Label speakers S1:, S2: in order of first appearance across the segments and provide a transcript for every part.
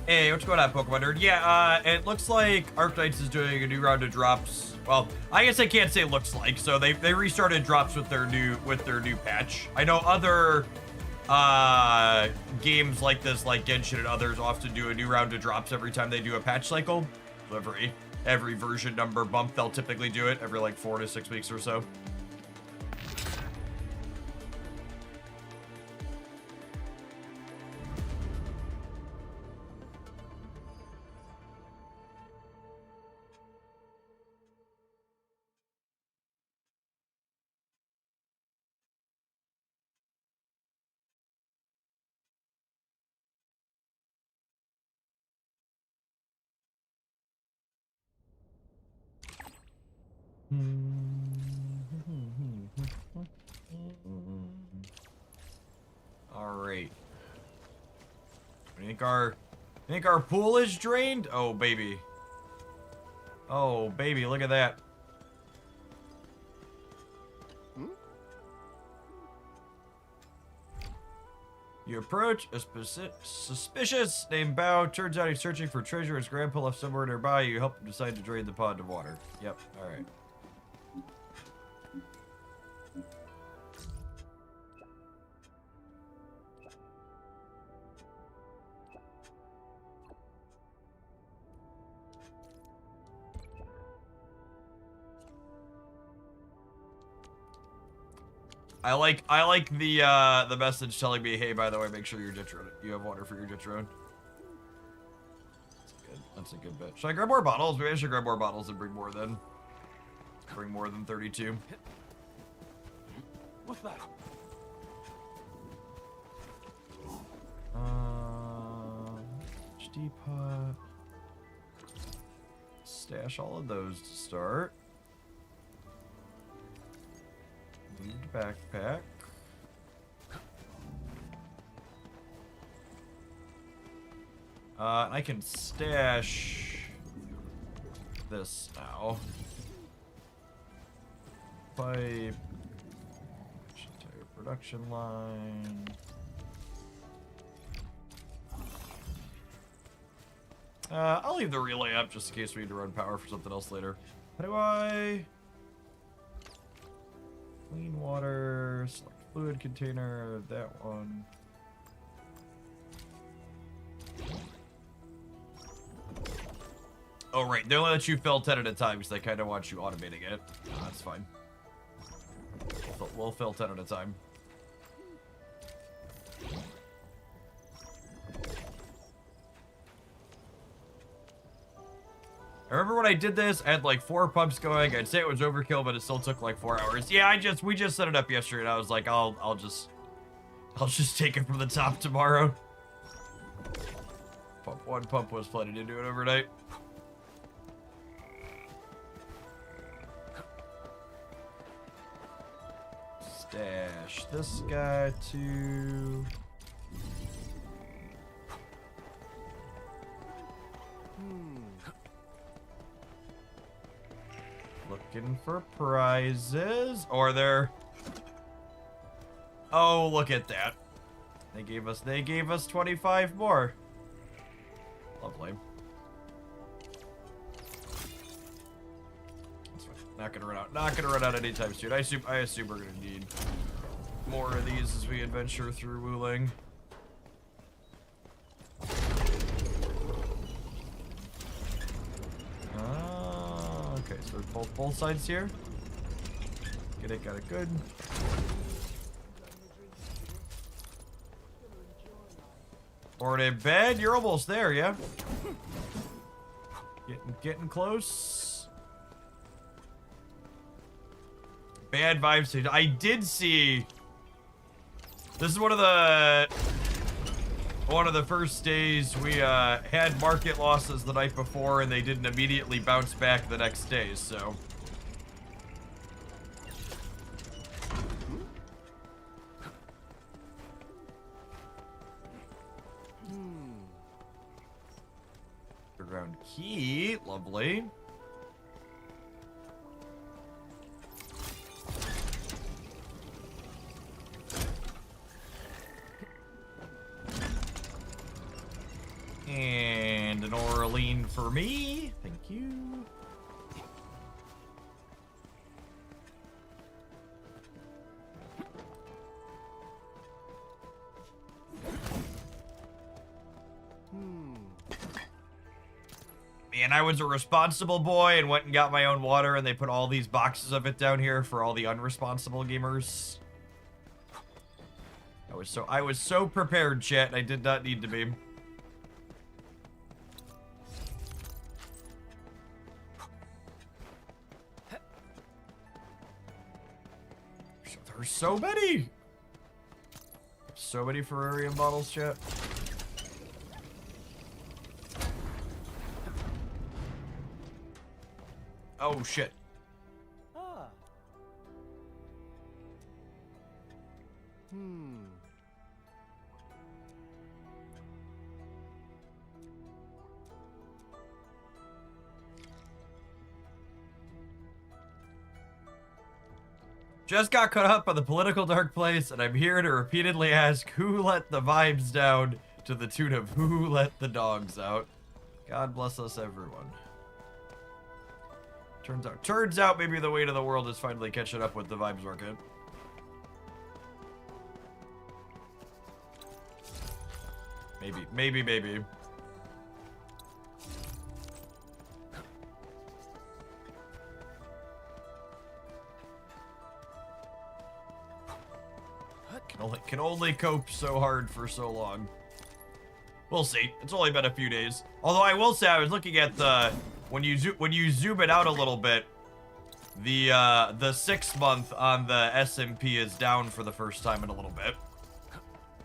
S1: Hey, what's going on, Pokemon Nerd? Yeah, it looks like Arknights is doing a new round of drops. Well, I guess I can't say looks like. So they restarted drops with their new patch. I know other games like this, like Genshin and others, often do a new round of drops every time they do a patch cycle. So every version number bump, they'll typically do it every like 4 to 6 weeks or so. All right. Think our pool is drained? Oh baby. Oh baby, look at that. You approach a suspicious named Bao. Turns out he's searching for treasure. His grandpa left somewhere nearby. You help him decide to drain the pond of water. Yep, alright. I like the message telling me, hey, by the way, make sure you have water for your Ditron. That's a good bet. Should I grab more bottles? Maybe I should grab more bottles and bring more then. Bring more than 32.
S2: What's that?
S1: HD pot. Stash all of those to start. Moved backpack. I can stash this now. Pipe. Entire production line. I'll leave the relay up just in case we need to run power for something else later. How do I... Clean water, select fluid container, that one. Oh, right. They only let you fill 10 at a time because they kind of want you automating it. That's fine. We'll fill 10 at a time. I remember when I did this, I had like 4 pumps going. I'd say it was overkill, but it still took like 4 hours. Yeah, we just set it up yesterday, and I was like, I'll just take it from the top tomorrow. One pump was plenty to do it overnight. Stash this guy too. Looking for prizes. Or they're... Oh, look at that. They gave us 25 more. Lovely. That's fine. Not gonna run out anytime soon. I assume we're gonna need more of these as we adventure through Wuling. Okay, so both sides here. Get it, got it good. Or in bed, you're almost there, yeah? Getting close. Bad vibes. I did see. This is one of the first days we had market losses the night before, and they didn't immediately bounce back the next day, so. Underground key, lovely. And gasoline for me. Thank you. Man, I was a responsible boy and went and got my own water, and they put all these boxes of it down here for all the unresponsible gamers. I was so prepared, chat. I did not need to be. There's so many. So many Ferrarium bottles, chat. Oh shit. Just got caught up on the political dark place, and I'm here to repeatedly ask who let the vibes down to the tune of who let the dogs out. God bless us, everyone. Turns out maybe the weight of the world is finally catching up with the vibes market. Maybe. Can only cope so hard for so long. We'll see. It's only been a few days. Although I will say, I was looking at the when you zoom it out a little bit, the 6 month on the S&P is down for the first time in a little bit.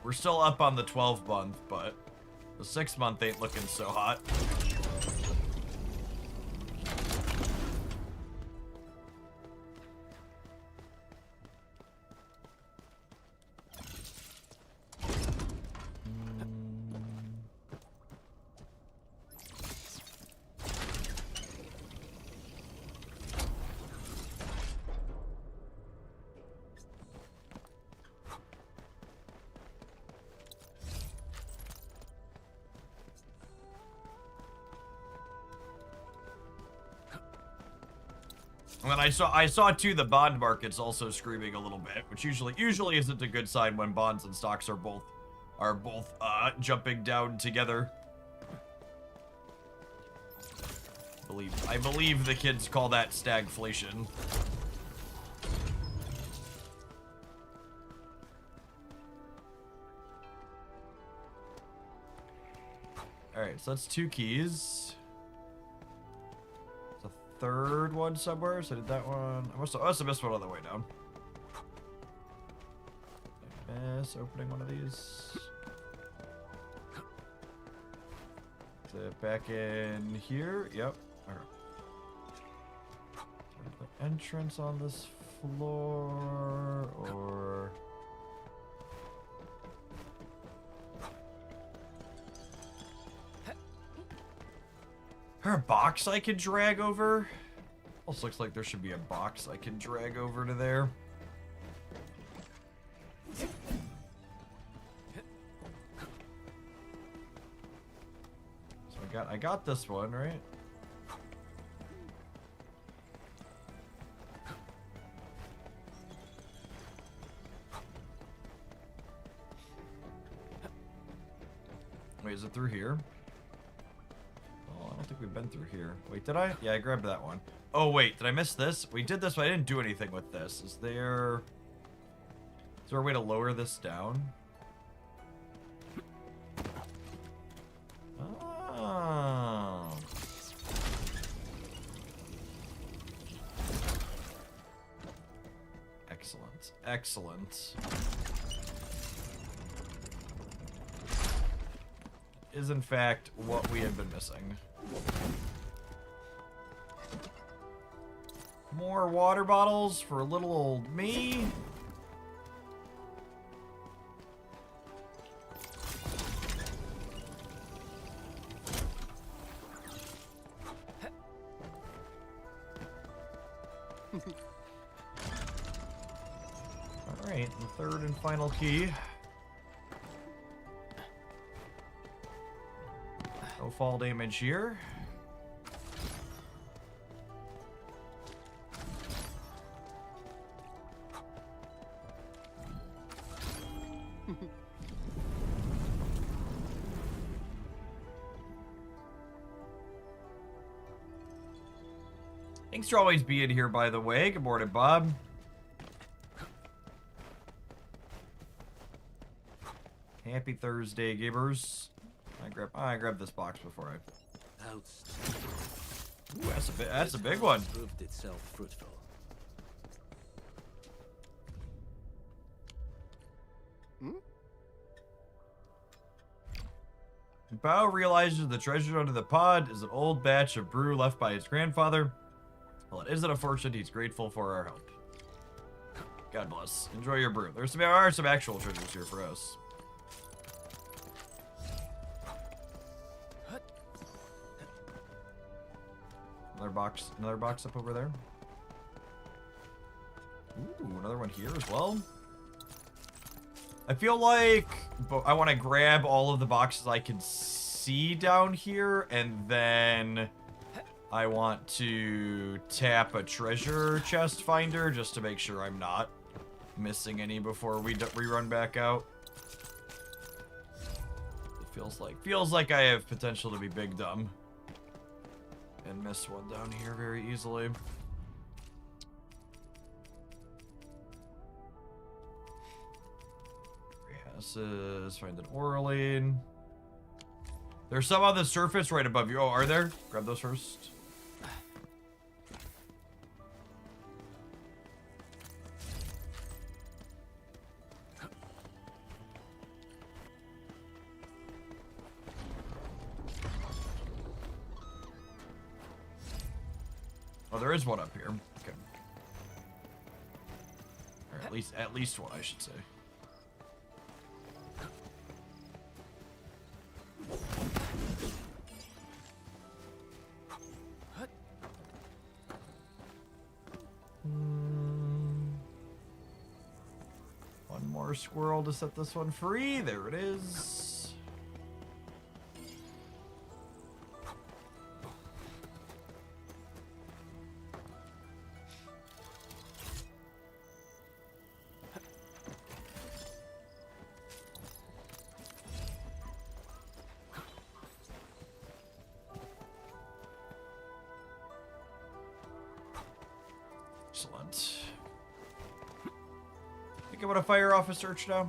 S1: We're still up on the 12 month, but the 6 month ain't looking so hot. And then I saw too the bond market's also screaming a little bit, which usually isn't a good sign when bonds and stocks are both jumping down together. I believe the kids call that stagflation. All right, so that's 2 keys. Third one somewhere, so I did that one. I must have missed one on the way down. I miss opening one of these. Is it back in here? Yep. Okay. The entrance on this floor, or... Is there a box I can drag over? Also looks like there should be a box I can drag over to there. So I got this one, right? Wait, is it through here? I don't think we've been through here. Wait, did I? Yeah, I grabbed that one. Oh, wait, did I miss this? We did this, but I didn't do anything with this. Is there a way to lower this down? Oh. Excellent. Excellent. Is in fact what we have been missing. More water bottles for little old me. All right, the third and final key. No fall damage here. Thanks for always being here, by the way. Good morning, Bob. Happy Thursday, gamers. I grabbed this box before I. Ooh, that's a big one.
S2: Proved itself fruitful.
S1: Bao realizes the treasure under the pod is an old batch of brew left by his grandfather. Well, it isn't unfortunate. He's grateful for our help. God bless. Enjoy your brew. There are some actual treasures here for us. Another box up over there. Ooh, another one here as well. I feel like I want to grab all of the boxes I can see down here, and then I want to tap a treasure chest finder just to make sure I'm not missing any before we run back out. It feels like I have potential to be big dumb and miss one down here very easily. Grasses, find an Oraline. There's some on the surface right above you. Oh, are there? Grab those first. Oh, there is one up here. Okay. Or at least one, I should say. One more squirrel to set this one free. There it is. Excellent. Think I'm gonna fire off a search now.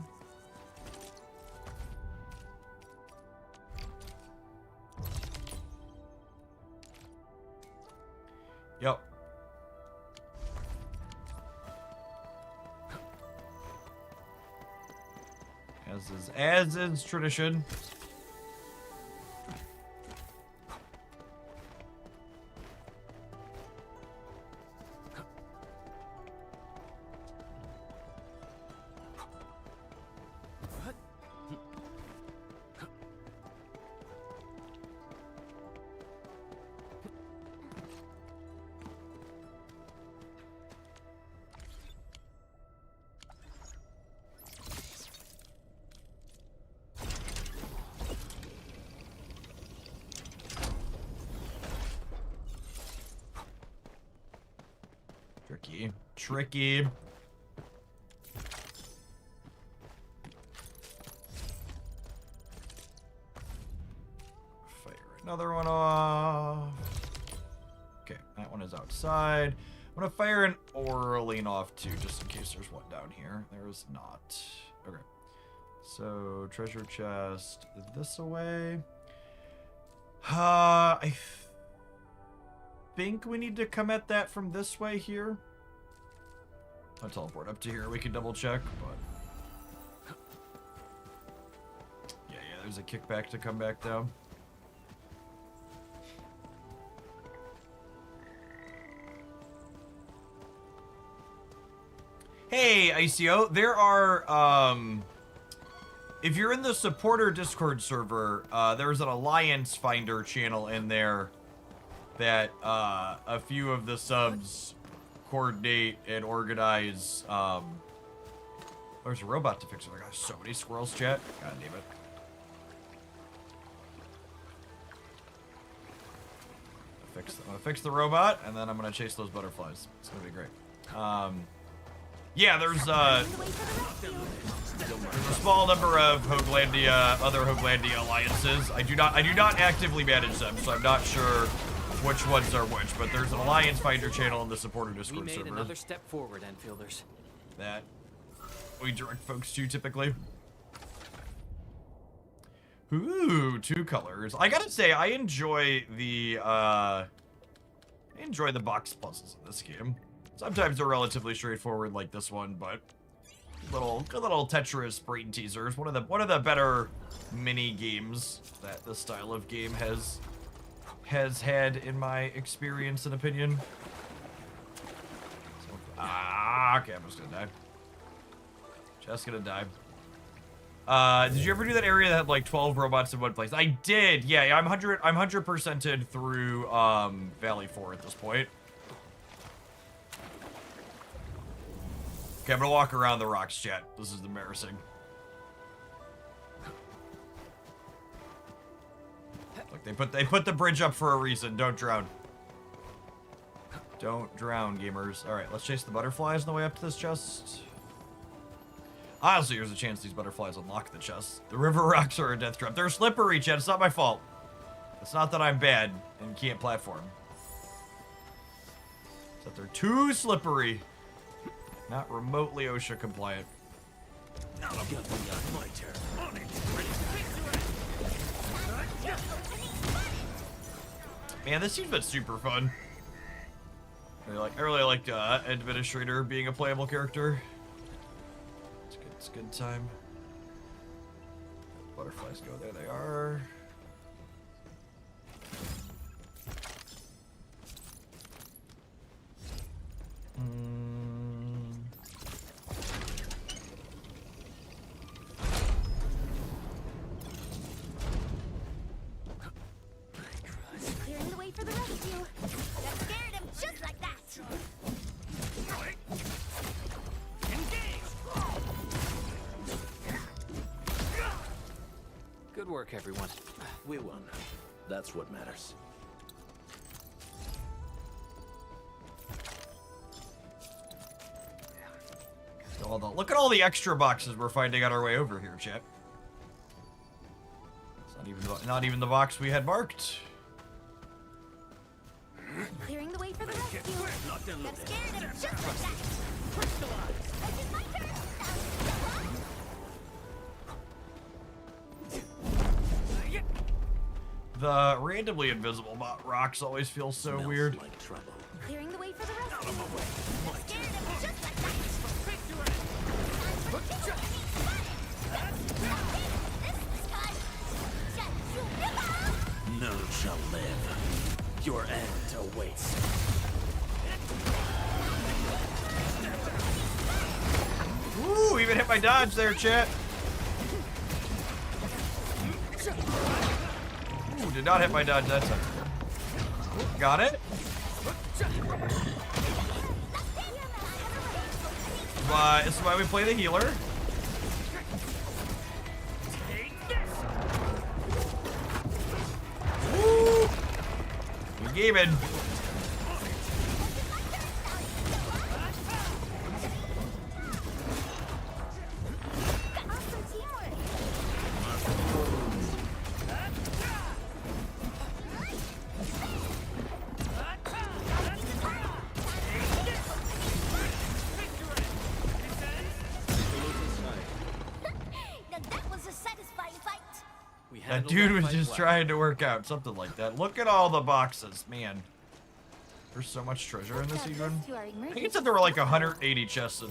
S1: Yep. As is tradition. Tricky. Fire another one off. Okay, that one is outside. I'm gonna fire an Oraline off too, just in case there's one down here. There is not. Okay. So, treasure chest this away. I think we need to come at that from this way here. I'll teleport up to here. We can double check, but yeah, there's a kickback to come back down. Hey, ICO, there are if you're in the supporter Discord server, there's an Alliance Finder channel in there that a few of the subs coordinate and organize. There's a robot to fix it. I got so many squirrels, chat. God damn it. gonna fix the robot, and then I'm gonna chase those butterflies. It's gonna be great. Yeah, there's a small number of other Hoaglandia alliances. I do not actively manage them, so I'm not sure which ones are which. But there's an alliance finder channel in the supporter Discord server.
S2: We made another step forward, Enfielders.
S1: That we direct folks to typically. Ooh, 2 colors. I gotta say, I enjoy the box puzzles in this game. Sometimes they're relatively straightforward, like this one, but good little Tetris brain teasers. One of the better mini games that this style of game has had in my experience and opinion. So, okay, I'm just gonna die. Just gonna die. Did you ever do that area that had like 12 robots in one place? I did. Yeah, I'm 100%ed through Valley 4 at this point. Okay, I'm gonna walk around the rocks, chat. This is embarrassing. Look, they put the bridge up for a reason. Don't drown. Don't drown, gamers. All right, let's chase the butterflies on the way up to this chest. Honestly, there's a chance these butterflies unlock the chest. The river rocks are a death trap. They're slippery, chat. It's not my fault. It's not that I'm bad and can't platform. It's that they're too slippery. Not remotely OSHA compliant. Man, this seems been super fun. I really like Administrator being a playable character. It's a good time. Butterflies go, there they are.
S3: Clearing the way for the rescue. That scared him just like that.
S2: Good work, everyone.
S4: We won. That's what matters.
S1: Look at all the extra boxes we're finding on our way over here, chat. It's not even the box we had marked.
S3: Clearing the way for the rescue. That scared him just like that. This is my turn.
S1: The randomly invisible rocks always feel so weird.
S4: Like trouble.
S3: Clearing the way for the rescue. That scared him just like that.
S4: None shall live. Your end awaits.
S1: Ooh, even hit my dodge there, chat. Ooh, did not hit my dodge that time. Ooh, got it. This is why we play the healer. Woo! We gaming.
S3: Awesome teamwork. Now that was a satisfying fight.
S2: We
S1: That
S2: handled
S1: dude was
S2: fight
S1: just
S2: well.
S1: trying to work out something like that. Look at all the boxes, man. There's so much treasure in this even. I think it said there were like 180 chests in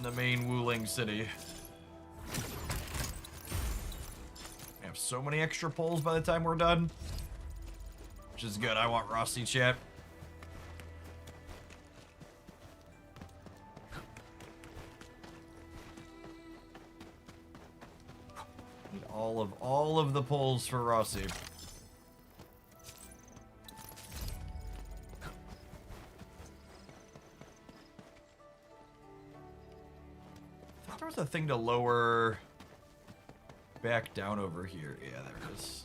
S1: the main Wuling city. We have so many extra pulls by the time we're done. Which is good. I want Rossi chat. Need all of the pulls for Rossi. I thought there was a thing to lower back down over here. Yeah, there it is.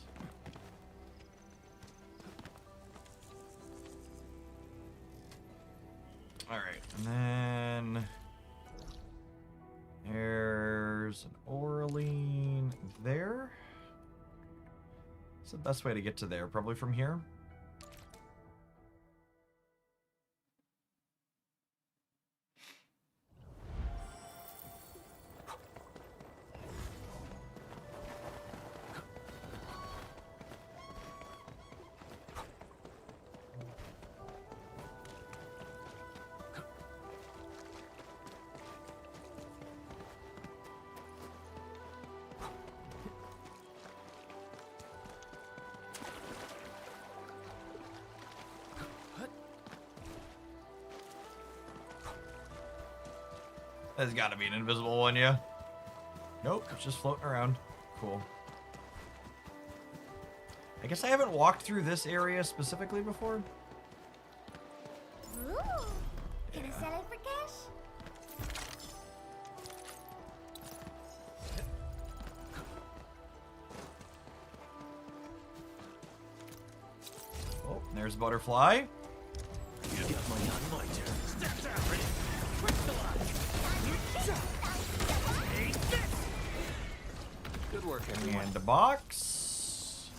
S1: And then there's an Oraline there. What's the best way to get to there? Probably from here. There's got to be an invisible one, yeah. Nope, it's just floating around. Cool. I guess I haven't walked through this area specifically before.
S3: Ooh. Can I sell it for cash?
S1: Oh, there's Butterfly.
S4: You got money on my turn. Step down. Ready?
S2: Good work, everyone.
S1: And a box.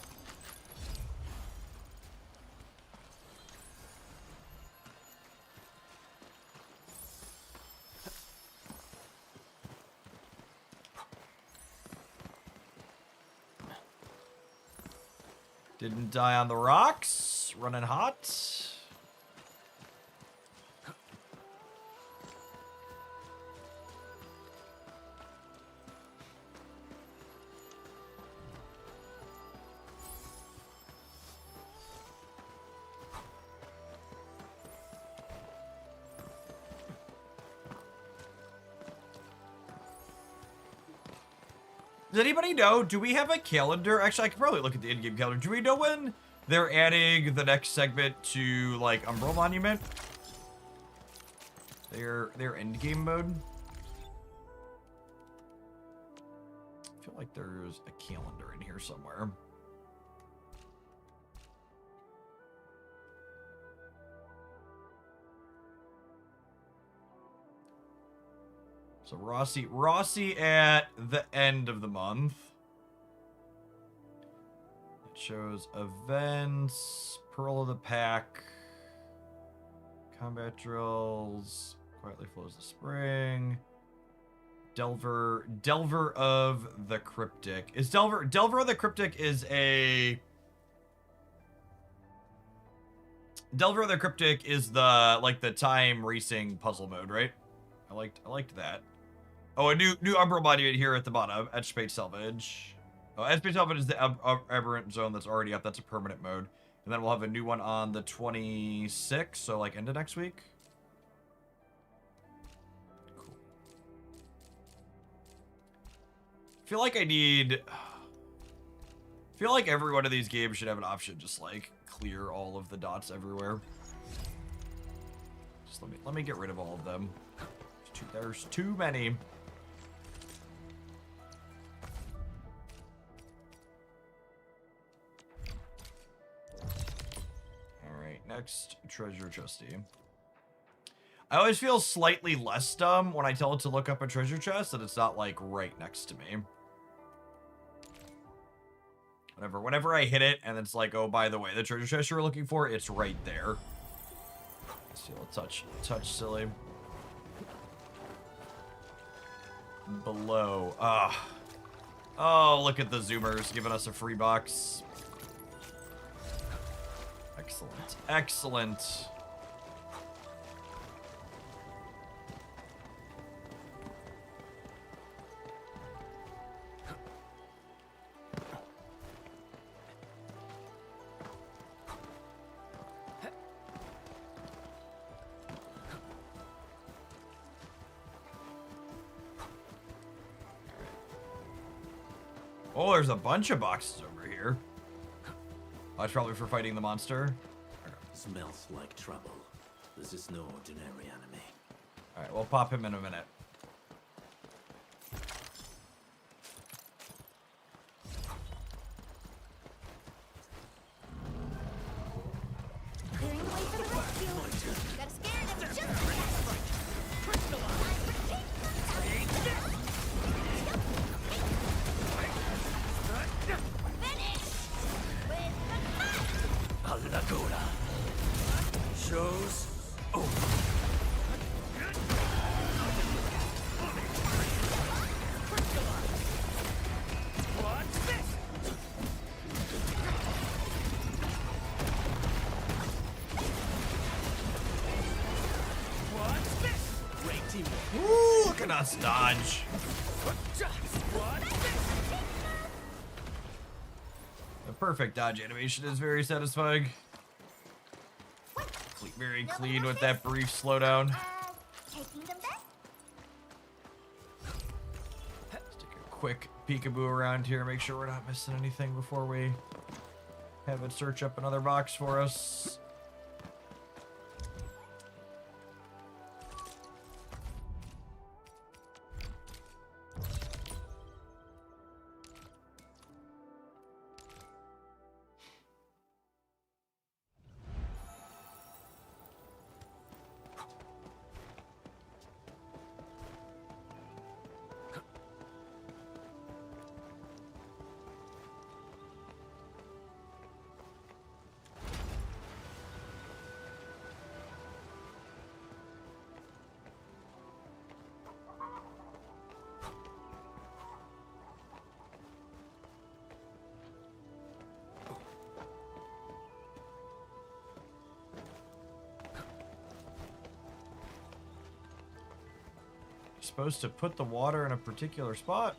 S1: Didn't die on the rocks. Running hot. Does anybody know? Do we have a calendar? Actually, I could probably look at the in-game calendar. Do we know when they're adding the next segment to, like, Umbral Monument? Their end-game mode? I feel like there's a calendar in here somewhere. So Rossi at the end of the month. It shows events, Pearl of the Pack, combat drills, Quietly Flows the Spring, Delver of the Cryptic. Is Delver of the Cryptic is a Delver of the Cryptic is the time racing puzzle mode, right? I liked that. Oh, a new Umbral Monument here at the bottom. Edgepage Salvage. Oh, Edgepage Salvage is the aberrant zone that's already up. That's a permanent mode. And then we'll have a new one on the 26th, so like end of next week. Cool. feel like every one of these games should have an option just like clear all of the dots everywhere. Just let me get rid of all of them. There's too many. Alright, next treasure trusty. I always feel slightly less dumb when I tell it to look up a treasure chest that it's not like right next to me. Whenever I hit it and it's like, oh, by the way, the treasure chest you're looking for, it's right there. Let's feel a touch silly. Below. Oh, look at the zoomers giving us a free box. Excellent. Excellent. Oh, there's a bunch of boxes over here. Oh, it's probably for fighting the monster.
S4: Smells like trouble. This is no ordinary enemy.
S1: Alright, we'll pop him in a minute.
S3: Clearing the way for the rescue. Gotta scare them just a bit.
S1: must dodge. The perfect dodge animation is very satisfying. Very clean with that brief slowdown.
S3: Taking them back?
S1: Let's take a quick peekaboo around here, make sure we're not missing anything before we have it search up another box for us. Supposed to put the water in a particular spot.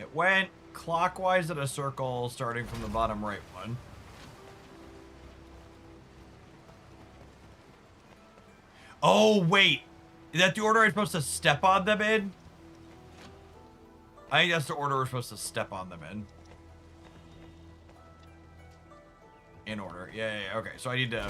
S1: It went clockwise in a circle, starting from the bottom right one. Oh, wait. Is that the order I'm supposed to step on them in? I think that's the order we're supposed to step on them in. In order. Yeah, okay. So I need to...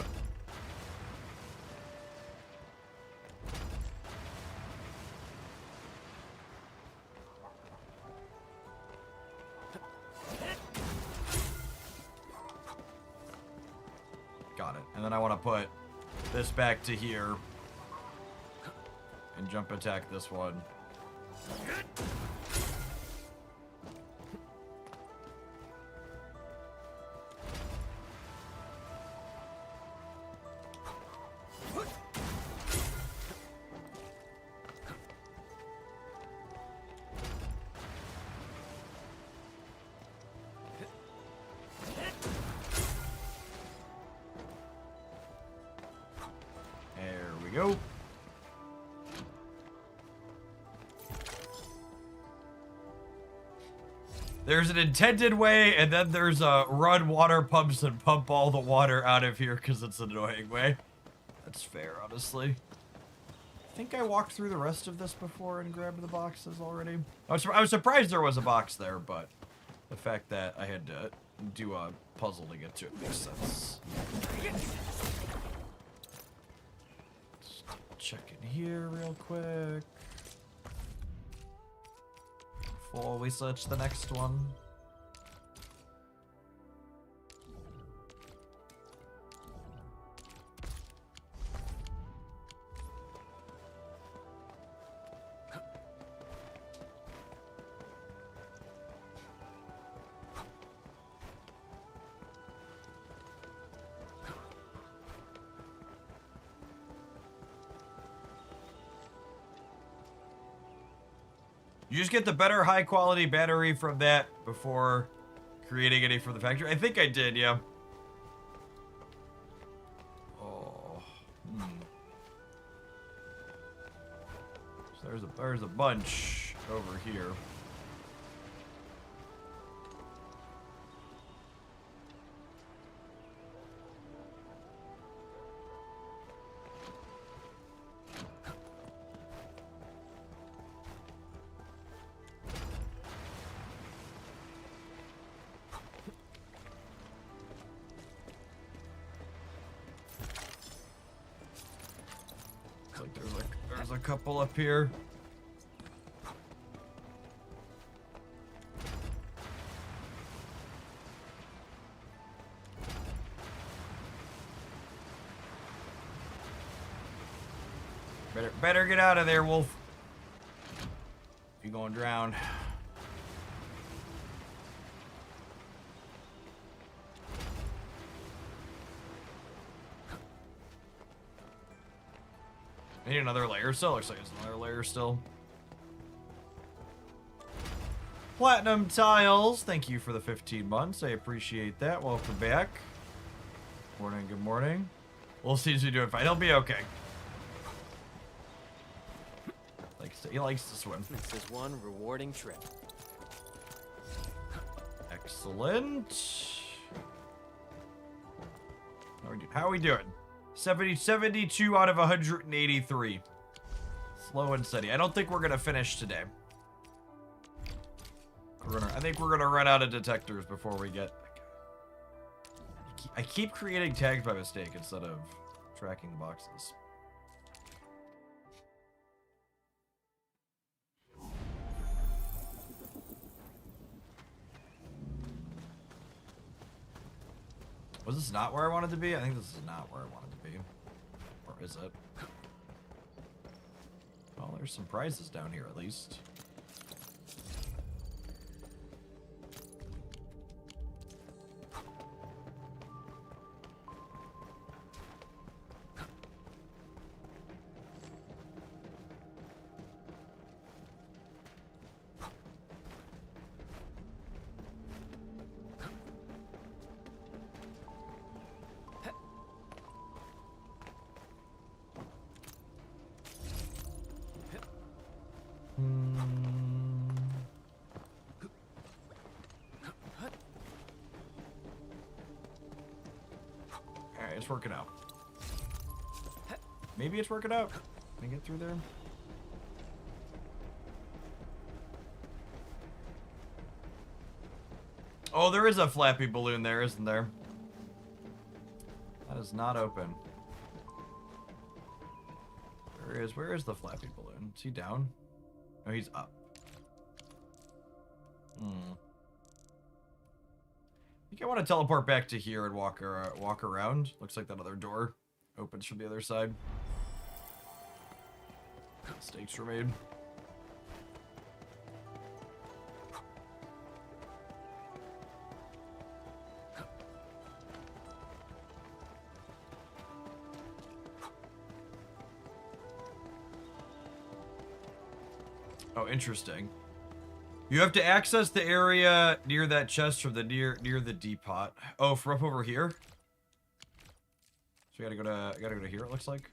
S1: Got it. And then I want to put this back to here and jump attack this one. Go. There's an intended way, and then there's a run water pumps and pump all the water out of here because it's an annoying way. That's fair, honestly. I think I walked through the rest of this before and grabbed the boxes already. I was surprised there was a box there, but the fact that I had to do a puzzle to get to it makes sense. Check in here real quick. Before we search the next one. You just get the better high quality battery from that before creating any for the factory. I think I did, yeah. Oh. So there's a bunch over here. There's a couple up here. Better get out of there, Wolf. You're gonna drown. Need another layer still? Looks like it's another layer still. Platinum Tiles, thank you for the 15 months. I appreciate that. Welcome back. Morning, good morning. We'll see if you doing fine. He'll be okay. He likes to swim.
S2: This is one rewarding trip.
S1: Excellent. How are we doing? 72 out of 183. Slow and steady. I don't think we're gonna finish today. I think we're gonna run out of detectors before we get. I keep creating tags by mistake instead of tracking the boxes. Was this not where I wanted to be? I think this is not where I wanted to be. Or is it? Well, there's some prizes down here at least. Alright, it's working out. Maybe it's working out. Can I get through there? Oh, there is a flappy balloon there, isn't there? That is not open. Where is the flappy balloon? Is he down? No, he's up. I think I want to teleport back to here and walk around. Looks like that other door opens from the other side. Mistakes were made. Oh, interesting. You have to access the area near that chest from the near the depot. Oh, from up over here. So I gotta go to here. It looks like.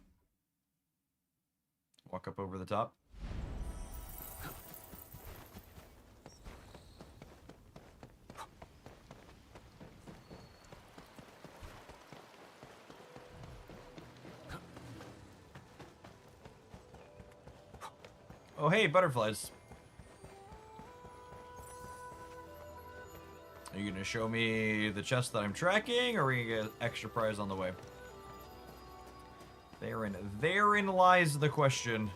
S1: Walk up over the top. Oh, hey, butterflies. Are you gonna show me the chest that I'm tracking, or are we gonna get extra prize on the way? Therein lies the question.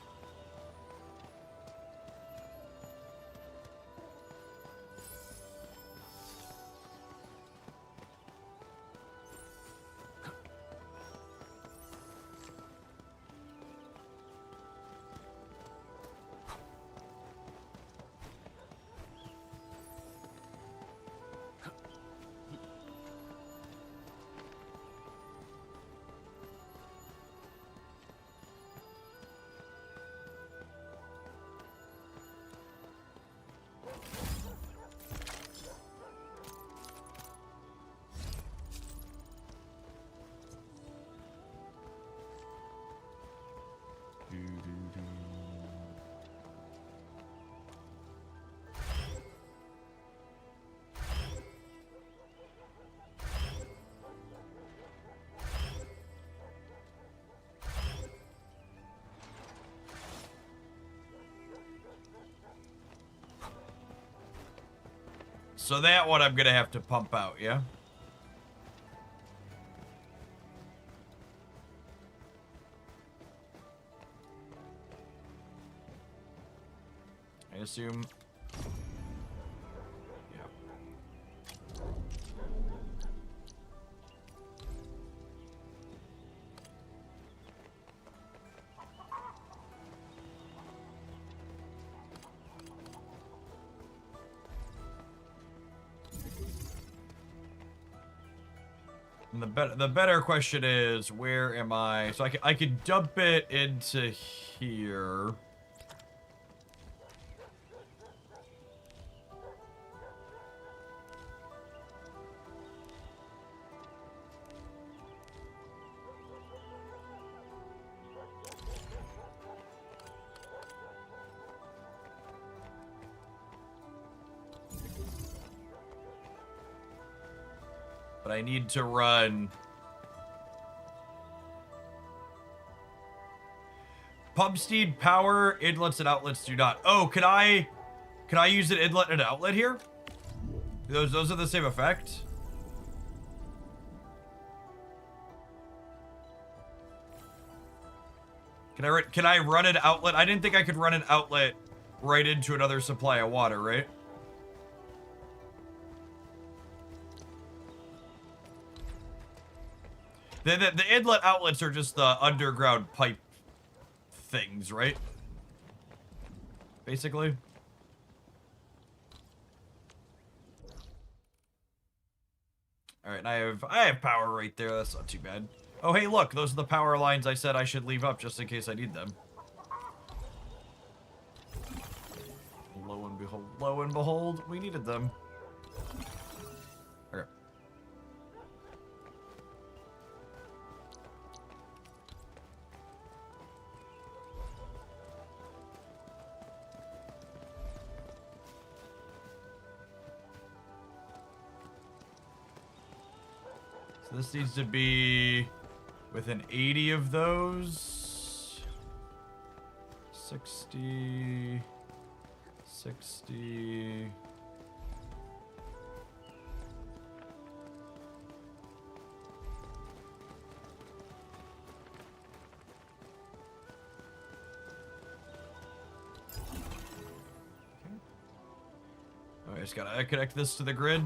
S1: So that one I'm gonna have to pump out, yeah? I assume. Yeah. And the better question is, where am I? So I could dump it into here. But I need to run. Pump speed, power, inlets and outlets do not. Oh, can I use an inlet and an outlet here? Those are the same effect? Can I run an outlet? I didn't think I could run an outlet right into another supply of water, right? The inlet outlets are just the underground pipe things, right? Basically. All right, I have power right there. That's not too bad. Oh, hey, look, those are the power lines I said I should leave up just in case I need them. Lo and behold, we needed them. Okay. So this needs to be within 80 of those. 60... 60... Oh, I just gotta connect this to the grid.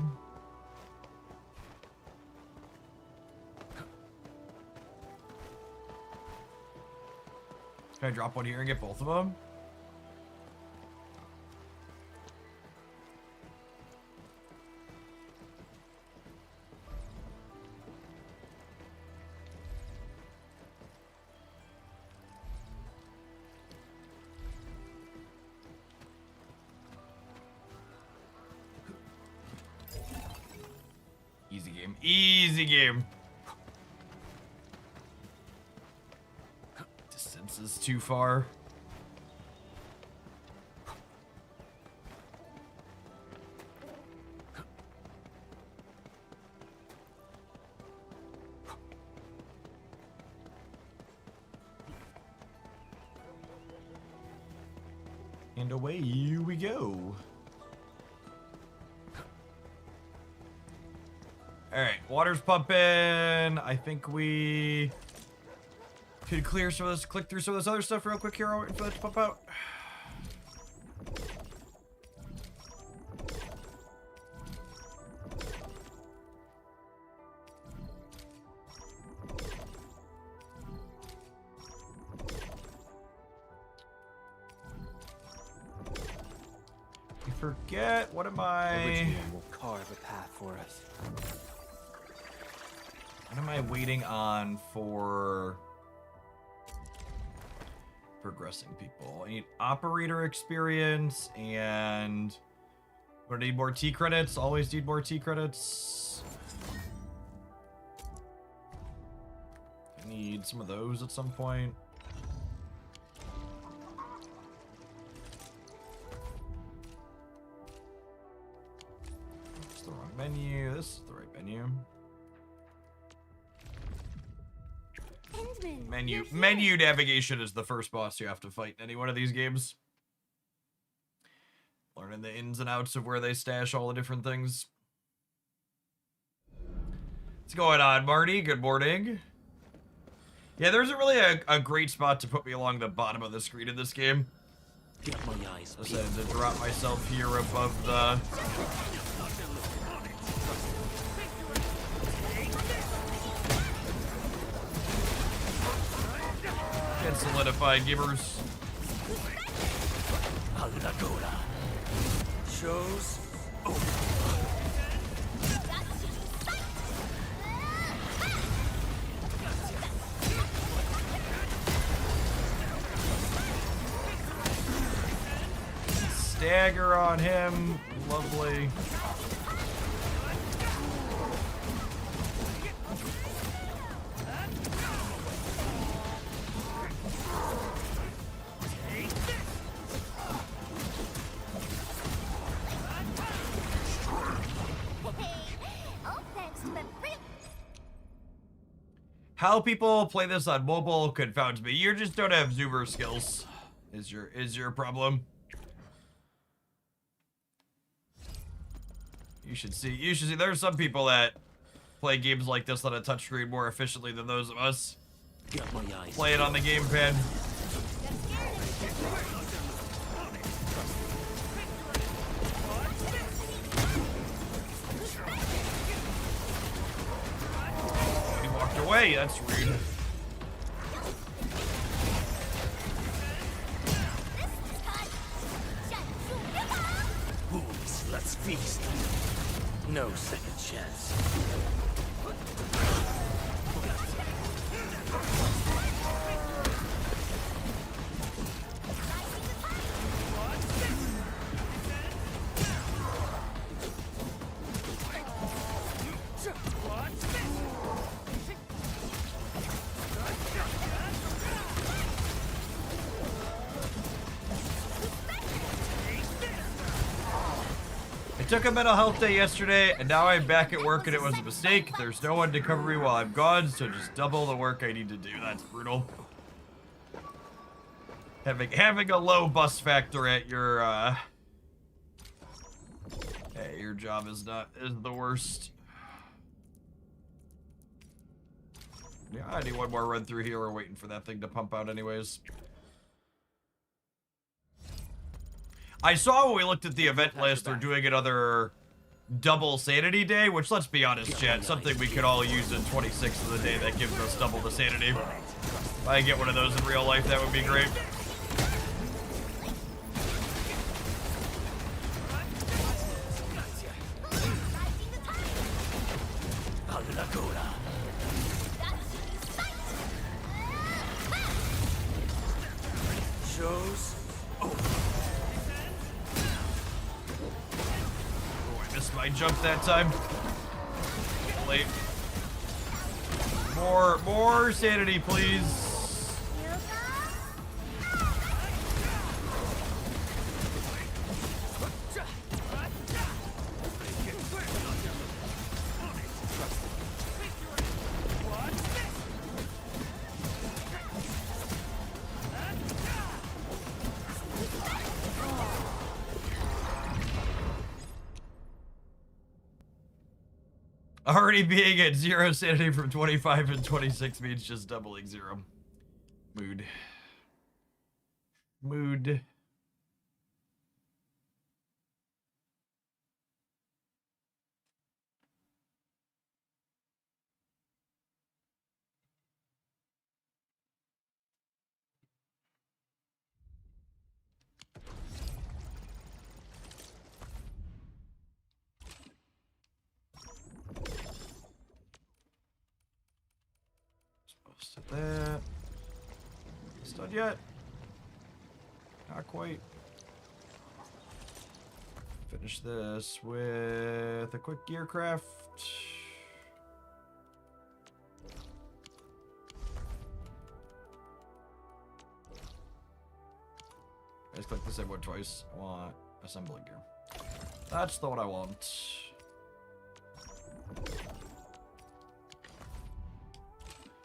S1: Can I drop one here and get both of them? Easy game. Easy game. Distance is too far. And away we go. Alright, water's pumping. I think we could clear some of this, click through some of this other stuff real quick here while waiting for that to pump out. I forget, what am I?
S2: Original will carve a path for us.
S1: What am I waiting on for progressing people? I need operator experience and I need more T credits. Always need more T credits. I need some of those at some point. It's the wrong menu. This is the right menu. Menu navigation is the first boss you have to fight in any one of these games. Learning the ins and outs of where they stash all the different things. What's going on, Marty? Good morning. Yeah, there isn't really a great spot to put me along the bottom of the screen in this game.
S4: Get my eyes
S1: I decided to drop myself here above the... Get solidified, givers.
S2: Shows.
S1: Dagger on him. Lovely. How people play this on mobile confounds me. You just don't have zoomer skills. Is your problem? You should see. There's some people that play games like this on a touchscreen more efficiently than those of us. Play it on the gamepad. He walked away. That's rude.
S2: Let's feast. No second chance.
S1: I took a mental health day yesterday, and now I'm back at work, and it was a mistake. There's no one to cover me while I'm gone, so just double the work I need to do. That's brutal. Having a low bus factor at your your job is the worst. Yeah, I need one more run through here. We're waiting for that thing to pump out anyways. I saw when we looked at the event list, they're doing another double sanity day, which, let's be honest, chat, something we could all use in 26 of the day that gives us double the sanity. If I get one of those in real life, that would be great.
S2: Shows.
S1: I jumped that time. Late. More sanity, please. Already being at 0 sanity from 25 and 26 means just doubling 0. Mood. Set that. It's done yet? Not quite. Finish this with a quick gear craft. I just clicked the same one twice. I want assembling gear. That's the one I want.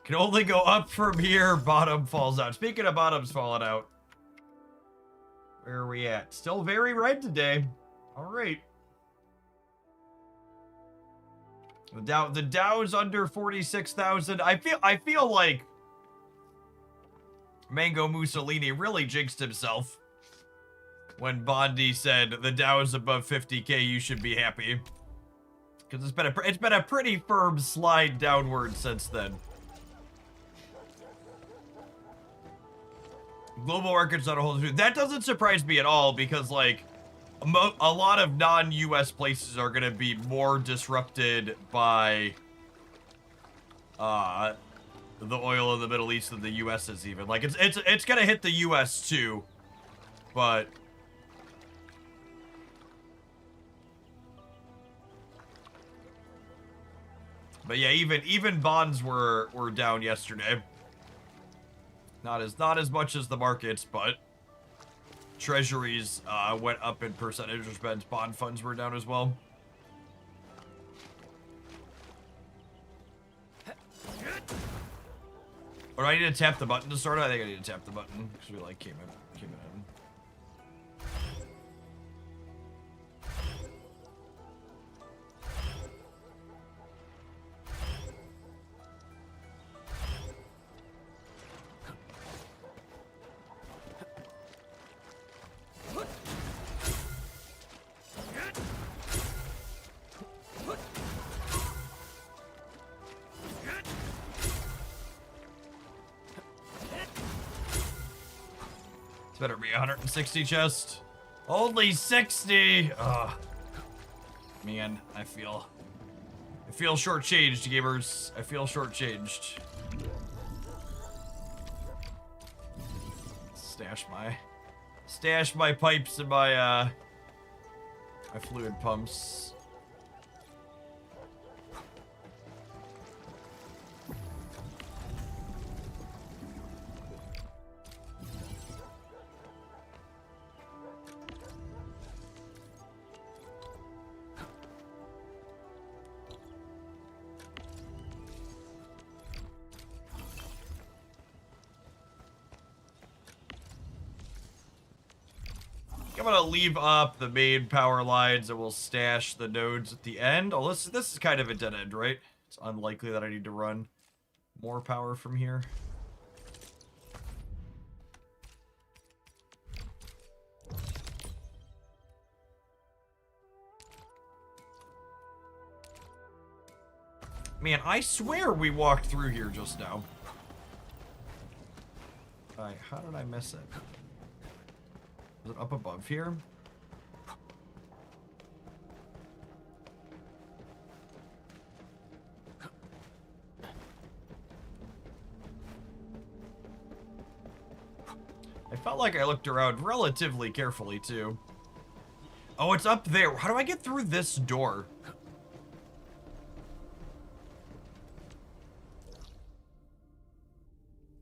S1: Can only go up from here. Bottom falls out. Speaking of bottoms falling out, where are we at? Still very red today. All right. The Dow's under 46,000. I feel like Mango Mussolini really jinxed himself when Bondi said the Dow is above 50k. You should be happy, because it's been a pretty firm slide downward since then. Global market's on a whole. That doesn't surprise me at all, because like a lot of non-US places are gonna be more disrupted by the oil in the Middle East than the US is even. Like it's gonna hit the US too, but But yeah, even bonds were down yesterday. Not as much as the markets, but treasuries went up in percentage, which means bond funds were down as well. Or do I need to tap the button to start it? I think I need to tap the button because we like came in. Better be 160 chest. Only 60. Ugh. Man, I feel shortchanged, gamers. I feel shortchanged. Stash my pipes and my my fluid pumps. I'm gonna leave up the main power lines and we'll stash the nodes at the end. Oh, this is kind of a dead end, right? It's unlikely that I need to run more power from here. Man, I swear we walked through here just now. Alright, how did I miss it? Is it up above here? I felt like I looked around relatively carefully, too. Oh, it's up there. How do I get through this door?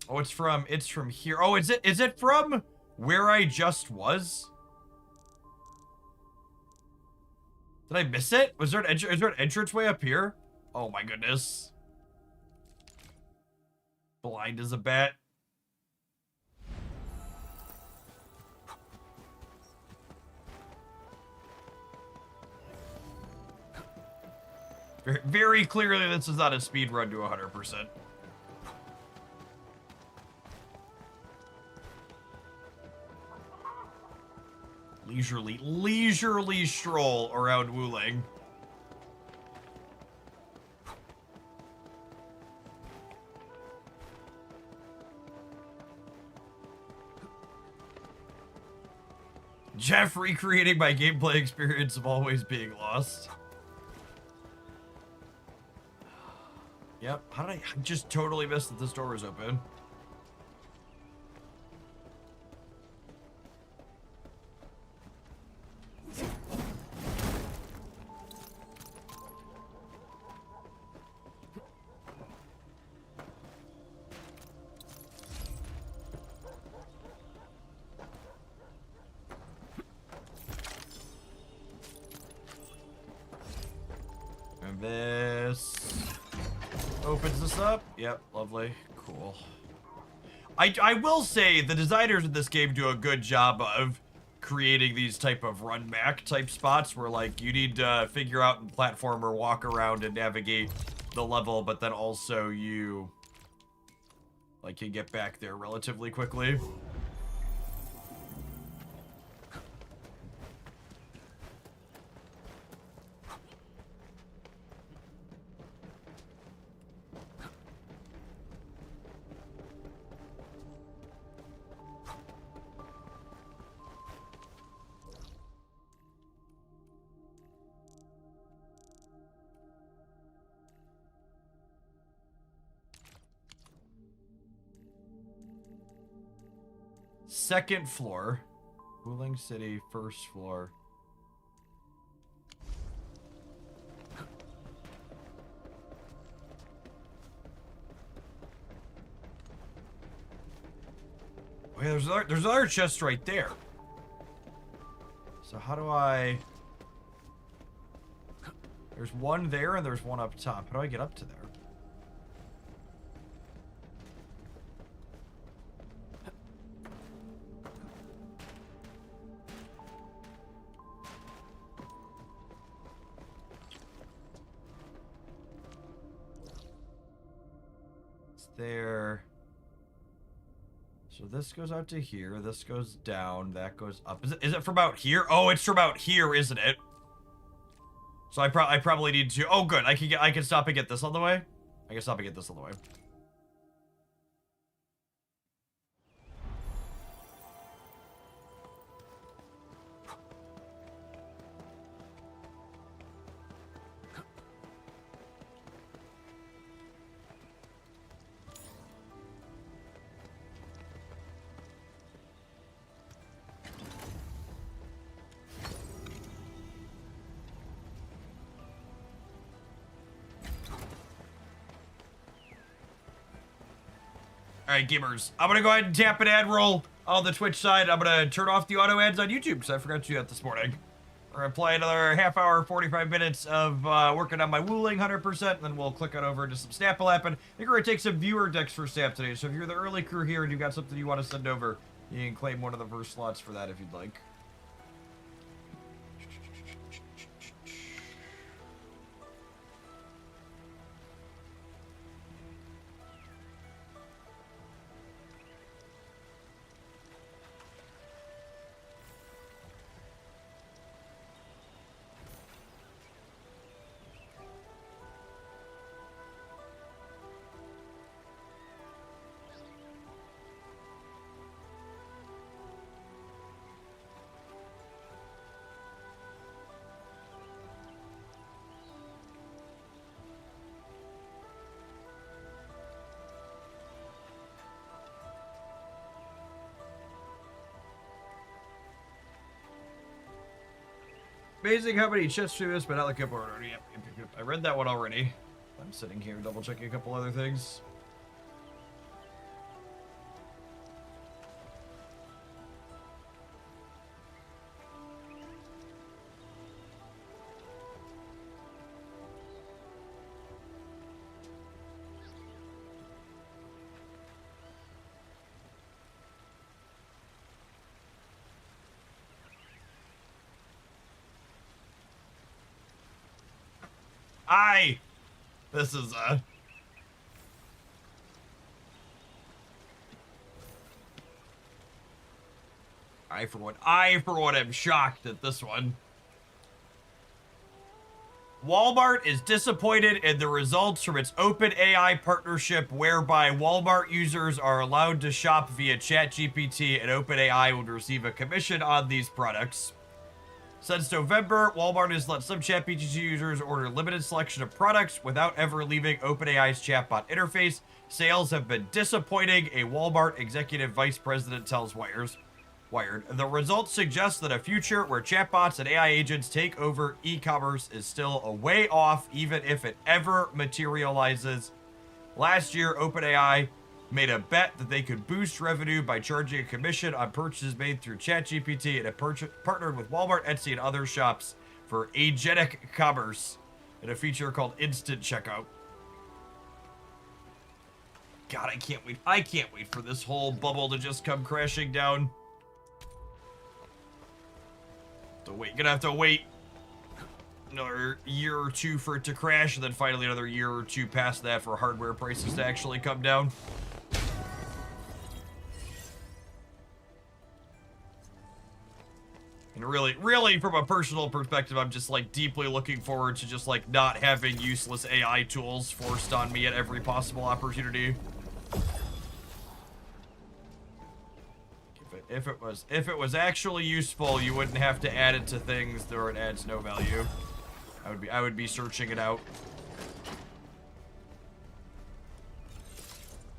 S1: Oh, it's from here. Oh, is it from where I just was? Did I miss it? Was there is there an entrance way up here? Oh my goodness. Blind as a bat. Very clearly, this is not a speed run to 100%. Leisurely stroll around Wuling. Jeff recreating my gameplay experience of always being lost. Yep. How did I just totally missed that this door was open? And this opens this up. Yep, lovely. Cool. I will say the designers of this game do a good job of creating these type of run back type spots where like you need to figure out and platform or walk around and navigate the level, but then also you like can get back there relatively quickly. Second floor. Wuling City, first floor. Okay, there's another chest right there. So how do I... There's one there and there's one up top. How do I get up to there? It's there. So this goes out to here. This goes down. That goes up. Is it from out here? Oh, it's from out here, isn't it? So I probably need to. Oh, good. I can stop and get this on the way. I can stop and get this on the way. Alright, gamers. I'm gonna go ahead and tap an ad roll on the Twitch side. I'm gonna turn off the auto ads on YouTube because I forgot to do that this morning. We're gonna play another half hour, 45 minutes of working on my Wooling 100%, and then we'll click on over to some Snapple app. And I think we're gonna take some viewer decks for Snap today. So if you're the early crew here and you've got something you want to send over, you can claim one of the first slots for that if you'd like. Amazing how many chests do this, but not like a board already. Yep. I read that one already. I'm sitting here double checking a couple other things. This is I for one am shocked at this one. Walmart is disappointed in the results from its OpenAI partnership, whereby Walmart users are allowed to shop via ChatGPT and OpenAI would receive a commission on these products. Since November, Walmart has let some ChatGPT users order a limited selection of products without ever leaving OpenAI's chatbot interface. Sales have been disappointing, a Walmart executive vice president tells Wired. The results suggest that a future where chatbots and AI agents take over e-commerce is still a way off, even if it ever materializes. Last year, OpenAI made a bet that they could boost revenue by charging a commission on purchases made through ChatGPT, and it partnered with Walmart, Etsy, and other shops for agentic commerce in a feature called Instant Checkout. God, I can't wait. I can't wait for this whole bubble to just come crashing down. Gonna have to wait another year or two for it to crash, and then finally another year or two past that for hardware prices to actually come down. And really, from a personal perspective, I'm just, like, deeply looking forward to just, like, not having useless AI tools forced on me at every possible opportunity. If it was actually useful, you wouldn't have to add it to things where it adds no value. I would be searching it out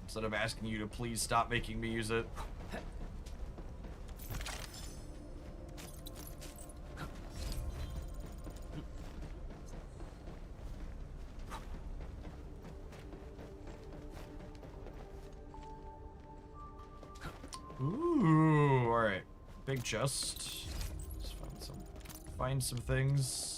S1: instead of asking you to please stop making me use it. Ooh, all right. Big chest. Let's find some things.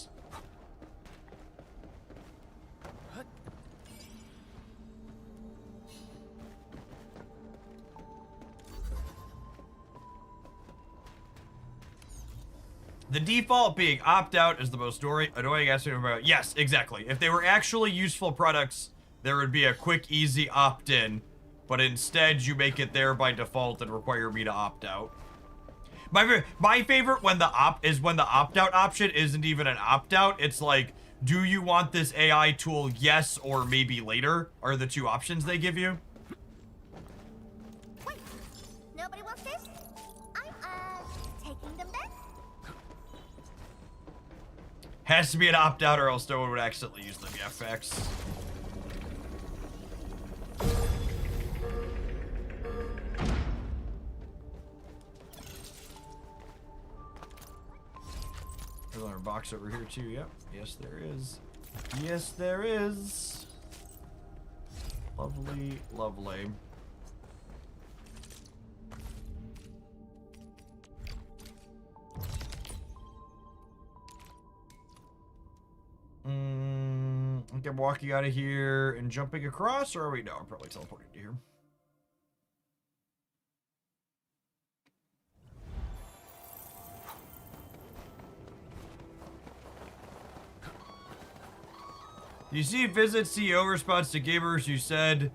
S1: The default being opt-out is the most annoying aspect about it. Yes, exactly. If they were actually useful products, there would be a quick, easy opt-in. But instead, you make it there by default and require me to opt out. My favorite when the opt-out option isn't even an opt-out. It's like, do you want this AI tool? Yes, or maybe later are the two options they give you.
S3: Wait, nobody wants this? I'm, taking them then?
S1: Has to be an opt-out or else no one would accidentally use them. Yeah, facts. There's another box over here too. Yep. Yes, there is. Yes, there is. Lovely, lovely. I think I'm walking out of here and jumping across, or are we? No, I'm probably teleporting to here. You see visit CEO response to gamers who said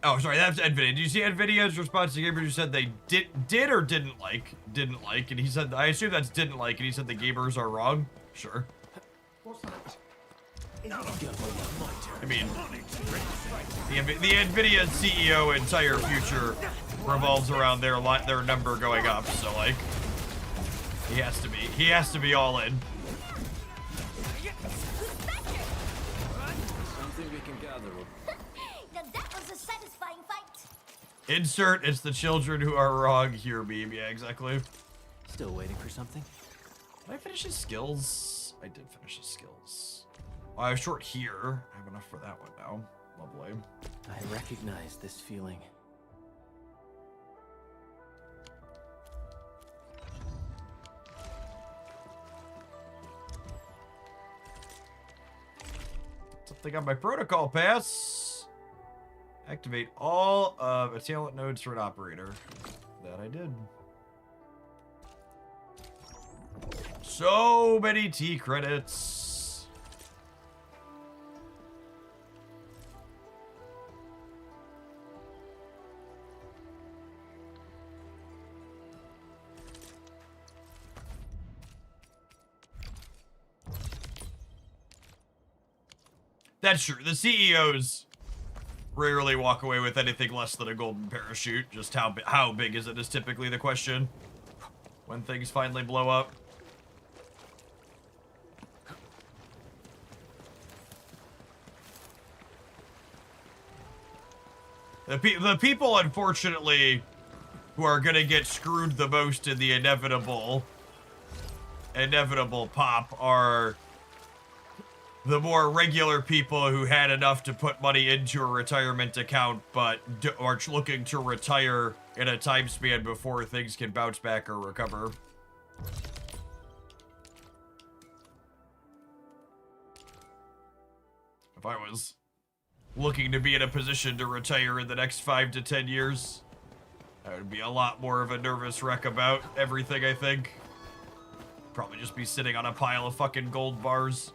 S1: oh, sorry, that's NVIDIA. Do you see NVIDIA's response to gamers who said they did or didn't like? And he said, I assume that's didn't like, and he said the gamers are wrong? Sure. I mean, the NVIDIA CEO entire future revolves around their number going up, so like, he has to be all in.
S4: Something we can gather.
S3: Now that was a satisfying fight.
S1: Insert, it's the children who are wrong here meme. Yeah, exactly.
S2: Still waiting for something?
S1: Did I finish his skills? I did finish his skills. Oh, I was short here. I have enough for that one now. Lovely.
S2: I recognize this feeling.
S1: Something on my protocol pass. Activate all of a talent nodes for an operator. That I did. So many T credits. That's true. The CEOs rarely walk away with anything less than a golden parachute. Just how big is it is typically the question when things finally blow up. The people, unfortunately, who are gonna get screwed the most in the inevitable pop are the more regular people who had enough to put money into a retirement account, but are looking to retire in a time span before things can bounce back or recover. If I was looking to be in a position to retire in the next 5 to 10 years, I would be a lot more of a nervous wreck about everything, I think. Probably just be sitting on a pile of fucking gold bars.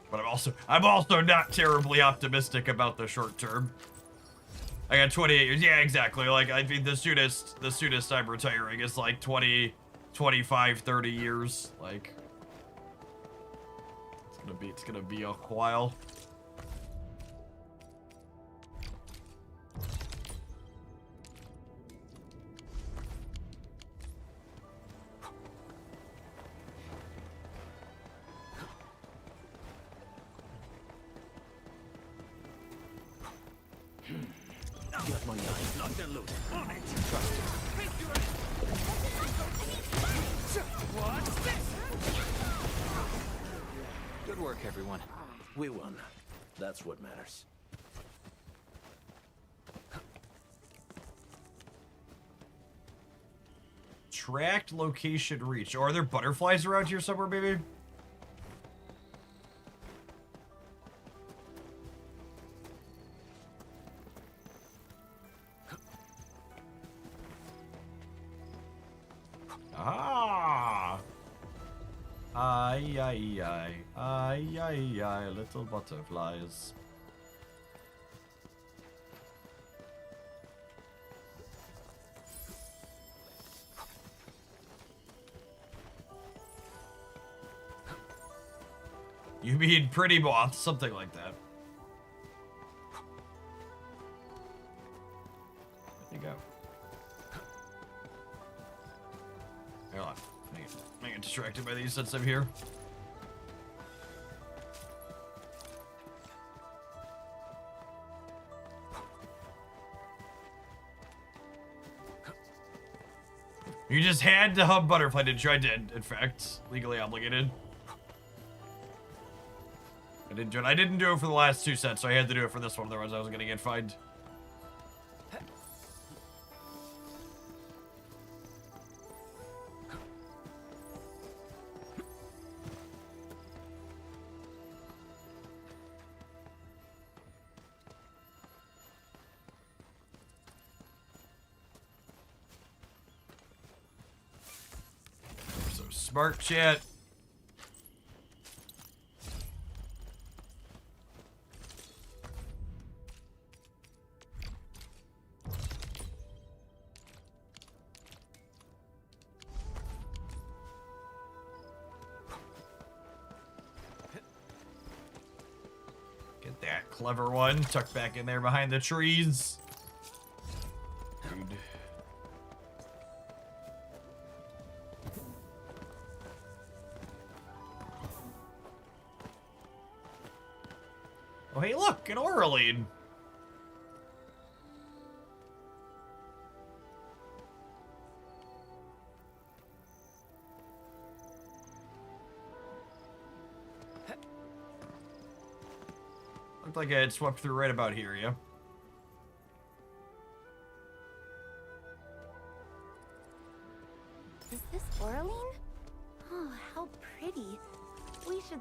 S1: But I'm also not terribly optimistic about the short term. I got 28 years. Yeah, exactly. Like, I mean, the soonest I'm retiring is like 20, 25, 30 years. Like, it's gonna be a while.
S2: Got my knife.
S4: Locked and loaded. On it.
S2: Trust it.
S3: What's this?
S2: Good work, everyone.
S4: We won. That's what matters.
S1: Tracked location reach. Oh, are there butterflies around here somewhere, maybe? Ah! Ay, ay, ay. Ay, ay, ay, little butterflies. You mean pretty moth, something like that. Where'd they go? Hold on. I get distracted by these since I'm here. You just had to hub butterfly, didn't you? I did, in fact. Legally obligated. I didn't do it. I didn't do it for the last 2 sets, so I had to do it for this one, otherwise I was gonna get fined. So smart chat. Get that clever one tucked back in there behind the trees. Dude. Oh, hey, look, an Auraline. Looked like I had swept through right about here, yeah?
S3: Is this Oraline? Oh, how pretty. We should...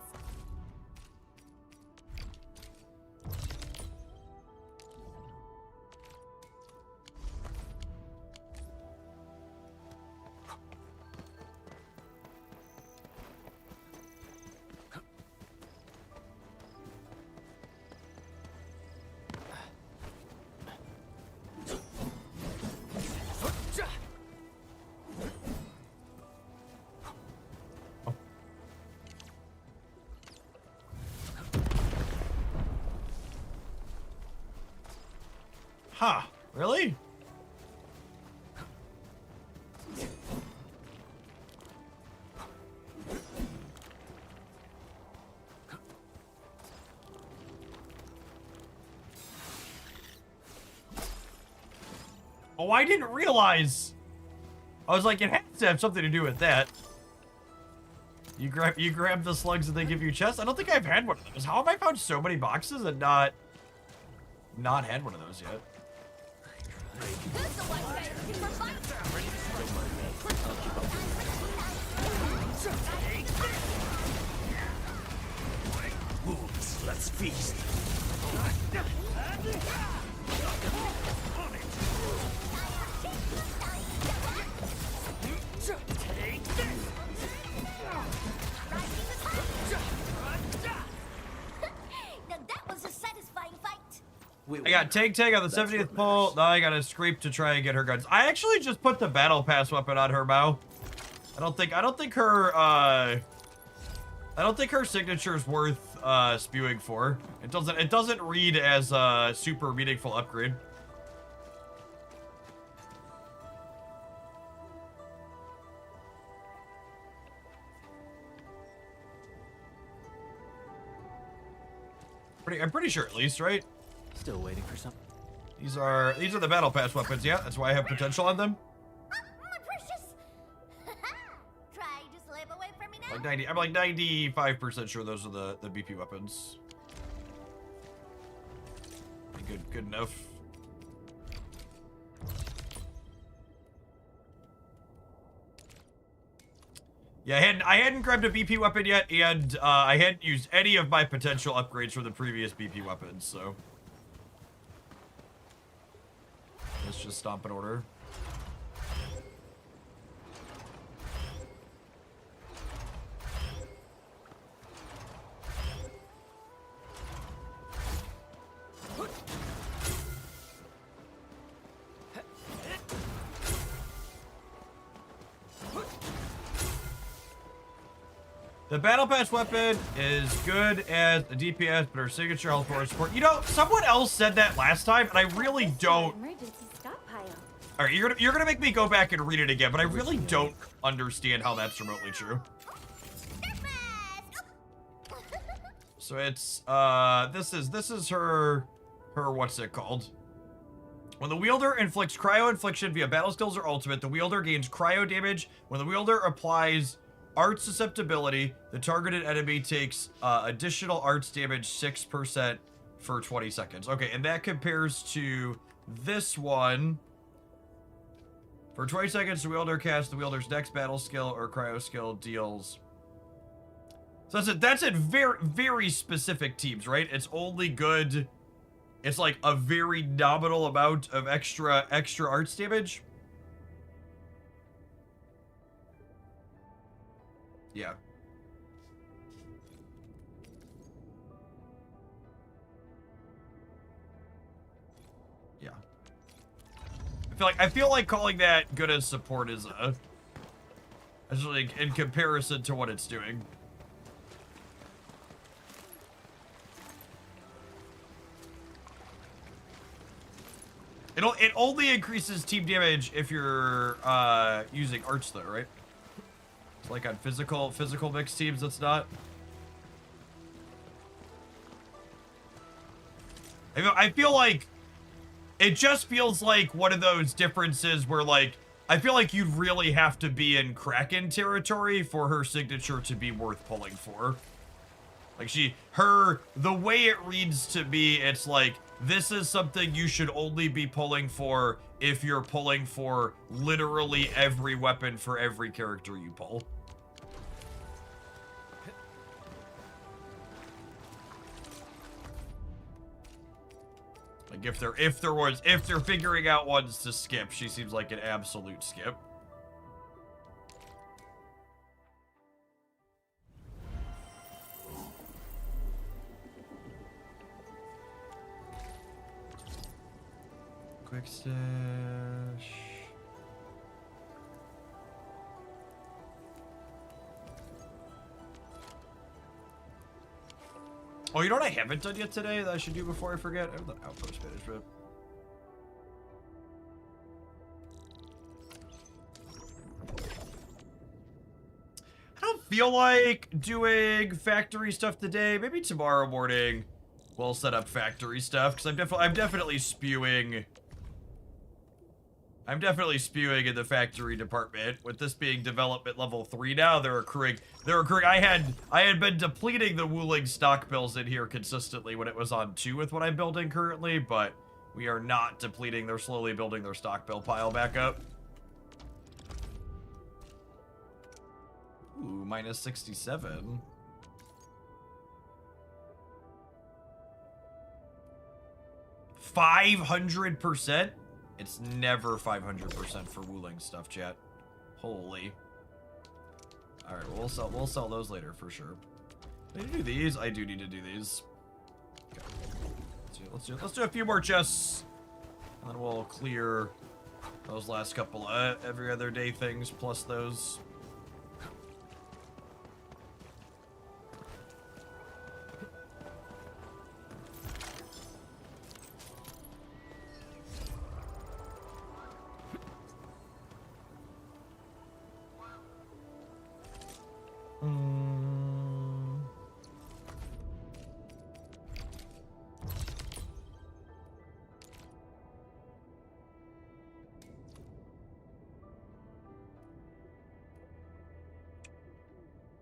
S1: Huh, really? Oh, I didn't realize. I was like, it has to have something to do with that. You grab the slugs and they give you chests? I don't think I've had one of those. How have I found so many boxes and not had one of those yet?
S3: Who's the one ready for fight?
S4: Wolves, let's feast.
S3: Now that was a satisfying fight.
S1: I got Tag on the 70th pole. Now I got a Screep to try and get her guns. I actually just put the battle pass weapon on her bow. I don't think her signature is worth spewing for. It doesn't read as a super meaningful upgrade. I'm pretty sure, at least, right?
S2: Still waiting for something.
S1: These are the battle pass weapons. Yeah, that's why I have potential on them.
S3: My precious. Try to slip away from me now.
S1: Like 90, I'm like 95% sure those are the BP weapons. good enough. Yeah, I hadn't grabbed a BP weapon yet, and I hadn't used any of my potential upgrades from the previous BP weapons, so let's just stomp in order. The Battle Pass weapon is good as a DPS, but her signature health bar support. You know, someone else said that last time, and I really don't.
S3: Emergency stockpile.
S1: All right, you're gonna make me go back and read it again, but I really don't understand how that's remotely true. So it's this is her what's it called? When the wielder inflicts cryo infliction via battle skills or ultimate, the wielder gains cryo damage. When the wielder applies Art susceptibility, the targeted enemy takes additional arts damage 6% for 20 seconds. Okay, and that compares to this one. For 20 seconds, the wielder casts the wielder's next battle skill or cryo skill deals. So that's it very, very specific teams, right? It's only good. It's like a very nominal amount of extra arts damage. Yeah. Yeah. I feel like calling that good as support is like in comparison to what it's doing. It only increases team damage if you're using arts though, right? Like on physical mixed teams, that's not. I feel like it just feels like one of those differences where like I feel like you'd really have to be in Kraken territory for her signature to be worth pulling for. Like the way it reads to me, it's like this is something you should only be pulling for if you're pulling for literally every weapon for every character you pull. Like if they're figuring out ones to skip, she seems like an absolute skip. Quick stash. Oh, you know what I haven't done yet today that I should do before I forget? I have the outpost management. I don't feel like doing factory stuff today. Maybe tomorrow morning we'll set up factory stuff because I'm definitely spewing. I'm definitely spewing in the factory department. With this being development level 3 now, they're accruing. I had been depleting the Wuling stock bills in here consistently when it was on 2 with what I'm building currently, but we are not depleting. They're slowly building their stock bill pile back up. Ooh, minus 67. $500%? It's never 500% for Wuling stuff, chat. Holy. All right, we'll sell those later for sure. Do I need to do these? I do need to do these. Okay. Let's do a few more chests, and then we'll clear those last couple every other day things plus those.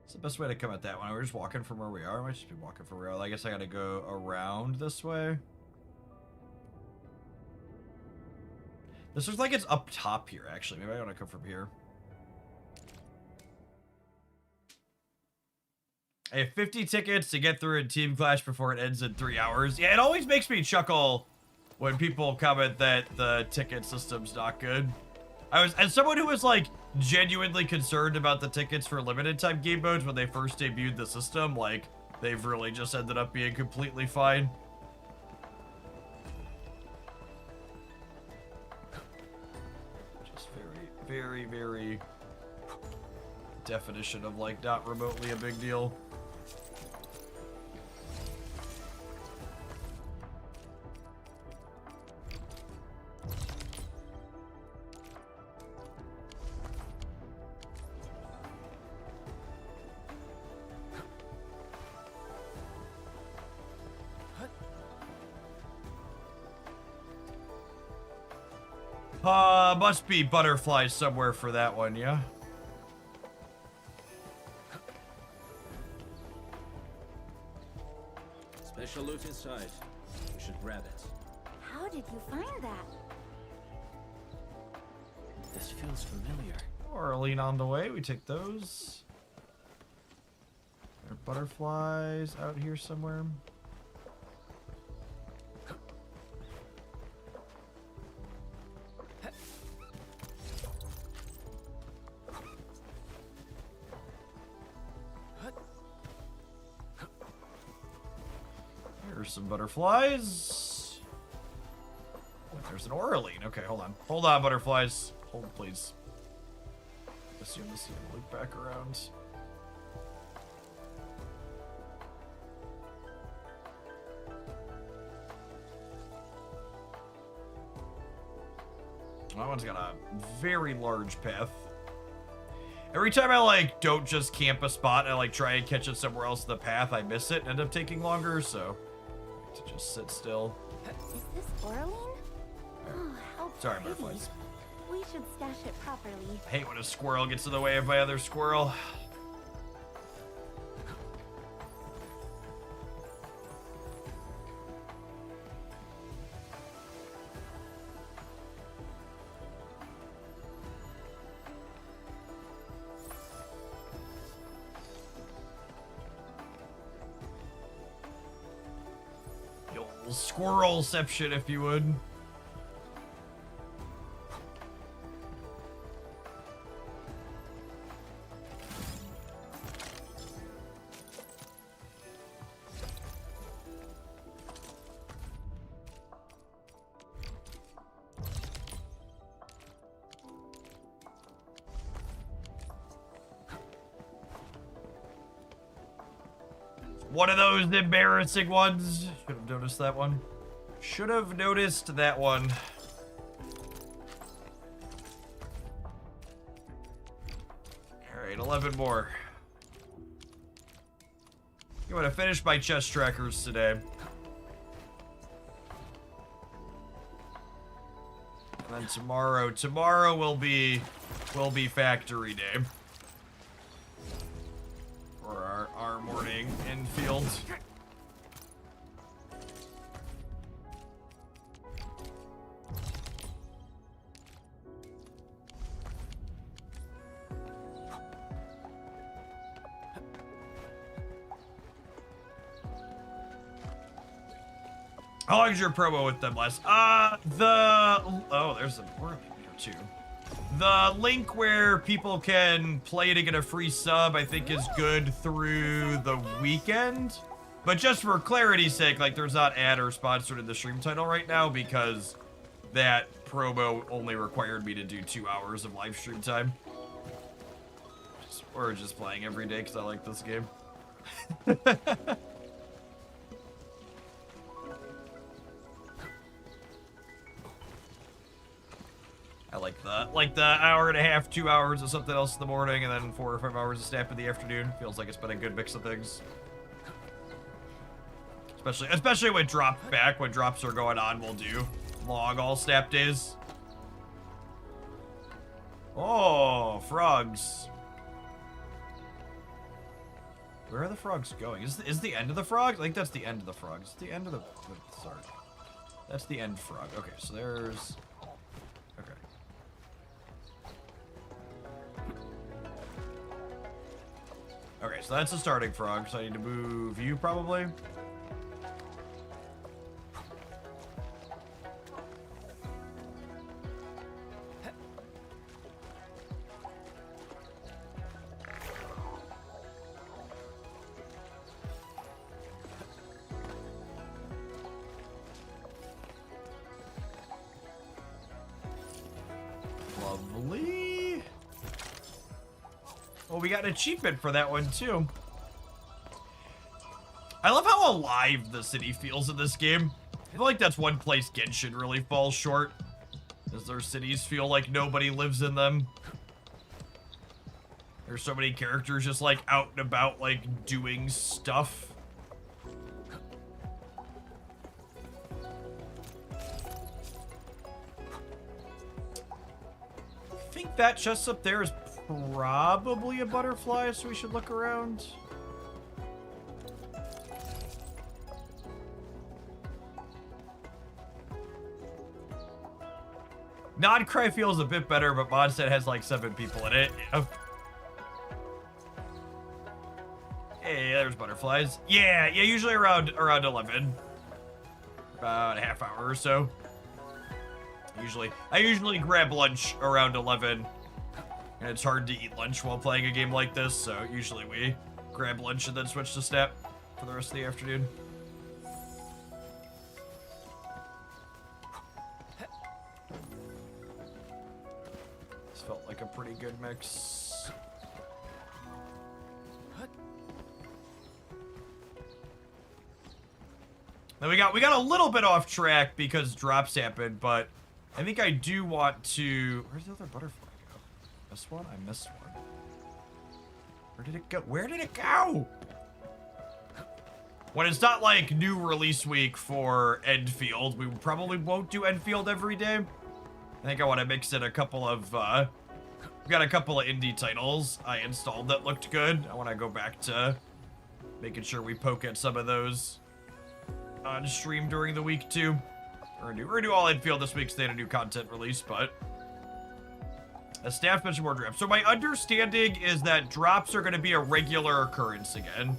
S1: What's the best way to come at that one? We're just walking from where we are. I might just be walking from where we are. I guess I gotta go around this way. This looks like it's up top here, actually. Maybe I want to come from here. I have 50 tickets to get through a Team Clash before it ends in 3 hours. Yeah, it always makes me chuckle when people comment that the ticket system's not good. As someone who was like genuinely concerned about the tickets for limited time game modes when they first debuted the system, like they've really just ended up being completely fine. Just very, very definition of like not remotely a big deal. Must be butterflies somewhere for that one, yeah?
S4: Special loot inside. We should grab it.
S3: How did you find that?
S2: This feels familiar.
S1: Orlean on the way. We take those. There are butterflies out here somewhere. Here's some butterflies. Oh, there's an Orlean. Okay, hold on. Hold on, butterflies. Hold, please. Assume this is gonna loop back around. That one's got a very large path. Every time I like don't just camp a spot, I like try and catch it somewhere else in the path, I miss it and end up taking longer, so I like to just sit still.
S3: Is this Orlean? Oh, how
S1: Sorry,
S3: pretty.
S1: butterflies.
S3: We should stash it properly.
S1: I hate when a squirrel gets in the way of my other squirrel. Squirrelception, if you would. One of those embarrassing ones. Should have noticed that one. Should have noticed that one. Alright, 11 more. I'm gonna finish my chest trackers today. And then tomorrow will be factory day. For our morning in field. How long is your promo with them, Les? There's a word here too. The link where people can play to get a free sub, I think, is good through the weekend. But just for clarity's sake, like, there's not ad or sponsored in the stream title right now because that promo only required me to do 2 hours of live stream time. Or just playing every day because I like this game. I like the hour and a half, 2 hours of something else in the morning, and then 4 or 5 hours of snap in the afternoon. Feels like it's been a good mix of things. Especially when when drops are going on, we'll do long all snap days. Oh, frogs. Where are the frogs going? Is the end of the frogs? I think that's the end of the frogs. It's the end of the start. That's the end frog. Okay, so there's... Okay. Okay, so that's a starting frog, so I need to move you probably. Lovely. Well, we got an achievement for that one too. I love how alive the city feels in this game. I feel like that's one place Genshin really falls short, is their cities feel like nobody lives in them. There's so many characters just like out and about, like doing stuff. I think that chest up there is probably a butterfly, so we should look around. Non-Cry feels a bit better, but Mondstadt has like 7 people in it. Yeah. Hey, there's butterflies. Yeah, usually around 11. About a half hour or so. I usually grab lunch around 11. And it's hard to eat lunch while playing a game like this, so usually we grab lunch and then switch to Snap for the rest of the afternoon. This felt like a pretty good mix. Then we got a little bit off track because drops happened, but I think I do want to... Where's the other butterfly go? This one? I missed one. Where did it go? Where did it go? When it's not like new release week for Enfield, we probably won't do Enfield every day. I think I want to mix in a couple of... we've got a couple of indie titles I installed that looked good. I want to go back to making sure we poke at some of those on stream during the week too. We're gonna do all Enfield this week, stay in a new content release, but as staff mentioned, more drops. So my understanding is that drops are gonna be a regular occurrence again.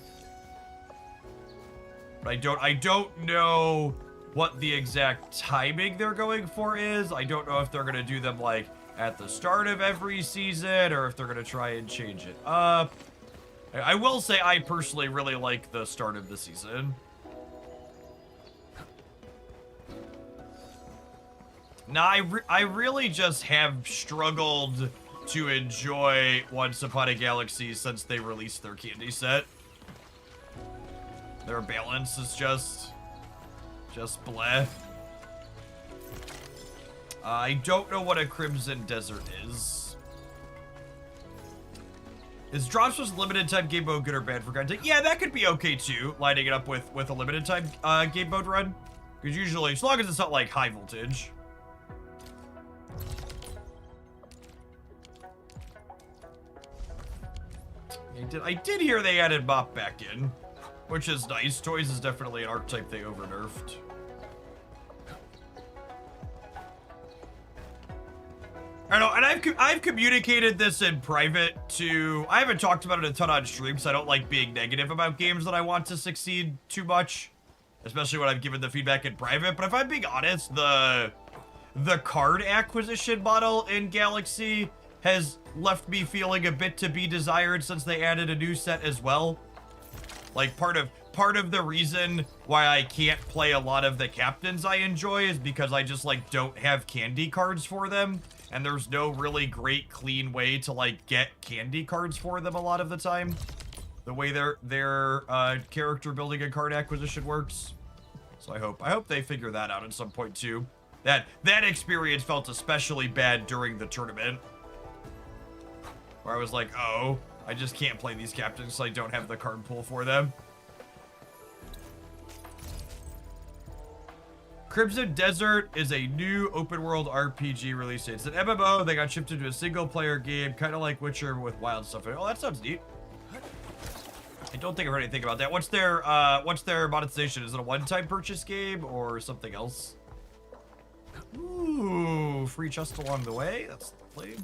S1: But I don't know what the exact timing they're going for is. I don't know if they're gonna do them like at the start of every season or if they're gonna try and change it up. I will say I personally really like the start of the season. Now, I really just have struggled to enjoy Once Upon a Galaxy since they released their candy set. Their balance is just bleh. I don't know what a Crimson Desert is. Is Drops was limited time game mode good or bad for content? Yeah, that could be okay too, lining it up with a limited time game mode run. Because usually, as long as it's not like high voltage. I did hear they added Mop back in, which is nice. Toys is definitely an archetype they over-nerfed. I know, and I've communicated this in private to... I haven't talked about it a ton on stream, so I don't like being negative about games that I want to succeed too much, especially when I've given the feedback in private. But if I'm being honest, the card acquisition model in Galaxy has left me feeling a bit to be desired since they added a new set as well. Like, part of the reason why I can't play a lot of the captains I enjoy is because I just, like, don't have candy cards for them. And there's no really great, clean way to, like, get candy cards for them a lot of the time. The way their character building and card acquisition works. So I hope they figure that out at some point, too. That experience felt especially bad during the tournament. Where I was like, oh, I just can't play these captains so I don't have the card pool for them. Crimson Desert is a new open world RPG release. It's an MMO. They got shipped into a single player game, kind of like Witcher with wild stuff. Oh, that sounds neat. I don't think I've heard anything about that. What's their monetization? Is it a one-time purchase game or something else? Ooh, free chest along the way. That's lovely.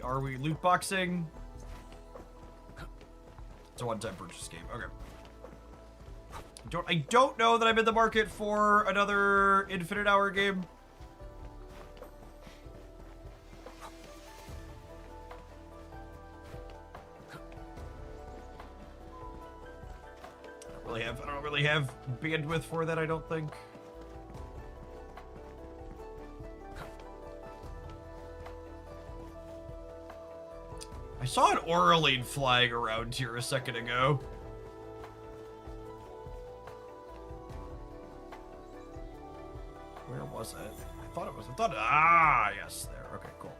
S1: Are we loot boxing? It's a one-time purchase game. Okay. I don't know that I'm in the market for another Infinite Hour game. I don't really have bandwidth for that, I don't think. I saw an Oraline flying around here a second ago. Where was it? I thought it was. Ah, yes, there. Okay, cool.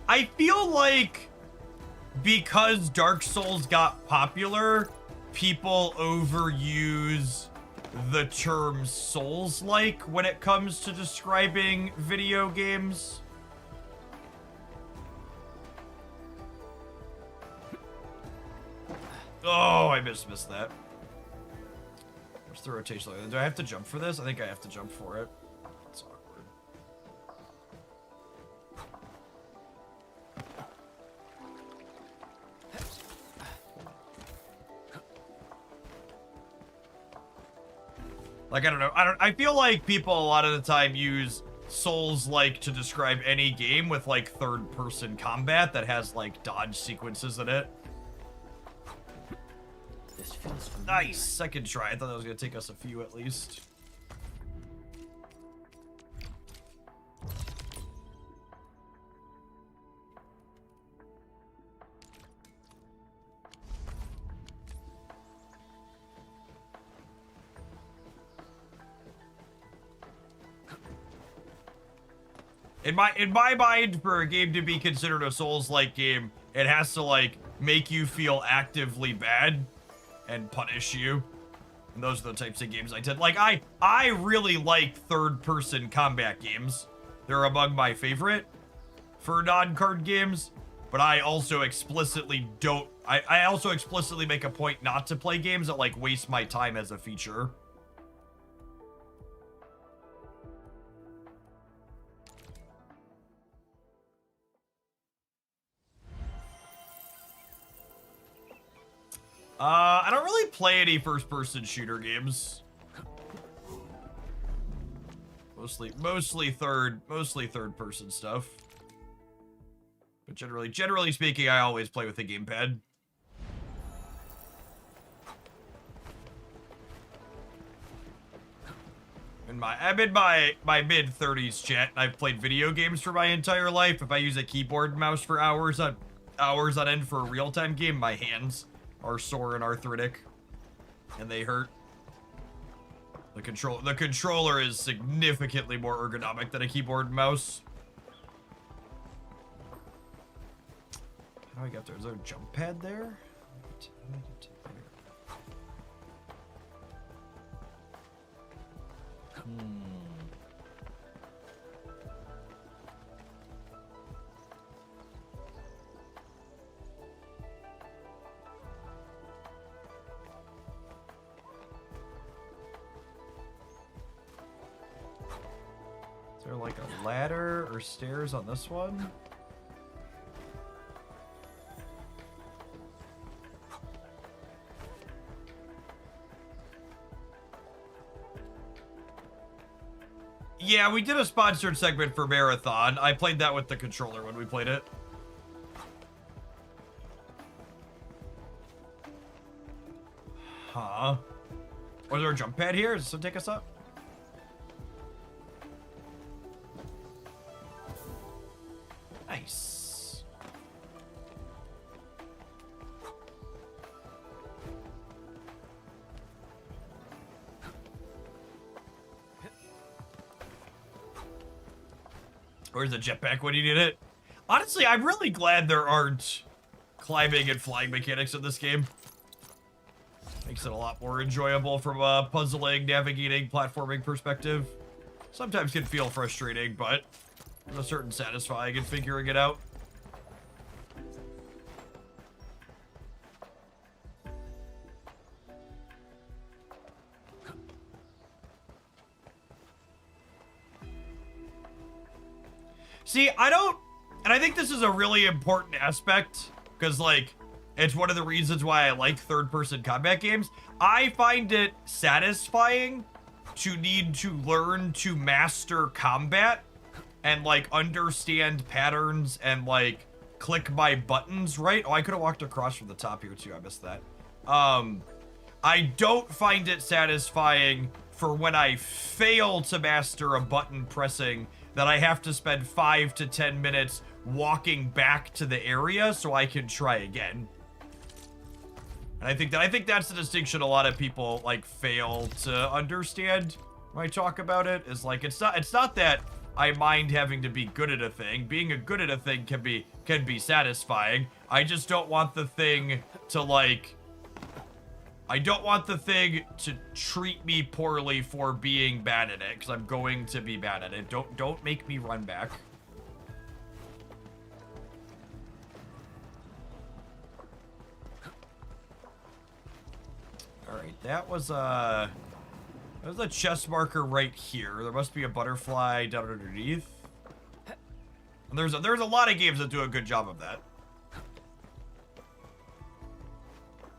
S1: I feel like because Dark Souls got popular, people overuse the term Souls-like when it comes to describing video games. Oh, I missed that. What's the rotation? Do I have to jump for this? I think I have to jump for it. It's awkward. Like, I don't know. I feel like people a lot of the time use Souls-like to describe any game with, like, third-person combat that has, like, dodge sequences in it.
S2: This feels familiar.
S1: Nice. Second try. I thought that was going to take us a few at least. In my mind, for a game to be considered a Souls-like game, it has to, like, make you feel actively bad and punish you. And those are the types of games I did. Like, I really like third-person combat games. They're among my favorite for non-card games. But I also explicitly don't... I also explicitly make a point not to play games that, like, waste my time as a feature. I don't really play any first-person shooter games. Mostly third-person stuff. But generally speaking, I always play with a gamepad. I'm in my mid-30s, chat, and I've played video games for my entire life. If I use a keyboard and mouse for hours on end for a real-time game, my hands are sore and arthritic, and they hurt. The controller is significantly more ergonomic than a keyboard and mouse. How do I get there? Is there a jump pad there? Is there like a ladder or stairs on this one? Yeah, we did a sponsored segment for Marathon. I played that with the controller when we played it. Huh? Was there a jump pad here? Does this take us up? Nice. Where's the jetpack when you need it? Honestly, I'm really glad there aren't climbing and flying mechanics in this game. Makes it a lot more enjoyable from a puzzling, navigating, platforming perspective. Sometimes can feel frustrating, but there's a certain satisfying in figuring it out. See, I don't, and I think this is a really important aspect, because, like, it's one of the reasons why I like third-person combat games. I find it satisfying to need to learn to master combat and, like, understand patterns and, like, click my buttons right. Oh, I could have walked across from the top here, too. I missed that. I don't find it satisfying for when I fail to master a button pressing that I have to spend 5 to 10 minutes walking back to the area so I can try again. And I think that's the distinction a lot of people like fail to understand when I talk about it. Is like it's not that I mind having to be good at a thing. Being good at a thing can be satisfying. I just don't want the thing to like I don't want the thing to treat me poorly for being bad at it, because I'm going to be bad at it. Don't make me run back. Alright, that was a chest marker right here. There must be a butterfly down underneath. And there's a lot of games that do a good job of that.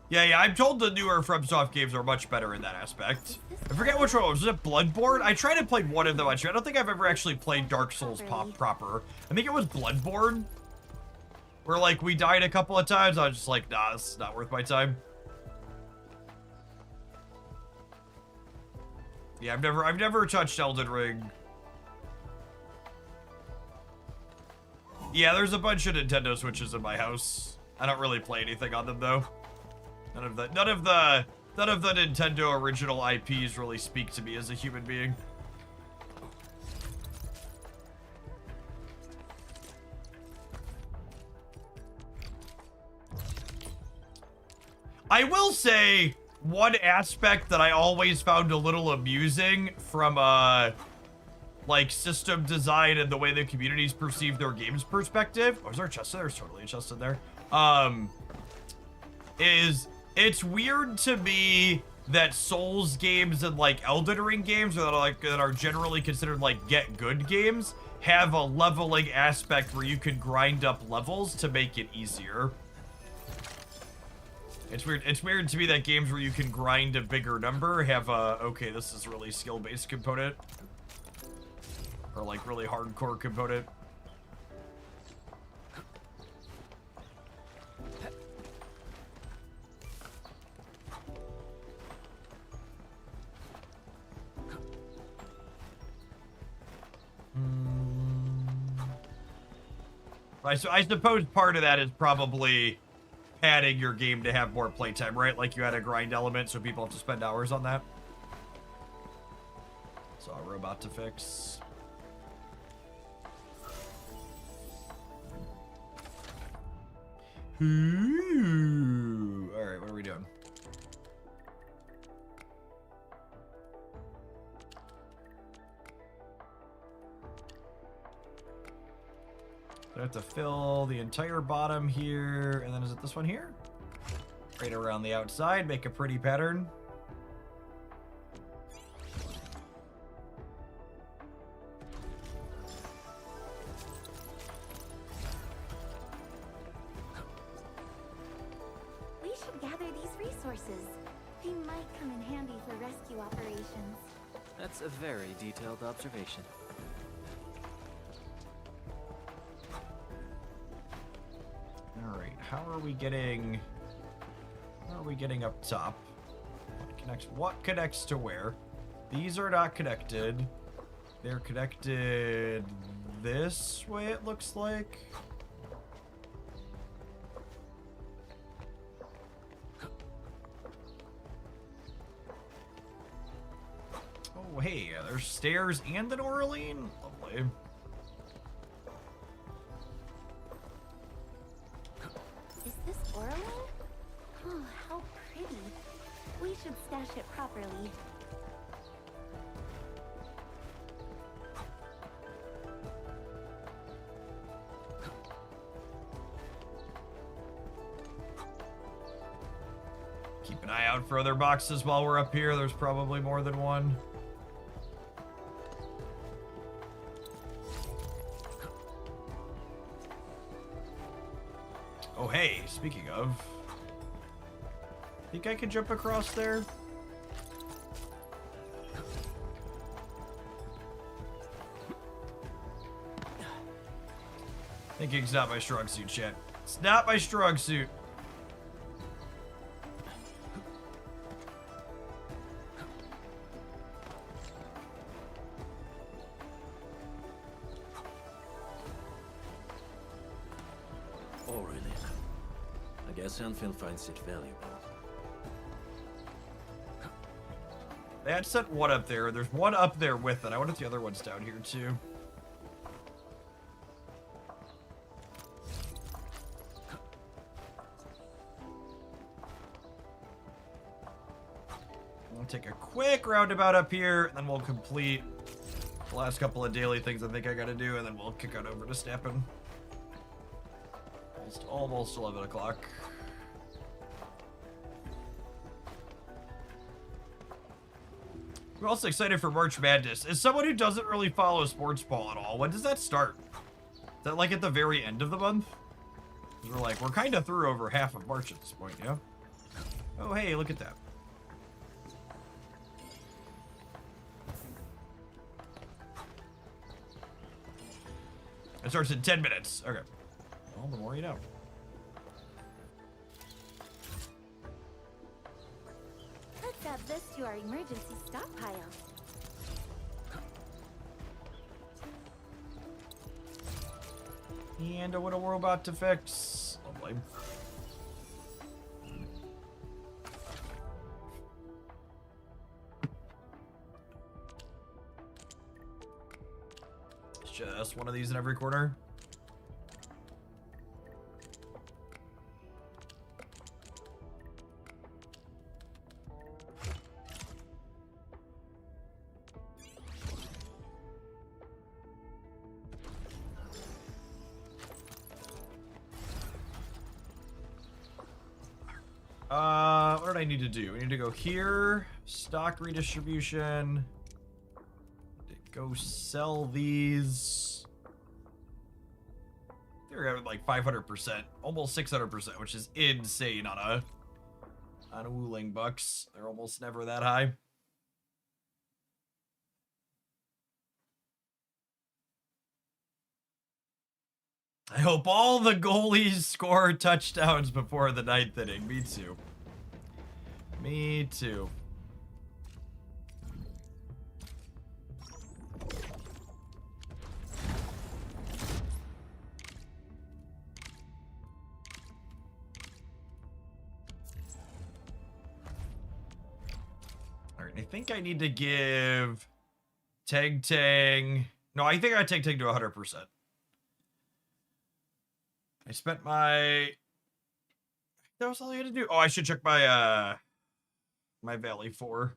S1: Yeah, I'm told the newer FromSoft games are much better in that aspect. I forget which one it was. Was it Bloodborne? I tried to play one of them. I don't think I've ever actually played Dark Souls proper. I think it was Bloodborne. Where, like, we died a couple of times. I was just like, nah, this is not worth my time. Yeah, I've never touched Elden Ring. Yeah, there's a bunch of Nintendo Switches in my house. I don't really play anything on them, though. None of the Nintendo original IPs really speak to me as a human being. I will say one aspect that I always found a little amusing from like system design and the way the communities perceive their games perspective. Oh, is there a chest there? There's totally a chest in there. Is it's weird to me that Souls games and like Elden Ring games that are generally considered like get good games have a leveling aspect where you can grind up levels to make it easier. It's weird to me that games where you can grind a bigger number have a okay, this is really skill-based component or like really hardcore component. I suppose part of that is probably adding your game to have more playtime, right? Like you had a grind element, so people have to spend hours on that. So a robot to fix. Ooh. All right, what are we doing? I have to fill the entire bottom here, and then is it this one here? Right around the outside, make a pretty pattern.
S3: We should gather these resources. They might come in handy for rescue operations.
S2: That's a very detailed observation.
S1: Alright, how are we getting up top? What connects to where? These are not connected. They're connected this way, it looks like. Oh, hey, there's stairs and an Oraline? Lovely.
S3: Is this Oraline? Oh, how pretty. We should stash it properly.
S1: Keep an eye out for other boxes while we're up here. There's probably more than one. Oh, hey, speaking of... Think I can jump across there? Thinking's not my strong suit, chat. It's not my strong suit.
S4: Aurelian. I guess Anfield finds it valuable.
S1: They had sent one up there. There's one up there with it. I wonder if the other one's down here too. We'll take a quick roundabout up here, and then we'll complete the last couple of daily things I think I gotta do, and then we'll kick out over to Snappin'. Almost 11 o'clock. I'm also excited for March Madness. As someone who doesn't really follow sports ball at all, when does that start? Is that like at the very end of the month? We're kind of through over half of March at this point, yeah? Oh, hey, look at that. It starts in 10 minutes. Okay. Well, the more you know.
S3: Let's add this to our emergency stockpile.
S1: And what a robot to fix. Lovely. Just one of these in every corner. What did I need to do? We need to go here, stock redistribution, go sell these. They're at like 500%, almost 600%, which is insane on a Wuling bucks. They're almost never that high. I hope all the goalies score touchdowns before the 9th inning. Me too. Me too. Alright, I think I need to give Tang. No, I think I take Tang to 100%. I spent my... That was all I had to do. Oh, I should check my, my Valley 4.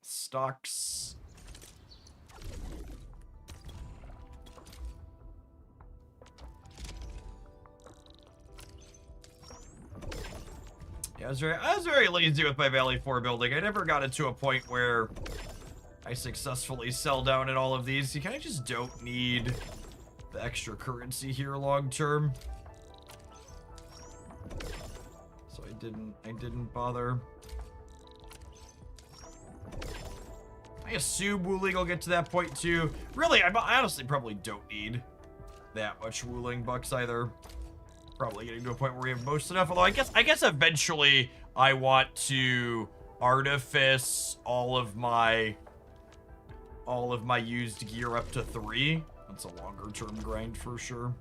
S1: Stocks. Yeah, I was very lazy with my Valley 4 building. I never got it to a point where I successfully sell down in all of these. You kind of just don't need the extra currency here long term. So I didn't bother. I assume Wuling will get to that point too. Really, I honestly probably don't need that much Wuling bucks either. Probably getting to a point where we have most enough. Although I guess eventually I want to artifice all of my used gear up to 3. That's a longer term grind for sure.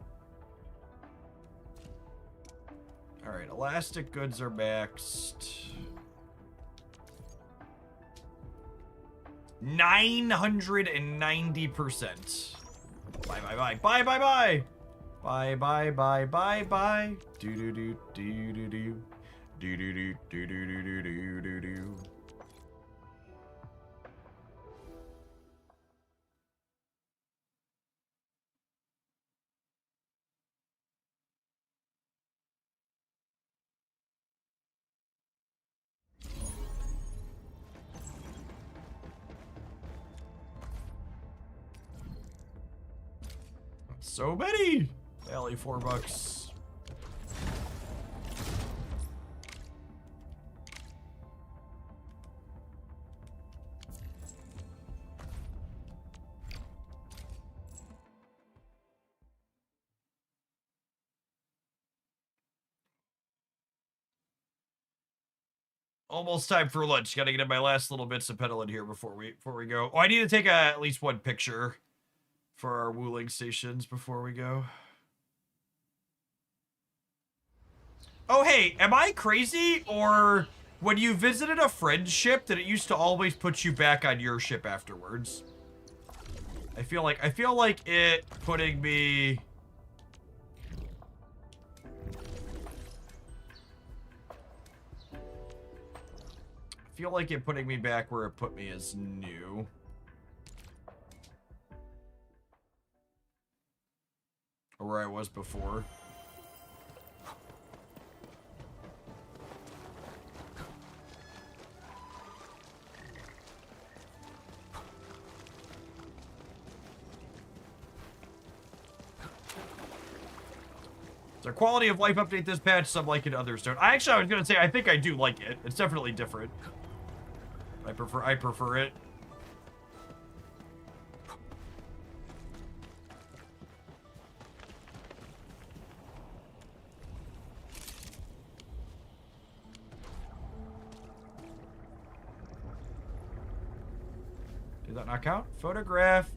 S1: Alright, elastic goods are maxed. 990%. Bye bye bye. Bye bye bye. Bye bye bye bye bye. Do do do do do do. Do do do do do do do do do. So many! Valley, $4. Almost time for lunch. Gotta get in my last little bits of peddling here before we go. Oh, I need to take at least one picture for our wooling stations before we go. Oh, hey, am I crazy? Or when you visited a friend's ship, did it used to always put you back on your ship afterwards? I feel like it putting me... I feel like it putting me back where it put me is new. Or where I was before. Is there quality of life update this patch? Some like it, others don't. I was gonna say I think I do like it. It's definitely different. I prefer it. Did that not count? Photograph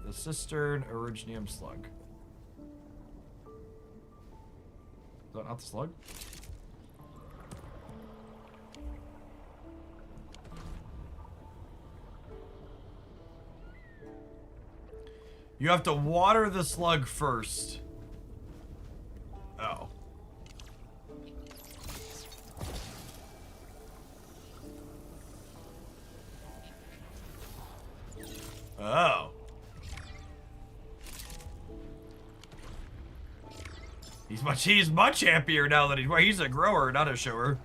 S1: the cistern originium slug. Is that not the slug? You have to water the slug first. Oh. Oh. He's much happier now that he's a grower, not a shower.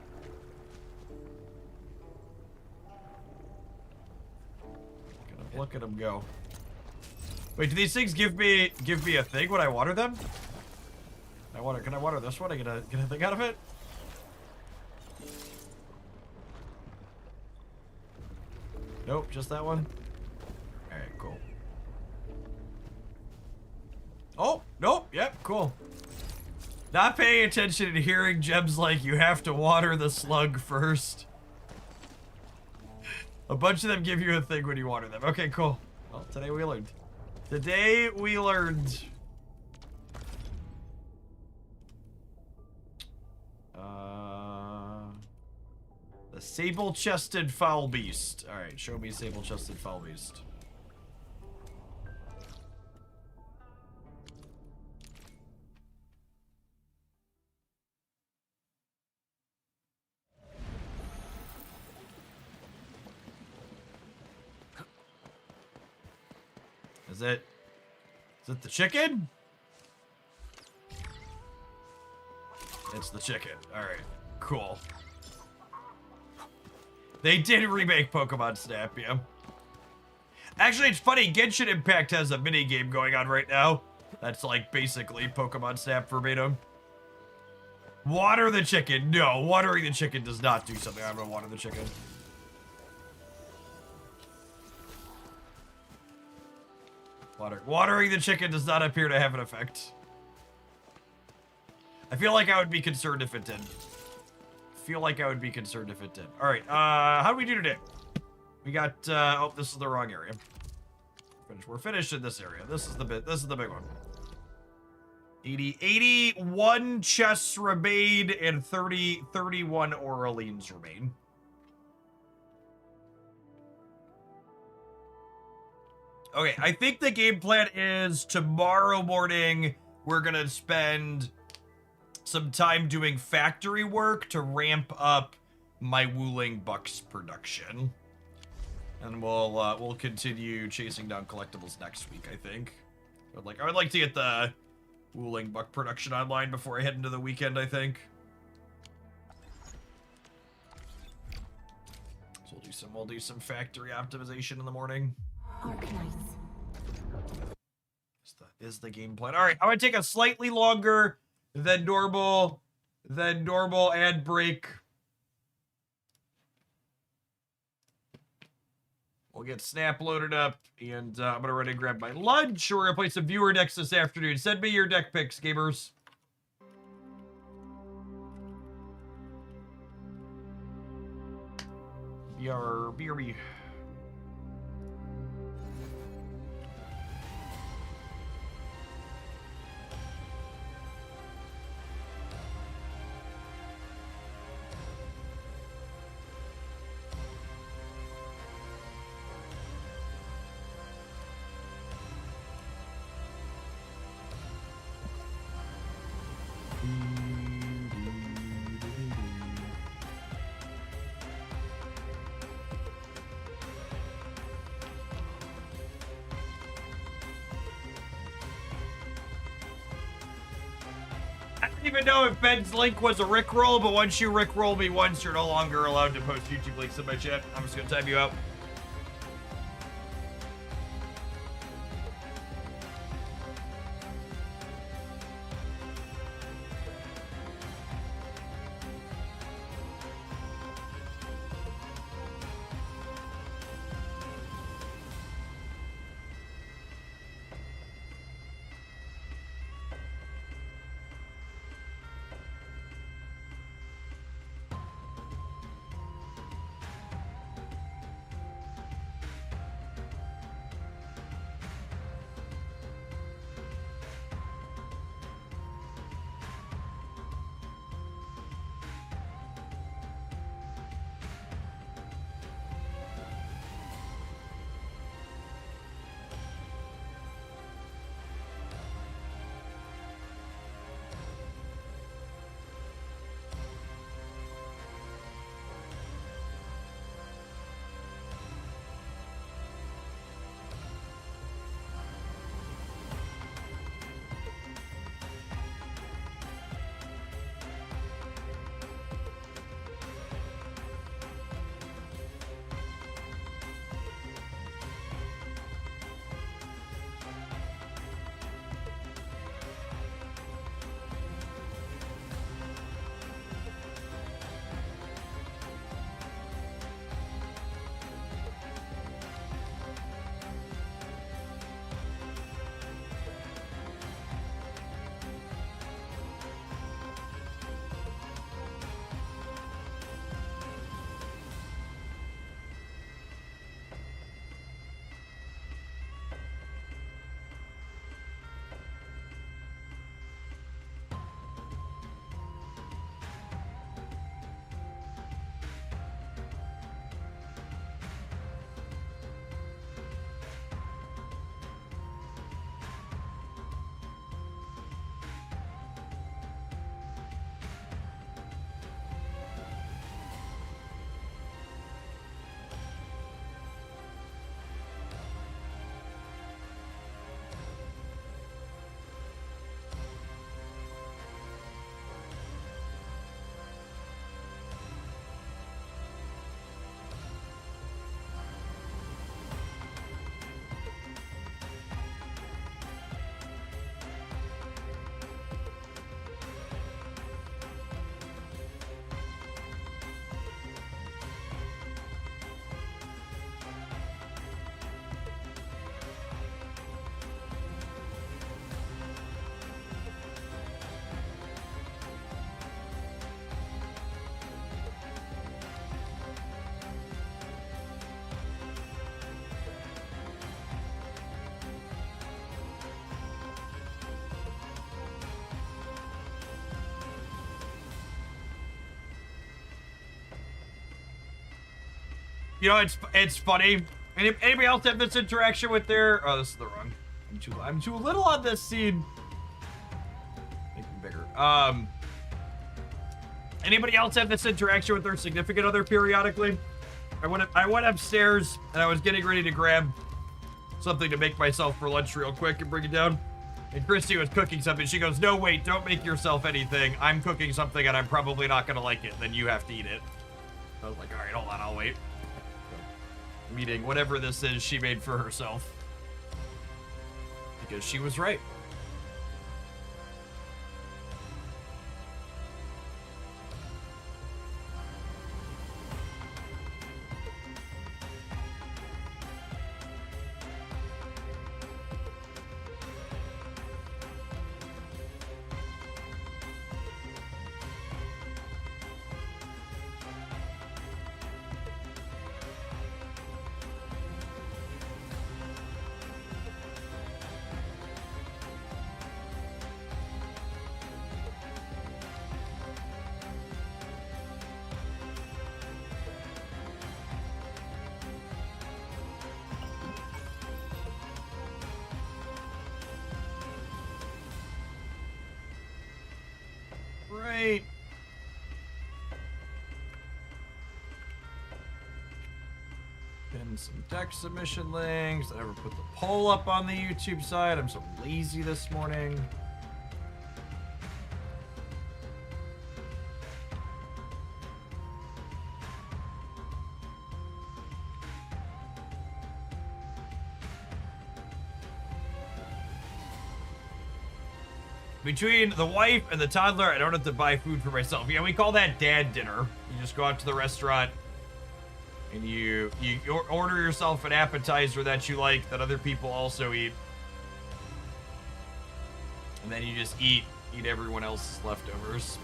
S1: Look at him go. Wait, do these things give me a thing when I water them? Can I water this one? I get a thing out of it? Nope, just that one. Alright, cool. Oh, nope, yep, cool. Not paying attention and hearing gems like you have to water the slug first. A bunch of them give you a thing when you water them. Okay, cool. Well, today we learned. Today we learned. The sable-chested foul beast. All right, show me sable-chested foul beast. Is it the chicken? It's the chicken. All right, cool. They did remake Pokemon Snap, yeah. Actually, it's funny, Genshin Impact has a mini game going on right now. That's like basically Pokemon Snap verbatim. Water the chicken. No, watering the chicken does not do something. I'm gonna water the chicken. Watering the chicken does not appear to have an effect. I feel like I would be concerned if it did. All right, how do we do today? We got, oh, this is the wrong area. We're finished in this area. This is the big one. 81 chests remain and 31 Oralines remain. Okay, I think the game plan is tomorrow morning we're gonna spend some time doing factory work to ramp up my Wooling Bucks production. And we'll continue chasing down collectibles next week, I think. I would like to get the Wooling Buck production online before I head into the weekend, I think. So we'll do some factory optimization in the morning.
S3: Arknights.
S1: is the game plan. All right, I'm gonna take a slightly longer than normal ad break. We'll get Snap loaded up, and I'm gonna run and grab my lunch. We're gonna play some viewer decks this afternoon. Send me your deck picks, gamers. BRB. I don't even know if Ben's link was a Rickroll, but once you Rickroll me once, you're no longer allowed to post YouTube links in my chat. I'm just gonna time you out. You know, it's funny. Anybody else have this interaction with their? Oh, this is the wrong. I'm too little on this scene. Make me bigger. Anybody else have this interaction with their significant other periodically? I went upstairs and I was getting ready to grab something to make myself for lunch real quick and bring it down. And Christy was cooking something. She goes, "No, wait, don't make yourself anything. I'm cooking something and I'm probably not gonna like it. Then you have to eat it." I was like, all right, hold on, I'll wait. So, I'm eating whatever this is she made for herself. Because she was right. Right. Pin some deck submission links. I never put the poll up on the YouTube side. I'm so lazy this morning. Between the wife and the toddler, I don't have to buy food for myself. Yeah, we call that dad dinner. You just go out to the restaurant and you order yourself an appetizer that you like, that other people also eat. And then you just eat everyone else's leftovers.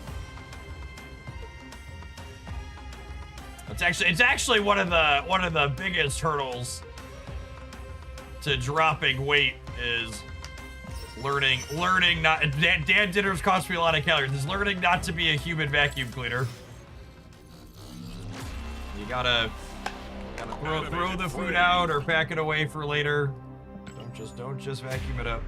S1: It's actually one of the biggest hurdles to dropping weight is learning not. Dad dinners cost me a lot of calories. Is learning not to be a human vacuum cleaner. You gotta throw the food out or pack it away for later. Don't just vacuum it up.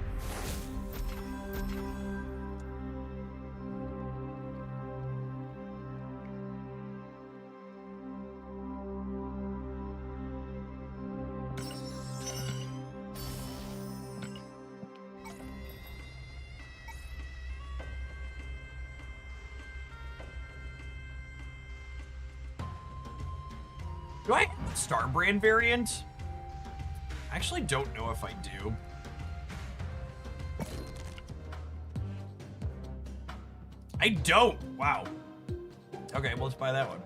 S1: Do I have the Star Brand variant? I actually don't know if I do. I don't. Wow. Okay, well, let's buy that one.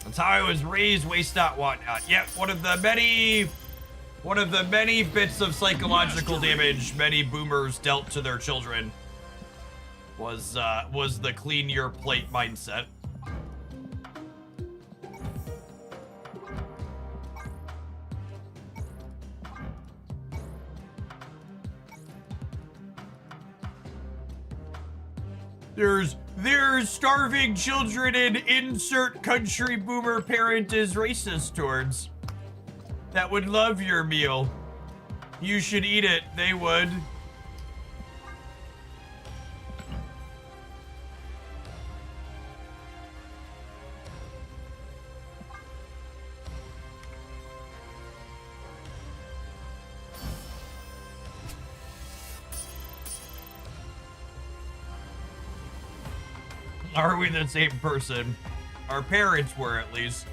S1: That's how I was raised. Waste not, want not. Yep, one of the many bits of psychological damage many boomers dealt to their children was the clean your plate mindset. There's starving children in insert country boomer parent is racist towards that would love your meal. You should eat it. They would. Are we the same person? Our parents were, at least.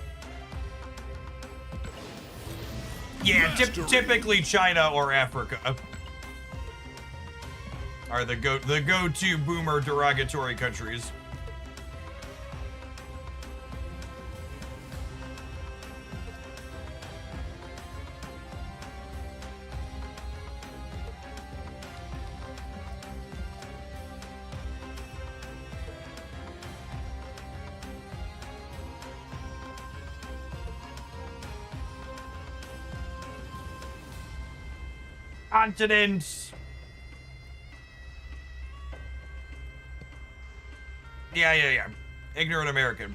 S1: Yeah, typically China or Africa are the go-to boomer derogatory countries. Continents. Yeah. Ignorant American.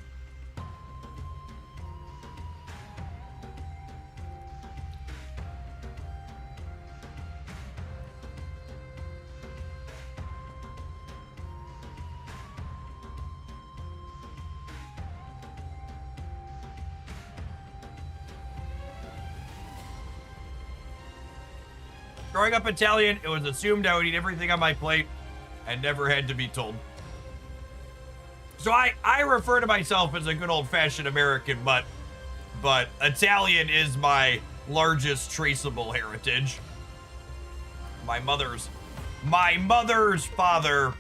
S1: Growing up Italian, it was assumed I would eat everything on my plate and never had to be told. So I refer to myself as a good old-fashioned American mutt but Italian is my largest traceable heritage. My mother's father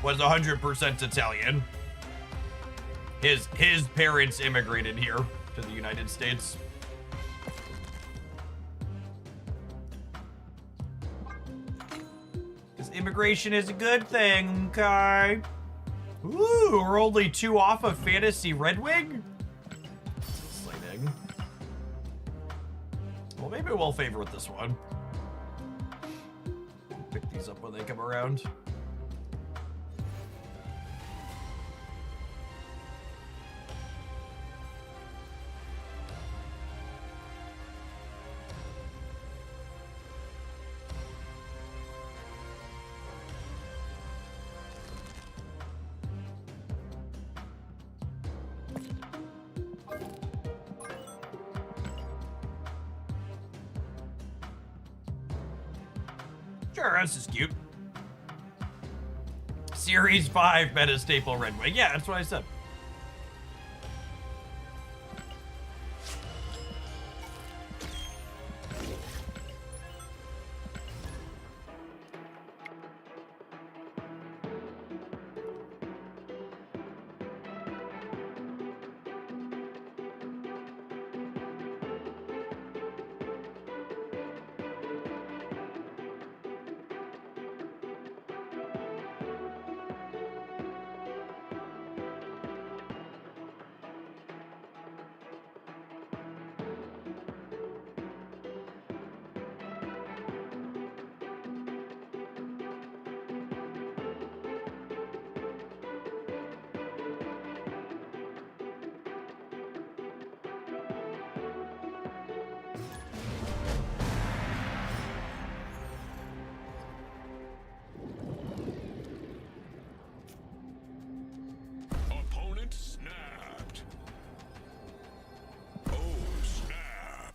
S1: was 100% Italian. His parents immigrated here to the United States. Because immigration is a good thing, okay? Ooh, we're only 2 off of Fantasy Red Wing? Exciting. Well, maybe we'll favor with this one. Pick these up when they come around. Sure, this is cute. Series 5 meta staple Red Wing. Yeah, that's what I said.
S5: Opponent snapped. Oh, snap.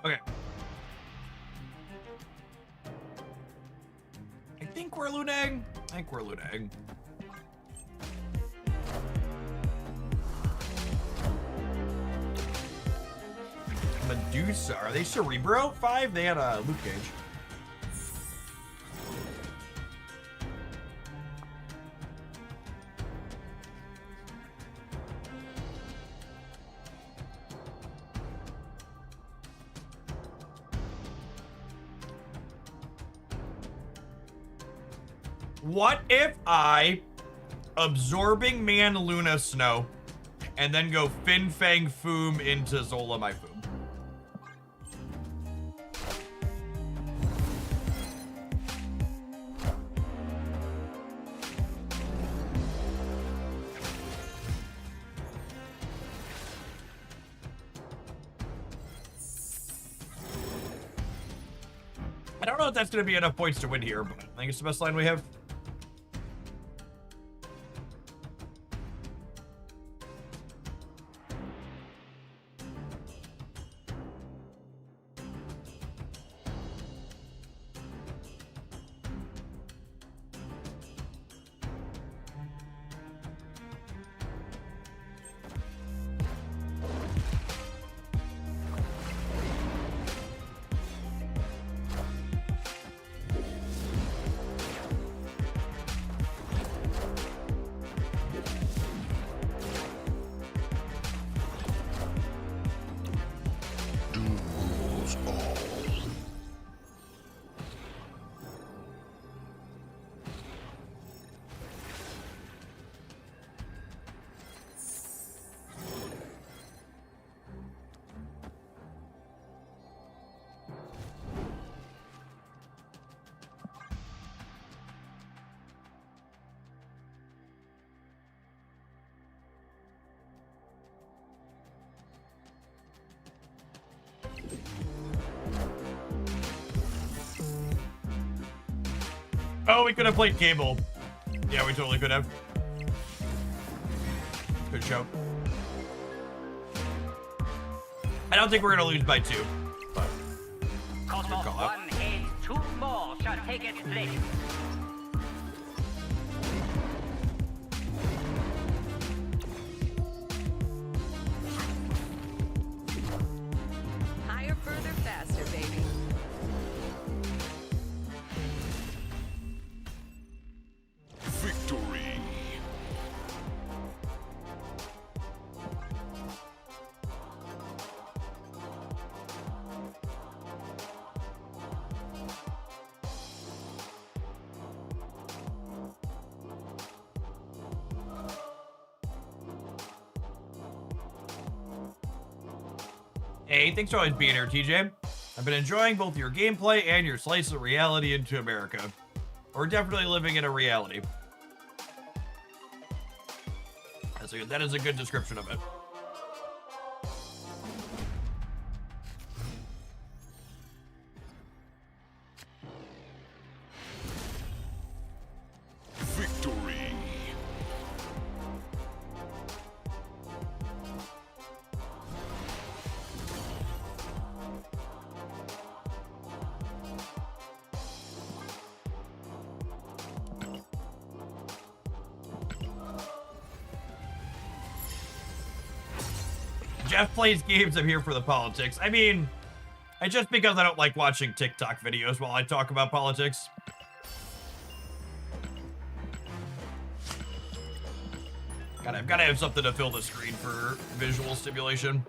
S1: Okay. I think we're looting. Medusa. Are they Cerebro 5? They had a loot gauge. What if I absorbing man Luna Snow and then go Fin Fang Foom into Zola my Foom? I don't know if that's going to be enough points to win here, but I think it's the best line we have. Oh, we could have played Cable. Yeah, we totally could have. Good show. I don't think we're gonna lose by 2. But
S6: Cut off one head, 2 more shall take its place.
S7: Higher, further, faster, baby.
S5: Victory.
S1: Hey, thanks for always being here, TJ. I've been enjoying both your gameplay and your slice of reality into America. We're definitely living in a reality. That is a good description of it.
S5: Victory.
S1: Jeff plays games, I'm here for the politics. I mean, just because I don't like watching TikTok videos while I talk about politics. I've got to have something to fill the screen for visual stimulation.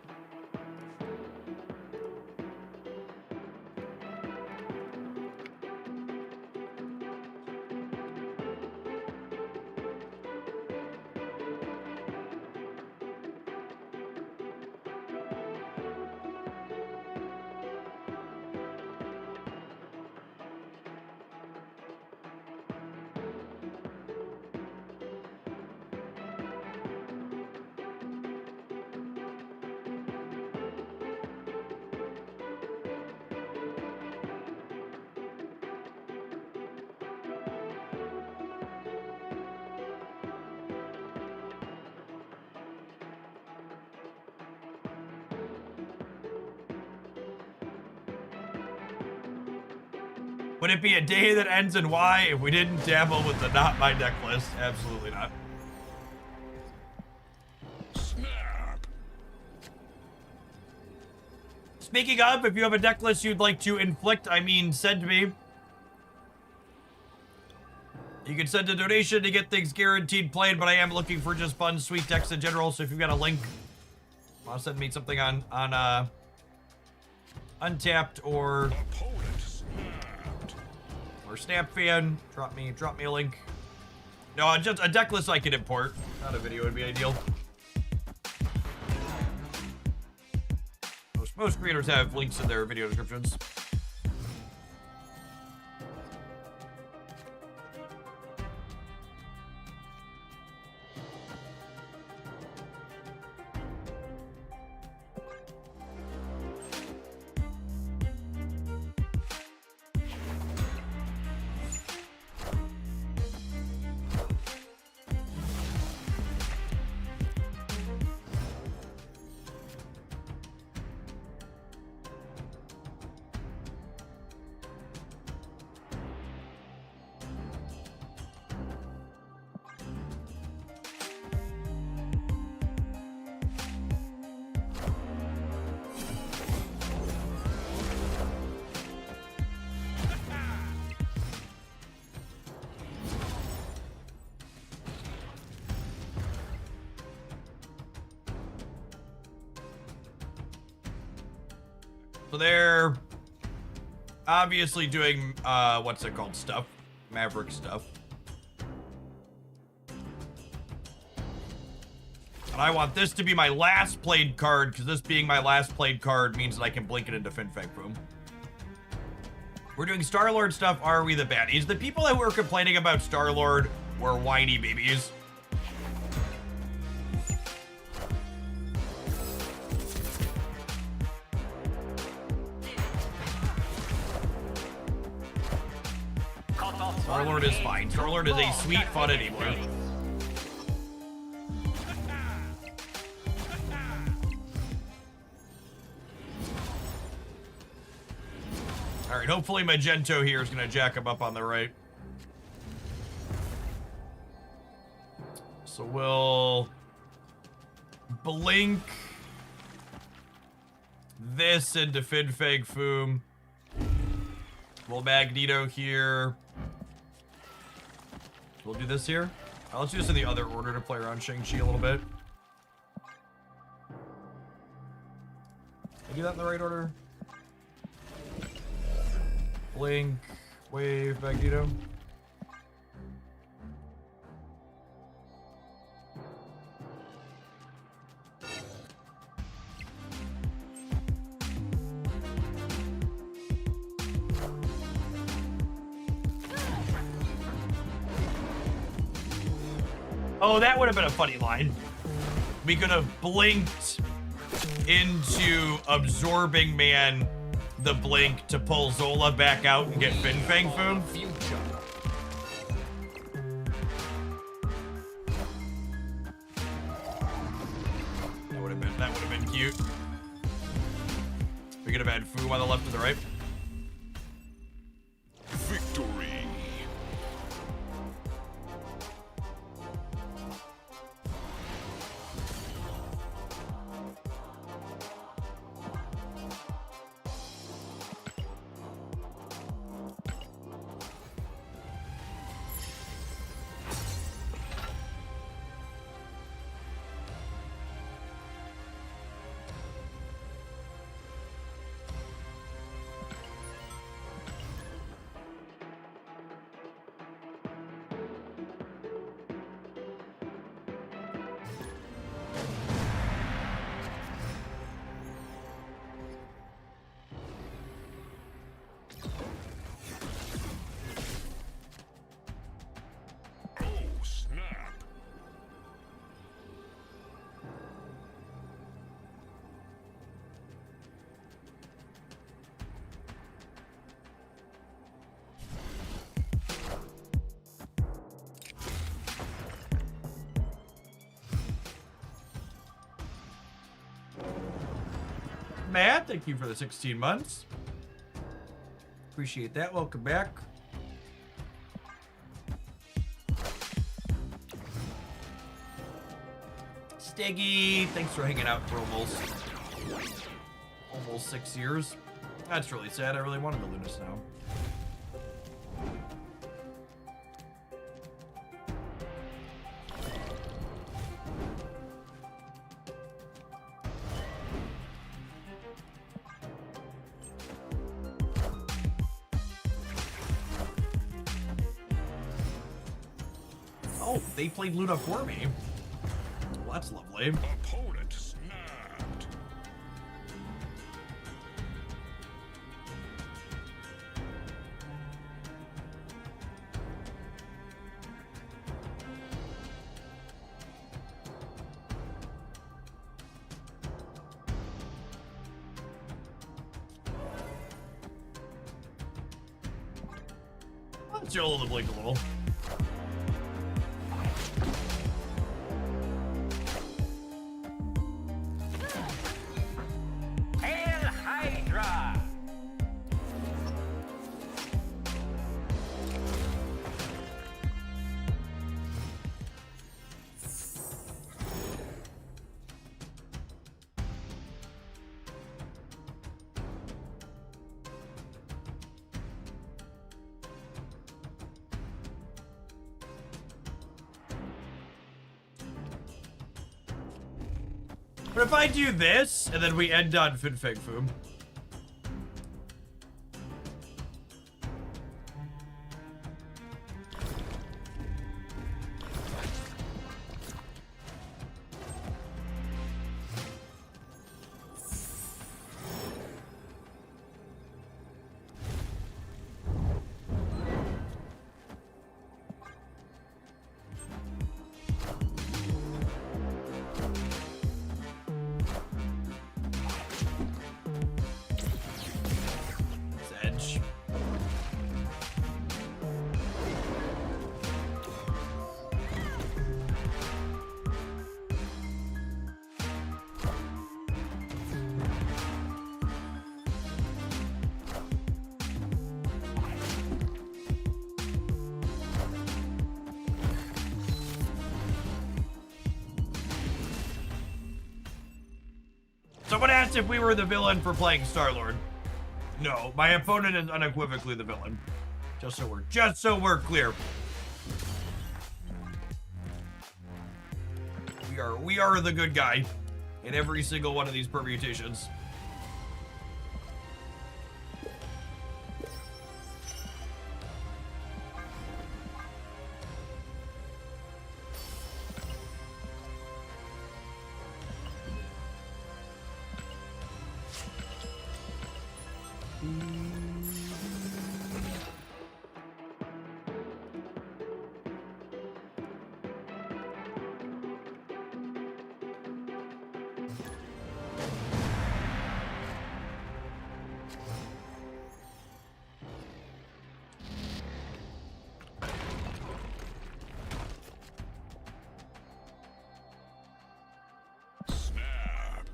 S1: Would it be a day that ends in Y if we didn't dabble with the not my deck list? Absolutely not.
S5: Snap.
S1: Speaking of, if you have a deck list you'd like to inflict, send me. You can send a donation to get things guaranteed played, but I am looking for just fun, sweet decks in general, so if you've got a link, send me something on Untapped or
S5: Opponent snapped.
S1: Snap Fan, drop me a link. No, just a deck list I can import. Not a video would be ideal. Most creators have links in their video descriptions. So they're obviously doing, what's it called, stuff. Maverick stuff. And I want this to be my last played card, because this being my last played card means that I can blink it into Finfang Boom. We're doing Star-Lord stuff, are we the baddies? The people that were complaining about Star-Lord were whiny babies. Star-Lord is fine. Star-Lord is a sweet, fun enabler. Alright, hopefully Magento here is going to jack him up on the right. So we'll blink this into Finfang Foom. We'll Magneto here. We'll do this here. Let's do this in the other order to play around Shang-Chi a little bit. Did I do that in the right order? Blink, wave, Magneto. Oh, that would have been a funny line. We could have blinked into Absorbing Man the blink to pull Zola back out and get Finfang Foom. That would have been cute. We could have had Foom on the left or the right.
S5: Victory. Oh, snap.
S1: Matt, thank you for the 16 months. Appreciate that. Welcome back. Stiggy, thanks for hanging out for almost 6 years. That's really sad. I really wanted to Lunas now. Oh, they played Luna for me. Well, that's lovely.
S5: Opponent snapped.
S1: Let's roll the blink a little.
S6: Hail Hydra!
S1: But if I do this, and then we end on Finfang Foom. Someone asked if we were the villain for playing Star-Lord. No, my opponent is unequivocally the villain. Just so we're clear. We are the good guy in every single one of these permutations.
S5: Snap.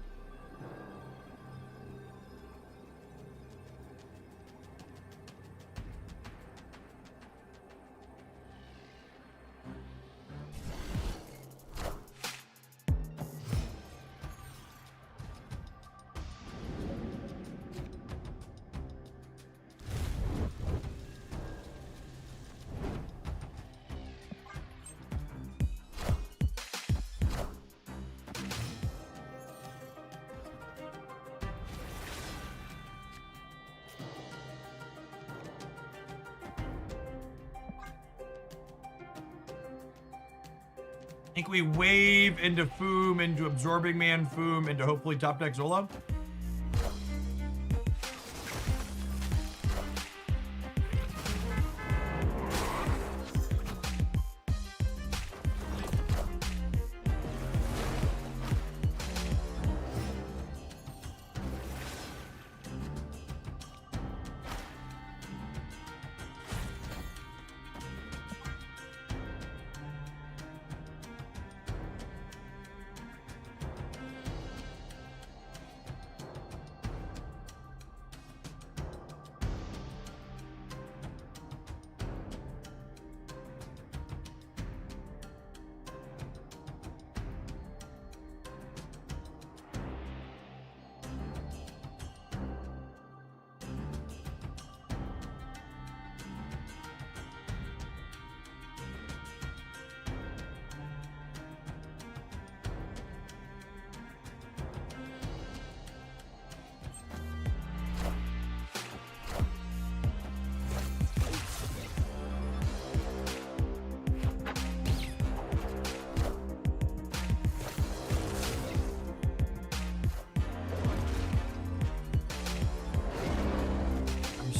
S1: I think we wave into Foom, into Absorbing Man Foom, into hopefully top deck Zola.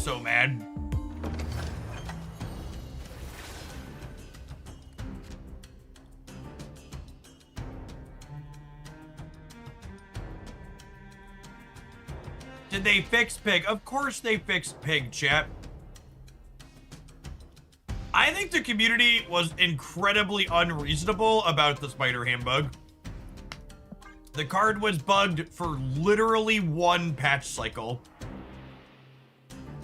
S1: So mad. Did they fix Pig? Of course they fixed Pig, chat. I think the community was incredibly unreasonable about the Spider Ham bug. The card was bugged for literally one patch cycle.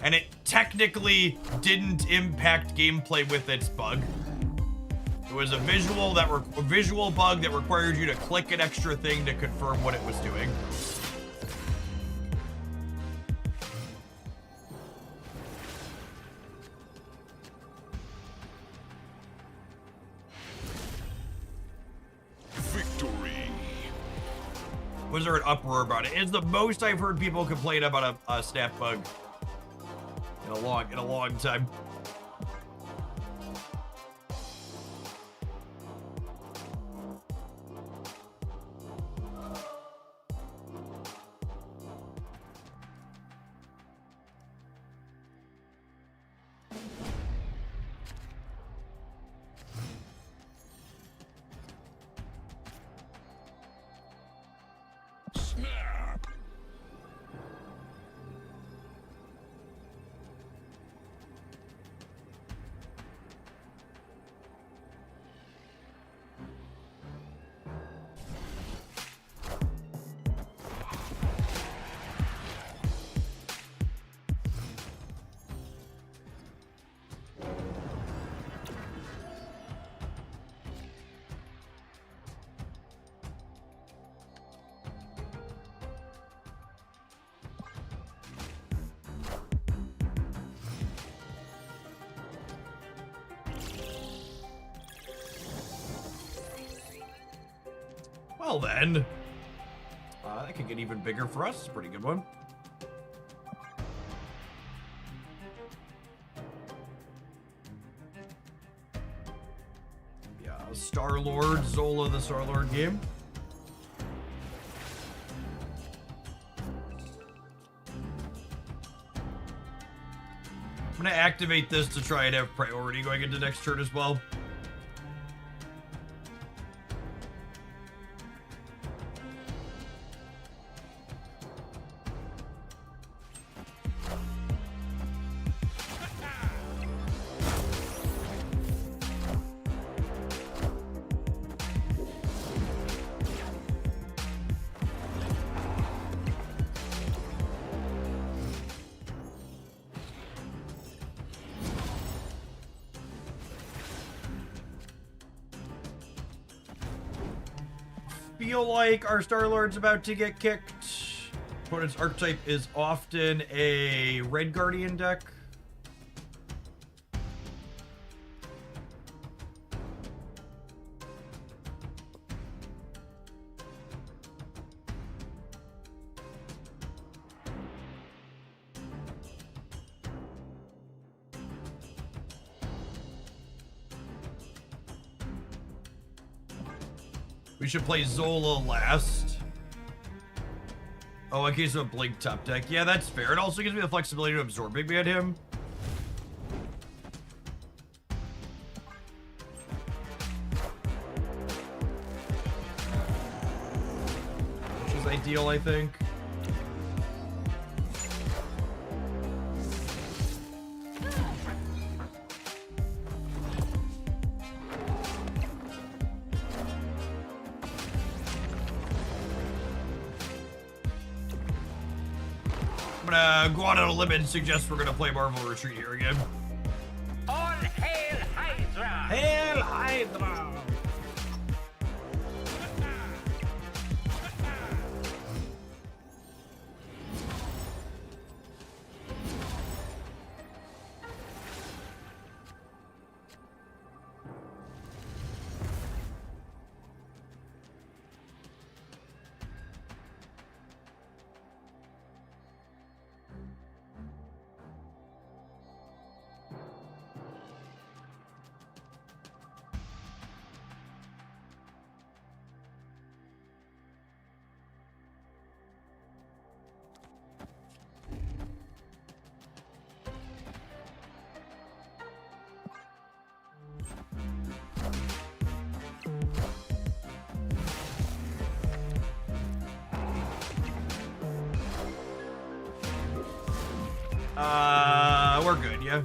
S1: And it technically didn't impact gameplay with its bug. It was a visual bug that required you to click an extra thing to confirm what it was doing.
S5: Victory.
S1: Was there an uproar about it? It's the most I've heard people complain about a snap bug in a long time.
S5: Snap.
S1: Well then, that could get even bigger for us. It's a pretty good one. Yeah, Star-Lord, Zola the Star-Lord game. I'm gonna activate this to try and have priority going into next turn as well. Feel like our Star-Lord's about to get kicked. Opponent's archetype is often a Red Guardian deck. We should play Zola last. Oh, in case of a Blink top deck. Yeah, that's fair. It also gives me the flexibility to absorb Big Man him. Which is ideal, I think. Go out on a limb and suggest we're gonna play Marvel Retreat here again.
S6: All hail Hydra!
S1: Hail Hydra! We're good, yeah.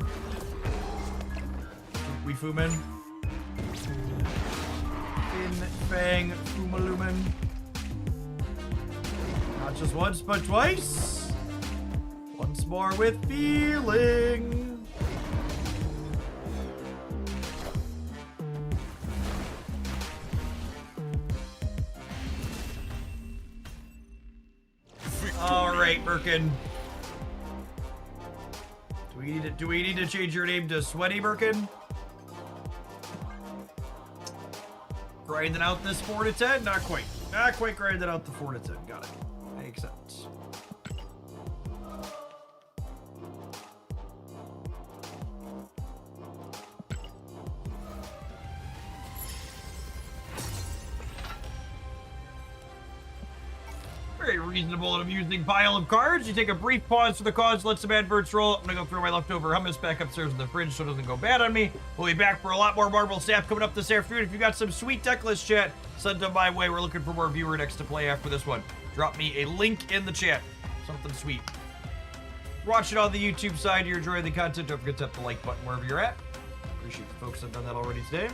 S1: We Fumin. Fin Fang Fumalumin. Not just once, but twice. Once more with feeling. All right, Birkin. Do we need to change your name to Sweaty Birkin? Grinding out this 4 to 10? Not quite. Not quite grinding out the 4 to 10. Got it. Makes sense. Very reasonable and amusing pile of cards. You take a brief pause for the cause, let some adverts roll. I'm gonna go throw my leftover hummus back upstairs in the fridge so it doesn't go bad on me. We'll be back for a lot more Marvel Snap coming up this afternoon. If you got some sweet deck list chat, send them my way. We're looking for more viewer decks to play after this one. Drop me a link in the chat. Something sweet. Watch it on the YouTube side. You're enjoying the content. Don't forget to hit the like button wherever you're at. Appreciate the folks that have done that already today.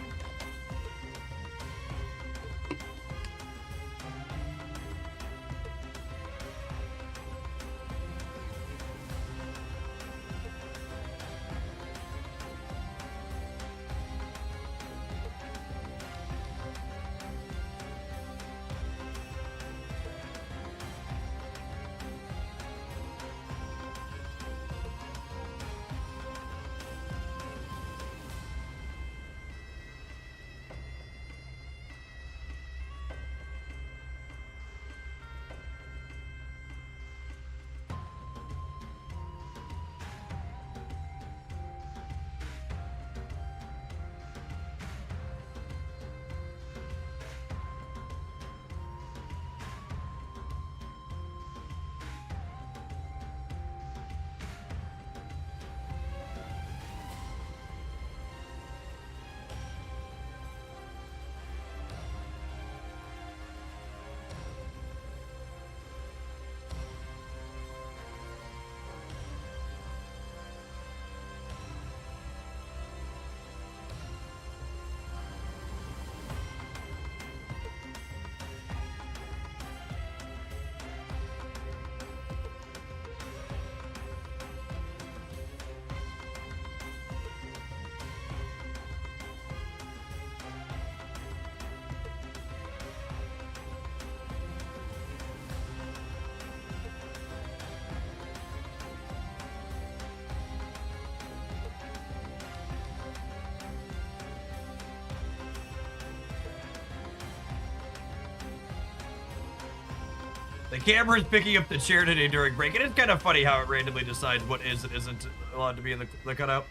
S1: The camera's picking up the chair today during break. It is kind of funny how it randomly decides what is and isn't allowed to be in the cutout.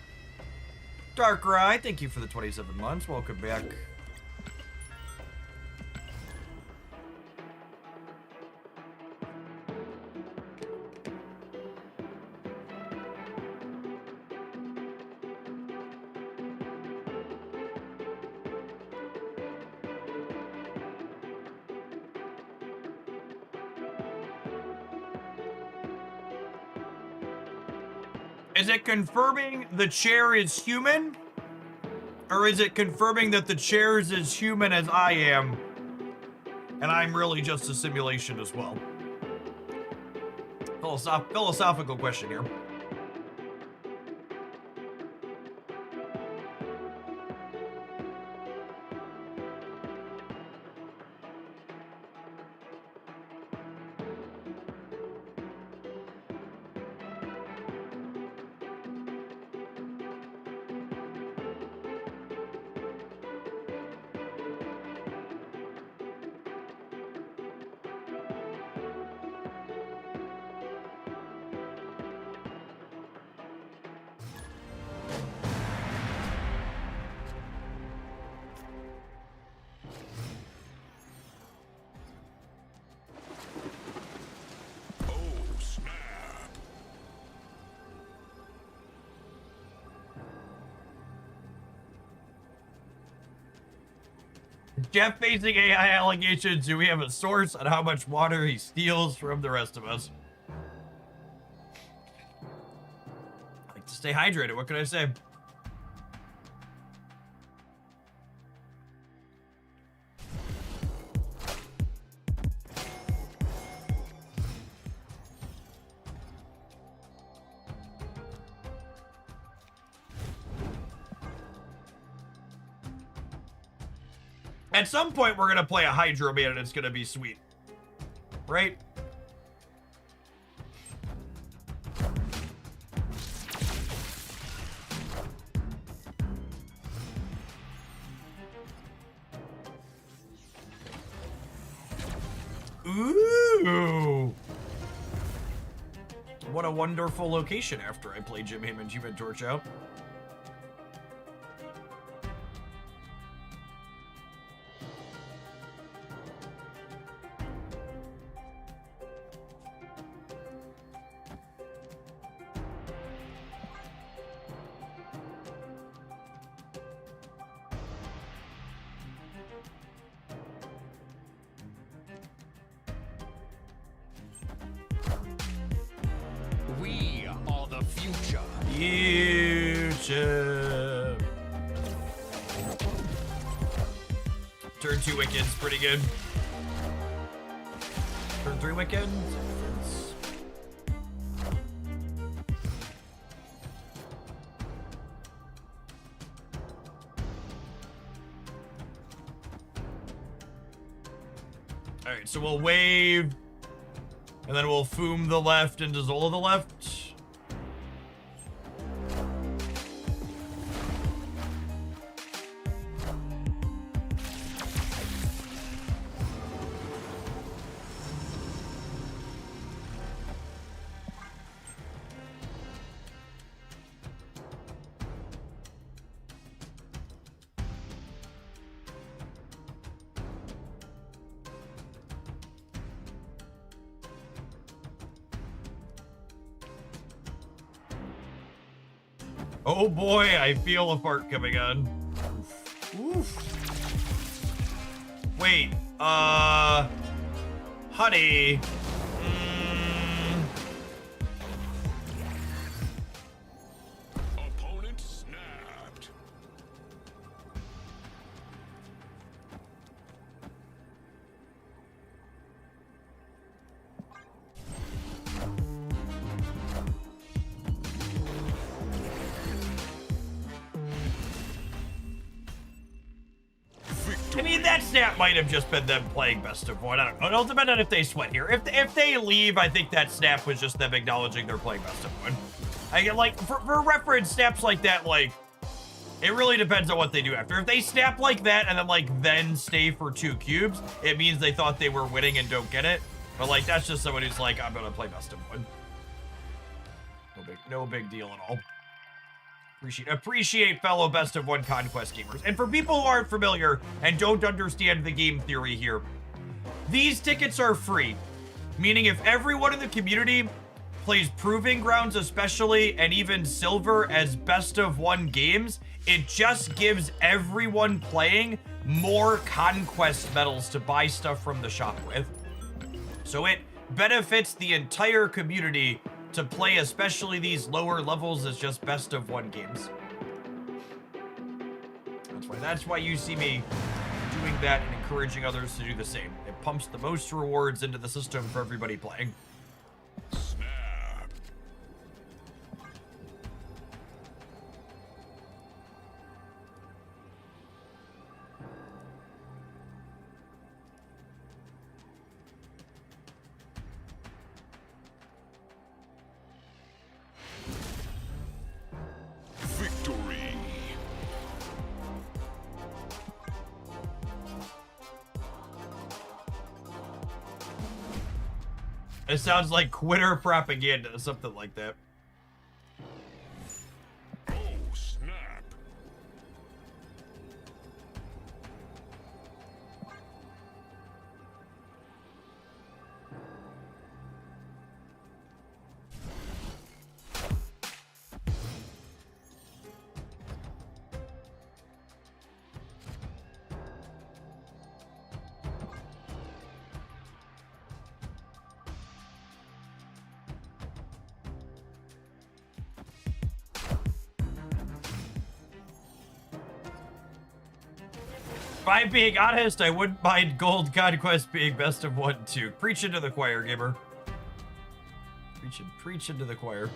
S1: Dark Rye, thank you for the 27 months. Welcome back. Is it confirming the chair is human? Or is it confirming that the chair is as human as I am? And I'm really just a simulation as well. Philosophical question here. Jeff facing AI allegations. Do we have a source on how much water he steals from the rest of us? I like to stay hydrated. What can I say? At some point, we're gonna play a Hydro Man and it's gonna be sweet. Right? Ooh! What a wonderful location after I play Jim Heyman's Human Torch out.
S5: We are the future.
S1: Future. Turn 2 Wickens, pretty good. Turn 3 Wickens. Alright, so we'll wave. And then we'll Foom the left into Zola the left. Oh boy, I feel a fart coming on. Oof. Wait, honey.
S5: Opponent snapped.
S1: I mean, that snap might have just been them playing best of one. I don't know. It'll depend on if they sweat here. If they leave, I think that snap was just them acknowledging they're playing best of one. I get like for reference, snaps like that, like it really depends on what they do after. If they snap like that and then stay for 2 cubes, it means they thought they were winning and don't get it. But like, that's just someone who's like, I'm gonna play best of one. No big deal at all. Appreciate fellow best of one conquest gamers. And for people who aren't familiar and don't understand the game theory here, these tickets are free. Meaning if everyone in the community plays Proving Grounds especially, and even Silver as best of one games, it just gives everyone playing more conquest medals to buy stuff from the shop with. So it benefits the entire community to play especially these lower levels as just best of one games. That's why you see me doing that and encouraging others to do the same. It pumps the most rewards into the system for everybody playing.
S5: Snap. Victory.
S1: It sounds like quitter propaganda, something like that.
S5: Oh, snap.
S1: If I'm being honest, I wouldn't mind Gold Conquest being best of one too. Preach into the choir, gamer. Preach into the choir.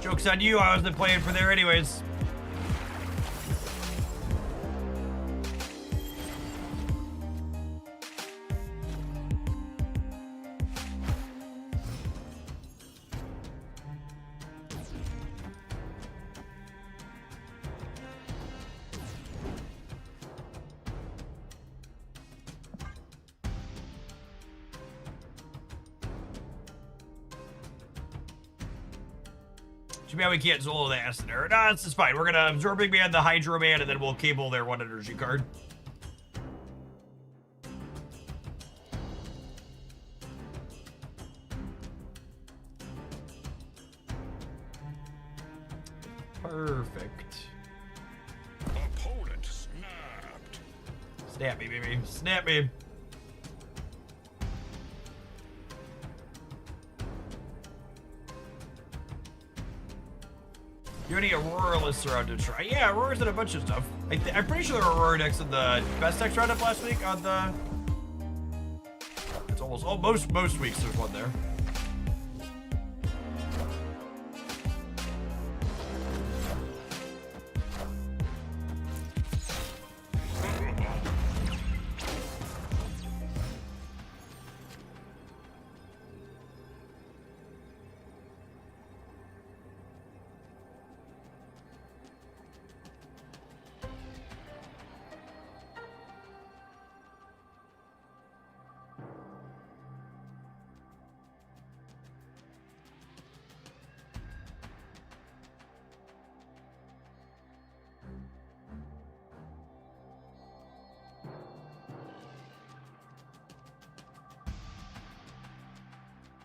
S1: Joke's on you, I wasn't playing for there anyways. Too bad we can't solo the acid there. Nah, this is fine. We're gonna absorbing man the Hydro Man, and then we'll cable their one energy card. Perfect.
S5: Opponent snapped.
S1: Snap me, baby. Snap me. You have any Aurora lists around to try? Yeah, Aurora's in a bunch of stuff. I'm pretty sure there were Aurora decks in the best decks roundup last week on the... It's almost... Oh, most weeks there's one there.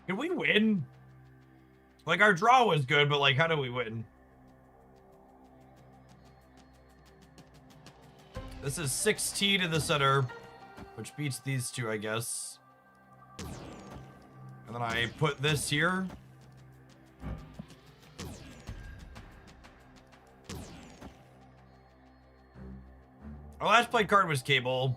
S1: Did we win? Like, our draw was good, but, like, how do we win? This is 16 in the center, which beats these two, I guess. And then I put this here. Our last played card was Cable.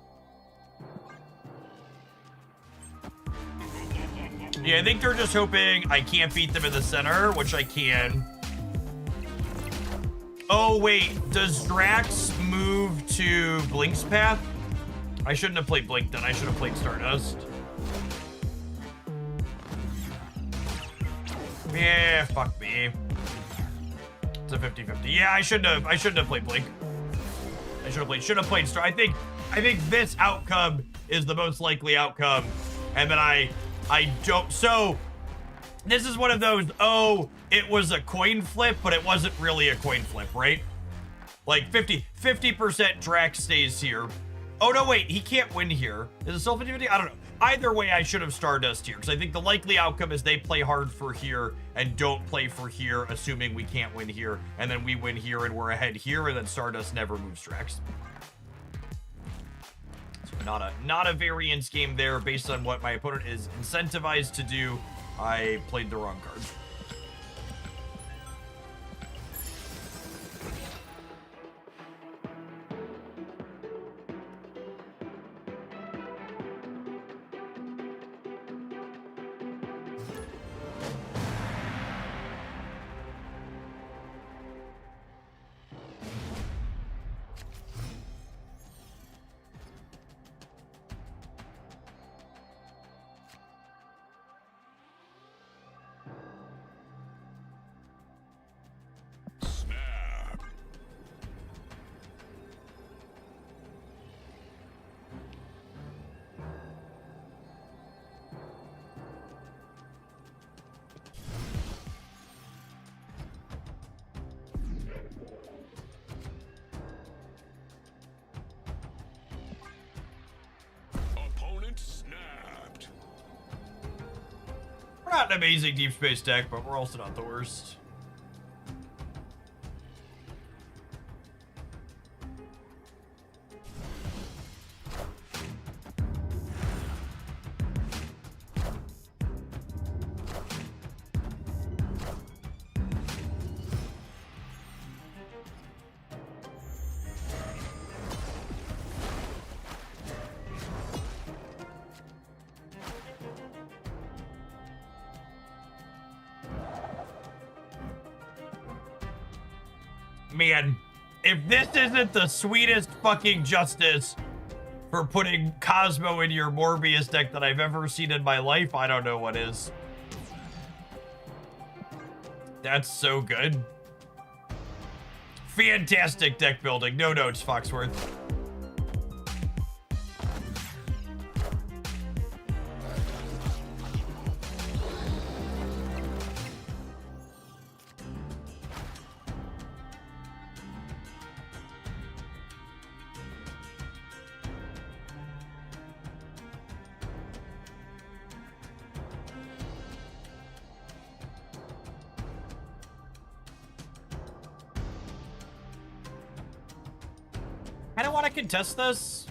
S1: Yeah, I think they're just hoping I can't beat them in the center, which I can. Oh, wait. Does Drax move to Blink's path? I shouldn't have played Blink then. I should have played Stardust. Yeah, fuck me. It's a 50-50. Yeah, I shouldn't have played Blink. I should have played Star. I think this outcome is the most likely outcome. And then I don't. So this is one of those, oh, it was a coin flip, but it wasn't really a coin flip, right? Like 50% Drax stays here. Oh, no, wait, he can't win here. Is it still 50-50? I don't know. Either way, I should have Stardust here, because I think the likely outcome is they play hard for here and don't play for here, assuming we can't win here, and then we win here and we're ahead here, and then Stardust never moves Drax. So not a variance game there based on what my opponent is incentivized to do. I played the wrong card. Not an amazing deep space deck, but we're also not the worst. Man, if this isn't the sweetest fucking justice for putting Cosmo in your Morbius deck that I've ever seen in my life, I don't know what is. That's so good. Fantastic deck building. No notes, Foxworth. I don't want to contest this.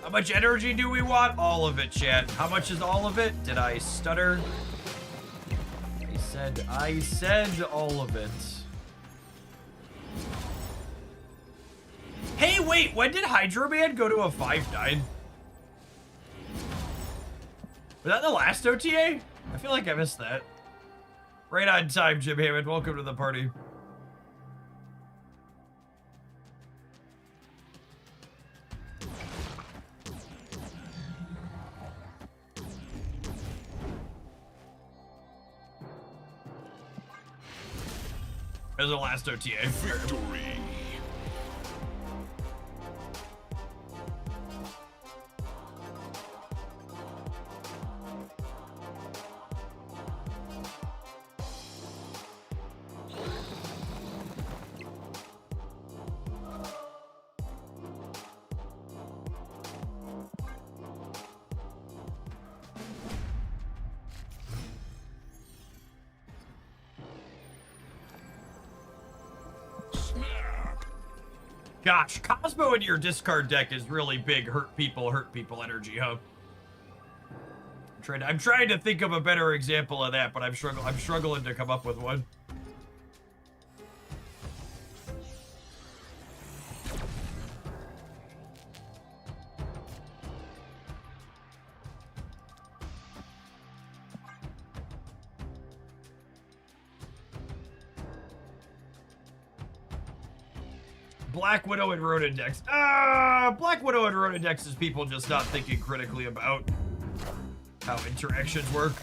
S1: How much energy do we want? All of it, chat. How much is all of it? Did I stutter? I said all of it. Hey, wait, when did Hydro Man go to a 5-9? Was that the last OTA? I feel like I missed that. Right on time, Jim Hammond. Welcome to the party. As the last OTA.
S5: Victory. Snap.
S1: Gosh, Cosmo in your discard deck is really big hurt people energy, huh? I'm trying to think of a better example of that, but I'm struggling to come up with one. Black Widow and Ronindex. Black Widow and Ronindex is people just not thinking critically about how interactions work.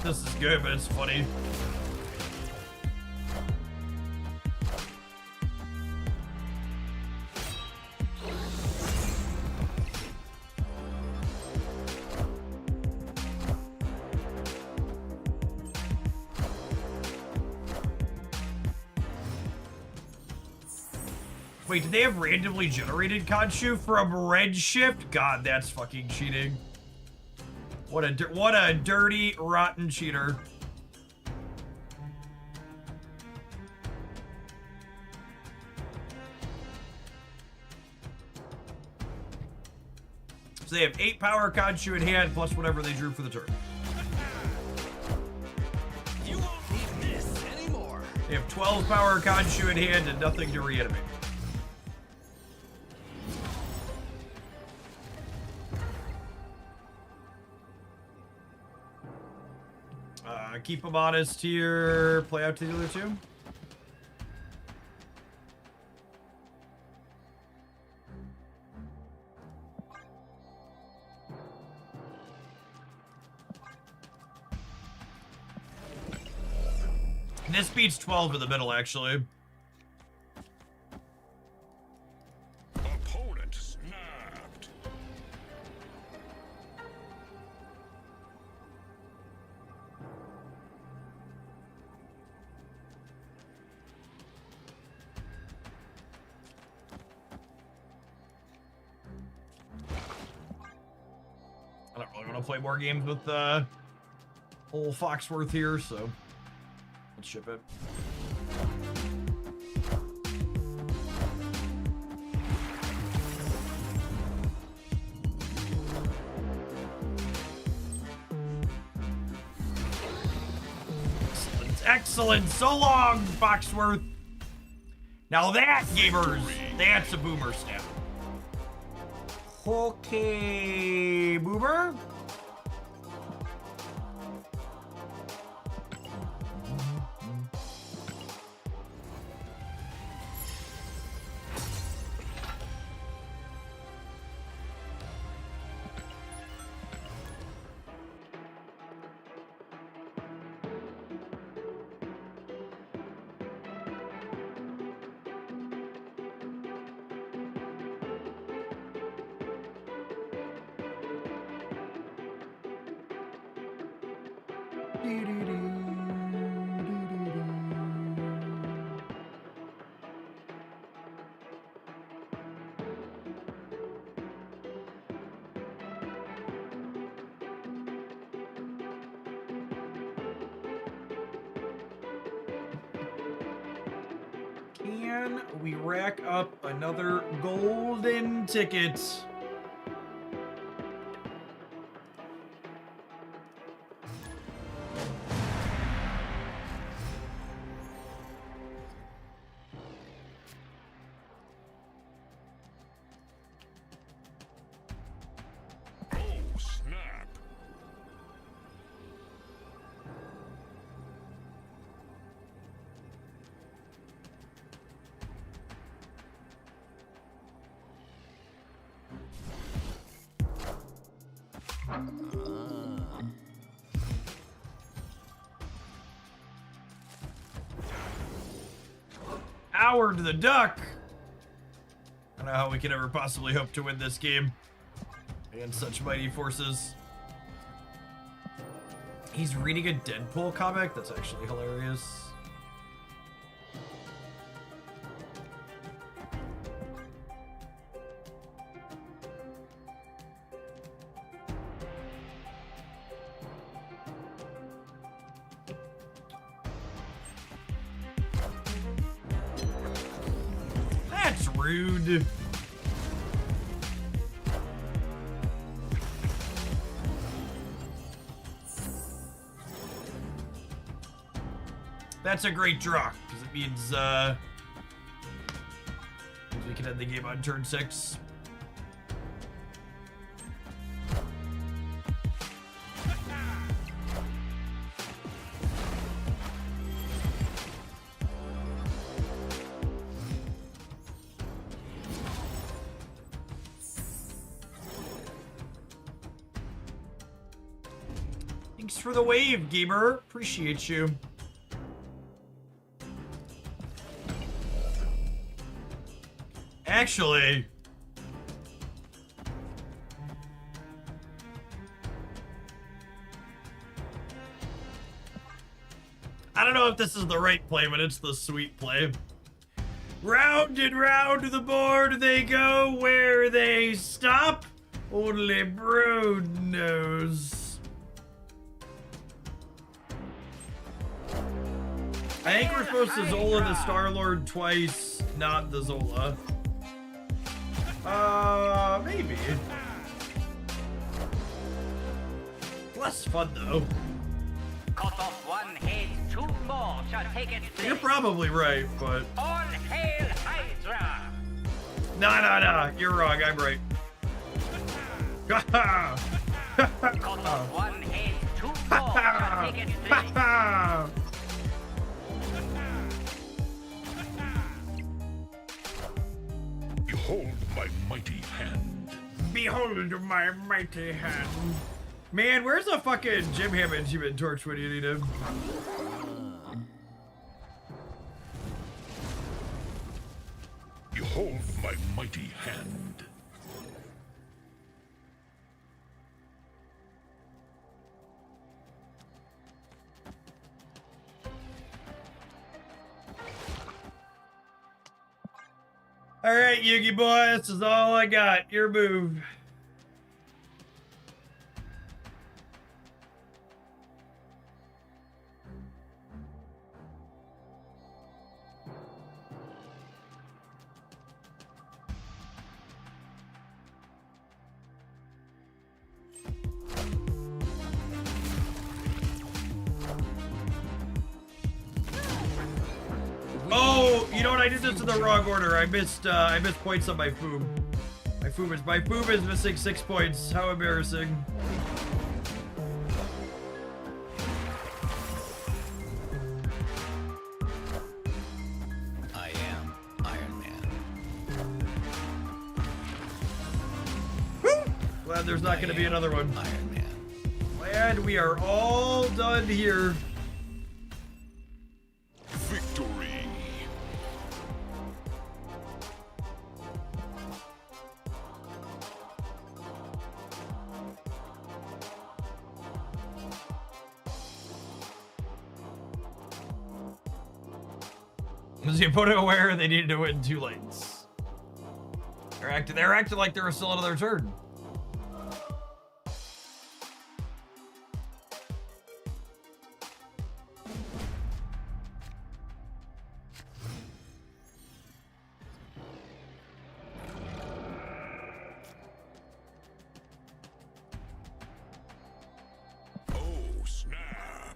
S1: This is good, but it's funny. Wait, did they have randomly generated Khonshu from Redshift? God, that's fucking cheating. What a dirty, rotten cheater. So they have 8 power Khonshu in hand, plus whatever they drew for the turn.
S5: You won't need this anymore.
S1: They have 12 power Khonshu in hand and nothing to reanimate. Keep them honest here. Play out to the other two. This beats 12 in the middle, actually.
S5: Opponent snapped.
S1: I don't really want to play more games with old Foxworth here, so let's ship it. Excellent, excellent. So long, Foxworth. Now that, gamers, that's a boomer snap. Okay, boomer. Can we rack up another golden ticket?
S5: Oh, snap.
S1: Howard the Duck! I don't know how we could ever possibly hope to win this game against such mighty forces. He's reading a Deadpool comic? That's actually hilarious. That's rude. That's a great draw, because it means we can end the game on turn 6. Thanks for the wave, gamer. Appreciate you. Actually, I don't know if this is the right play, but it's the sweet play. Round and round the board they go, where they stop, only Brood knows. I think we're supposed to Zola the Star-Lord twice, not the Zola. Maybe. Less fun, though.
S6: Cut off one head, 2 more shall take its place.
S1: You're probably right, but...
S6: All hail Hydra!
S1: Nah. You're wrong. I'm right.
S6: Cut off one head, 2 more shall take its place.
S5: Behold my mighty hand.
S1: Behold my mighty hand. Man, where's the fucking Jim Hammond Human Torch when you need him?
S5: Behold my mighty hand.
S1: Alright, Yugi boy, this is all I got. Your move. Oh, you know what? I did this in the wrong order. I missed points on my Foob. My Foob is missing 6 points. How embarrassing.
S8: I am Iron Man.
S1: Woo! Glad there's not going to be another one.
S8: Iron Man.
S1: Glad we are all done here.
S5: Victory.
S1: Was the opponent aware they needed to win 2 lanes? They're acting like they were still another turn.
S5: Oh, snap.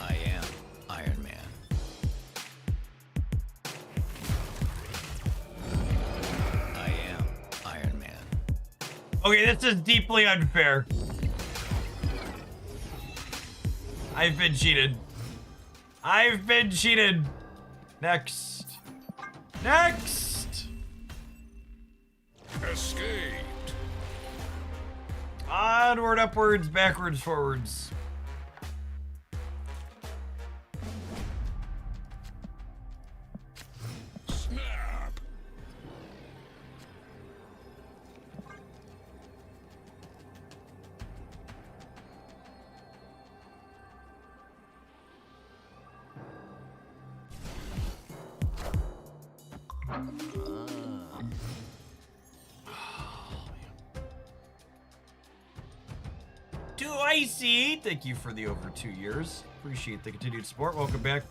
S8: I am Iron Man. I am Iron Man.
S1: Okay, this is deeply unfair. I've been cheated. I've been cheated. Next. Next!
S5: Escaped.
S1: Onward, upwards, backwards, forwards.
S5: Snap.
S1: Too icy. Thank you for the over 2 years. Appreciate the continued support. Welcome back.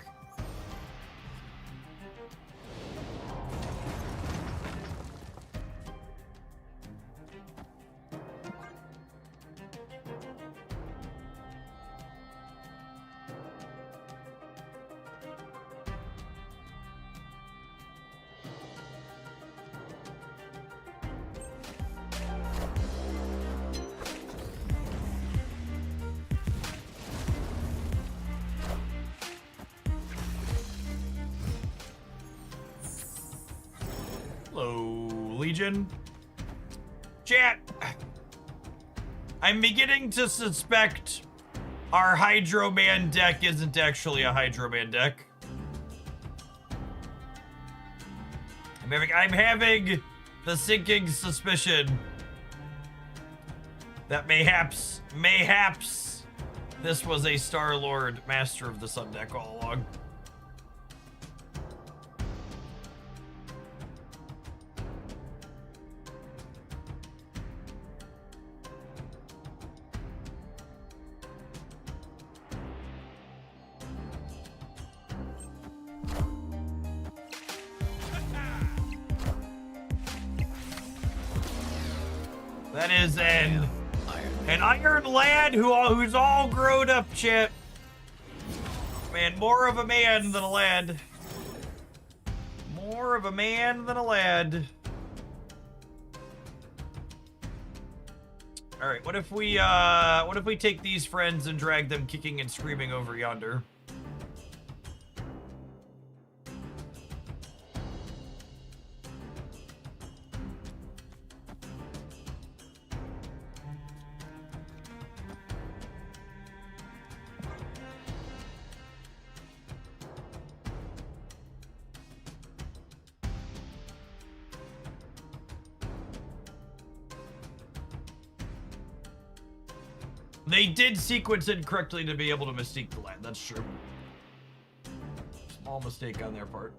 S1: Hello, Legion. Chat. I'm beginning to suspect our Hydro Man deck isn't actually a Hydro Man deck. I'm having the sinking suspicion that mayhaps this was a Star-Lord Master of the Sun deck all along. That is an Iron Lad who's all grown up, chip. Man, more of a man than a lad. More of a man than a lad. All right, what if we take these friends and drag them kicking and screaming over yonder? They did sequence it correctly to be able to Mystique the land. That's true. Small mistake on their part.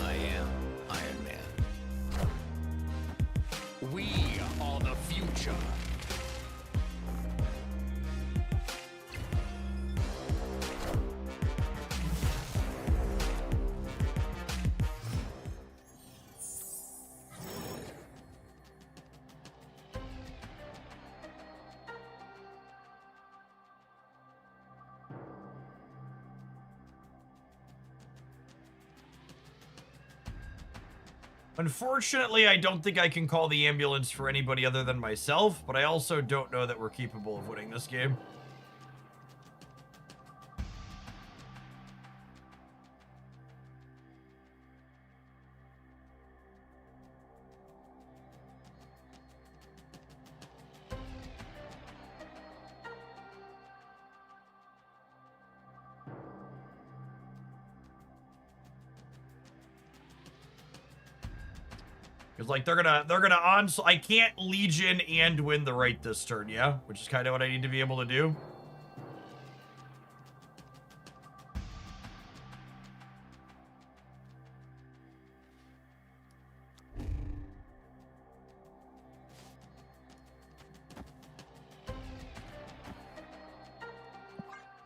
S8: I am Iron Man. We are the future.
S1: Unfortunately, I don't think I can call the ambulance for anybody other than myself, but I also don't know that we're capable of winning this game. Because, like, they're gonna on... So I can't Legion and win the right this turn, yeah? Which is kind of what I need to be able to do.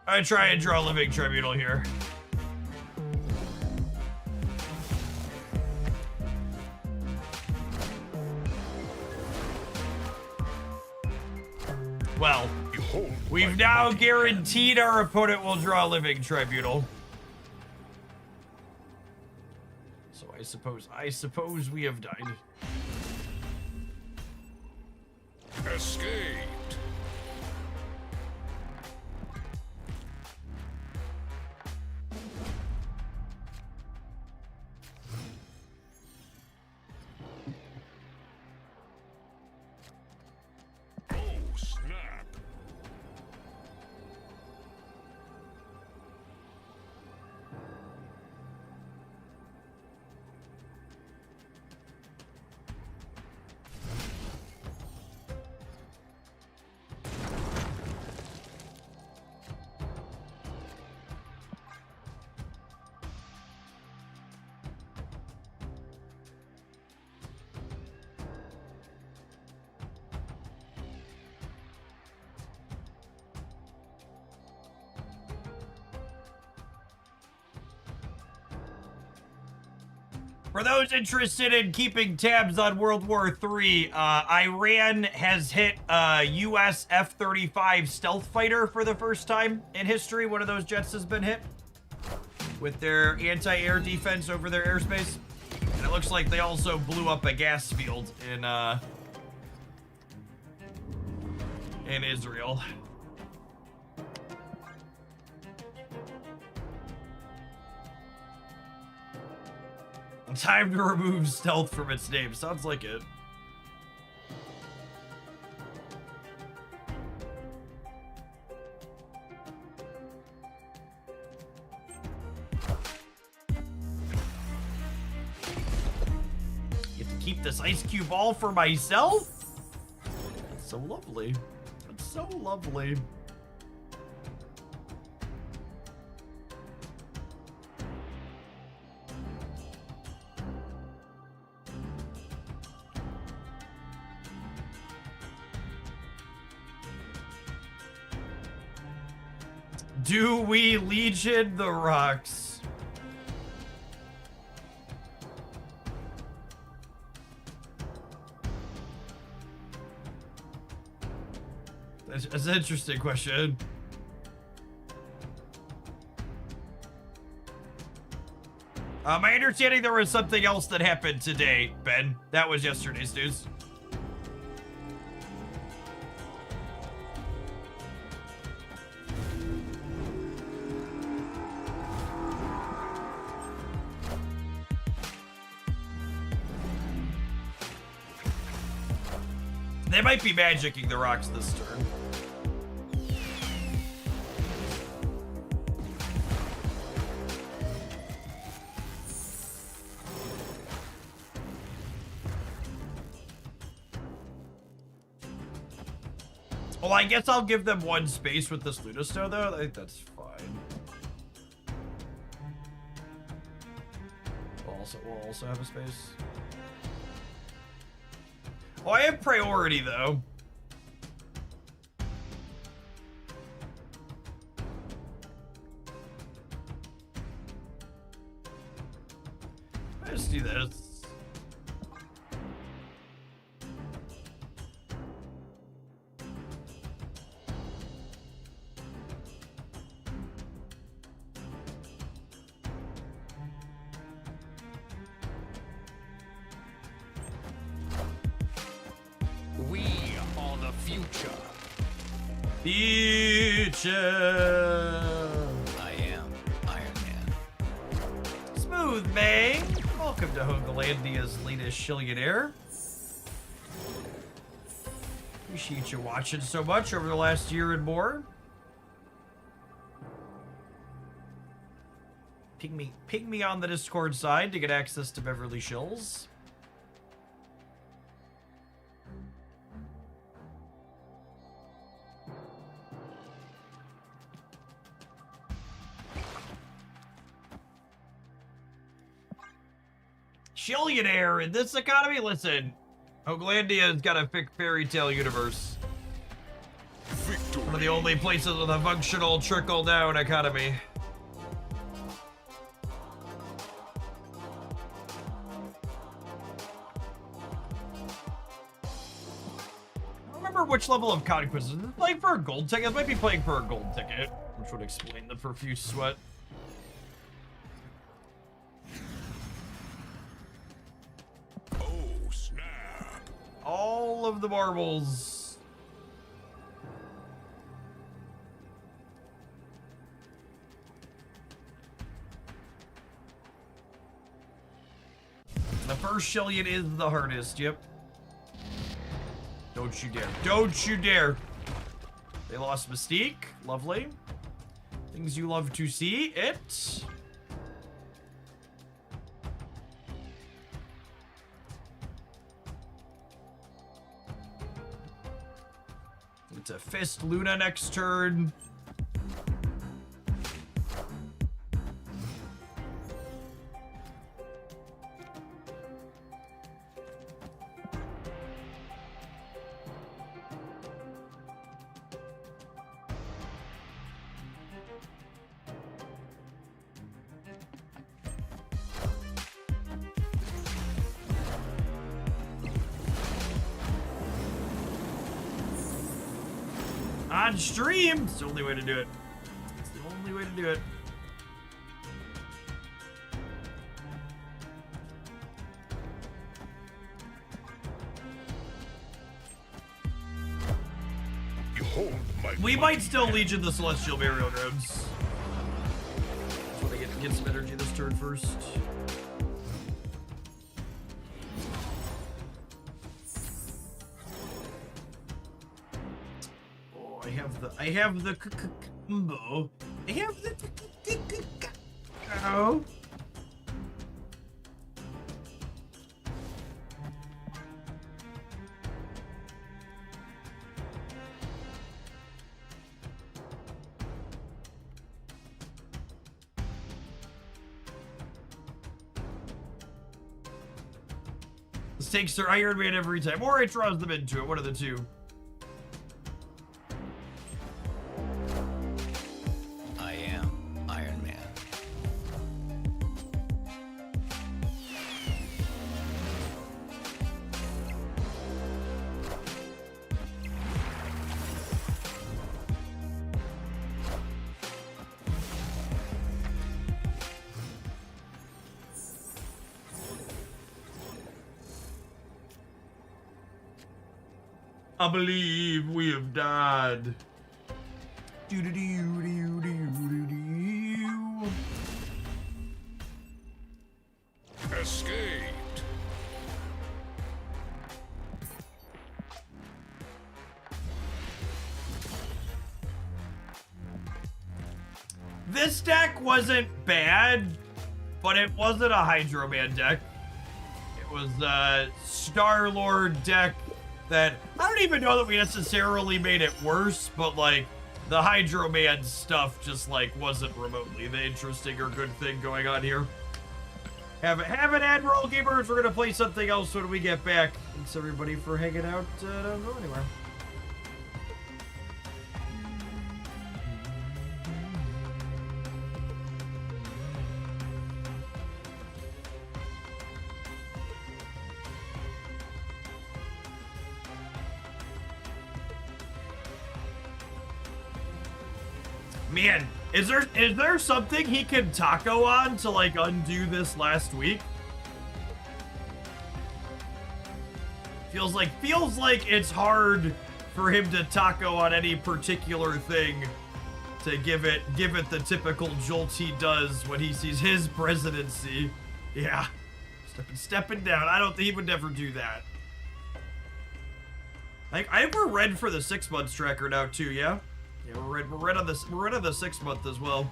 S1: I try and draw Living Tribunal here. Well, we've now guaranteed our opponent will draw Living Tribunal. So I suppose we have died.
S5: Escaped. Oh, snap.
S1: For those interested in keeping tabs on World War III, Iran has hit a US F-35 stealth fighter for the first time in history. One of those jets has been hit with their anti-air defense over their airspace. And it looks like they also blew up a gas field in Israel. Time to remove stealth from its name. Sounds like it. Get to keep this ice cube all for myself? That's so lovely. That's so lovely. Do we Legion the rocks? That's an interesting question. My understanding there was something else that happened today, Ben. That was yesterday's news. They might be magicking the rocks this turn. Well, I guess I'll give them one space with this Lunasto, though. I think that's fine. We'll also have a space. Oh, I have priority, though. Let's do this.
S8: We are the future.
S1: Future.
S8: I am Iron Man.
S1: Smooth May. Welcome to Hogalandia's latest Shillionaire. Appreciate you watching so much over the last year and more. Ping me on the Discord side to get access to Beverly Shills. Chillionaire in this economy? Listen, Hoaglandia's got a fairy tale universe.
S5: Victory.
S1: One of the only places with a functional trickle-down economy. I don't remember which level of conquest. Is it playing for a gold ticket? It might be playing for a gold ticket, which would explain the profuse sweat.
S5: Oh, snap.
S1: All of the marbles. The first shillion is the hardest, yep. Don't you dare. Don't you dare. They lost Mystique. Lovely. Things you love to see. It. It's a Fist Luna next turn. On stream! It's the only way to do it. It's the only way to do it.
S5: Behold my
S1: We
S5: might.
S1: might still Legion the Celestial Burial Grounds. Just want to get some energy this turn first. Oh, I have the combo. I have the combo. This takes their Iron Man every time, or it draws them into it. One of the two.
S8: I am Iron Man.
S1: I believe we have died. Do-do-do-do-do-do-do.
S5: Escaped.
S1: This deck wasn't bad, but it wasn't a Hydro Man deck. It was a Star-Lord deck that I don't even know that we necessarily made it worse, but like the Hydro Man stuff just like wasn't remotely the interesting or good thing going on here. Have an Admiral Gamers. We're gonna play something else when we get back. Thanks everybody for hanging out. Don't go anywhere. Man, is there something he can taco on to like undo this last week? Feels like it's hard for him to taco on any particular thing to give it the typical jolt he does when he sees his presidency. Yeah. Stepping down. I don't think he would never do that. We're red for the 6 months tracker now too, yeah? Yeah, we're red on the 6 month as well.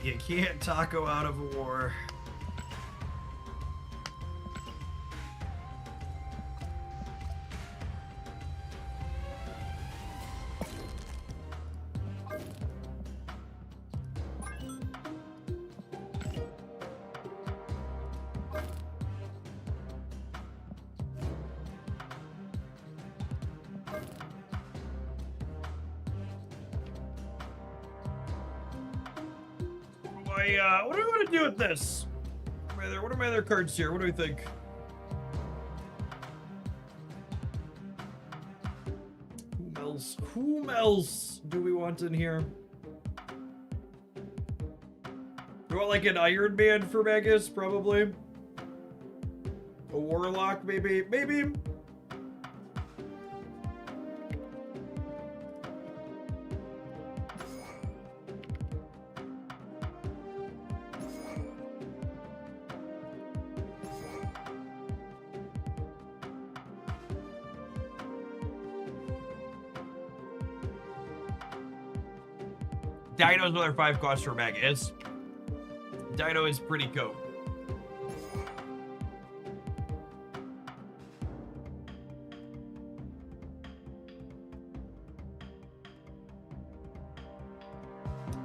S1: You can't taco out of a war. what do I want to do with this? What are my other cards here? What do we think? Whom else do we want in here? We want like an Iron Man for Magus, probably. A Warlock, maybe. Maybe. Dino's another 5 cost for Magus. Dino is pretty cool.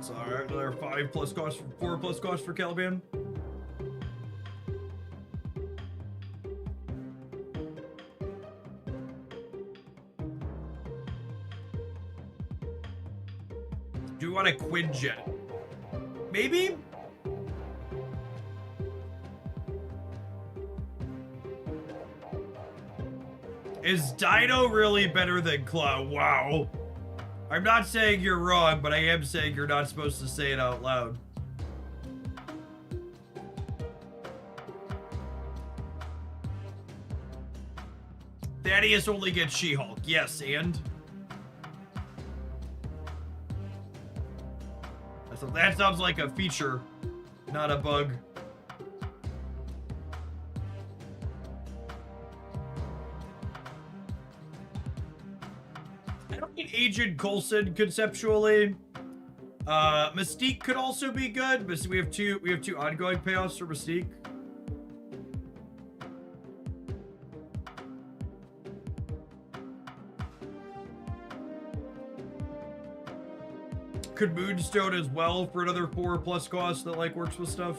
S1: So alright, another 5 plus cost, 4 plus cost for Caliban. Do we want a Quinjet? Maybe? Is Dino really better than Claw? Wow. I'm not saying you're wrong, but I am saying you're not supposed to say it out loud. Thaddeus only gets She-Hulk. Yes, and? So that sounds like a feature, not a bug. I don't need Agent Coulson conceptually. Mystique could also be good, but we have two ongoing payoffs for Mystique. Could Moonstone as well for another 4 plus cost that like works with stuff.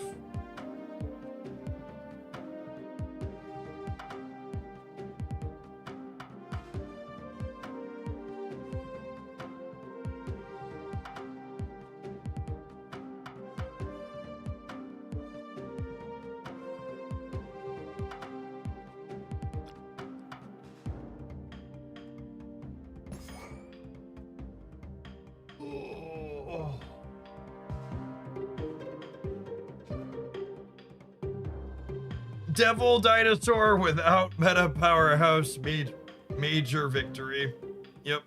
S1: Devil Dinosaur without meta powerhouse major victory. Yep.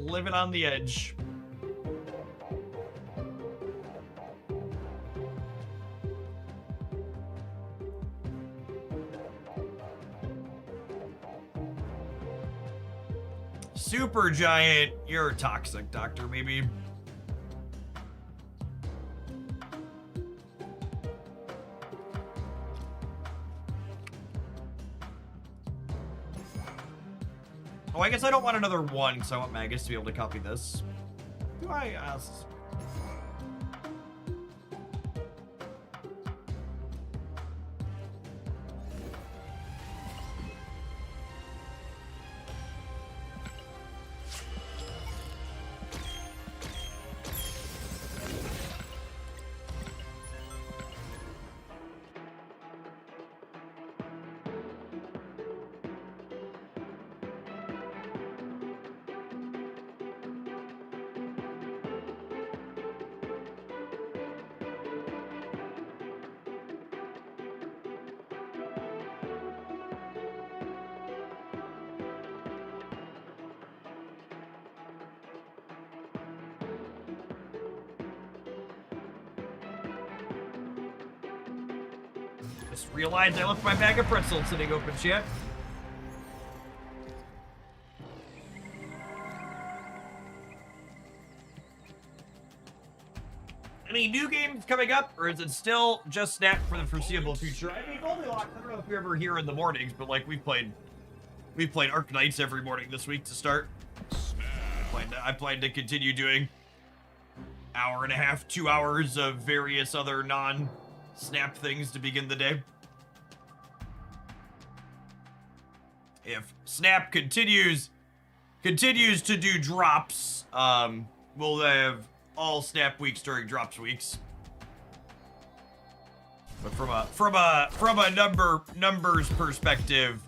S1: living on the edge. Super Giant, you're toxic, Doctor, maybe. Oh, I guess I don't want another 1, because I want Magus to be able to copy this. Do I ask? Just realized I left my bag of pretzels sitting open, chat. Any new games coming up, or is it still just Snap for the foreseeable future? I mean, Goldilocks, I don't know if you're ever here in the mornings, but like we've played Arknights every morning this week to start. I plan to continue doing hour and a half, 2 hours of various other non-Snap things to begin the day. If Snap continues to do drops, we'll have all snap weeks during drops weeks. But from a numbers perspective,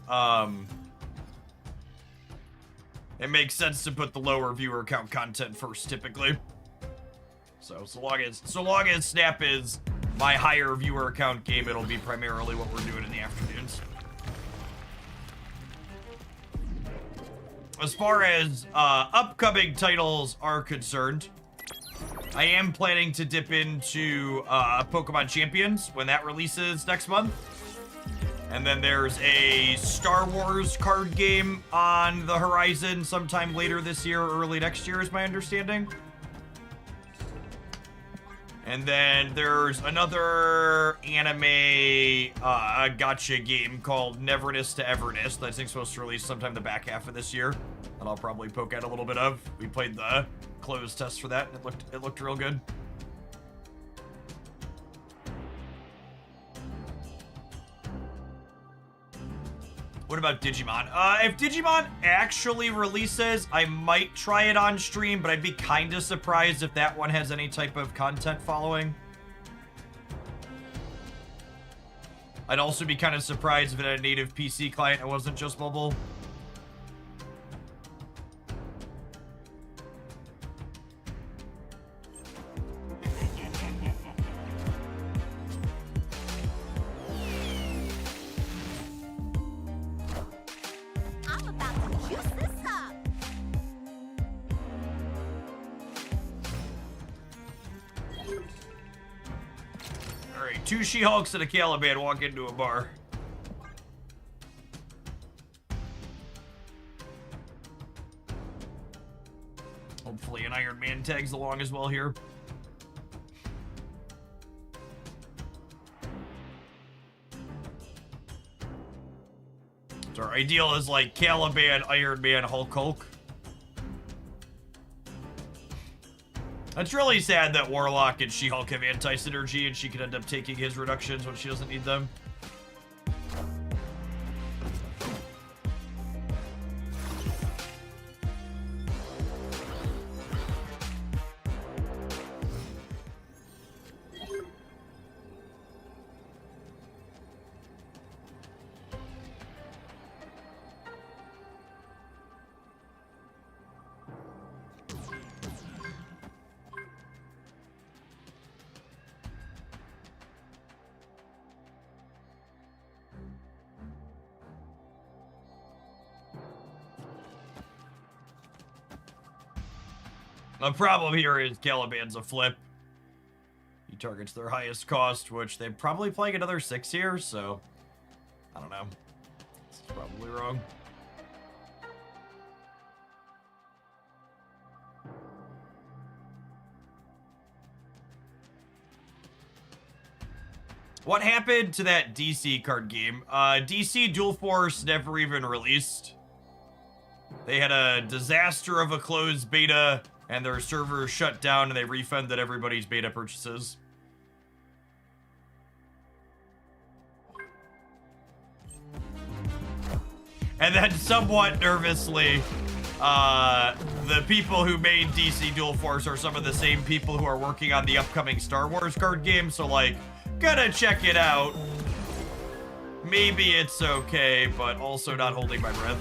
S1: it makes sense to put the lower viewer count content first typically. So long as Snap is my higher viewer count game, it'll be primarily what we're doing in the afternoons. As far as upcoming titles are concerned, I am planning to dip into Pokemon Champions when that releases next month. And then there's a Star Wars card game on the horizon sometime later this year or early next year is my understanding. And then there's another anime gacha game called Neverness to Everness that I think is supposed to release sometime the back half of this year. That I'll probably poke at a little bit of. We played the closed test for that, and it looked real good. What about Digimon? If Digimon actually releases, I might try it on stream, but I'd be kind of surprised if that one has any type of content following. I'd also be kind of surprised if it had a native PC client and wasn't just mobile.
S3: I'm about to juice this up.
S1: Alright, 2 She-Hulks and a Caliban walk into a bar. Hopefully an Iron Man tags along as well here. So our ideal is like Caliban, Iron Man, Hulk. It's really sad that Warlock and She-Hulk have anti-synergy and she could end up taking his reductions when she doesn't need them. The problem here is Caliban's a flip. He targets their highest cost, which they're probably playing another 6 here, so I don't know. This is probably wrong. What happened to that DC card game? DC Dual Force never even released. They had a disaster of a closed beta, and their servers shut down, and they refunded everybody's beta purchases. And then, somewhat nervously, the people who made DC Dual Force are some of the same people who are working on the upcoming Star Wars card game, so, like, gonna check it out. Maybe it's okay, but also not holding my breath.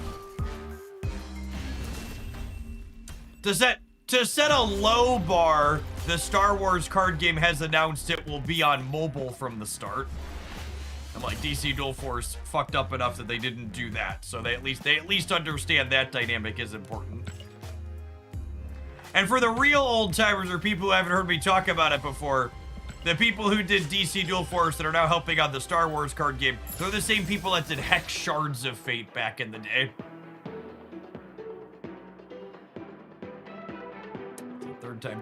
S1: To set a low bar, the Star Wars card game has announced it will be on mobile from the start. And like DC Dual Force fucked up enough that they didn't do that. So they at least understand that dynamic is important. And for the real old timers or people who haven't heard me talk about it before, the people who did DC Dual Force that are now helping on the Star Wars card game, they're the same people that did Hex Shards of Fate back in the day.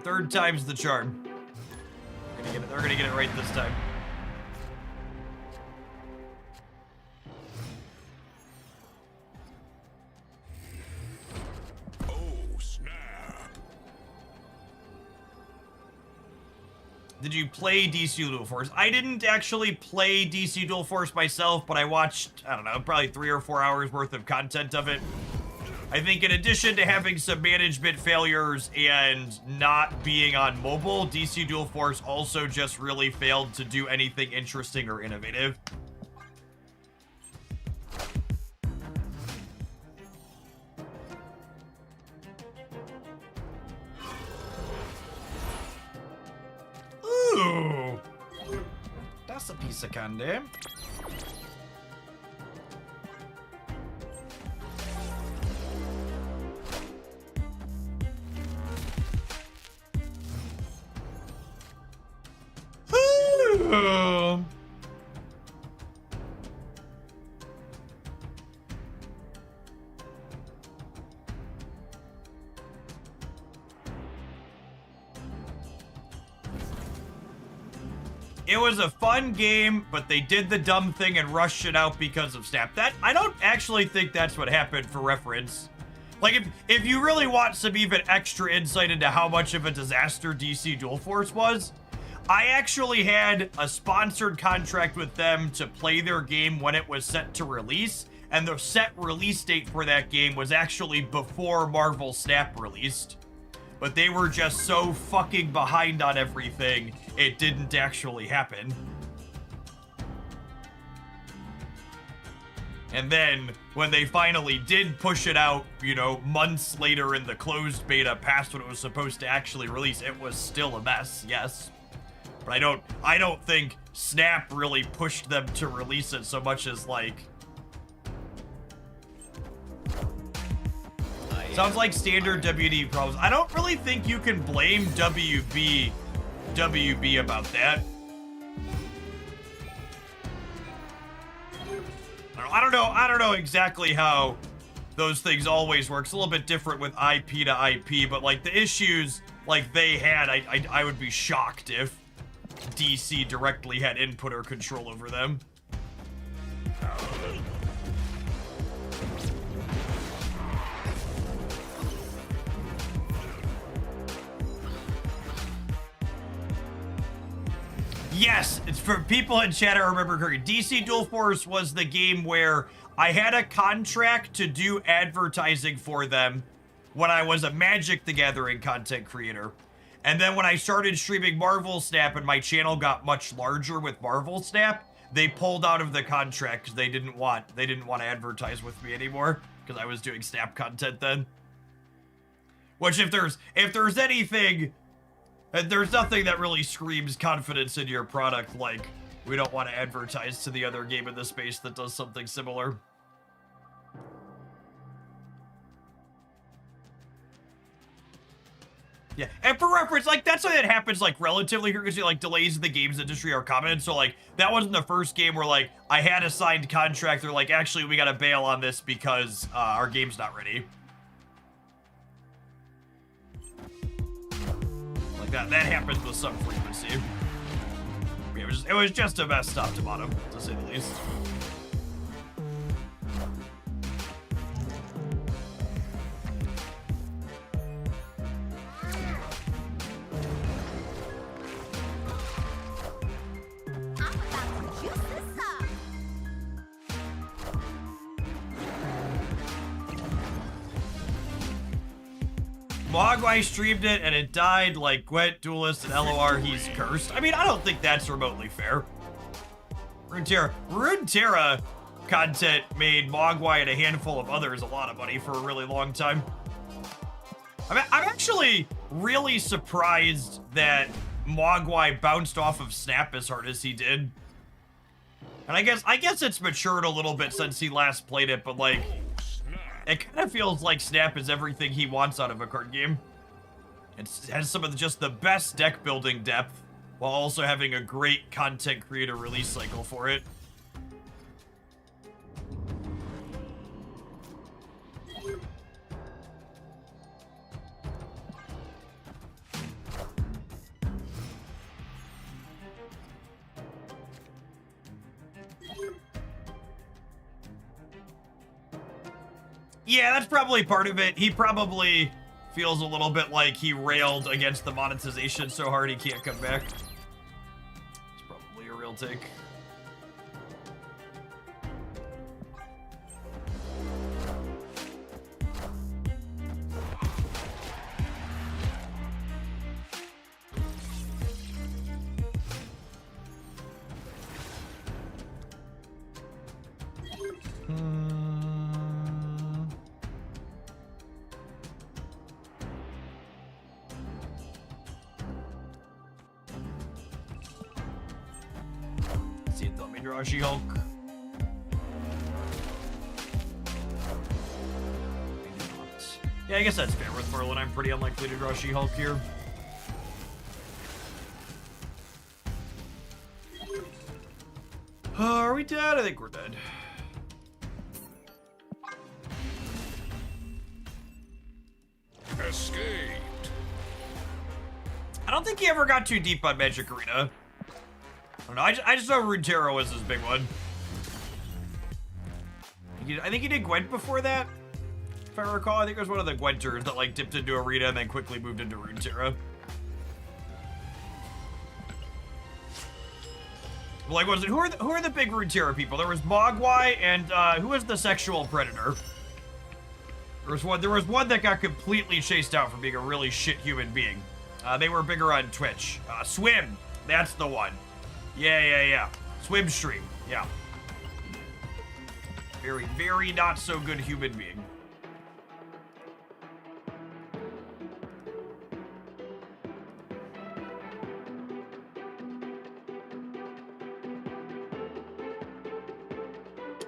S1: Third time's the charm. They're gonna get it right this time.
S5: Oh, snap.
S1: Did you play DC Dual Force? I didn't actually play DC Dual Force myself, but I watched, I don't know, probably 3 or 4 hours worth of content of it. I think in addition to having some management failures and not being on mobile, DC Dual Force also just really failed to do anything interesting or innovative. Ooh, that's a piece of candy. Ooh. It was a fun game, but they did the dumb thing and rushed it out because of Snap. That I don't actually think that's what happened, for reference. Like, if you really want some even extra insight into how much of a disaster DC Dual Force was, I actually had a sponsored contract with them to play their game when it was set to release, and the set release date for that game was actually before Marvel Snap released. But they were just so fucking behind on everything, it didn't actually happen. And then, when they finally did push it out, you know, months later in the closed beta past when it was supposed to actually release, it was still a mess, yes. But I don't think Snap really pushed them to release it so much as, like... Sounds like standard WD problems. I don't really think you can blame WB about that. I don't know exactly how those things always work. It's a little bit different with IP to IP, but like the issues like they had, I would be shocked if DC directly had input or control over them. Yes, it's for people in chat. I remember correctly. DC Dual Force was the game where I had a contract to do advertising for them when I was a Magic the Gathering content creator. And then when I started streaming Marvel Snap and my channel got much larger with Marvel Snap, they pulled out of the contract because they didn't want to advertise with me anymore because I was doing Snap content then. Which if there's anything, there's nothing that really screams confidence in your product like we don't want to advertise to the other game in the space that does something similar. Yeah, and for reference, like, that's something that happens, like, relatively here, because, like, delays in the games industry are common, so, like, that wasn't the first game where, like, I had a signed contract, they're like, actually, we gotta bail on this because, our game's not ready. Like, that happens with some frequency. Yeah, it was just a mess top to bottom, to say the least. Mogwai streamed it and it died like Gwent, Duelist, and LOR, he's cursed. I mean, I don't think that's remotely fair. Runeterra content made Mogwai and a handful of others a lot of money for a really long time. I'm actually really surprised that Mogwai bounced off of Snap as hard as he did. And I guess it's matured a little bit since he last played it, but like, it kind of feels like Snap is everything he wants out of a card game. It has some of just the best deck building depth, while also having a great content creator release cycle for it. Yeah, that's probably part of it. He probably feels a little bit like he railed against the monetization so hard he can't come back. It's probably a real take. me draw a She-Hulk. Yeah, I guess that's fair with Merlin. I'm pretty unlikely to draw She-Hulk here. Are we dead? I think we're dead.
S5: Escaped.
S1: I don't think he ever got too deep on Magic Arena. I don't know. I just know Runeterra was his big one. I think he did Gwent before that, if I recall. I think it was one of the Gwenters that like dipped into Arena and then quickly moved into Runeterra. Like, was it who are the big Runeterra people? There was Mogwai and who was the sexual predator? There was one that got completely chased out for being a really shit human being. They were bigger on Twitch. Swim, that's the one. Yeah. Swim stream, yeah. Very, very not so good human being.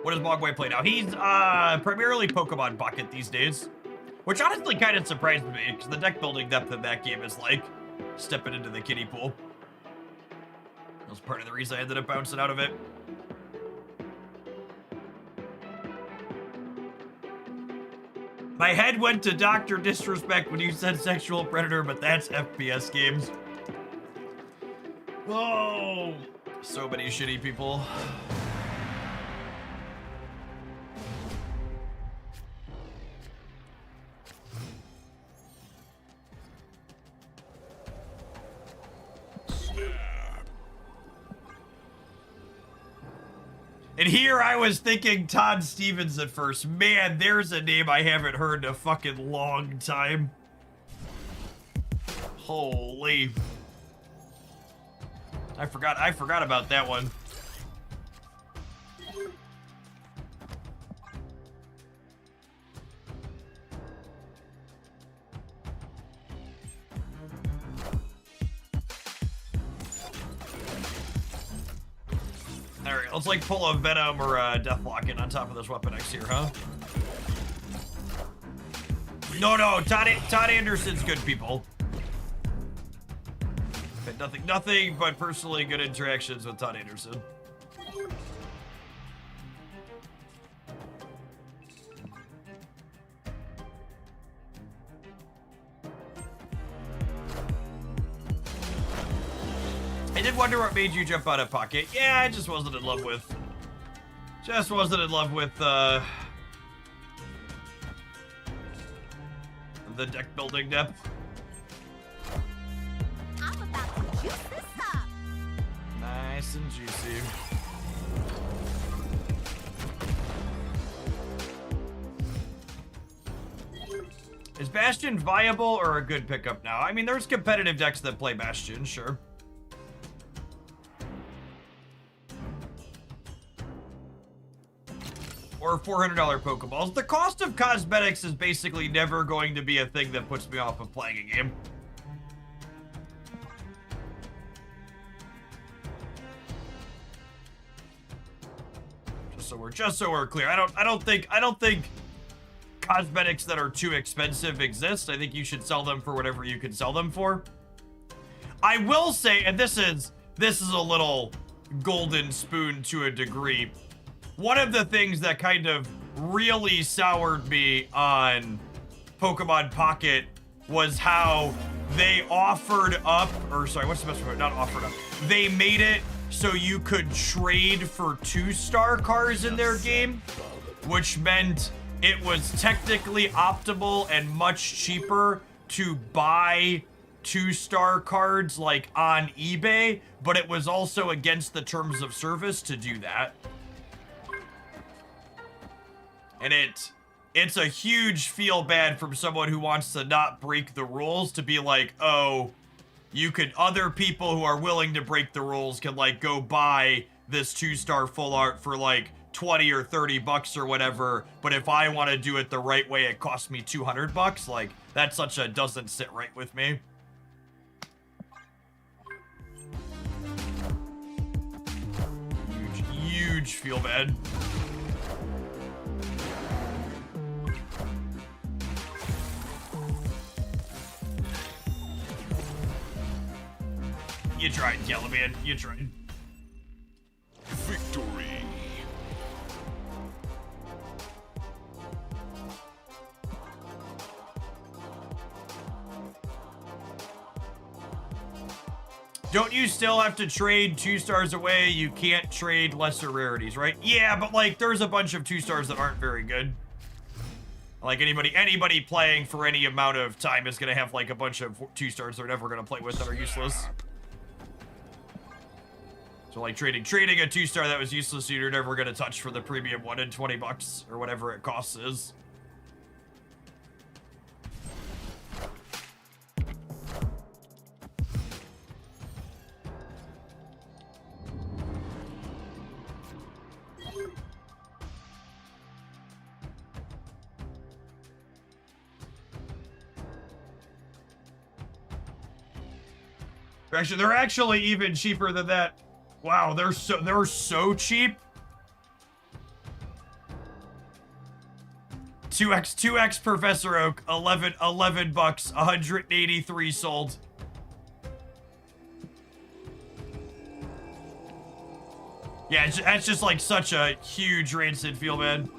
S1: What does Mogwai play now? He's primarily Pokemon Bucket these days, which honestly kind of surprised me because the deck building depth in that game is like stepping into the kiddie pool. That was part of the reason I ended up bouncing out of it. My head went to Dr. Disrespect when you said sexual predator, but that's FPS games. Oh, so many shitty people. And here I was thinking Todd Stevens at first. Man, there's a name I haven't heard in a fucking long time. Holy. I forgot about that one. Alright, let's like pull a Venom or a Deathlock in on top of this Weapon X here, huh? No, Todd Anderson's good people. Had nothing but personally good interactions with Todd Anderson. I did wonder what made you jump out of pocket. Yeah, I just wasn't in love with... the deck building depth.
S3: I'm about to juice this up.
S1: Nice and juicy. Is Bastion viable or a good pickup now? I mean, there's competitive decks that play Bastion, sure. Or $400 Pokeballs. The cost of cosmetics is basically never going to be a thing that puts me off of playing a game. Just so we're clear. I don't think cosmetics that are too expensive exist. I think you should sell them for whatever you can sell them for. I will say, and this is a little golden spoon to a degree. One of the things that kind of really soured me on Pokemon Pocket was how they offered up, or sorry, what's the best word? Not offered up. They made it so you could trade for 2-star cars in their game, which meant it was technically optimal and much cheaper to buy 2-star cards like on eBay, but it was also against the terms of service to do that. And it's a huge feel bad from someone who wants to not break the rules to be like, oh, other people who are willing to break the rules can like go buy this 2-star full art for like 20 or 30 bucks or whatever. But if I want to do it the right way, it costs me 200 bucks. Like that doesn't sit right with me. huge feel bad. You tried, Caliban. You tried.
S5: Victory.
S1: Don't you still have to trade 2 stars away? You can't trade lesser rarities, right? Yeah, but like there's a bunch of 2 stars that aren't very good. Like anybody playing for any amount of time is gonna have like a bunch of 2 stars they're never gonna play with that are useless. So like trading a 2 star that was useless you're never gonna touch for the premium one and 20 bucks or whatever it costs is. They're actually even cheaper than that. Wow, they're so cheap. 2x Professor Oak, 11 bucks, 183 sold. Yeah, that's just like such a huge rancid feel, man.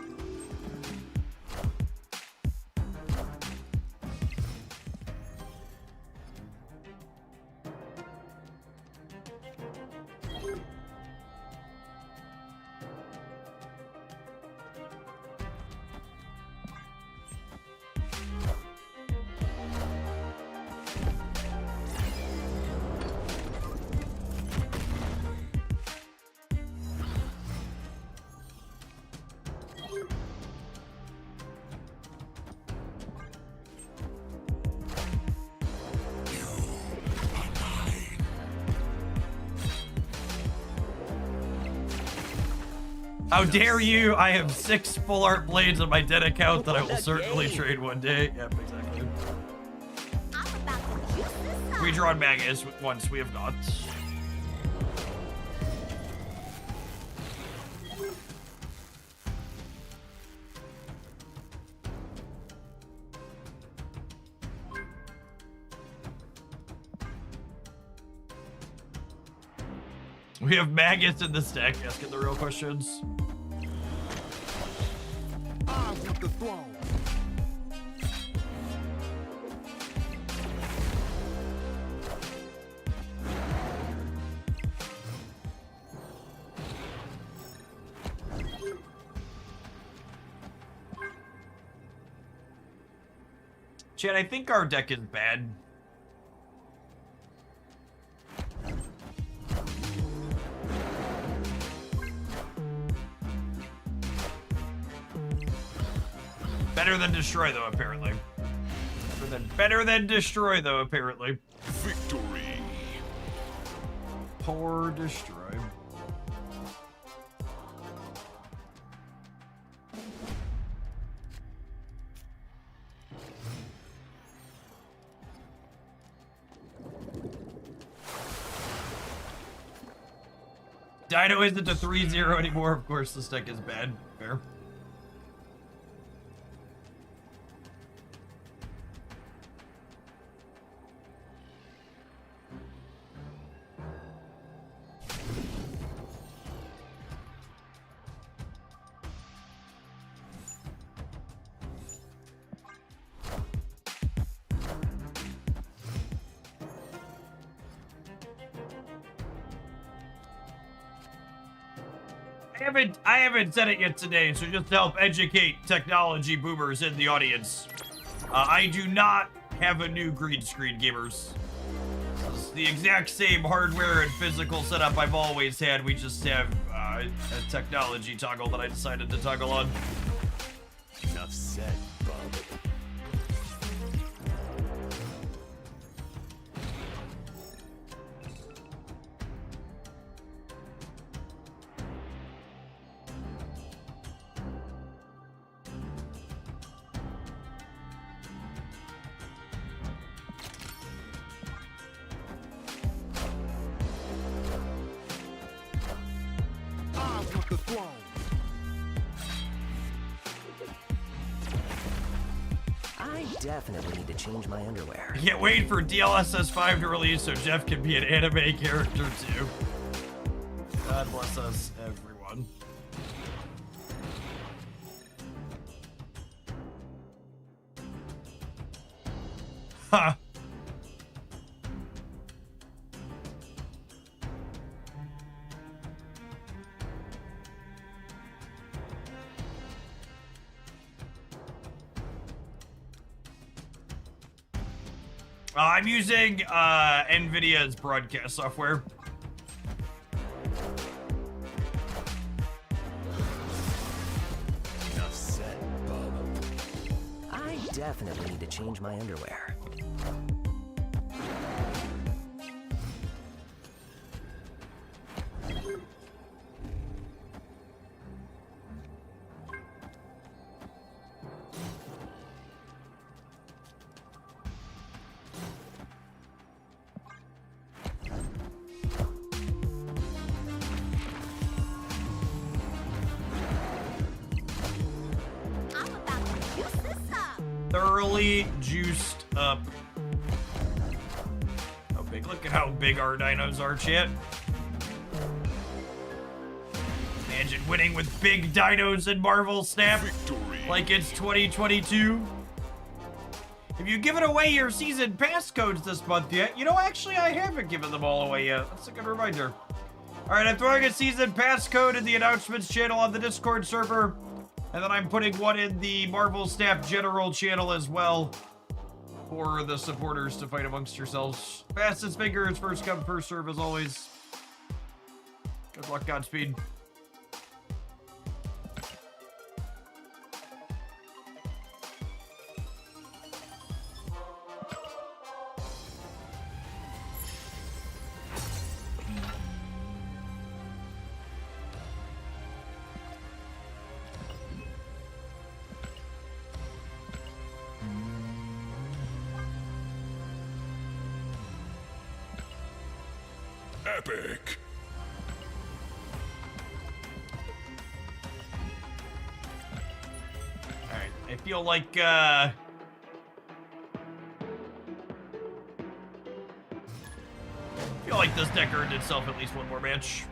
S1: How dare you? I have 6 full art blades on my dead account that I will certainly trade one day. Yep, exactly. We drawn Magus once, we have not. We have Magus in the stack, asking the real questions.
S5: I want the throne.
S1: Chad, I think our deck is bad. Better than destroy though, apparently. Better than destroy though, apparently.
S5: Victory.
S1: Poor destroy. Dino isn't a 3-0 anymore. Of course, this deck is bad. Fair. I haven't said it yet today, so just to help educate technology boomers in the audience. I do not have a new green screen, gamers. This is the exact same hardware and physical setup I've always had. We just have a technology toggle that I decided to toggle on.
S5: Enough said, bub. the throne.
S9: I definitely need to change my underwear.
S1: Can't wait for DLSS 5 to release so Jeff can be an anime character too. God bless us, everyone. Ha! I'm using NVIDIA's broadcast software.
S5: Enough said, bub.
S9: I definitely need to change my underwear.
S3: I'm about to juice this up.
S1: Thoroughly juiced up. How big? Look at how big our dinos are, chat. Imagine winning with big dinos in Marvel Snap
S5: Victory.
S1: like it's 2022. Have you given away your season pass codes this month yet? You know, actually, I haven't given them all away yet. That's a good reminder. All right, I'm throwing a season pass code in the announcements channel on the Discord server. And then I'm putting one in the Marvel Snap General channel as well for the supporters to fight amongst yourselves. Fastest fingers, first come, first serve as always. Good luck, Godspeed.
S5: Epic.
S1: Alright, I feel like, this deck earned itself at least one more match.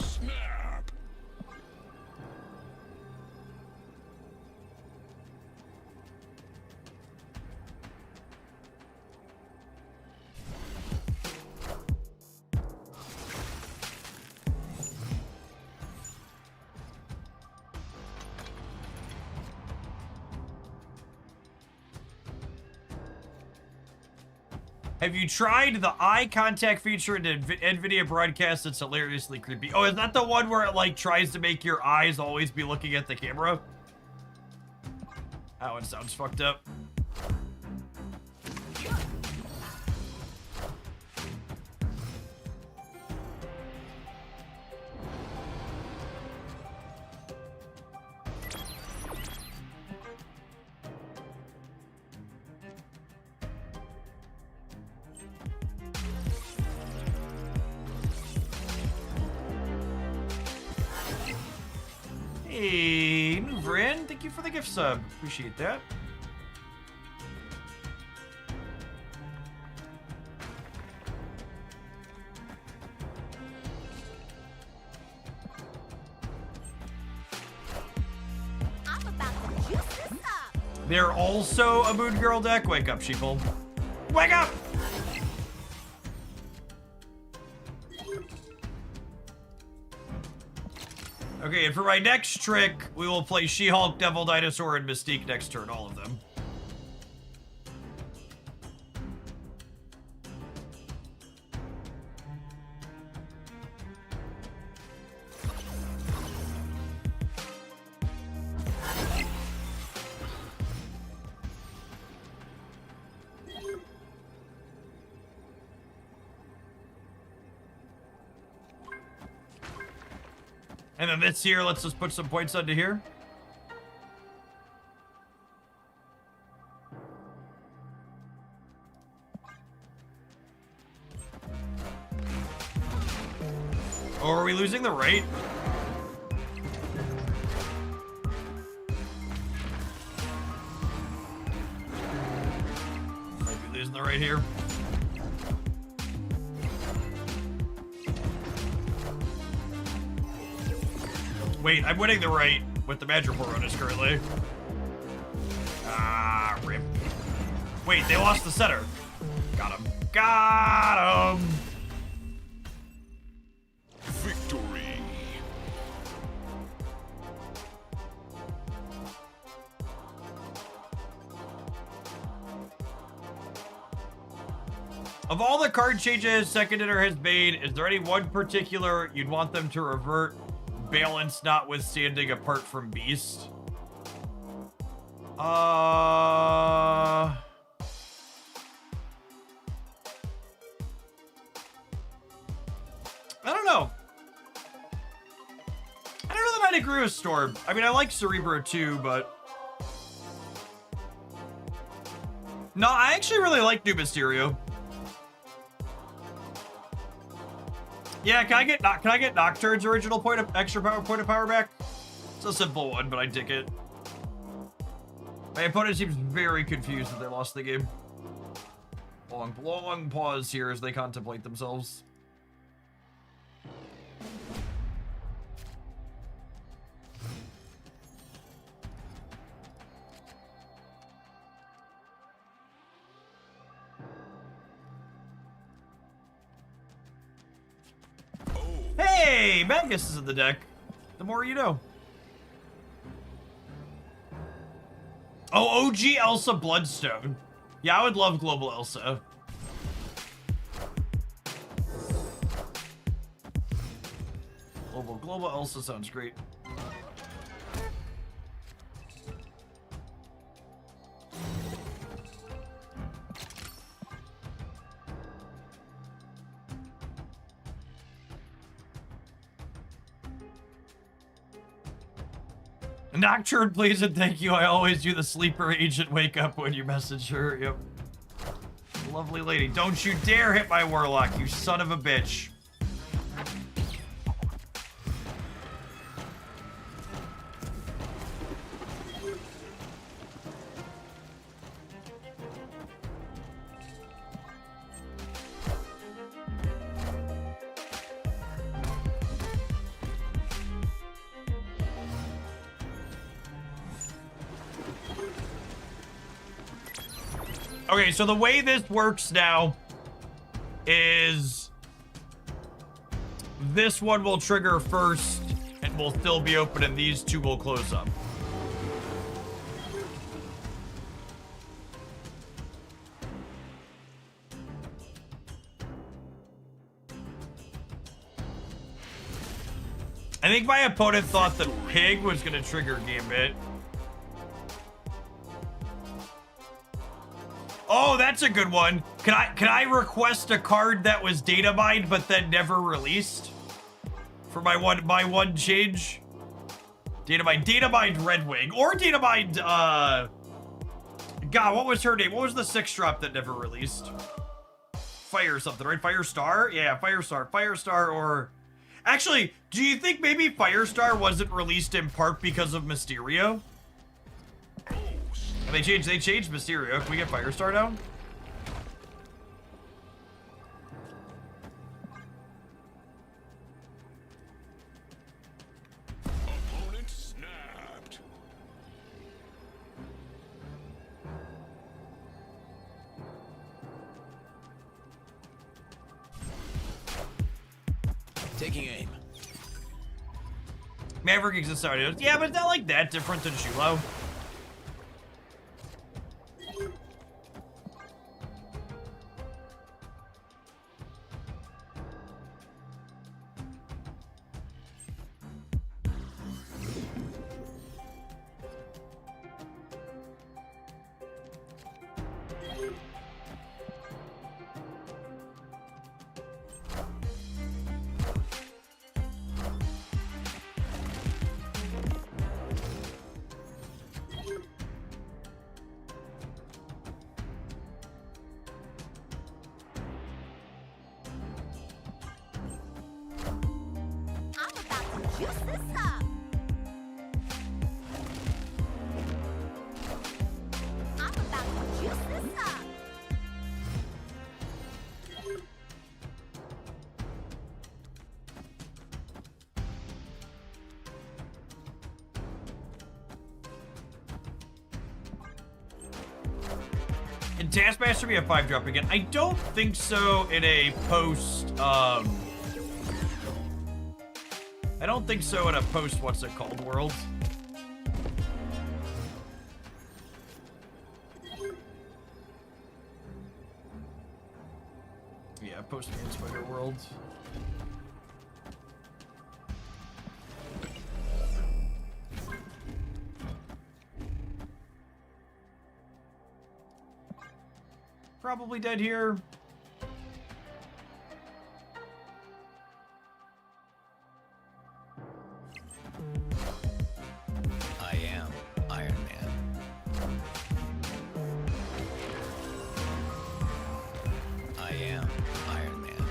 S5: Snap.
S1: Have you tried the eye contact feature in NVIDIA broadcast? It's hilariously creepy. Oh, is that the one where it, like, tries to make your eyes always be looking at the camera? That one sounds fucked up. Hey, new friend. Thank you for the gift sub. Appreciate that.
S3: I'm about to juice this up.
S1: They're also a Moon Girl deck. Wake up, sheeple. Wake up! Okay, and for my next trick, we will play She-Hulk, Devil Dinosaur, and Mystique next turn, all of them. And then this here, let's just put some points onto here. we losing the right? Might be losing the right here. Wait, I'm winning the right with the match report runners currently. Ah, rip. Wait, they lost the center. Got him. Got him!
S5: Victory.
S1: Of all the card changes Second Dinner has made, is there any one particular you'd want them to revert? Balance notwithstanding apart from Beast? I don't know. I don't know that I'd agree with Storm. I mean, I like Cerebro too, but... No, I actually really like New Mysterio. Yeah, can I get Nocturne's original point of power back? It's a simple one, but I dig it. My opponent seems very confused that they lost the game. Long pause here as they contemplate themselves. Hey, Magus is in the deck. The more you know. Oh, OG Elsa Bloodstone. Yeah, I would love Global Elsa. Global Elsa sounds great. Nocturne, please and thank you. I always do the sleeper agent wake up when you message her. Yep. Lovely lady. Don't you dare hit my warlock, you son of a bitch. Okay, so the way this works now is this one will trigger first and will still be open and these two will close up. I think my opponent thought that Pig was going to trigger Gambit. Oh, that's a good one. Can I request a card that was data mined but then never released? For my one change? Data mined Red Wing. Or data mined, God, what was her name? What was the 6 drop that never released? Fire something, right? Firestar? Yeah, Firestar. Firestar or... Actually, do you think maybe Firestar wasn't released in part because of Mysterio? And they changed Mysterio. Can we get Firestar down?
S5: Opponent snapped.
S8: Taking aim.
S1: Maverick exists already. Yeah, but it's not like that different than Shulo. Can Taskmaster be a 5-drop again? I don't think so in a post, I don't think so in a post, what's it called, world. Yeah, post Man Spider world. Probably dead here.
S8: I am Iron Man. I am Iron Man.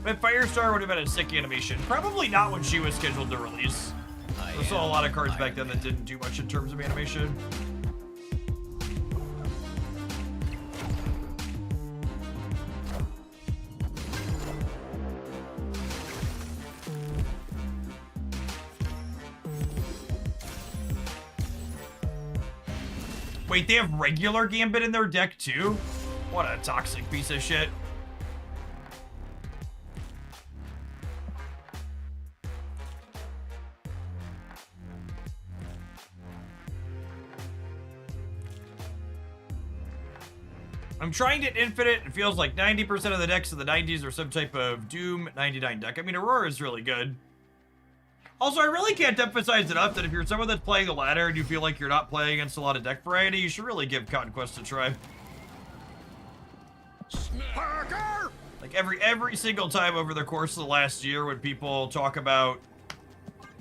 S1: But Firestar would have been a sick animation. Probably not when she was scheduled to release. I saw a lot of cards back then that didn't do much in terms of animation. Wait, they have regular Gambit in their deck too? What a toxic piece of shit. I'm trying to Infinite. It feels like 90% of the decks in the 90s are some type of Doom 99 deck. I mean, Aurora is really good. Also, I really can't emphasize enough that if you're someone that's playing the ladder and you feel like you're not playing against a lot of deck variety, you should really give Conquest a try. Like every single time over the course of the last year when people talk about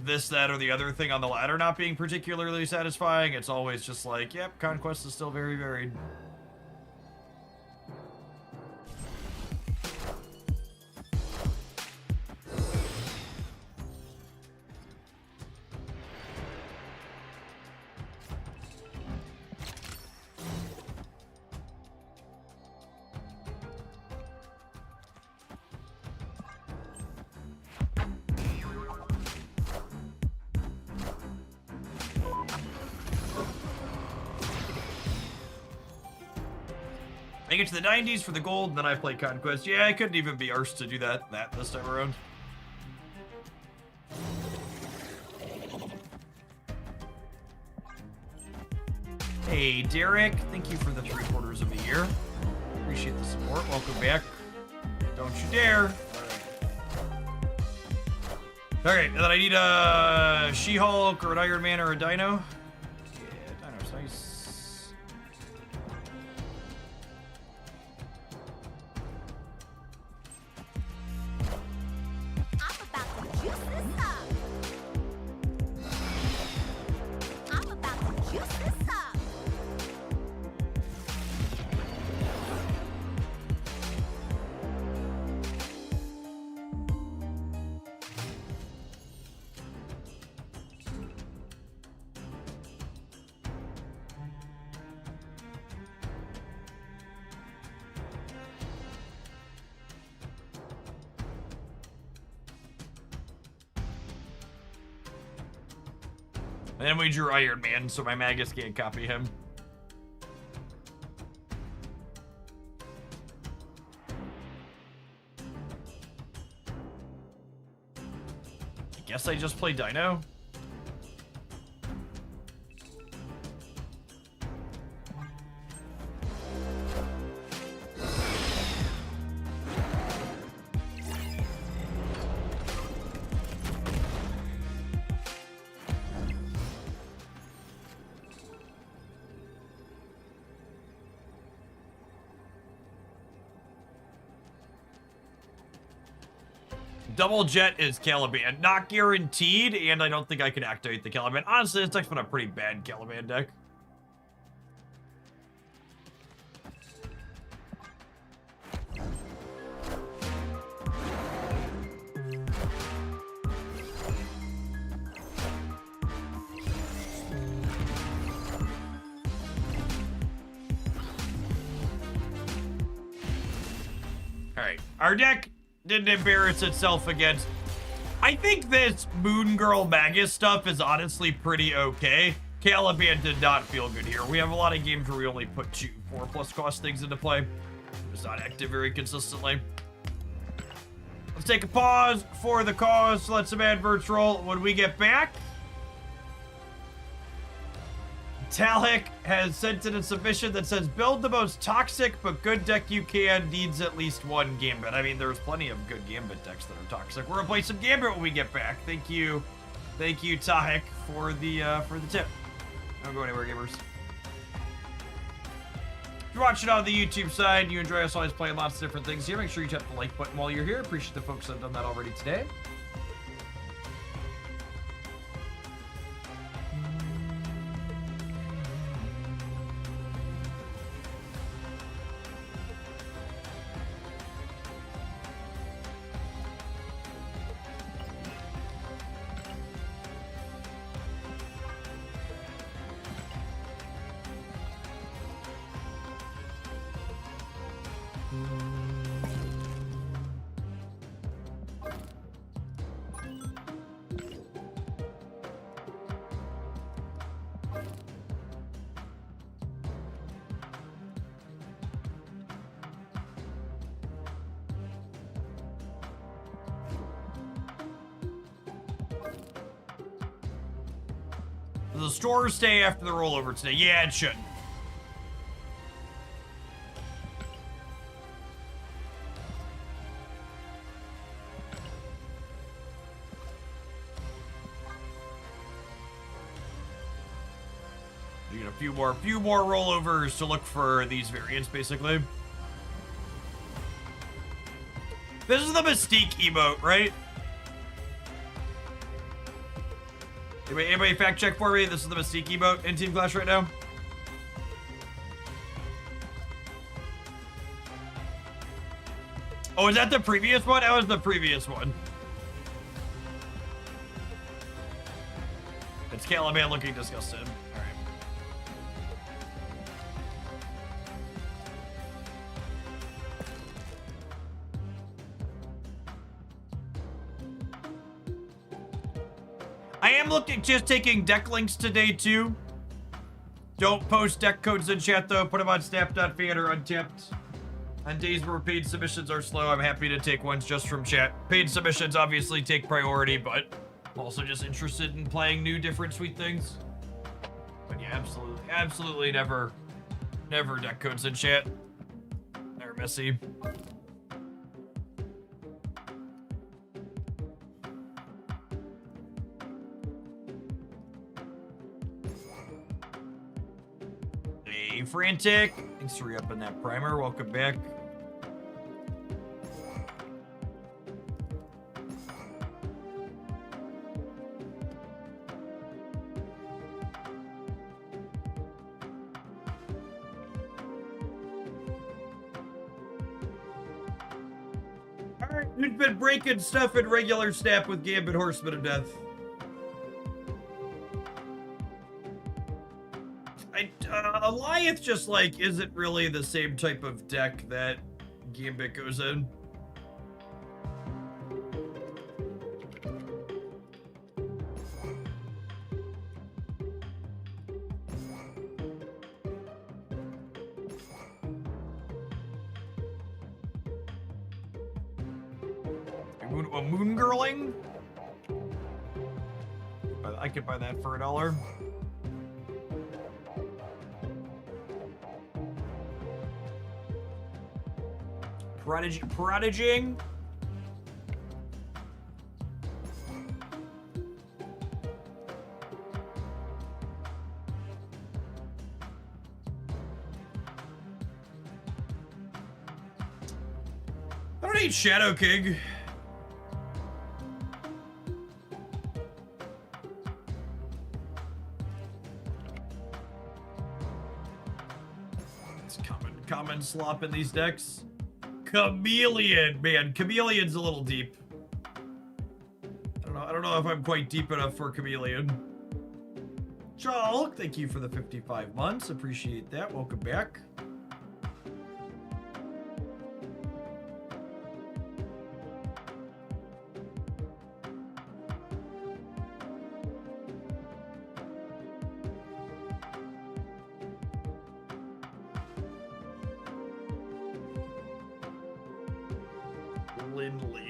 S1: this, that, or the other thing on the ladder not being particularly satisfying, it's always just like, yep, Conquest is still very varied. Make it to the 90s for the gold, and then I play Conquest. Yeah, I couldn't even be arsed to do that this time around. Hey, Derek, thank you for the 3/4 of the year. Appreciate the support. Welcome back. Don't you dare. Alright, and then I need a She-Hulk or an Iron Man or a Dino. Yeah, Dino's nice. And then we drew Iron Man, so my Magus can't copy him. I guess I just play Dino. Double Jet is Caliban. Not guaranteed, and I don't think I can activate the Caliban. Honestly, this deck's been a pretty bad Caliban deck. Alright, our deck didn't embarrass itself against... I think this Moon Girl Magus stuff is honestly pretty okay. Caliban did not feel good here. We have a lot of games where we only put 4+ cost things into play. It's not active very consistently. Let's take a pause for the cause. Let some adverts roll. When we get back, Talik has sent in a submission that says, build the most toxic but good deck you can, needs at least one Gambit. I mean, there's plenty of good Gambit decks that are toxic. We're gonna play some Gambit when we get back. Thank you, Talik, for the tip. Don't go anywhere, gamers. If you're watching on the YouTube side, you enjoy us always playing lots of different things here, make sure you tap the like button while you're here. Appreciate the folks that have done that already today. Does the store stay after the rollover today? Yeah, it should. You get a few more rollovers to look for these variants, basically. This is the Mystique emote, right? Anybody fact check for me? This is the Mystique emote in Team Clash right now. Oh, is that the previous one? That was the previous one. It's Caliban looking disgusted. All right. I am just taking deck links today too. Don't post deck codes in chat though. Put them on snap.fan or untapped. On days where paid submissions are slow, I'm happy to take ones just from chat. Paid submissions obviously take priority, but I'm also just interested in playing new, different, sweet things. But yeah, absolutely never deck codes in chat. They're messy. Hey, Frantic. Thanks for re-upping that primer. Welcome back. Alright, we've been breaking stuff in regular snap with Gambit Horseman of Death. Alliance just, like, isn't really the same type of deck that Gambit goes in. A moon girling? I could buy that for $1. Prodiging? I don't need Shadow King. It's common slop in these decks. Chameleon, man, Chameleon's a little deep. I don't know if I'm quite deep enough for Chameleon. Chalk, thank you for the 55 months. Appreciate that. Welcome back.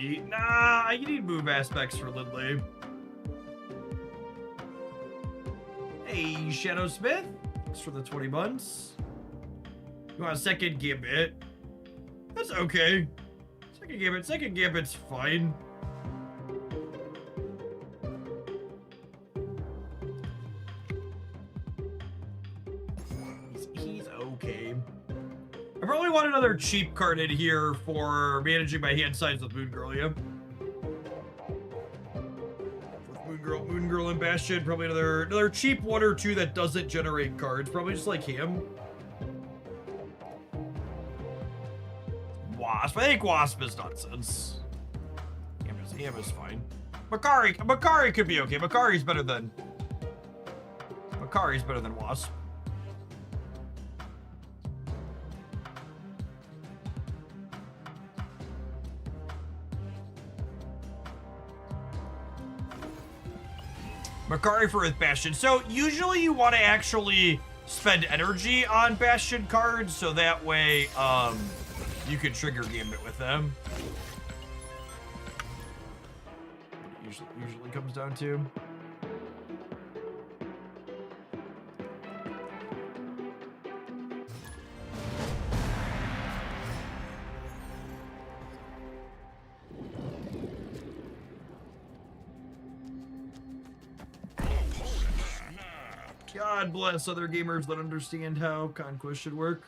S1: Lindley. Nah, you need move aspects for Lindley. Hey, Shadow Smith. Thanks for the 20 months. You want a second Gambit? That's okay. Second Gambit's fine. He's okay. I probably want another cheap card in here for managing my hand size with Moon Girl, yeah. With Moon Girl and Bastion, probably another cheap one or two that doesn't generate cards. Probably just like him. Wasp. I think Wasp is nonsense. Ham is fine. Makari could be okay. Makari's better than Wasp. Makari for with Bastion. So usually you want to actually spend energy on Bastion cards, so that way you can trigger Gambit with them. Usually comes down to. God bless other gamers that understand how Conquest should work.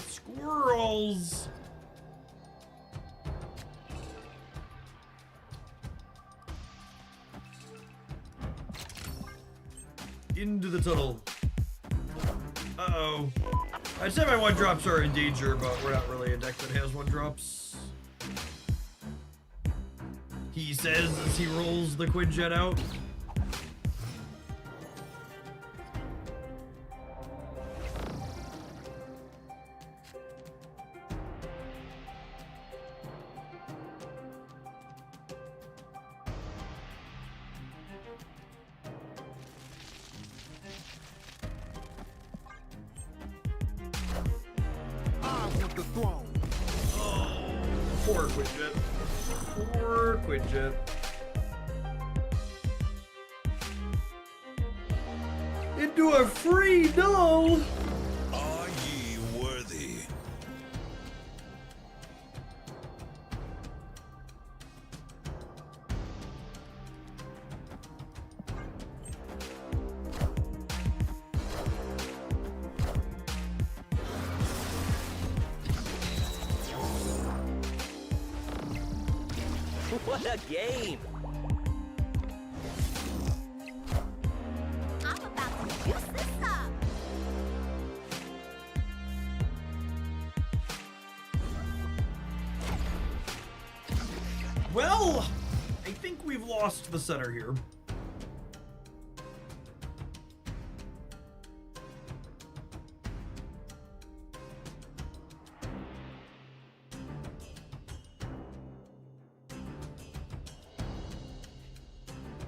S1: Squirrels! Into the tunnel. Uh-oh. I'd say my 1-drops are in danger, but we're not really a deck that has 1-drops. He says as he rolls the Quinjet out. Poor Quinjet. Poor Quinjet. Into a free null!
S5: Are ye worthy?
S9: What a game!
S3: I'm about to juice this up.
S1: Well, I think we've lost the center here.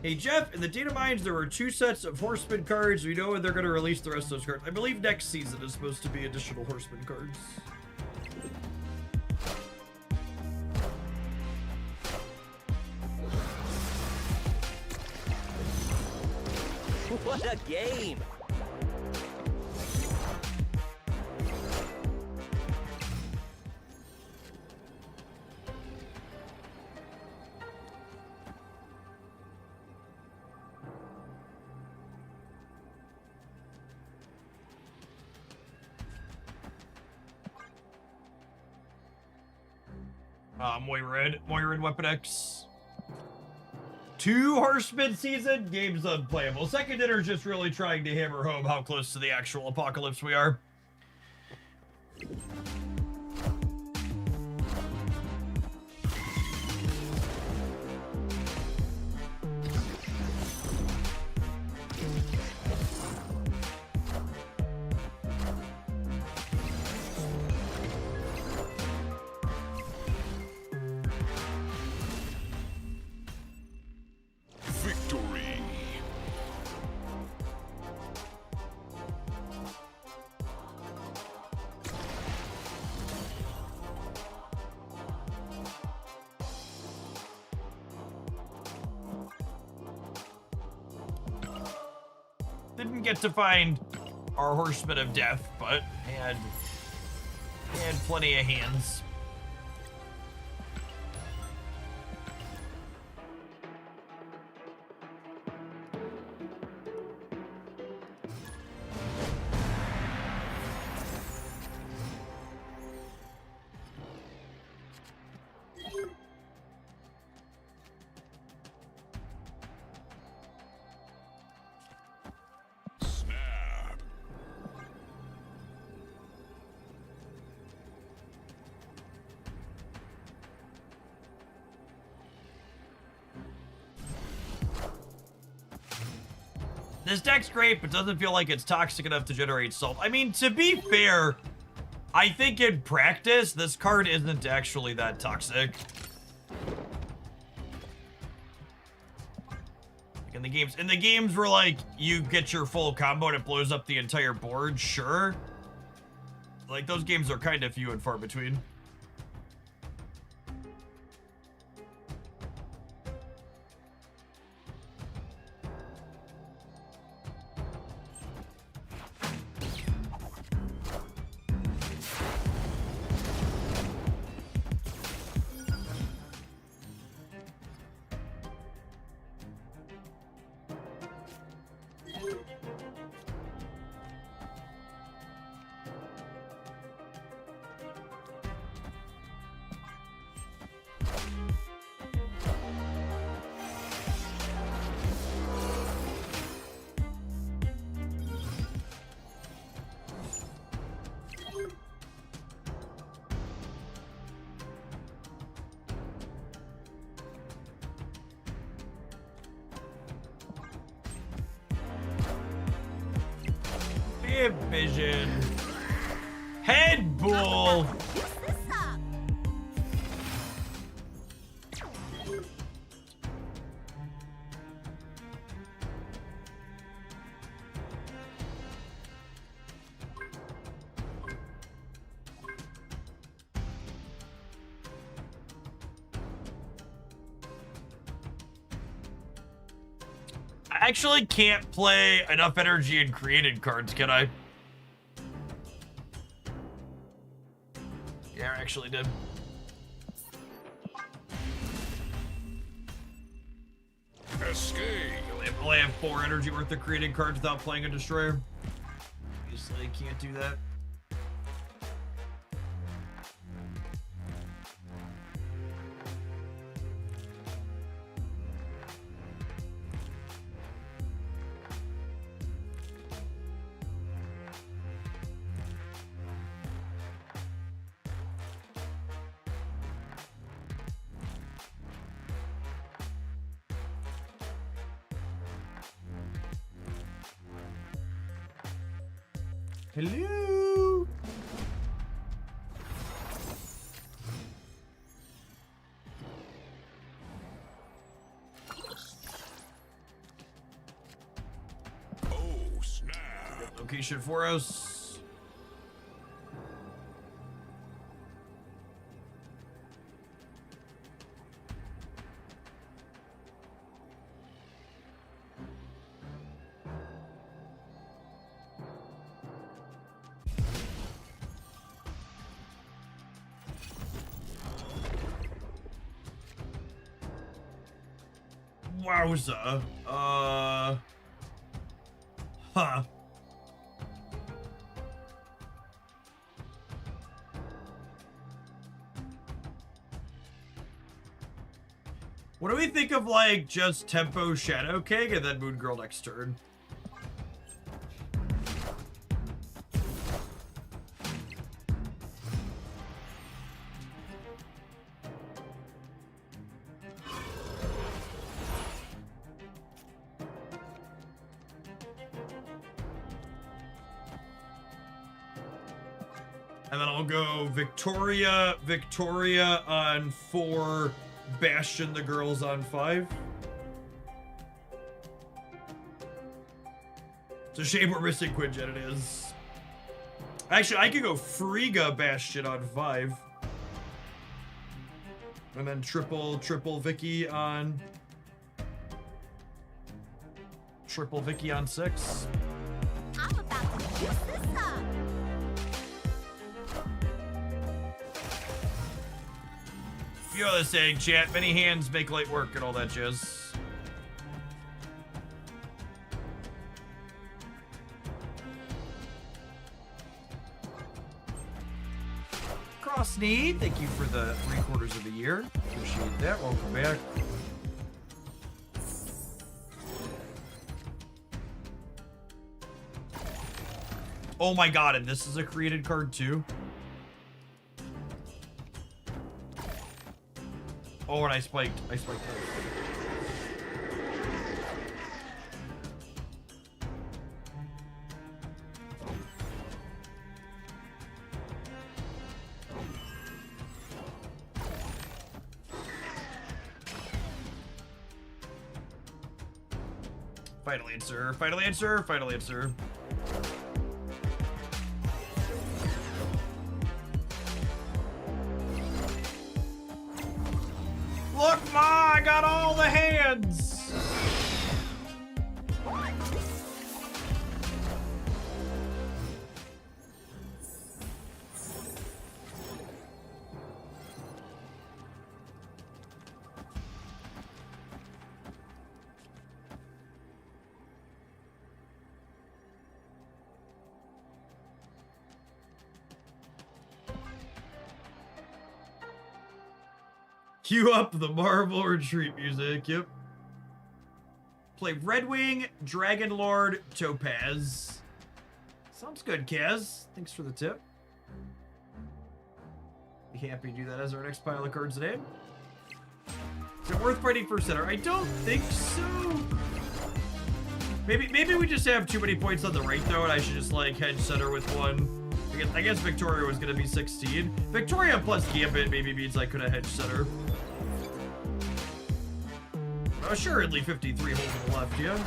S1: Hey Jeff, in the data mines there were 2 sets of Horseman cards. We know when they're going to release the rest of those cards. I believe next season is supposed to be additional Horseman cards.
S9: What a game! Moirin Weapon X. 2 Horsemen season, game's unplayable. Second dinner is just really trying to hammer home how close to the actual apocalypse we are.
S1: Didn't get to find our Horseman of Death, but had plenty of hands.
S5: Snap.
S1: This deck's great, but doesn't feel like it's toxic enough to generate salt. I mean, to be fair, I think in practice, this card isn't actually that toxic. Like in the games where like you get your full combo and it blows up the entire board, sure. Like those games are kind of few and far between. Vision. Head bull. I actually can't play enough energy in created cards, can I? Yeah, I actually did.
S5: Escape.
S1: I have 4 energy worth of created cards without playing a destroyer. Obviously, can't do that. Hello.
S5: Oh, snap.
S1: Location for us. Wowza. Huh. What do we think of, like, just Tempo Shadow King and then Moon Girl next turn? And then I'll go Victoria on 4, Bastion the Girls on 5. It's a shame we're missing Quinjet, it is. Actually, I could go Frigga Bastion on 5. And then triple Vicky on... triple Vicky on 6.
S3: I'm about to juice this up.
S1: You know the saying, chat. Many hands make light work and all that jazz. Crossney, thank you for the 3/4 of a year. Appreciate that. Welcome back. Oh my god, and this is a created card too? Oh, and I spiked. I spiked that. Final answer, final answer, final answer. Look, Ma, I got all the hands. Cue up the Marvel Retreat music, yep. Play Red Wing, Dragon Lord, Topaz. Sounds good, Kaz. Thanks for the tip. Be happy to do that as our next pile of cards today. Is it worth fighting for center? I don't think so. Maybe we just have too many points on the right though, and I should just like hedge center with one. I guess Victoria was gonna be 16. Victoria plus Gambit maybe means I could have hedged center. Assuredly 53 holds on the left, yeah?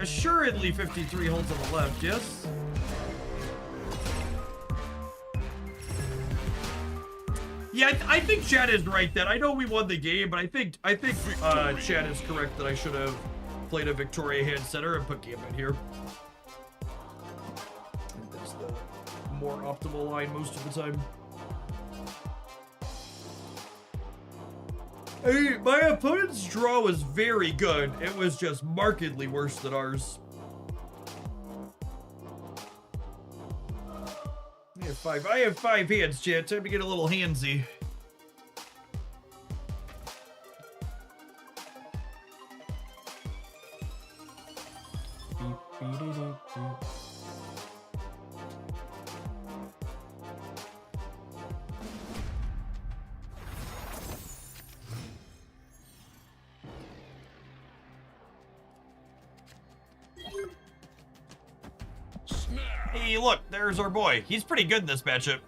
S1: Assuredly 53 holds on the left, yes? Yeah, I think Chad is right then. I know we won the game, but I think Chad is correct that I should have played a Victoria hand center and put Gambit here. I think that's the more optimal line most of the time. Hey, my opponent's draw was very good. It was just markedly worse than ours. I have five hands, chat. Time to get a little handsy. Hey, look, there's our boy. He's pretty good in this matchup.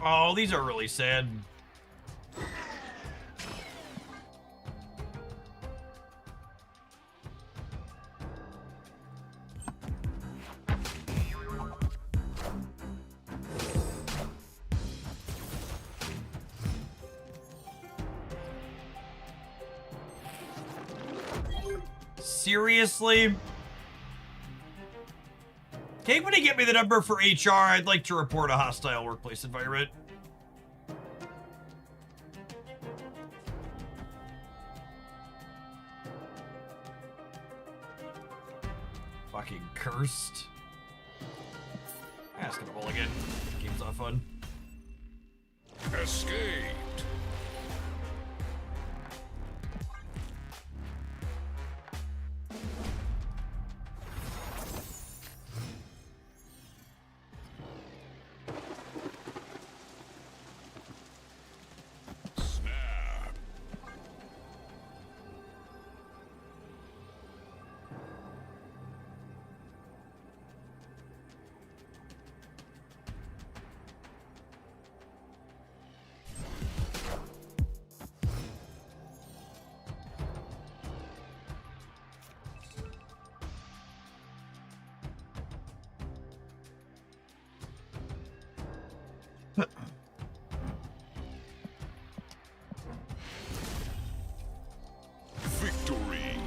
S1: Oh, these are really sad. Seriously? Can anybody get me the number for HR? I'd like to report a hostile workplace environment. Fucking cursed. Ask him to roll again. Game's not fun.
S5: Escaped. Snap.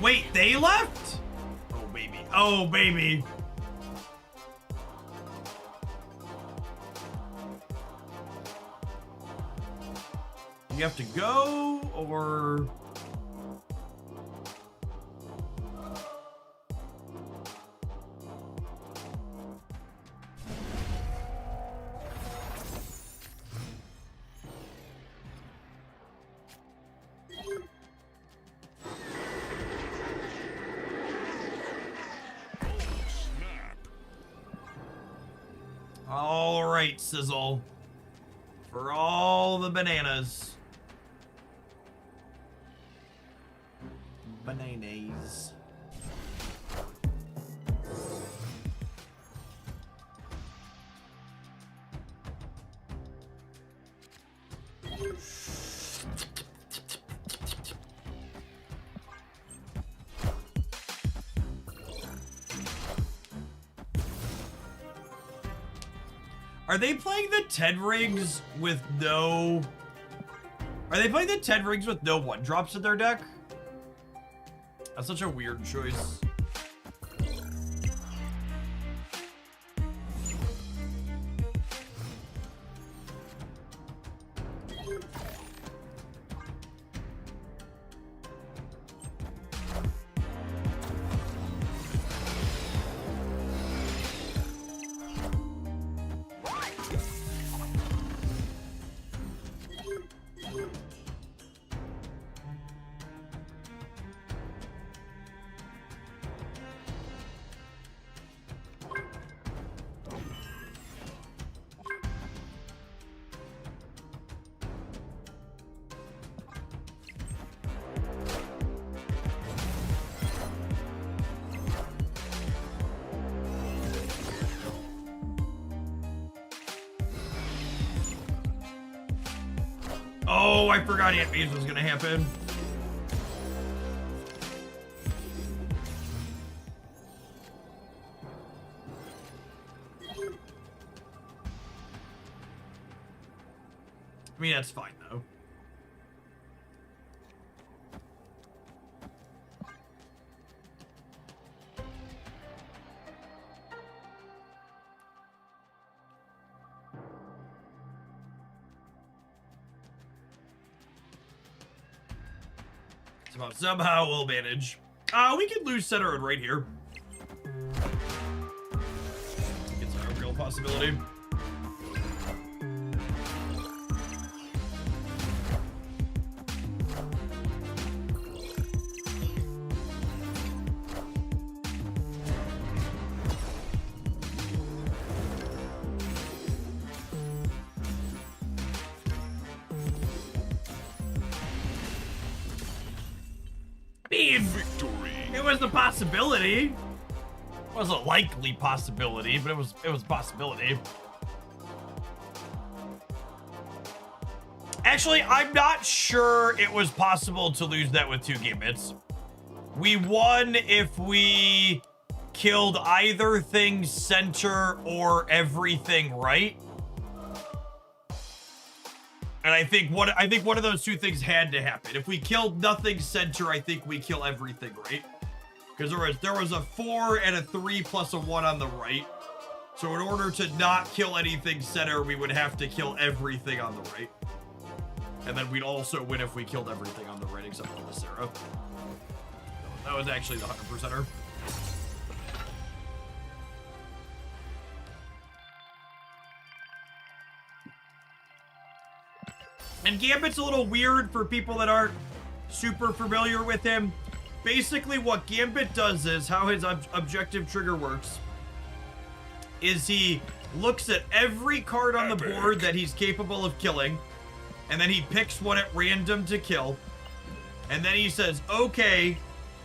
S1: Wait, they left? Oh, baby. Oh, baby. You have to go, or... All right, Sizzle. For all the bananas. Bananas. Are they playing the 10 rigs with no... Are they playing the 10 rigs with no 1-drops in their deck? That's such a weird choice. Oh, I forgot Ant Bees was gonna happen. I mean, that's fine, though. Somehow we'll manage. We could lose center and right here. It's a real possibility.
S5: Victory.
S1: It was a possibility. It was a likely possibility, but it was a possibility. Actually, I'm not sure it was possible to lose that with 2 gambits. We won if we killed either thing center or everything right. And I think one of those 2 things had to happen. If we killed nothing center, I think we kill everything right. Because there was a 4 and a 3 plus a 1 on the right. So in order to not kill anything center, we would have to kill everything on the right. And then we'd also win if we killed everything on the right except for the Sarah. That was actually the 100%er. And Gambit's a little weird for people that aren't super familiar with him. Basically, what Gambit does is, how his objective trigger works, is he looks at every card on the board that he's capable of killing, and then he picks one at random to kill, and then he says, okay,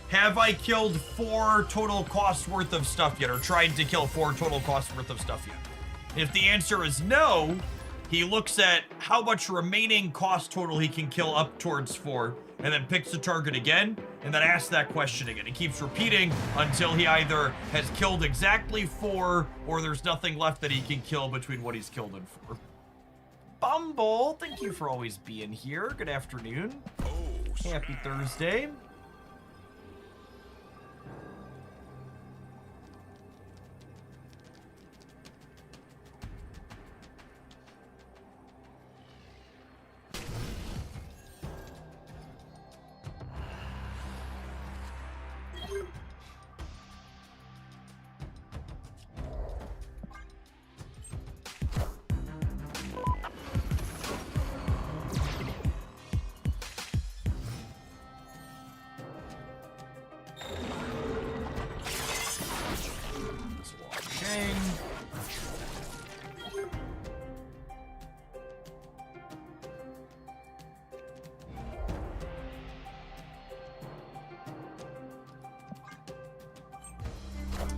S1: have I killed 4 total cost worth of stuff yet, or tried to kill 4 total cost worth of stuff yet? If the answer is no, he looks at how much remaining cost total he can kill up towards 4, and then picks the target again, and then asks that question again. He keeps repeating until he either has killed exactly 4, or there's nothing left that he can kill between what he's killed and 4. Bumble, thank you for always being here. Good afternoon.
S5: Oh,
S1: Happy
S5: snap.
S1: Thursday.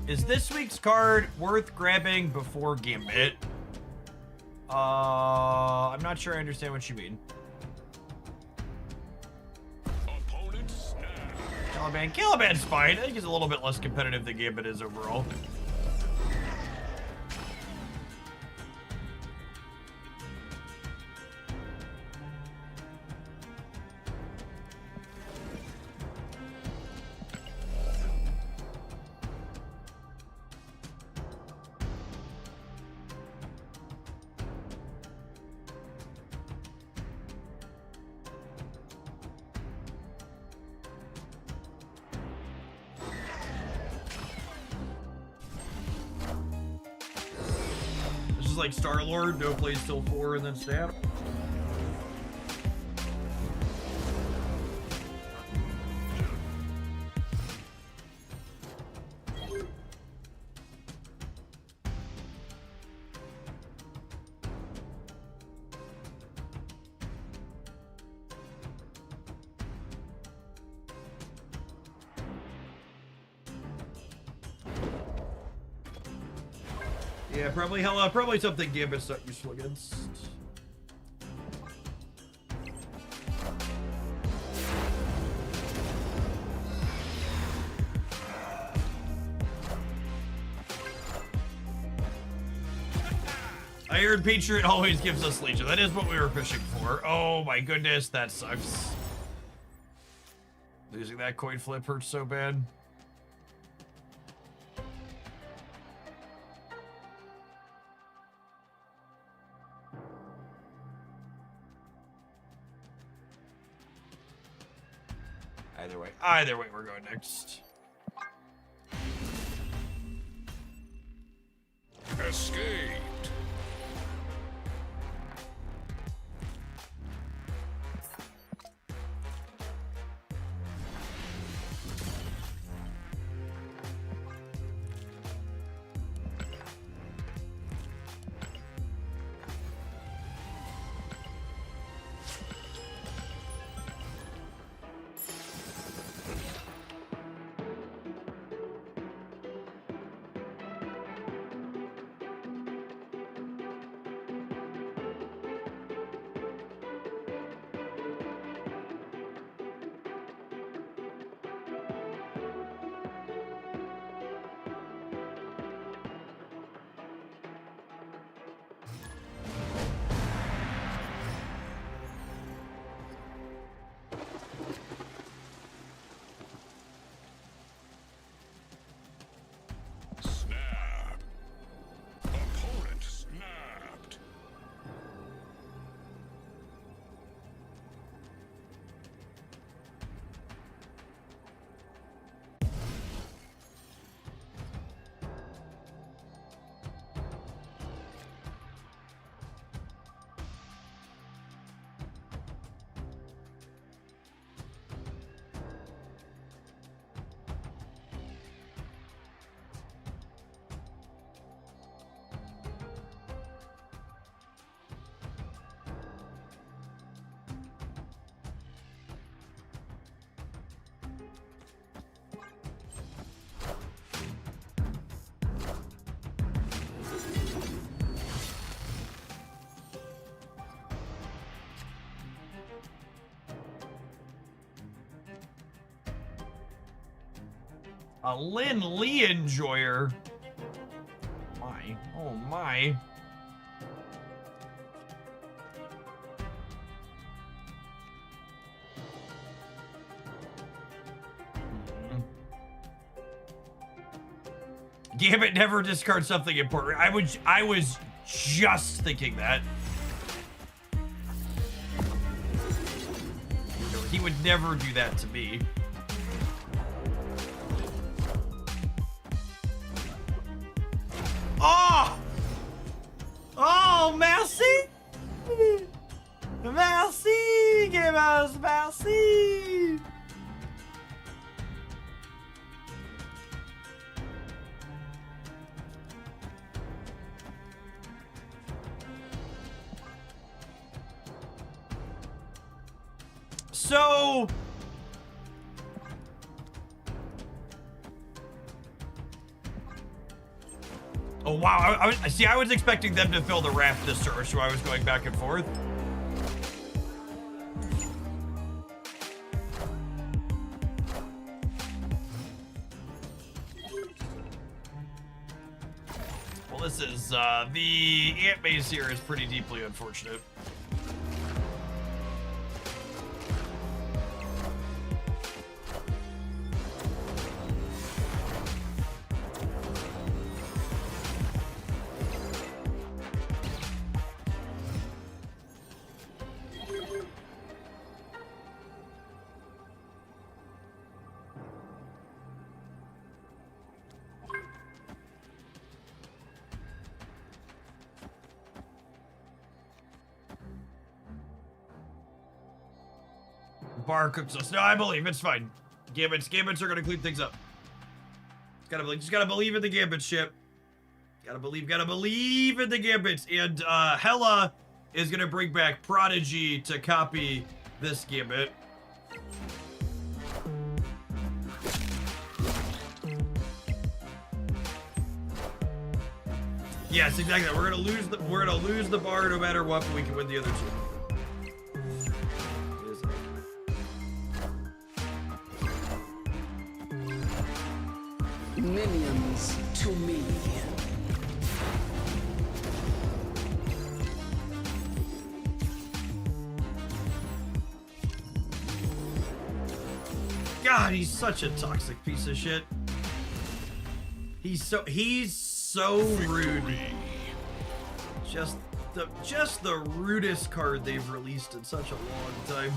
S1: Is this week's card worth grabbing before Gambit? I'm not sure I understand what you mean.
S5: Opponent snap.
S1: Caliban. Caliban's fine. I think he's a little bit less competitive than Gambit is overall. Like Star-Lord, no plays till 4 and then snap. Yeah, probably probably something Gambit's not useful against. Iron Patriot always gives us Legion. That is what we were fishing for. Oh my goodness, that sucks. Losing that coin flip hurts so bad. Either way, we're going next.
S5: Escaped. Snap. Opponent snapped.
S1: A Lin Lee enjoyer. My. Oh my. Gambit never discard something important. I was just thinking that. He would never do that to me. so... Oh, wow. I was expecting them to fill the raft this turn, so I was going back and forth. Well, this is, the ant maze here is pretty deeply unfortunate. Bar cooks us. No, I believe it's fine. Gambits are gonna clean things up. Just gotta believe in the Gambit ship. Gotta believe in the Gambits. And Hella is gonna bring back Prodigy to copy this Gambit. Yes, exactly. We're gonna lose the bar no matter what, but we can win the other two.
S10: Minions to me.
S1: God, he's such a toxic piece of shit. He's so rude. Just the rudest card they've released in such a long time.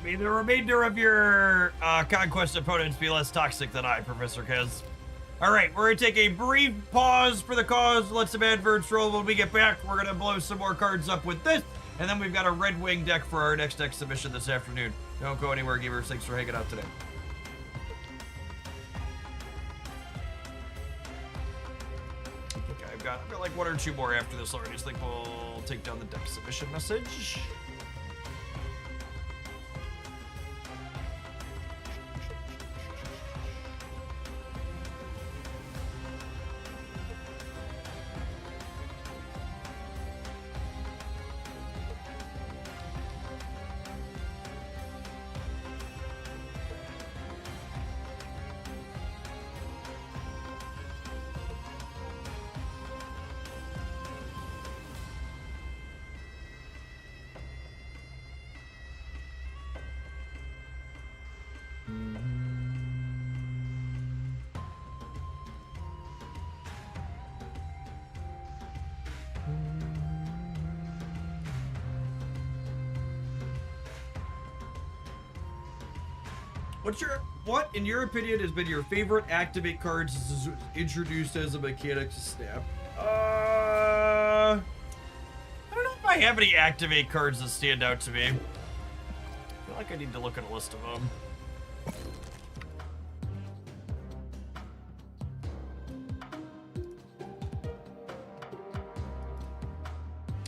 S1: May the remainder of your conquest opponents be less toxic than I, Professor Kez. Alright, we're gonna take a brief pause for the cause, let some adverts roll. When we get back, we're gonna blow some more cards up with this, and then we've got a Red Wing deck for our next exhibition this afternoon. Don't go anywhere, gamers. Thanks for hanging out today. I think I've got like one or two more after this already, so I think we'll take down the deck submission message. What, in your opinion, has been your favorite activate cards introduced as a mechanic to Snap? I don't know if I have any activate cards that stand out to me. I feel like I need to look at a list of them.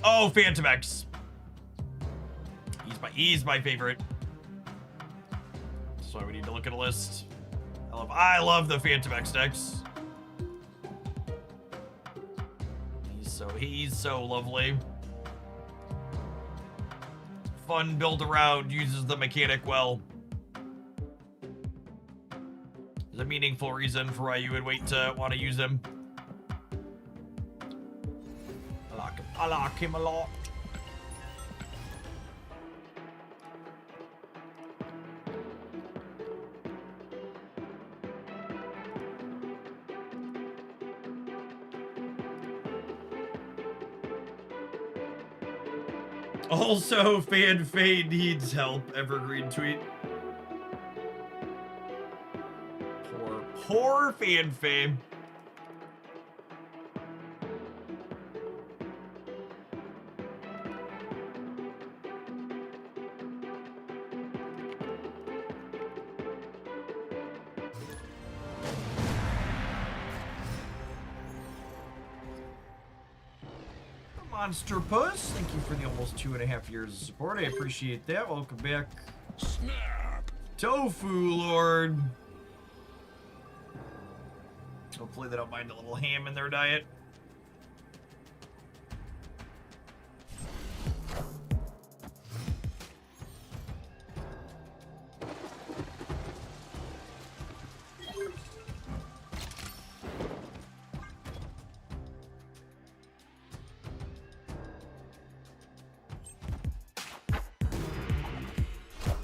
S1: Oh, Phantom X. He's my favorite. So we need to look at a list. I love the Phantom X decks. He's so lovely. Fun build around, uses the mechanic well. There's a meaningful reason for why you would wait to want to use him. I like him a lot. Also, Fan Faye needs help. Evergreen tweet. Poor Fan Faye. Monster Puss, thank you for the almost 2.5 years of support. I appreciate that. Welcome back.
S5: Snap.
S1: Tofu Lord. Hopefully they don't mind a little ham in their diet.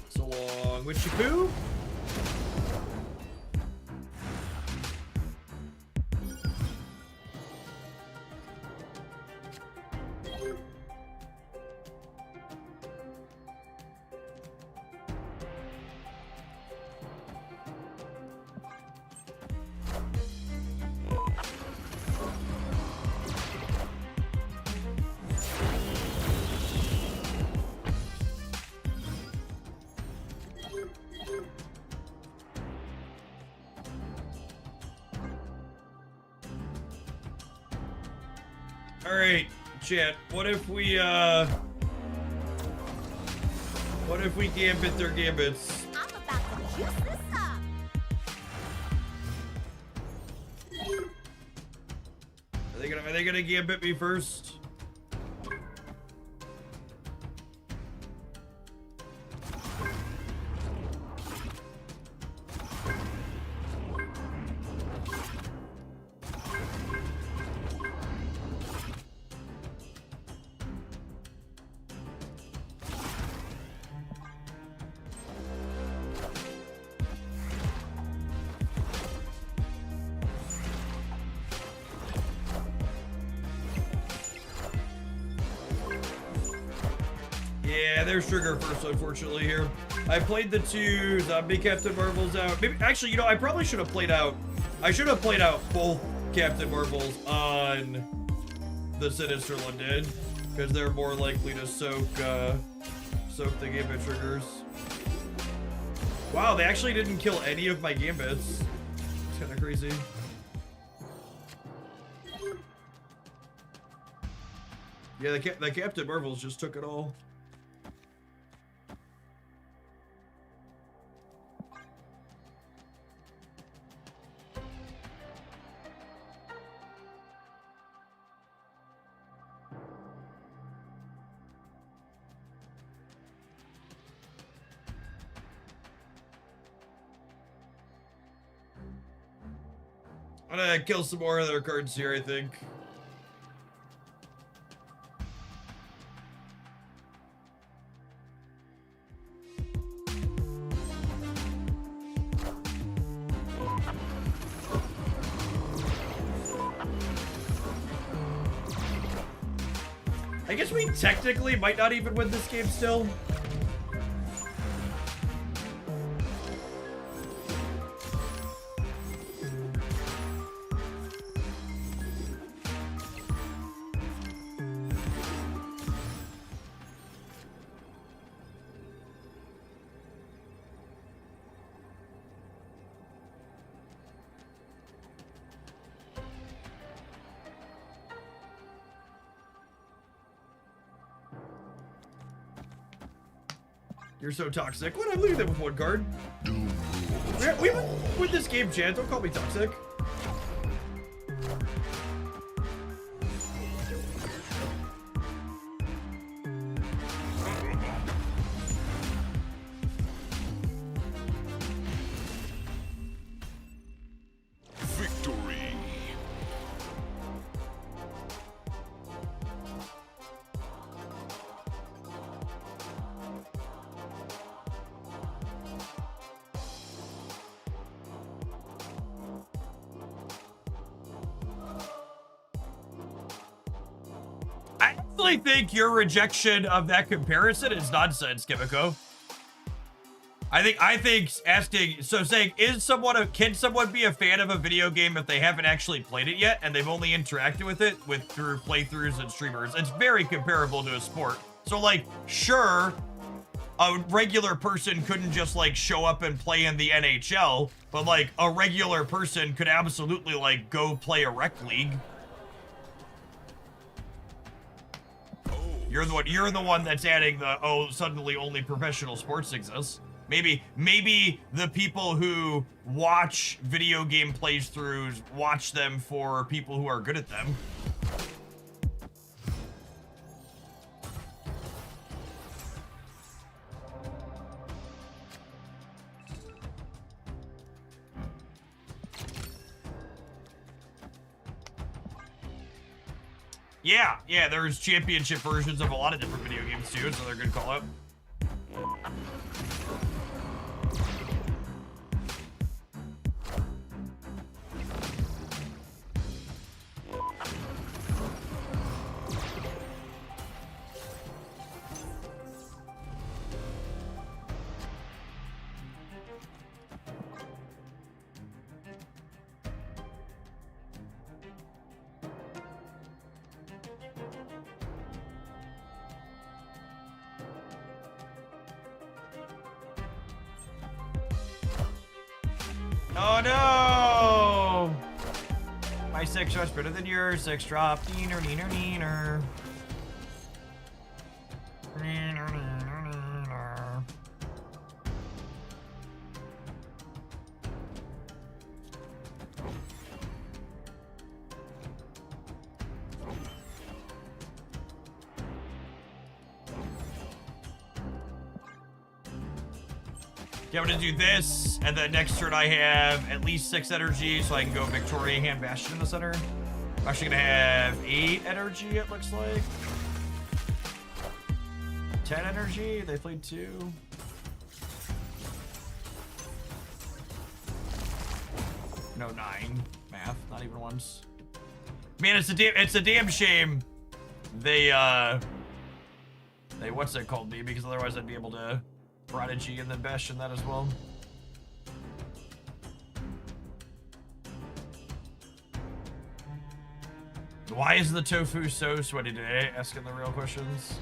S1: So long, Witchy Poo. Alright, chat, what if we gambit their gambits?
S3: I'm about to juice this up.
S1: Are they gonna gambit me first? Yeah, there's Trigger first, unfortunately, here. I played the 2 Zombie Captain Marvels out. Maybe, actually, you know, I probably should have played out... I should have played out both Captain Marvels on the Sinister London, because they're more likely to soak the Gambit triggers. Wow, they actually didn't kill any of my Gambits. It's kind of crazy. Yeah, the Captain Marvels just took it all. I'm gonna kill some more of their cards here, I think. I guess we technically might not even win this game still. You're so toxic. What? I'm looking at them with one card. We win this game, Chad. Don't call me toxic.
S5: Victory.
S1: I actually think your rejection of that comparison is nonsense, Kimiko. I think asking, so saying, can someone be a fan of a video game if they haven't actually played it yet and they've only interacted with it through playthroughs and streamers? It's very comparable to a sport. So like, sure, a regular person couldn't just like show up and play in the NHL, but like a regular person could absolutely like go play a rec league. You're the one that's adding the, oh, suddenly only professional sports exists. Maybe the people who watch video game playthroughs watch them for people who are good at them. Yeah, there's championship versions of a lot of different video games too, so they're good call out. Oh no! My 6 shot's better than yours. 6 drop. Neener, neener, neener. Neener, neener, neener. Okay, I'm gonna do this, and then next turn I have at least 6 energy, so I can go Victoria Hand Bastion in the center. I'm actually gonna have 8 energy, it looks like. 10 energy, they played 2. No, 9. Math, not even once. Man, it's a damn shame they what's it called me, because otherwise I'd be able to Prodigy and then Bastion that as well. Why is the tofu so sweaty today? Asking the real questions.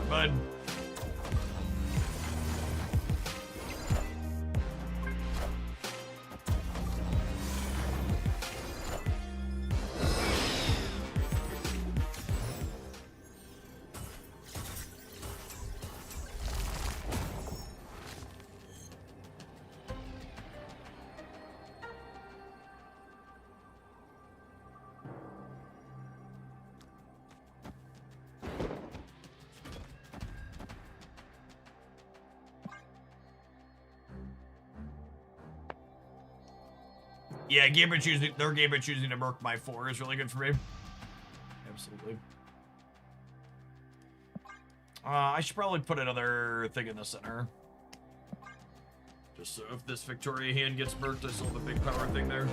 S1: Bud. Yeah, their Gambit choosing to merc my 4 is really good for me. Absolutely. I should probably put another thing in the center. Just so if this Victoria hand gets merked, I still have a big power thing there.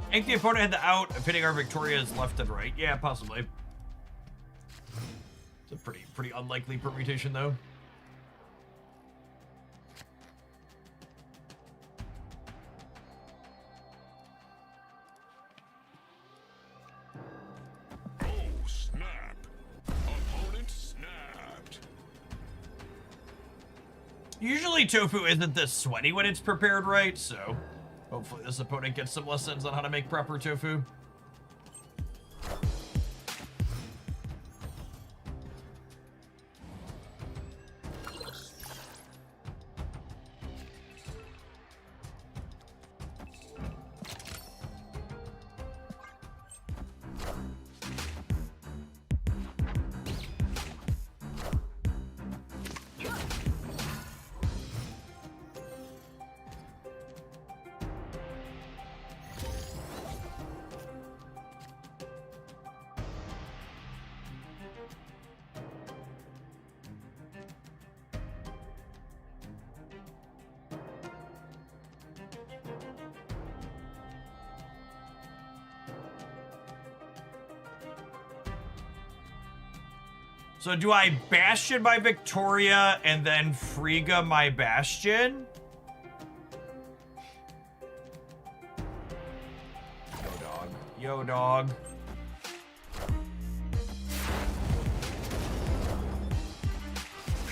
S1: I think the opponent had the out of hitting our Victorias left and right. Yeah, possibly. It's a pretty unlikely permutation, though.
S5: Oh, snap. Opponent snapped.
S1: Usually tofu isn't this sweaty when it's prepared right, so hopefully this opponent gets some lessons on how to make proper tofu. So do I Bastion my Victoria and then Frigga my Bastion? Yo, dog. Yo, dog.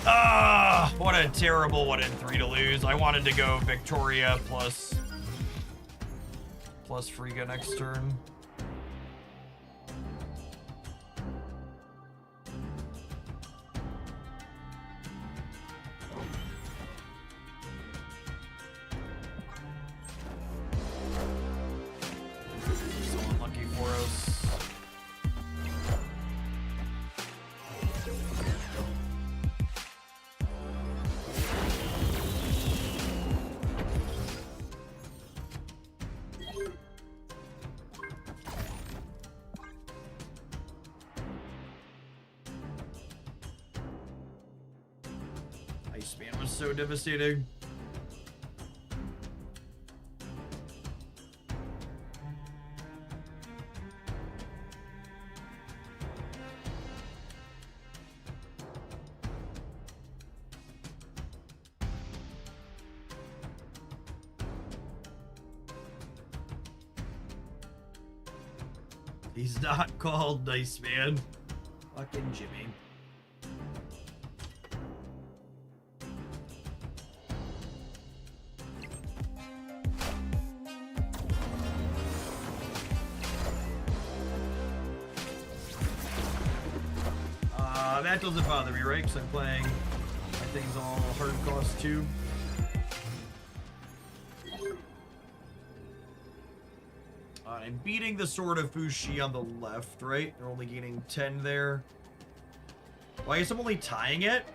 S1: Ah, what a terrible 1-in-3 to lose. I wanted to go Victoria plus Frigga next turn. So unlucky for us. Iceman was so devastating. He's not called Iceman. Fucking Jimmy. That doesn't bother me, right? Because I'm playing my things all hard cost too. I'm beating the Sword of Fushi on the left, right? They're only gaining 10 there. Well, I guess I'm only tying it.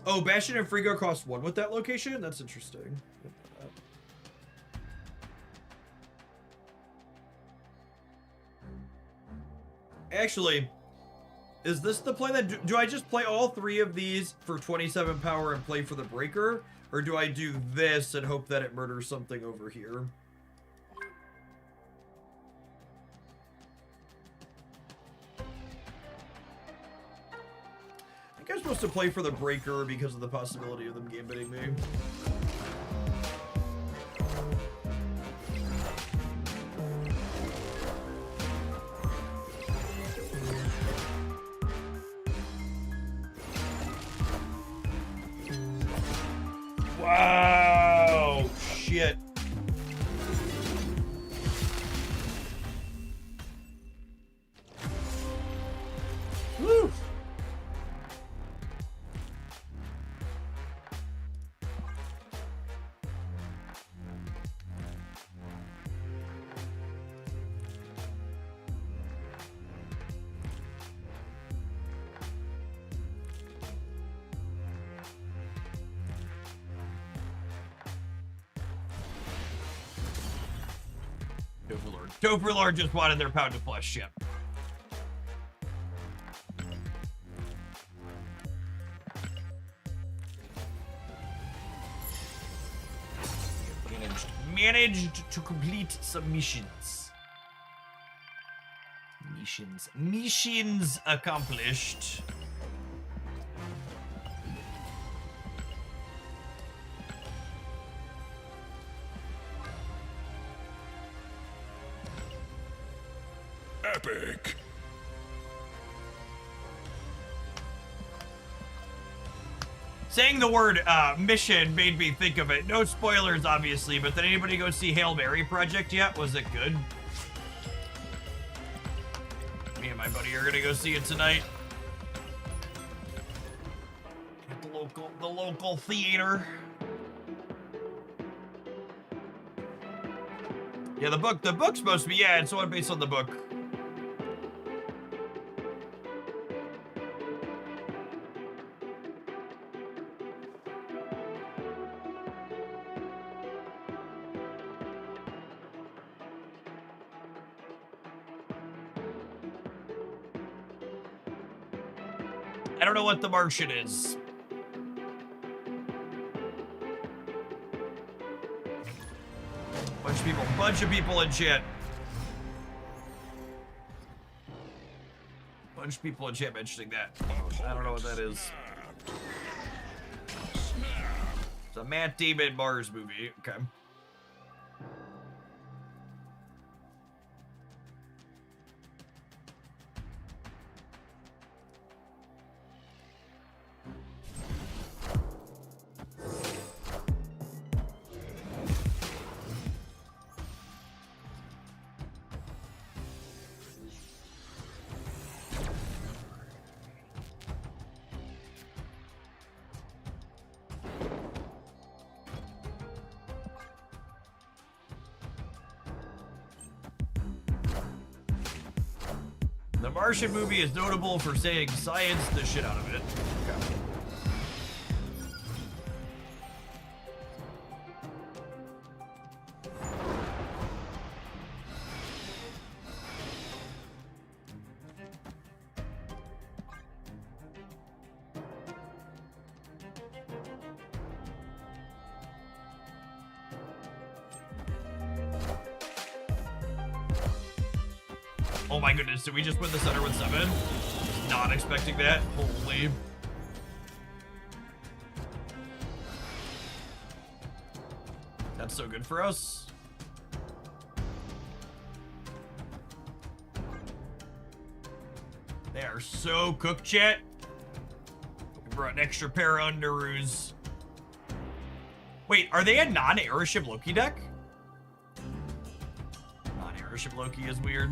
S1: Oh, Bastion and Frigga cost 1 with that location? That's interesting. Actually, is this the play that... Do I just play all 3 of these for 27 power and play for the breaker? Or do I do this and hope that it murders something over here? I think I'm supposed to play for the breaker because of the possibility of them gambiting me. Wow! Shit. Woo! Overlord just wanted their pound of flesh ship. Managed to complete some missions. Missions accomplished.
S5: Epic.
S1: Saying the word mission made me think of it. No spoilers, obviously, but did anybody go see Hail Mary Project yet? Was it good? Me and my buddy are gonna go see it tonight. At the local theater. Yeah, the book's supposed to be, yeah, it's one based on the book. I don't know what the Martian is. Bunch of people in chat. bunch of people in chat mentioning that. I don't know what that is. It's a Matt Damon Mars movie. Okay. The Martian movie is notable for saying science the shit out of it. Okay. Oh my goodness, did we just win the center with 7? Not expecting that. Holy. That's so good for us. They are so cooked, chat. We brought an extra pair of underoos. Wait, are they a non-airship Loki deck? Non-airship Loki is weird.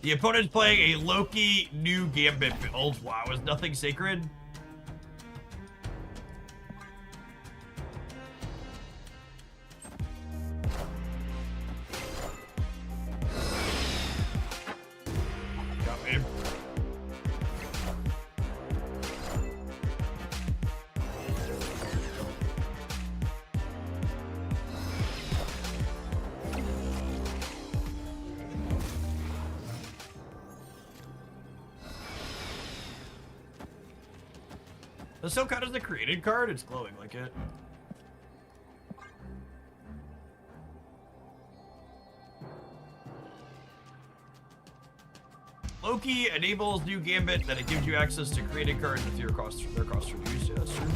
S1: The opponent's playing a Loki new Gambit build. Wow, is nothing sacred? Got me. Does still count as the created card? It's glowing like it. Loki enables new Gambit, that it gives you access to created cards with their cost reduced. Yeah, that's true.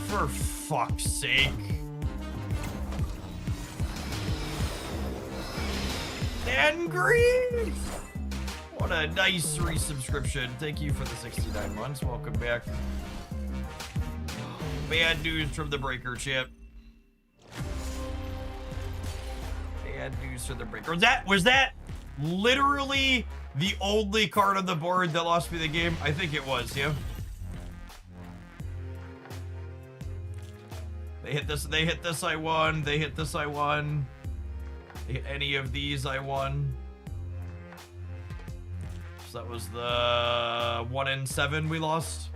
S1: For fuck's sake. And green! What a nice resubscription. Thank you for the 69 months. Welcome back. Bad news from the breaker, chip. Bad news from the breaker. Was that literally the only card on the board that lost me the game? I think it was, yeah. They hit this, I won. They hit this, I won. They hit any of these, I won. So that was the 1 in 7 we lost.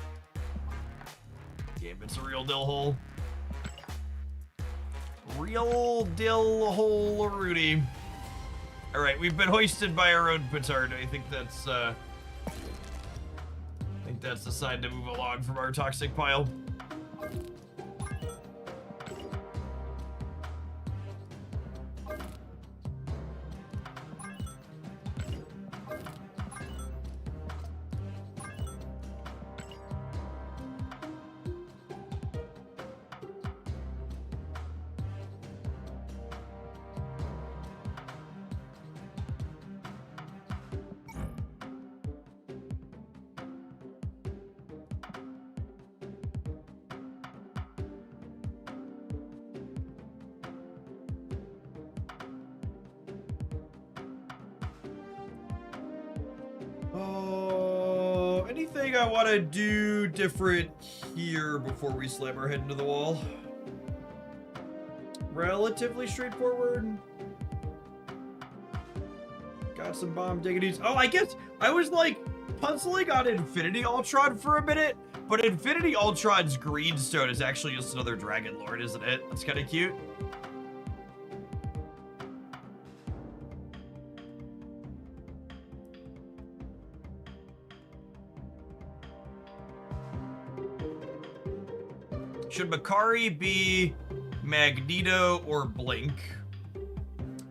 S1: It's a real dill hole. Real dill hole, Rudy. All right, we've been hoisted by our own petard. I think that's the sign to move along from our toxic pile. Anything I want to do different here before we slam our head into the wall? Relatively straightforward. Got some bomb diggities. Oh, I guess I was like puzzling on Infinity Ultron for a minute, but Infinity Ultron's Greenstone is actually just another Dragon Lord, isn't it? That's kind of cute. Should Makari be Magneto or Blink?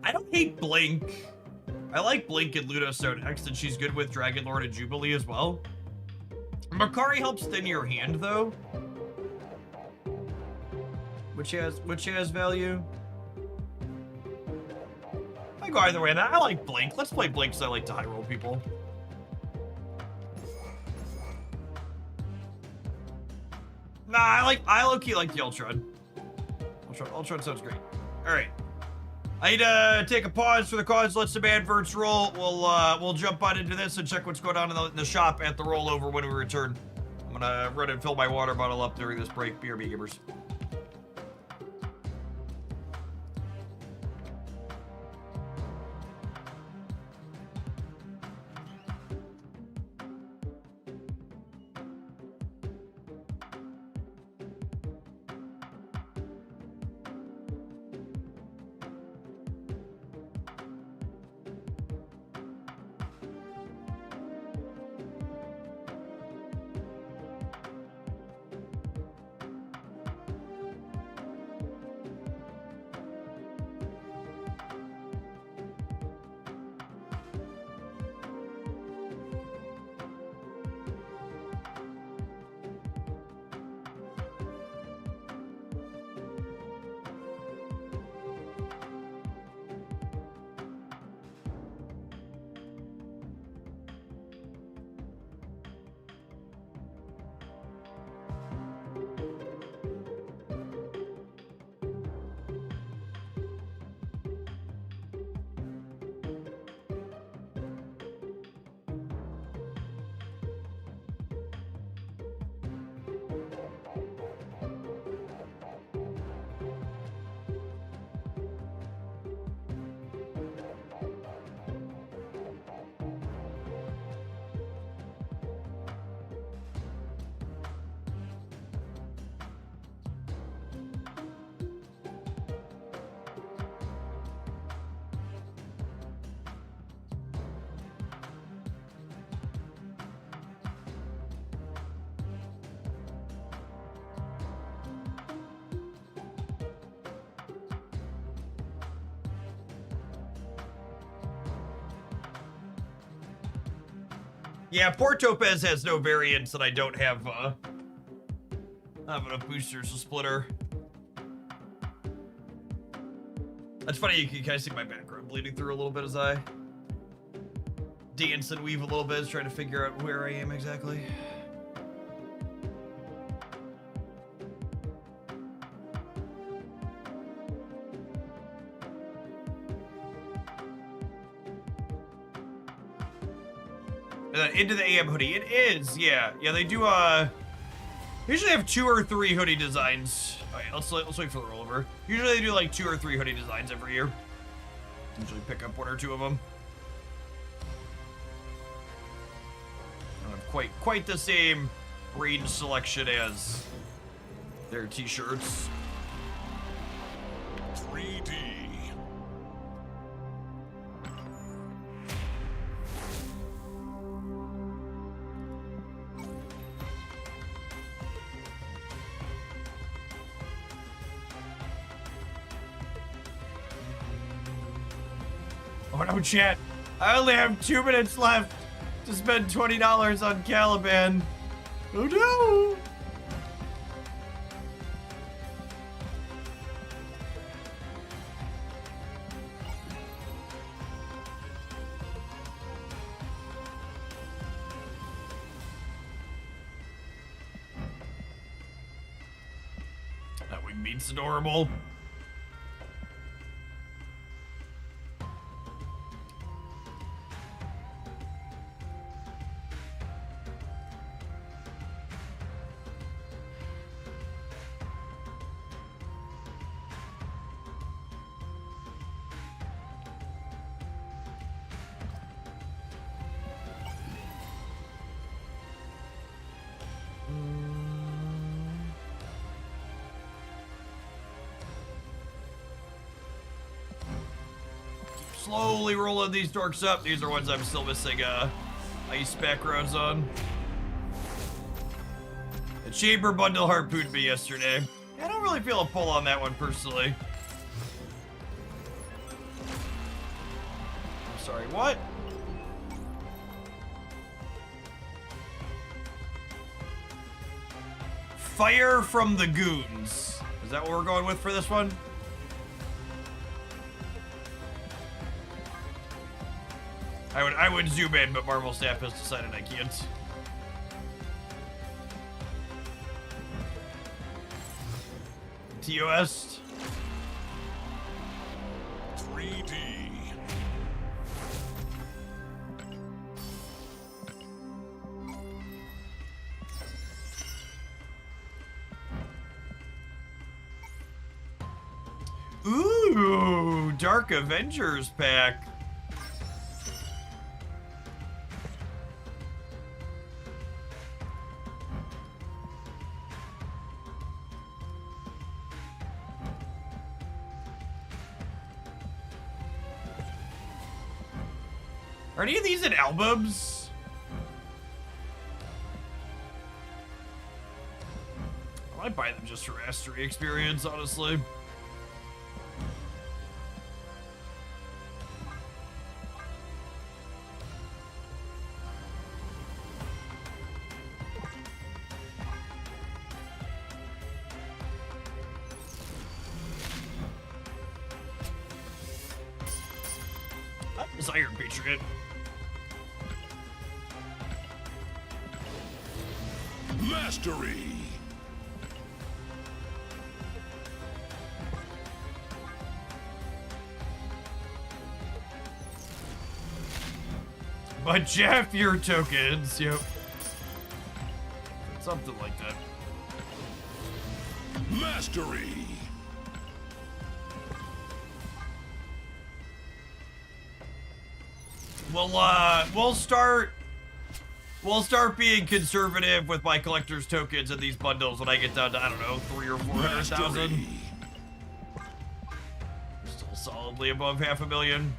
S1: I don't hate Blink. I like Blink and Ludostone X, and she's good with Dragon Lord and Jubilee as well. Makari helps thin your hand though, which has value. I go either way. I like Blink. Let's play Blink because I like to high roll people. Nah, I low-key like the Ultron. Ultron sounds great. All right. I need to take a pause for the cause. Let some adverts roll. We'll jump on into this and check what's going on in the shop at the rollover when we return. I'm gonna run and fill my water bottle up during this break. BRB gamers. Yeah, poor Topaz has no variants, and I don't have enough boosters to split her. That's funny, you can kind of see my background bleeding through a little bit as I dance and weave a little bit, trying to figure out where I am exactly. Into the AM hoodie. It is, yeah. Yeah, they do, usually have 2 or 3 hoodie designs. All right, let's wait for the rollover. Usually they do like 2 or 3 hoodie designs every year. Usually pick up 1 or 2 of them. I don't have quite the same range selection as their t-shirts.
S5: 3D.
S1: Oh no, chat. I only have 2 minutes left to spend $20 on Caliban. Oh no! That wing beats adorable. Slowly rolling these dorks up. These are ones I'm still missing ice backgrounds on. The chamber bundle harpooned me yesterday. I don't really feel a pull on that one personally. I'm sorry, what? Fire from the goons. Is that what we're going with for this one? I would zoom in, but Marvel staff has decided I can't. TOS.
S5: 3D.
S1: Ooh, Dark Avengers pack. Are any of these in albums? I might buy them just for mastery experience, honestly. This Iron Patriot.
S5: Mastery.
S1: But Jeff, your tokens, yep. Something like that.
S5: Mastery. We'll start being conservative with my collector's tokens and these bundles when I get down to, I don't know, 300,000 or 400,000. Still solidly above 500,000.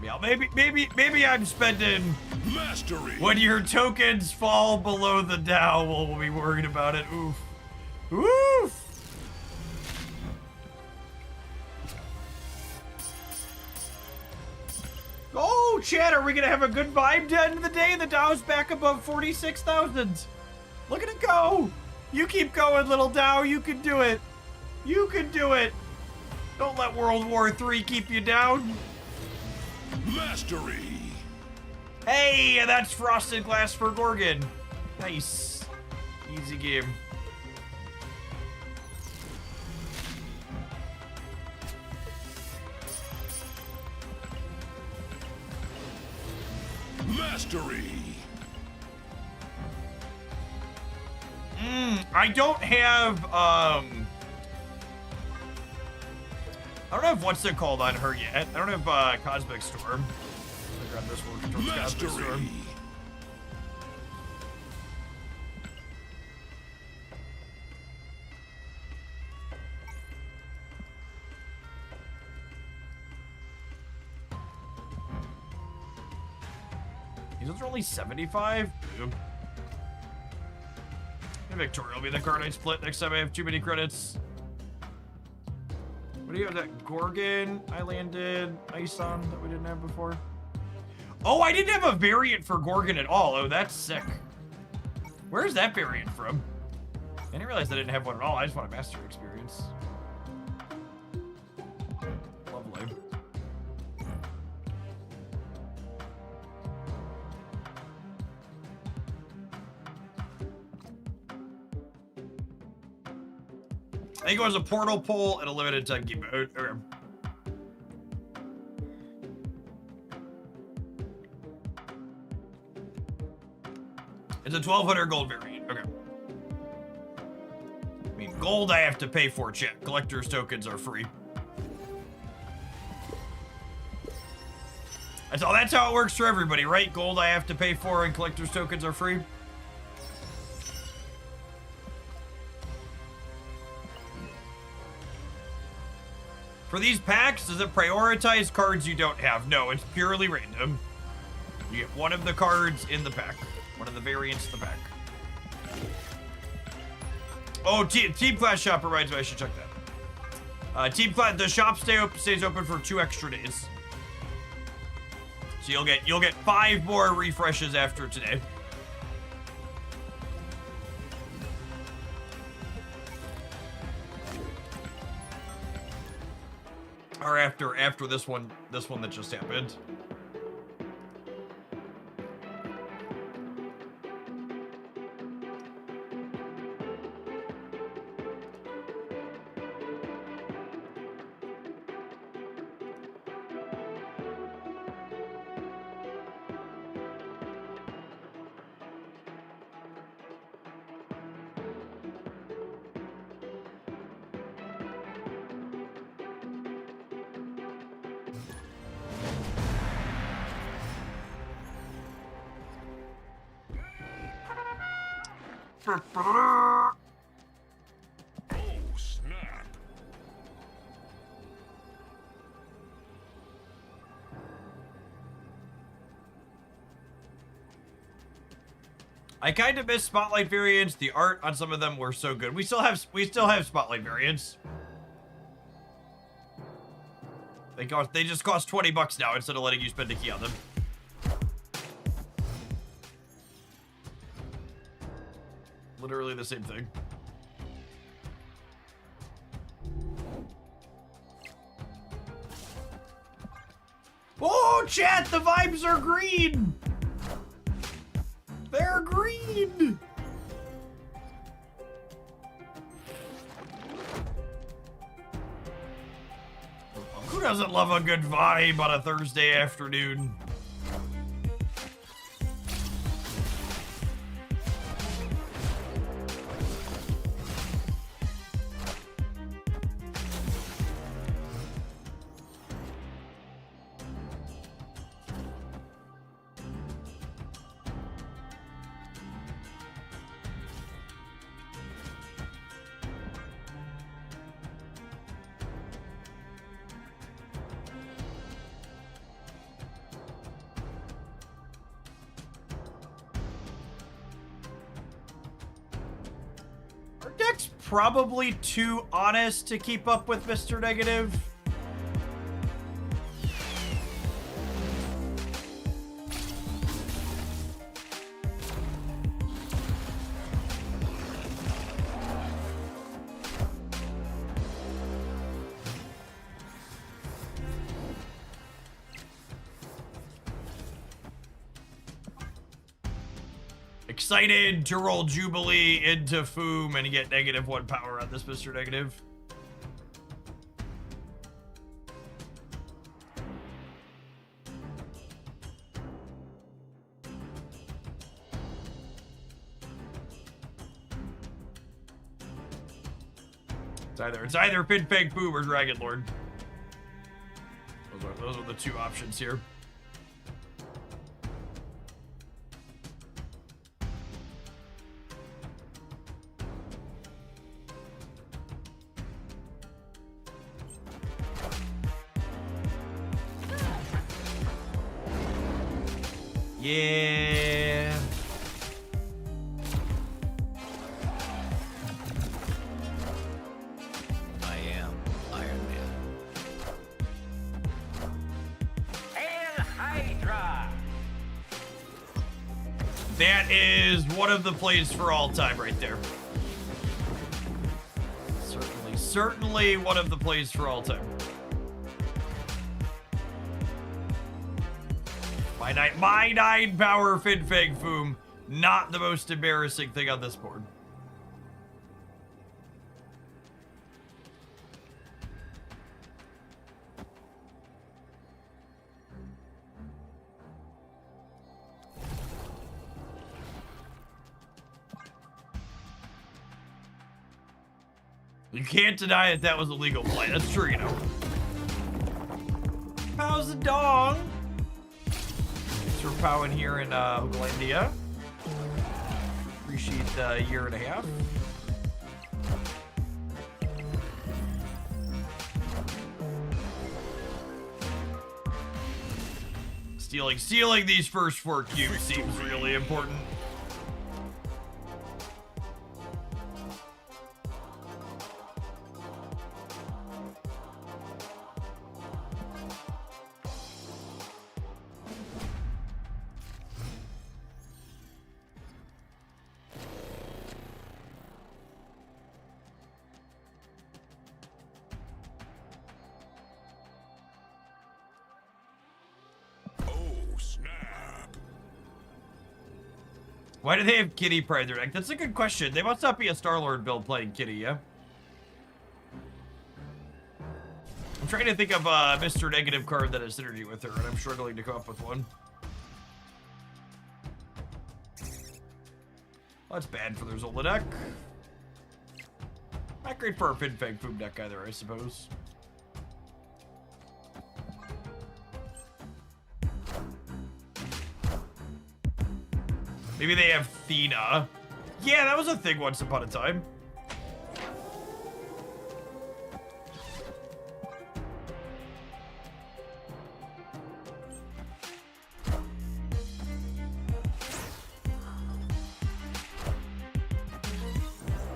S5: Yeah, maybe I'm spending. Mastery.
S1: When your tokens fall below the Dow, we'll be worried about it. Oof. Oof. Oh, Chad, are we gonna have a good vibe to end the day? The Dow's back above 46,000. Look at it go. You keep going, little Dow. You can do it. You can do it. Don't let World War III keep you down.
S5: Mastery.
S1: Hey, that's frosted glass for Gorgon. Nice. Easy game.
S5: Mastery.
S1: I don't have, I don't have what's it called on her yet. I don't have, Cosmic Storm. I grab this one towards Cosmic Storm. These are only 75? Boom. And Victoria will be the Arknights split next time I have too many credits. What do you have that Gorgon I landed ice on that we didn't have before? Oh, I didn't have a variant for Gorgon at all. Oh, that's sick. Where's that variant from? I didn't realize I didn't have one at all. I just want a master experience. Lovely. I think it was a portal pull and a limited time game mode. Okay. It's a 1,200 gold variant. Okay. I mean, gold I have to pay for, chat. Collector's tokens are free. That's how it works for everybody, right? Gold I have to pay for and collector's tokens are free. For these packs, does it prioritize cards you don't have? No, it's purely random. You get one of the cards in the pack. One of the variants in the pack. Oh, Team Class Shop reminds me I should check that. Team Class, the shop stays open for 2 extra days. So you'll get 5 more refreshes after today. Or after this one that just happened.
S11: Oh, snap.
S1: I kind of miss Spotlight variants. The art on some of them were so good. We still have Spotlight variants. They just cost $20 now instead of letting you spend a key on them. Literally the same thing. Oh, chat, the vibes are green. They're green. Who doesn't love a good vibe on a Thursday afternoon? Deck's probably too honest to keep up with Mr. Negative. Excited to roll Jubilee into Foom and get -1 power on this Mr. Negative. It's either Pin Fang Foom or Dragon Lord. Those are the 2 options here. Yeah.
S8: I am Iron Man.
S6: Hail Hydra!
S1: That is one of the plays for all time right there. Certainly one of the plays for all time. My 9 power Fin Fang Foom, not the most embarrassing thing on this board. You can't deny that was a legal play. That's true, you know. How's the dong? Thanks for powing here in Hooglandia. Appreciate the 1.5 years. Stealing these first 4 cubes seems really important. Why do they have Kitty Pride in their deck? That's a good question. They must not be a Star-Lord build playing Kitty, yeah? I'm trying to think of a Mr. Negative card that has synergy with her, and I'm struggling to come up with one. Well, that's bad for their Zola deck. Not great for our Fin Fang Foom deck either, I suppose. Maybe they have Thena. Yeah, that was a thing once upon a time.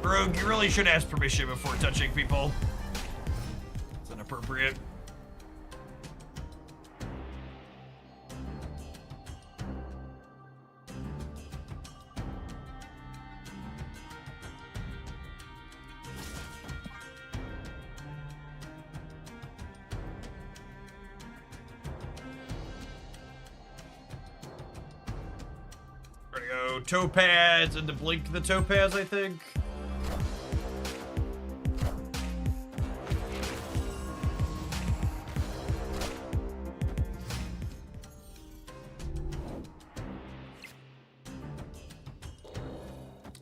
S1: Rogue, you really should ask permission before touching people. It's inappropriate. Topaz and to blink the Topaz, I think.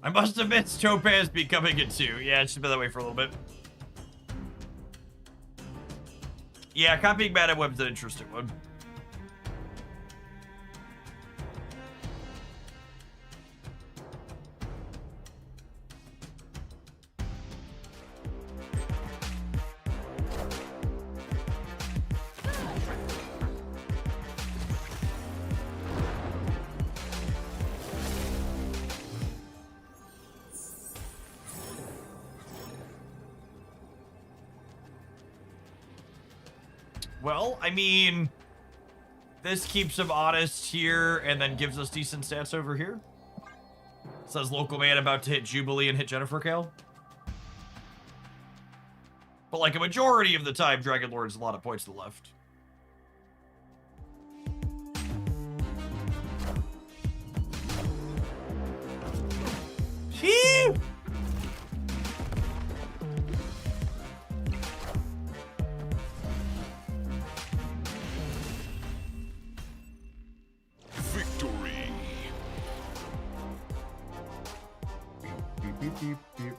S1: I must have missed Topaz becoming a 2. Yeah, it's been that way for a little bit. Yeah, copying Madam Web's an interesting one. Well, I mean, this keeps him honest here and then gives us decent stats over here. Says local man about to hit Jubilee and hit Jennifer Kale. But like a majority of the time, Dragon Lord's a lot of points to the left. Phew! Beep, beep.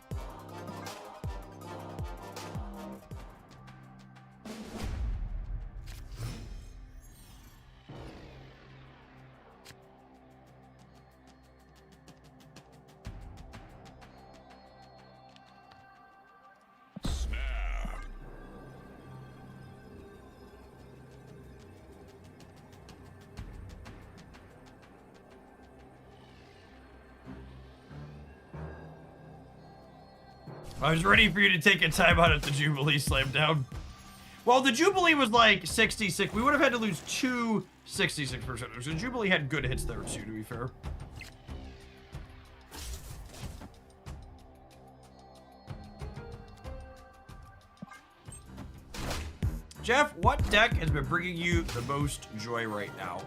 S1: I was ready for you to take a timeout at the Jubilee slam down. Well, the Jubilee was like 66. We would have had to lose 2 66%. So Jubilee had good hits there too, to be fair. Jeff, what deck has been bringing you the most joy right now?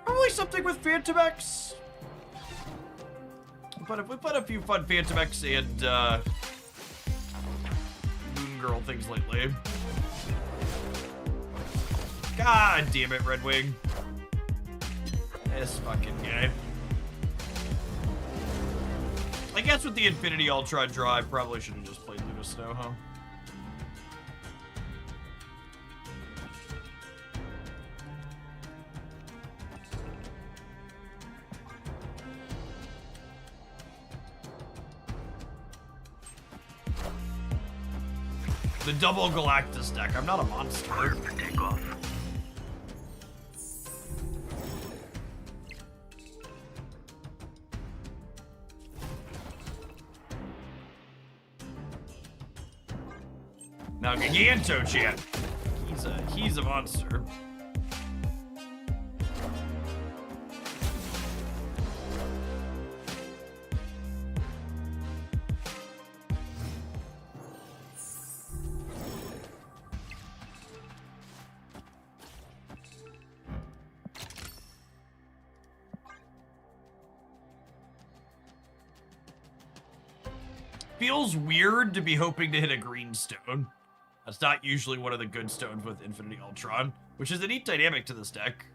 S1: Probably something with Phantom X. But we put a few fun Phantom X and Moon Girl things lately. God damn it, Red Wing. This fucking guy. I guess with the Infinity Ultron draw, I probably should have just played Luna Snow, huh? The double Galactus deck. I'm not a monster.
S11: Takeoff.
S1: Now Giganto Chan. He's a monster. Feels weird to be hoping to hit a green stone. That's not usually one of the good stones with Infinity Ultron, which is a neat dynamic to this deck.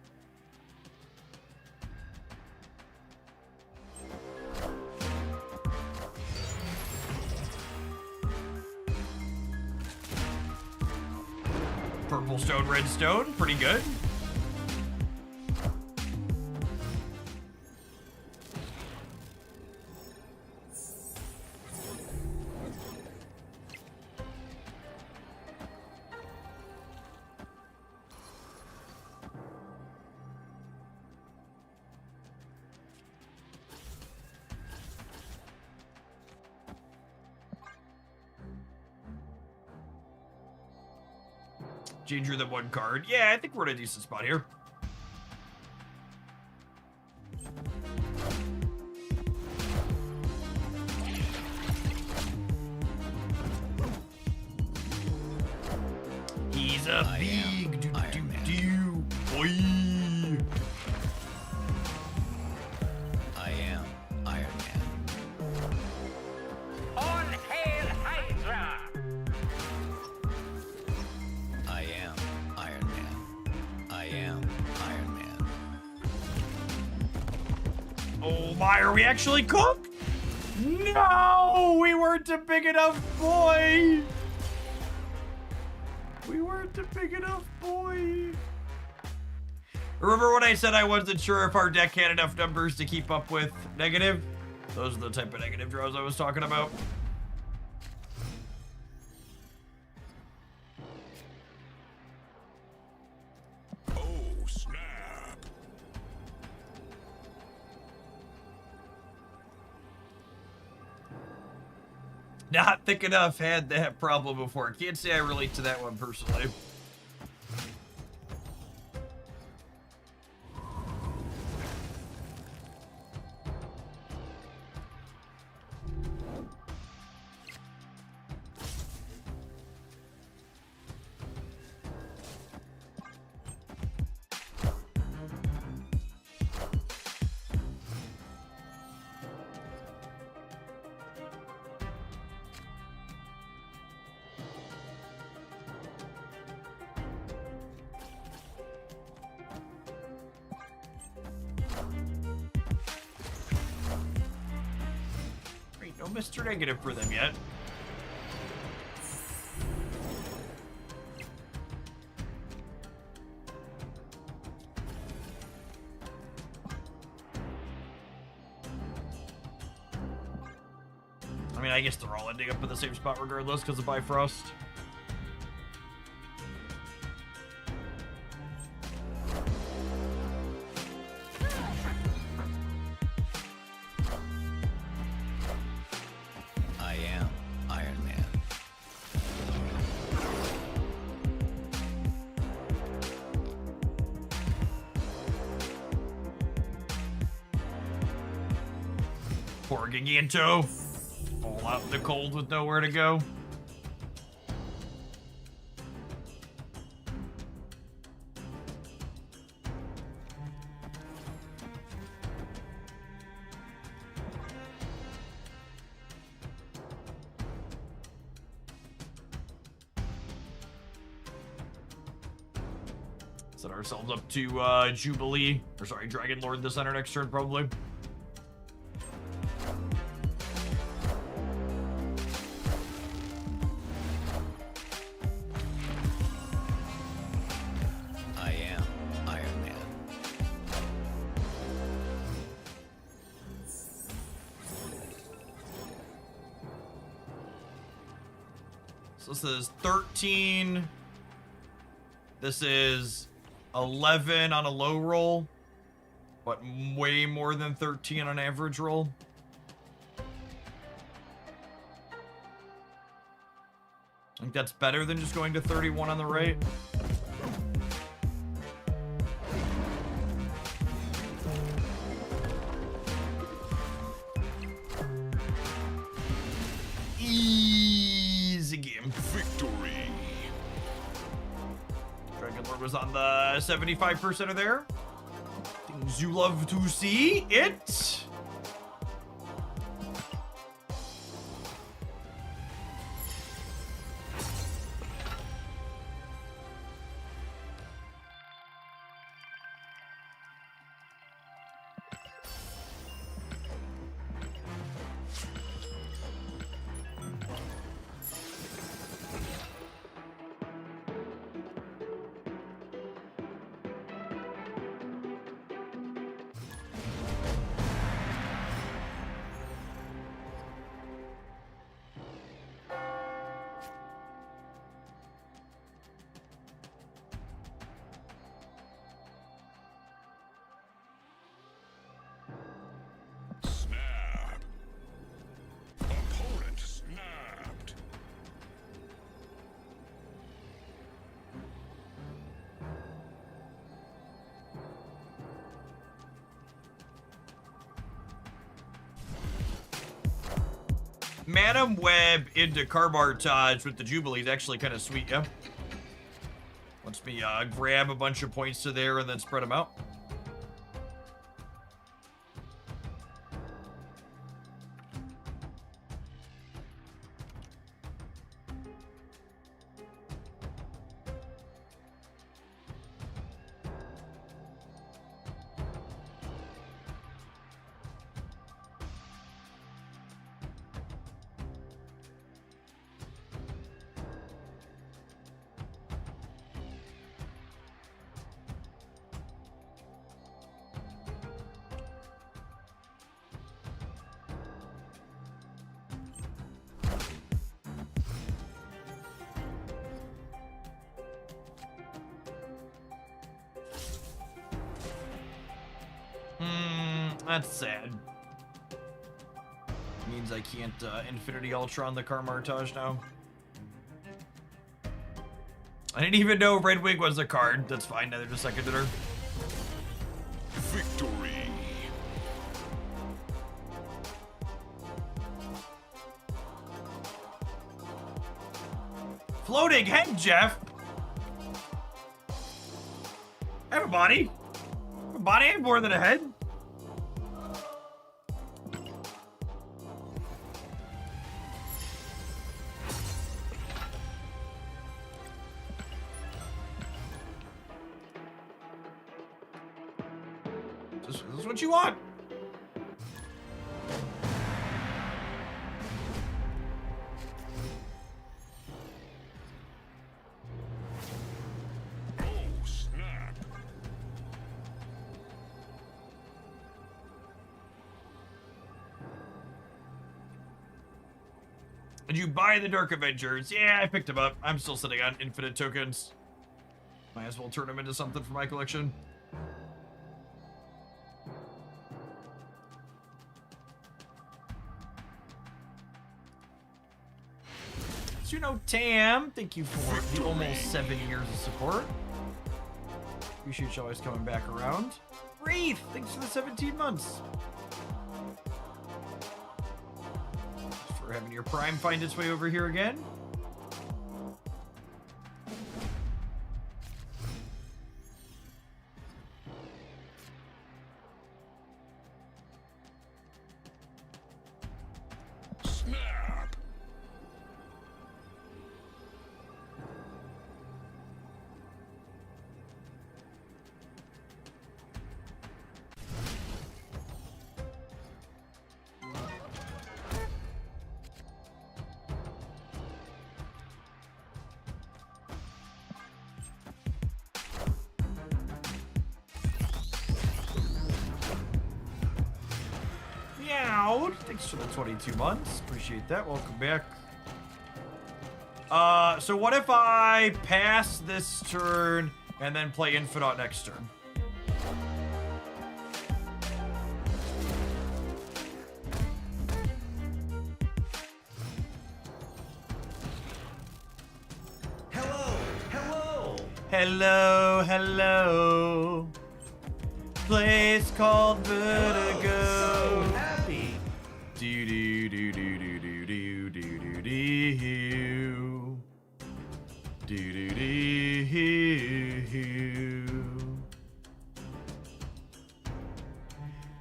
S1: Purple stone, red stone, pretty good. Ginger the one card. Yeah, I think we're in a decent spot here. He's a big do boy.
S8: I am Iron Man.
S6: On hail Hydra!
S8: I am Iron Man. I am Iron Man.
S1: Oh my, are we actually cooked? No, we weren't a big enough boy. We weren't a big enough boy. Remember when I said I wasn't sure if our deck had enough numbers to keep up with negative? Those are the type of negative draws I was talking about.
S11: Oh, snap.
S1: Not thick enough had that problem before. Can't say I relate to that one personally. Ain't no Mr. Negative for them yet. I mean, I guess they're all ending up in the same spot regardless because of Bifrost.
S8: I am Iron Man.
S1: Poor Giganto. All out in the cold with nowhere to go. Set ourselves up to Jubilee, or sorry, Dragon Lord this center next turn probably.
S8: I am Iron Man.
S1: So this is 13. This is 11 on a low roll, but way more than 13 on an average roll. I think that's better than just going to 31 on the right. Easy game.
S11: Victory.
S1: Dragon Lord was on the 75% of there. Things you love to see. It.
S11: Snap. Opponent snapped.
S1: Madam Web into Carbartage with the Jubilee is actually kind of sweet, yeah? Lets me grab a bunch of points to there and then spread them out. That's sad. Means I can't Infinity Ultra on the Carmartage now. I didn't even know Red Wing was a card. That's fine, neither does Second Dinner.
S11: Victory.
S1: Floating head, Jeff! I have a body. I have a body and more than a head. This is what you want.
S11: Oh, snap.
S1: Did you buy the Dark Avengers? Yeah, I picked them up. I'm still sitting on infinite tokens. Might as well turn them into something for my collection. So, you know, Tam, thank you for the almost 7 years of support. Appreciate you always coming back around. Wraith, thanks for the 17 months. For having your Prime find its way over here again.
S11: Snap.
S1: Meow. Thanks for the 22 months. Appreciate that. Welcome back. So what if I pass this turn and then play Infinite next turn? Hello, hello. Place called Vertigo.
S4: So happy.
S1: Do do do do do do do do do do. Do do do.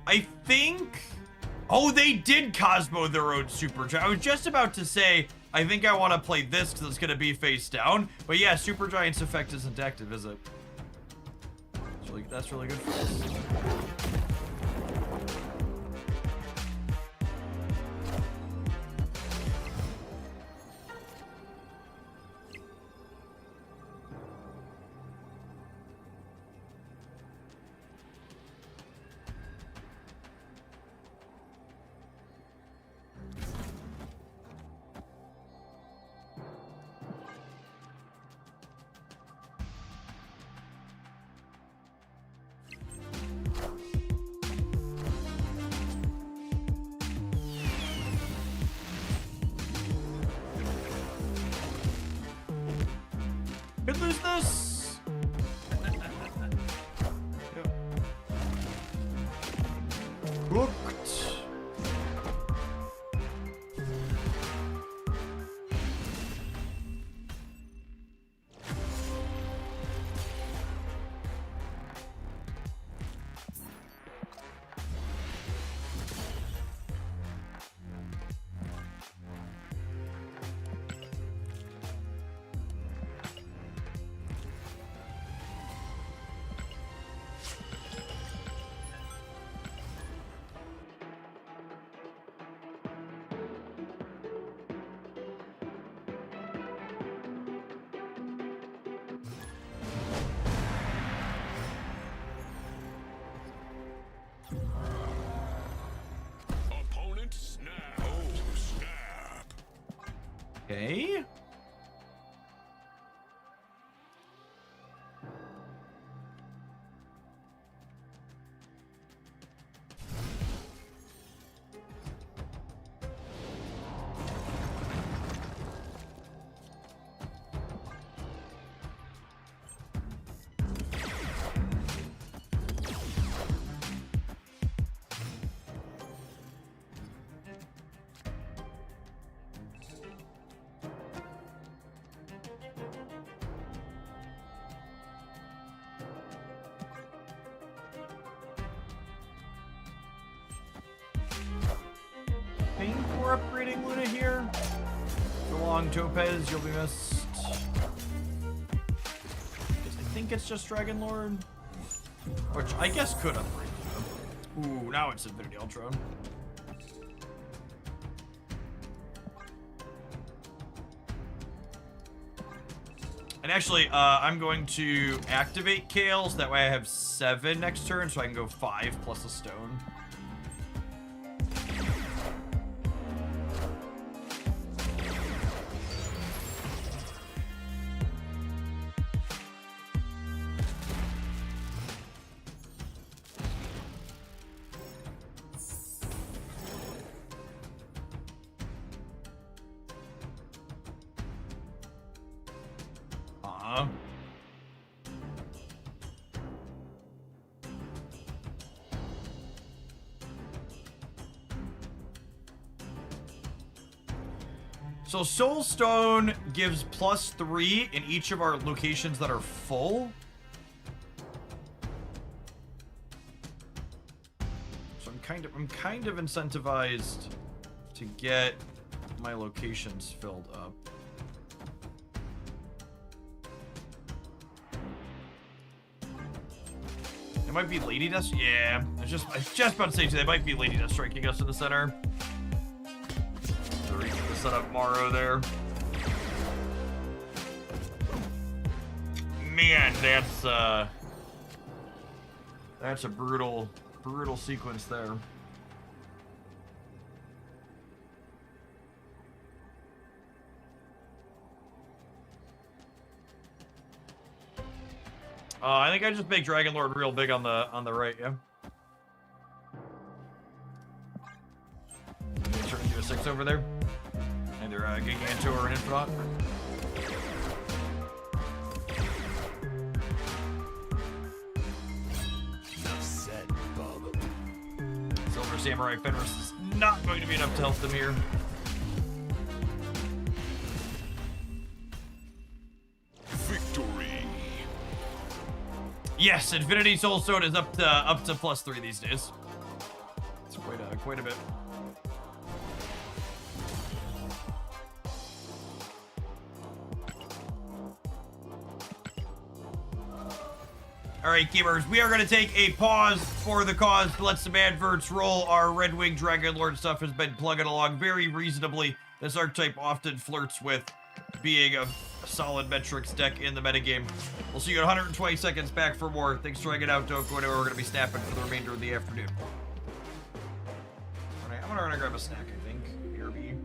S1: I think. Oh, they did Cosmo their own Supergiant. I was just about to say, I think I want to play this because it's going to be face down. But yeah, Supergiant's effect isn't active, is it? That's really good for us. Could lose this. Yep. Booked.
S11: Opponent snap. Oh, snap.
S1: Okay. Think we're upgrading Luna here. So long, Topaz, you'll be missed. I think it's just Dragon Lord. Which I guess could upgrade Luna. Ooh, now it's Infinity Ultron. And actually, I'm going to activate Kales. That way I have 7 next turn, so I can go 5 plus a stone. So Soul Stone gives +3 in each of our locations that are full. So I'm kind of incentivized to get my locations filled up. It might be Lady Death. Yeah, I was just about to say they might be Lady Death striking us in the center. The reason to set up Morrow there. Man, that's a brutal sequence there. I think I just make Dragon Lord real big on the right, yeah. Turn into a 6 over there. Either Giganto or an Infinite.
S11: Enough said, Bob.
S1: Silver Samurai Fenris is not going to be enough to help them here.
S11: Victory.
S1: Yes, Infinity Soul Stone is up to +3 these days. It's quite a bit. All right, gamers, we are going to take a pause for the cause to let some adverts roll. Our Red Wing Dragon Lord stuff has been plugging along very reasonably. This archetype often flirts with being a solid metrics deck in the metagame. We'll see you in 120 seconds back for more. Thanks for hanging out. Don't go anywhere. We're going to be snapping for the remainder of the afternoon. All right, I'm going to grab a snack, I think. BRB.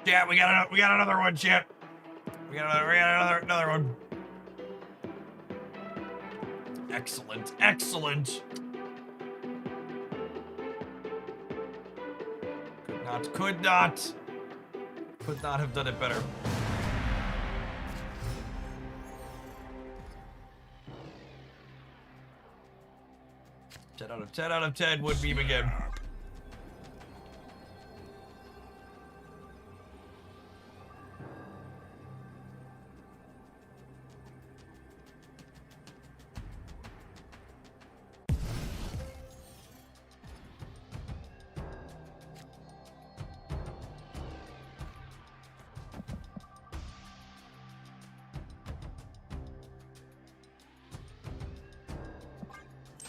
S1: Chat, we got another one, chat. We got another one. Excellent, excellent. Could not have done it better. 10 out of 10 would meme again.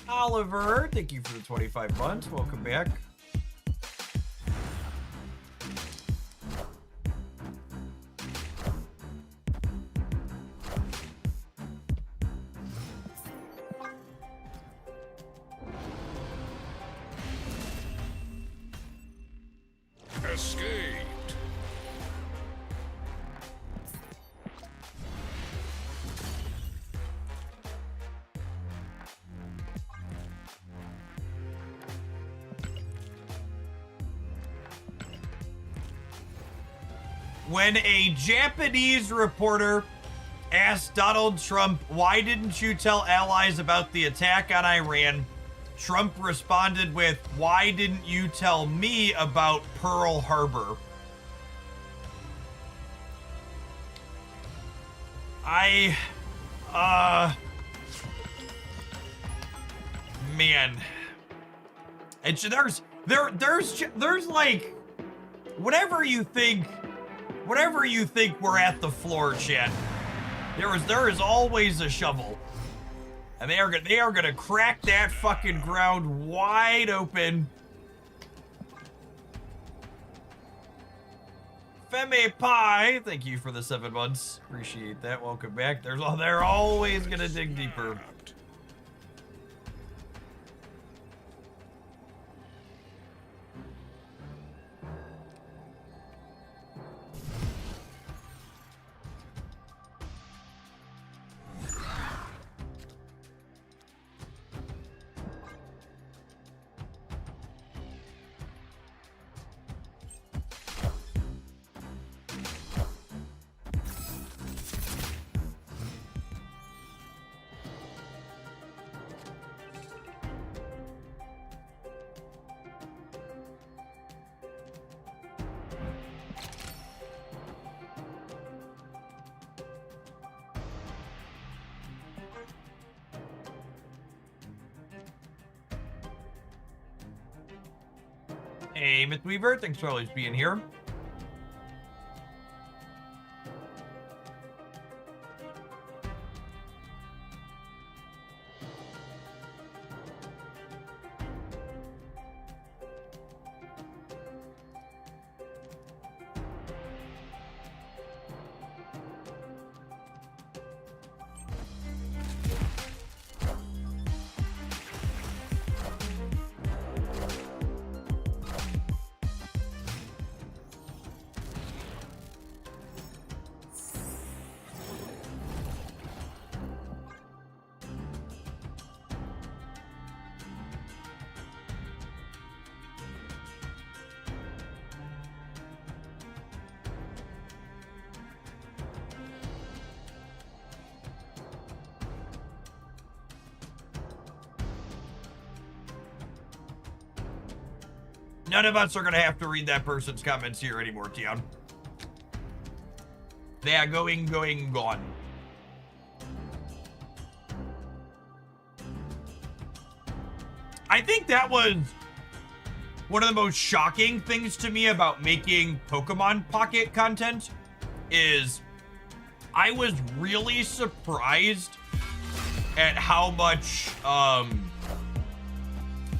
S1: Oliver, thank you for the 25 months. Welcome back.
S11: Escaped.
S1: When a Japanese reporter asked Donald Trump, "Why didn't you tell allies about the attack on Iran?" Trump responded with, "Why didn't you tell me about Pearl Harbor?" Man. And there's like, whatever you think we're at the floor, chat, there is always a shovel. And they are gonna crack that fucking ground wide open. Femme Pie, thank you for the 7 months. Appreciate that. Welcome back. They're always gonna dig deeper. Hey, Myth Weaver, thanks for always being here. None of us are gonna have to read that person's comments here anymore, Tion. They are gone. I think that was one of the most shocking things to me about making Pokemon Pocket content is I was really surprised at how much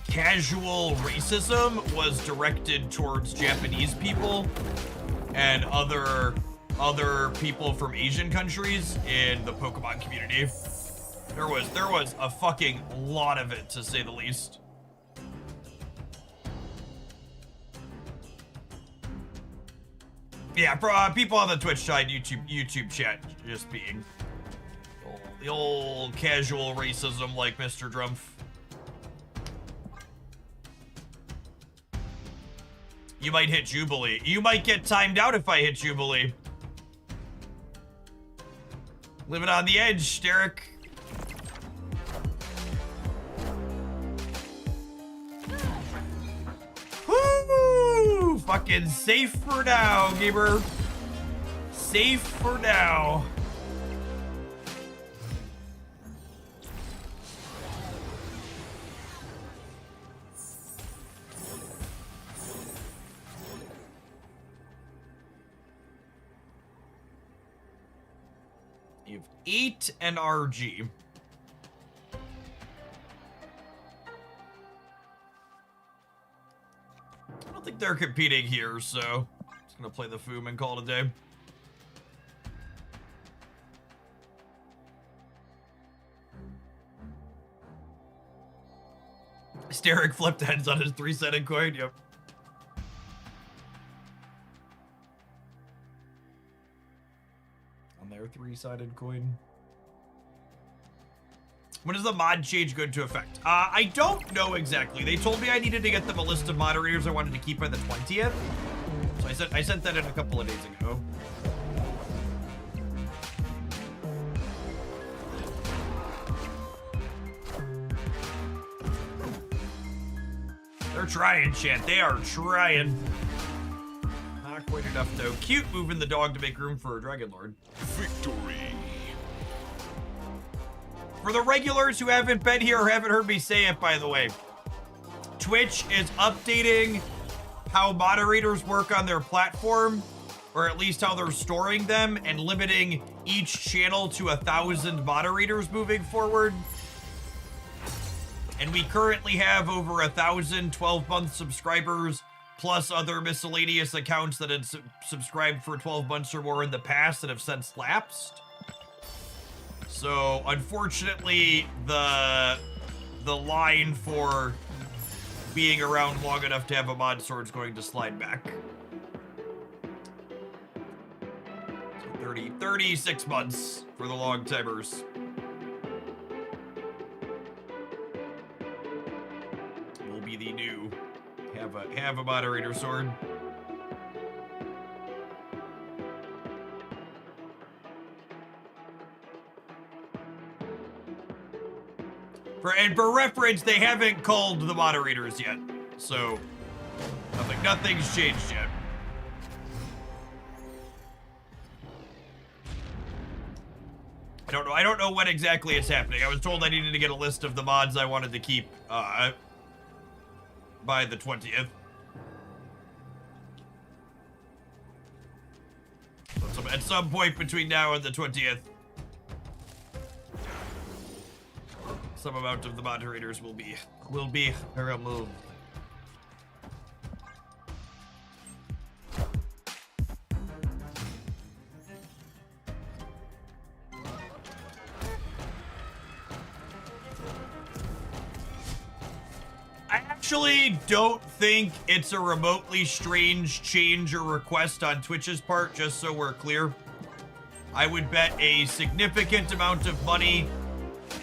S1: casual racism was directed towards Japanese people and other people from Asian countries in the Pokemon community. There was a fucking lot of it, to say the least. Yeah, people on the Twitch side, YouTube chat, just being the old casual racism like Mr. Drumpf. You might hit Jubilee. You might get timed out if I hit Jubilee. Living on the edge, Derek. Woo! Fucking safe for now, gamer. Safe for now. You've 8 and RG. I don't think they're competing here, so I'm just gonna play the Foom and call it a day. Steric flipped heads on his 3-sided coin, yep. On their 3-sided coin. When does the mod change go into effect? I don't know exactly. They told me I needed to get them a list of moderators I wanted to keep by the 20th. So I sent that in a couple of days ago. They're trying, chat. They are trying. Not quite enough, though. Cute moving the dog to make room for a Dragon Lord.
S11: Victory.
S1: For the regulars who haven't been here or haven't heard me say it, by the way, Twitch is updating how moderators work on their platform, or at least how they're storing them, and limiting each channel to 1,000 moderators moving forward. And we currently have over 1,000 12-month subscribers, plus other miscellaneous accounts that had subscribed for 12 months or more in the past that have since lapsed. So, unfortunately, the line for being around long enough to have a mod sword is going to slide back. So 36 months for the long timers. Will be the new have a moderator sword. For reference, they haven't called the moderators yet, so nothing's changed yet. I don't know when exactly it's happening. I was told I needed to get a list of the mods I wanted to keep by the 20th. So at some point between now and the 20th, some amount of the moderators will be removed. I actually don't think it's a remotely strange change or request on Twitch's part, just so we're clear. I would bet a significant amount of money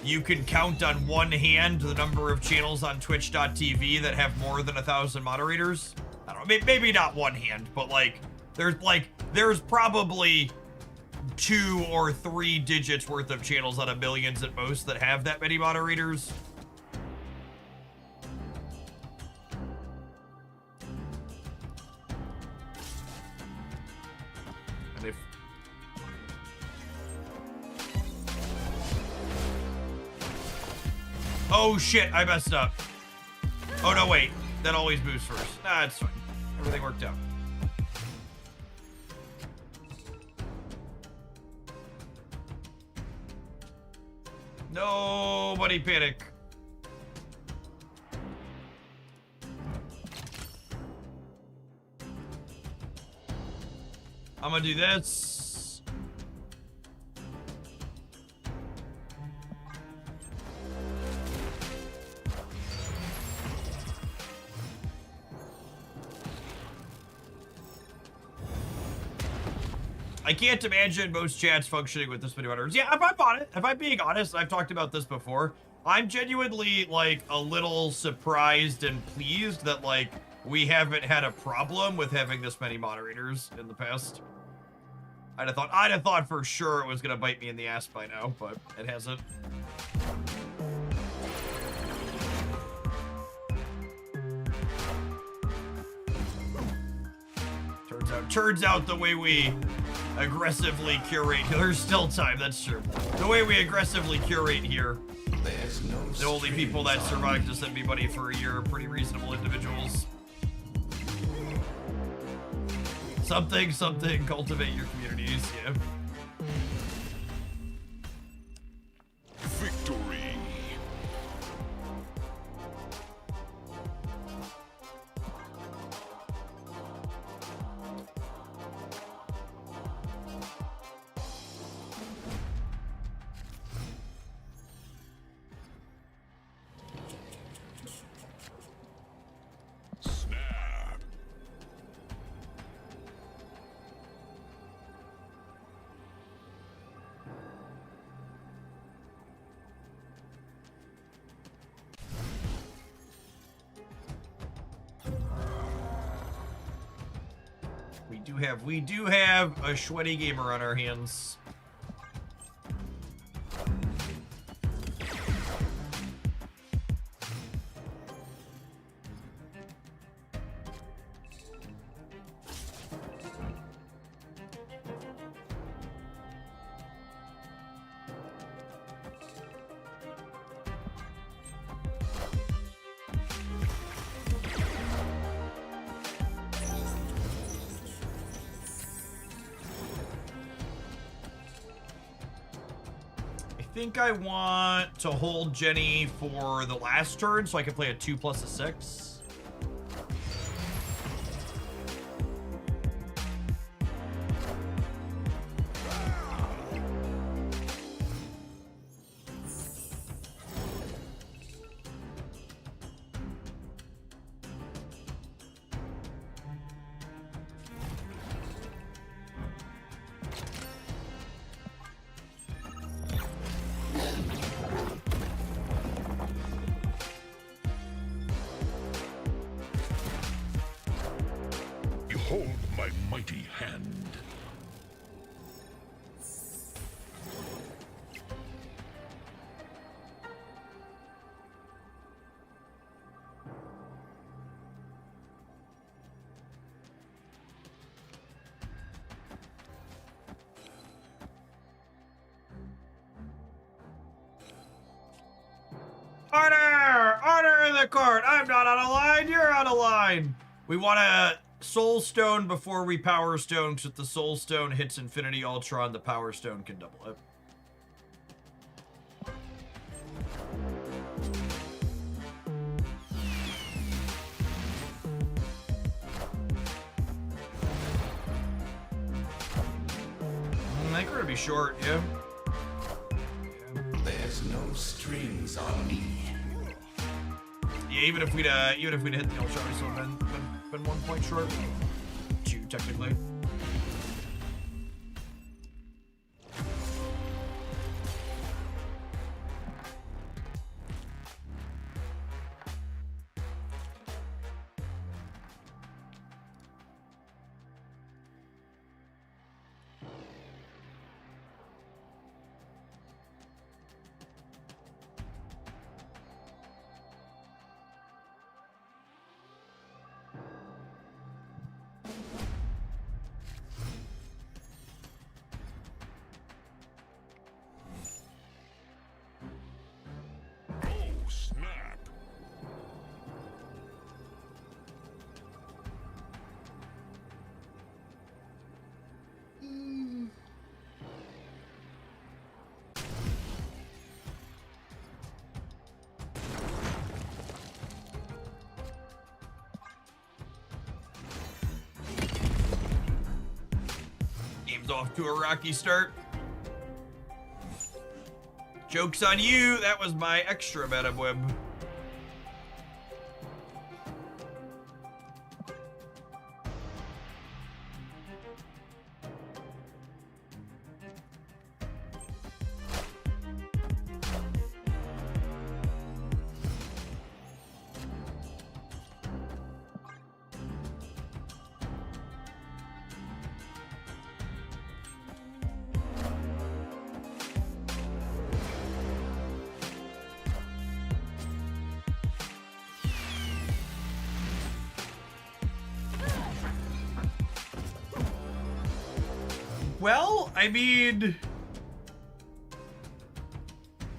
S1: you can count on one hand the number of channels on twitch.tv that have more than 1,000 moderators. I don't know, maybe not one hand, but there's probably 2 or 3 digits worth of channels out of millions at most that have that many moderators. And if oh shit, I messed up. Oh no, wait. That always moves first. Nah, it's fine. Everything worked out. Nobody panic. I'm gonna do this. I can't imagine most chats functioning with this many moderators. Yeah, if I'm on it, if I'm being honest, I've talked about this before. I'm genuinely, like, a little surprised and pleased that, like, we haven't had a problem with having this many moderators in the past. I'd have thought for sure it was gonna bite me in the ass by now, but it hasn't. Turns out the way we aggressively curate, there's still time, that's true. The way we aggressively curate here, the only people that survived to send me money for a year are pretty reasonable individuals. Something, cultivate your communities, yeah.
S11: Victory. Snap.
S1: We do have a sweaty gamer on our hands. think I want to hold Jenny for the last turn so I can play a 2 plus a 6.
S11: Behold my mighty hand.
S1: Order! Order in the court! I'm not on a line, you're on a line! We want a Soul Stone before we Power Stone, because if the Soul Stone hits Infinity Ultron, the Power Stone can double it. I think we're gonna be short, yeah.
S11: There's no strings on me.
S1: Yeah, even if we'd hit the Ultron, we still been 1 point short. 2 technically.
S11: Oh, snap.
S1: Game's off to a rocky start. Joke's on you, that was my extra meta web. Well, I mean,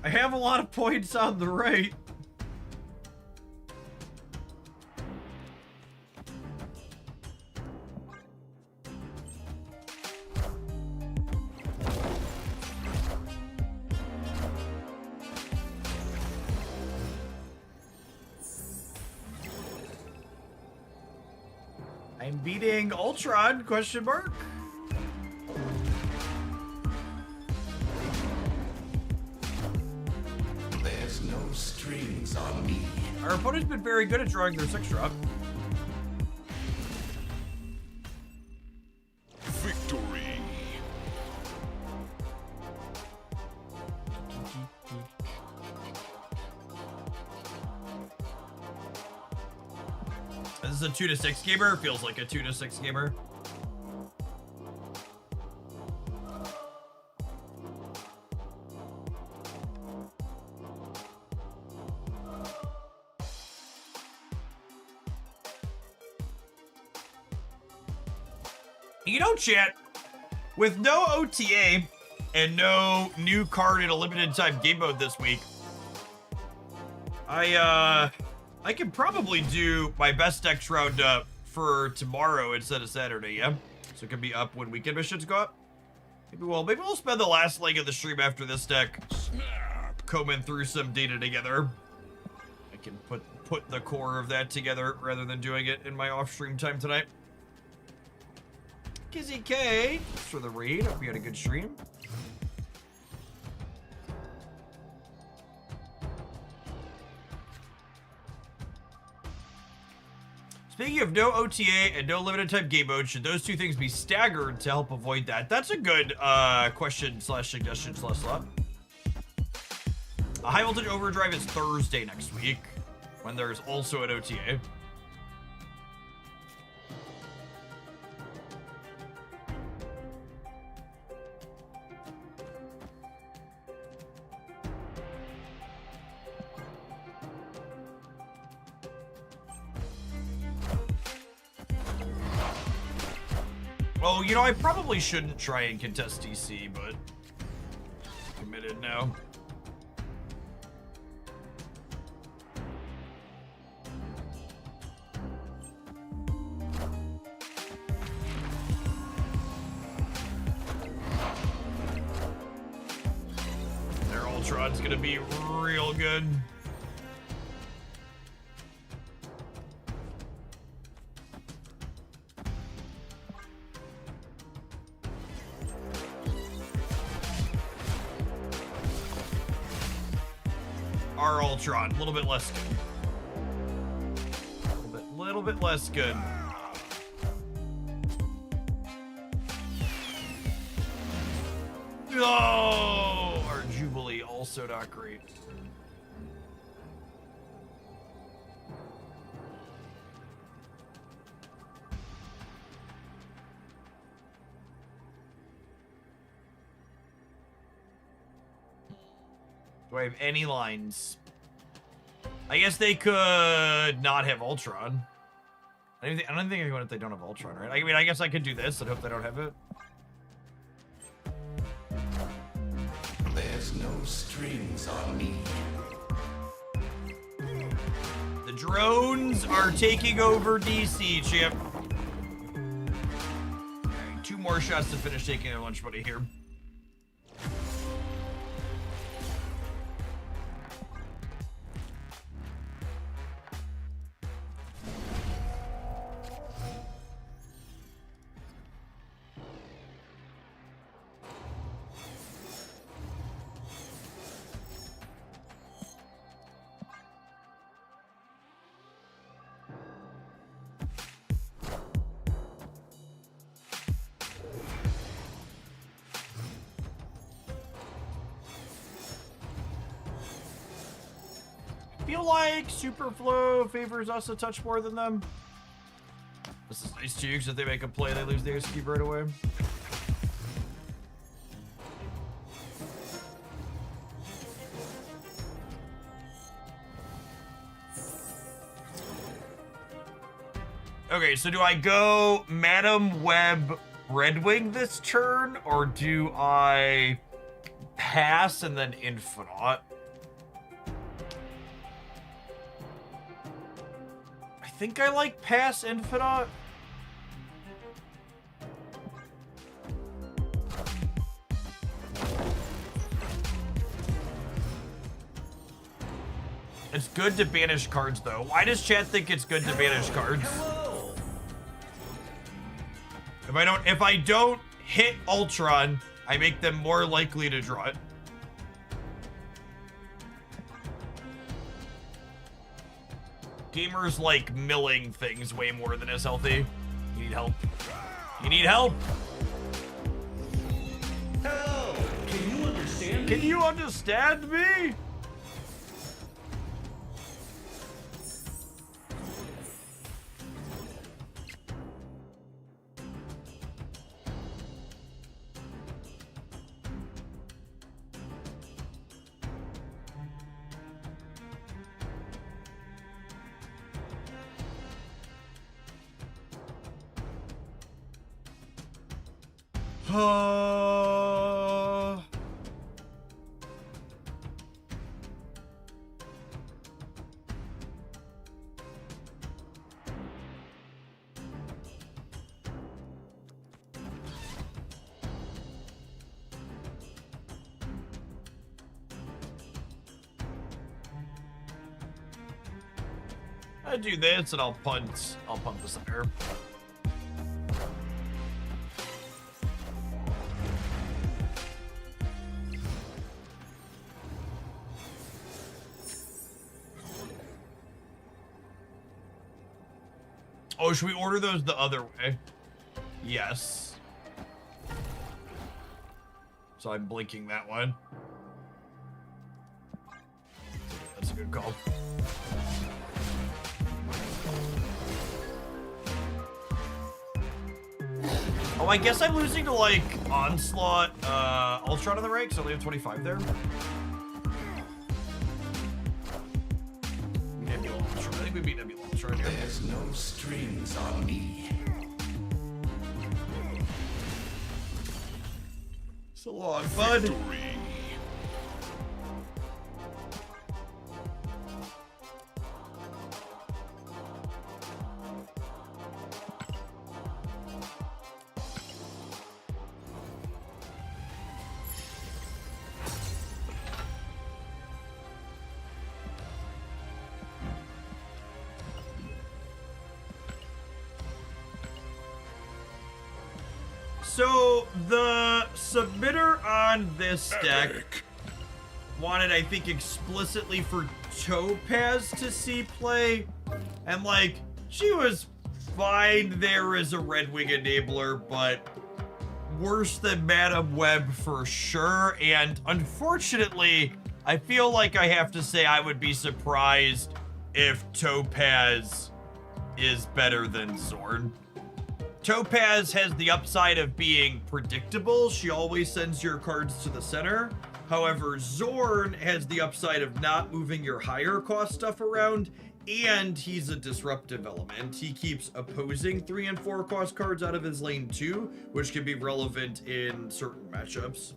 S1: I have a lot of points on the right. I'm beating Ultron, question mark?
S11: There's no strings on me.
S1: Our opponent's been very good at drawing their 6-drop.
S11: Victory.
S1: This is a 2 to 6 gamer. Feels like a 2 to 6 gamer. You know, chat, with no OTA and no new card in a limited time game mode this week, I can probably do my best decks roundup for tomorrow instead of Saturday, yeah? So it can be up when weekend missions go up. Maybe we'll spend the last leg of the stream after this deck combing through some data together. I can put the core of that together rather than doing it in my off-stream time tonight. Kizzy K, thanks for the raid. Hope you had a good stream. Speaking of no OTA and no limited time game mode, should those two things be staggered to help avoid that? That's a good question / suggestion / thought. High Voltage Overdrive is Thursday next week, when there's also an OTA. Oh, you know, I probably shouldn't try and contest DC, but committed now. Their Ultron's gonna be real good. Our Ultron, a little bit less good. Little bit less good. Oh, our Jubilee also not great. Do I have any lines? I guess they could not have Ultron. I don't think I can win if they don't have Ultron, right? I mean, I guess I could do this and hope they don't have it.
S11: There's no strings on me.
S1: The drones are taking over DC, champ. Alright, 2 more shots to finish taking their lunch buddy here. Feel like Superflow favors us a touch more than them. This is nice too, because if they make a play, they lose the escape right away. Okay, so do I go Madam Web Red Wing this turn, or do I pass and then Infinite? I think I like pass Infinite. It's good to banish cards, though. Why does chat think it's good to banish cards? If I don't hit Ultron, I make them more likely to draw it. Gamers like milling things way more than is healthy. You need help. You need help.
S11: Hello! Can you understand me?
S1: Can you understand me? I do this and I'll punt the center. Oh, should we order those the other way? Yes. So I'm blinking that one. That's a good call. Oh, I guess I'm losing to, like, Onslaught, Ultron on the right, so I only have 25 there. Nebula Ultron. I think we beat Nebula Ultron here.
S11: There's no strings on me.
S1: So long, bud. So the submitter on this deck wanted, I think, explicitly for Topaz to see play, and like she was fine there as a Red Wing enabler, but worse than Madam Web for sure. And unfortunately, I feel like I have to say I would be surprised if Topaz is better than Zorn. Topaz has the upside of being predictable. She always sends your cards to the center. However, Zorn has the upside of not moving your higher cost stuff around, and he's a disruptive element. He keeps opposing 3 and 4 cost cards out of his lane too, which can be relevant in certain matchups.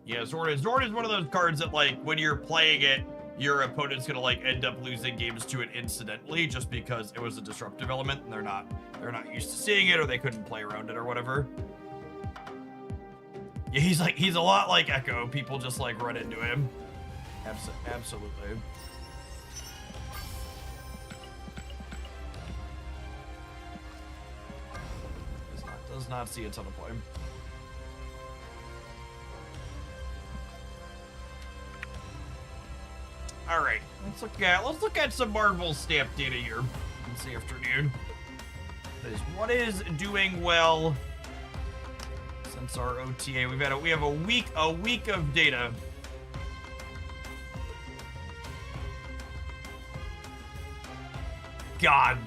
S1: Yeah, Zorn is one of those cards that, like, when you're playing it, your opponent's gonna, like, end up losing games to it incidentally just because it was a disruptive element and they're not used to seeing it, or they couldn't play around it or whatever. Yeah, he's a lot like Echo. People just, like, run into him. Absolutely. Does not see a ton of play. All right, let's look at some Marvel Snap data here this afternoon. What is doing well since our OTA? We have a week of data. God,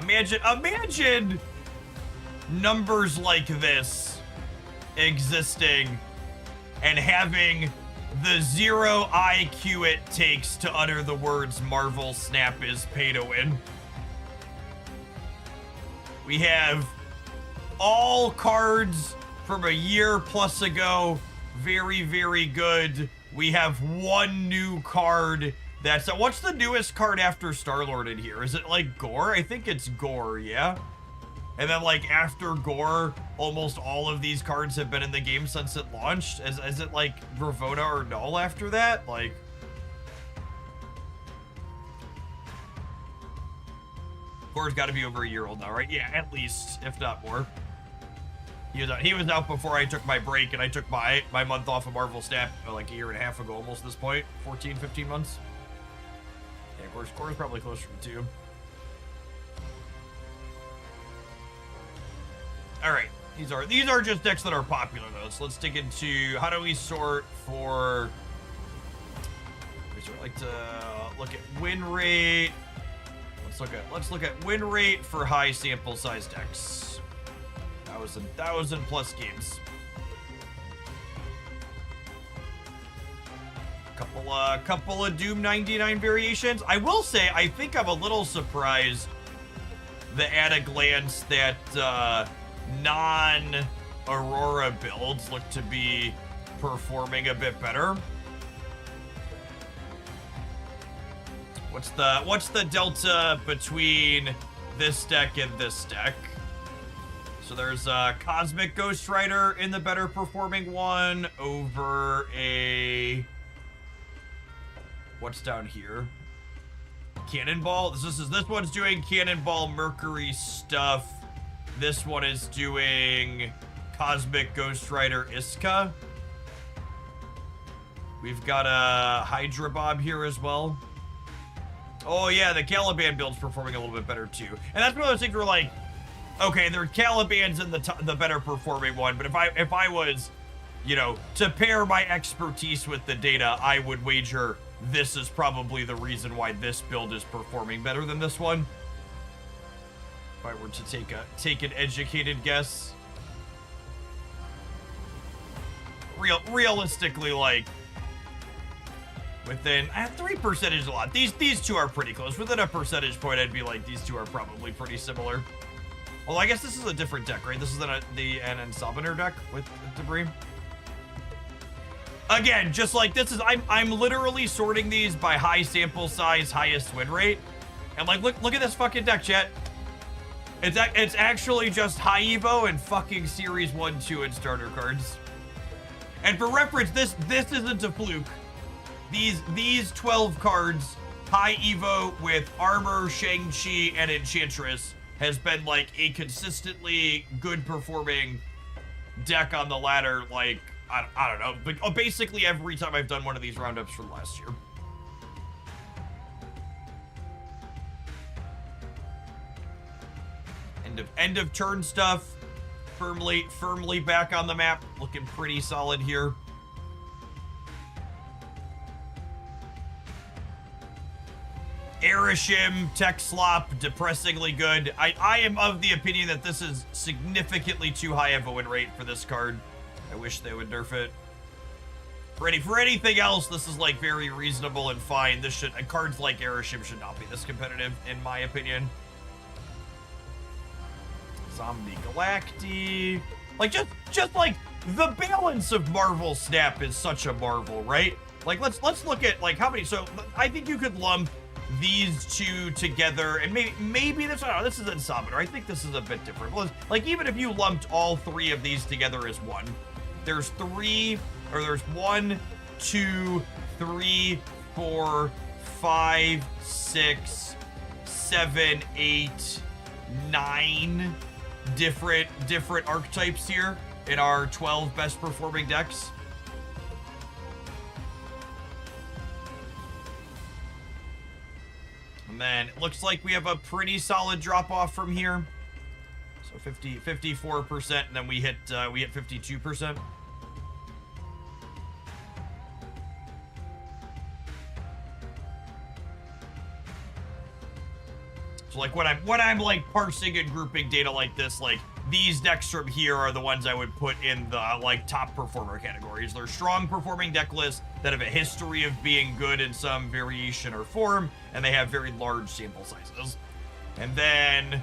S1: imagine numbers like this existing and having the 0 IQ it takes to utter the words Marvel Snap is pay to win. We have all cards from a year plus ago, very, very good. We have one new card that's, what's the newest card after Star-Lord in here? Is it like Gore? I think it's Gore, yeah? And then, like, after Gore, almost all of these cards have been in the game since it launched. Is it, like, Ravona or Null after that? Like... Gore's got to be over a year old now, right? Yeah, at least, if not more. He was out before I took my break, and I took my month off of Marvel Snap, like, a year and a half ago, almost at this point. 14, 15 months. Yeah, Gore's probably closer to 2. All right, these are just decks that are popular though. So let's dig into how do we sort for. We sort of like to look at win rate. Let's look at win rate for high sample size decks. 1,000 plus games. Couple of Doom 99 variations. I will say I think I'm a little surprised that at a glance that non-Aurora builds look to be performing a bit better. What's the delta between this deck and this deck? So there's a Cosmic Ghost Rider in the better performing one over a What's down here? Cannonball. This one's doing Cannonball Mercury stuff. This one is doing Cosmic Ghost Rider Iska. We've got a Hydra Bob here as well. Oh yeah, the Caliban build's performing a little bit better too. And that's one of those things where like, okay, there are Calibans in the better performing one, but if I was, you know, to pair my expertise with the data, I would wager this is probably the reason why this build is performing better than this one. If I were to take an educated guess. Realistically, like, within 3% is a lot. These two are pretty close. Within a percentage point, I'd be like, these two are probably pretty similar. Although I guess this is a different deck, right? This is an Ensaboner deck with debris. Again, just like this is, I'm literally sorting these by high sample size, highest win rate, and like look at this fucking deck, chat. It's actually just high Evo and fucking Series 1, 2, and starter cards. And for reference, this isn't a fluke. These 12 cards, high Evo with Armor, Shang-Chi, and Enchantress, has been like a consistently good performing deck on the ladder, like, I don't know, but basically every time I've done one of these roundups from last year. End of turn stuff, firmly back on the map, looking pretty solid here. Erishim, Tech Slop, depressingly good. I am of the opinion that this is significantly too high of a win rate for this card. I wish they would nerf it. For anything else, this is like very reasonable and fine. Cards like Erishim should not be this competitive, in my opinion. Zombie Galacti. Like just like the balance of Marvel Snap is such a marvel, right? Like let's look at like how many. So I think you could lump these two together, and maybe this, I don't know, this is Ensaboner. I think this is a bit different. Like even if you lumped all three of these together as one, there's 1, 2, 3, 4, 5, 6, 7, 8, 9 different archetypes here in our 12 best performing decks. And then it looks like we have a pretty solid drop off from here. So 54%, and then we hit 52%. So like when I'm like parsing and grouping data like this, like these decks from here are the ones I would put in the like top performer categories. They're strong performing deck lists that have a history of being good in some variation or form, and they have very large sample sizes. And then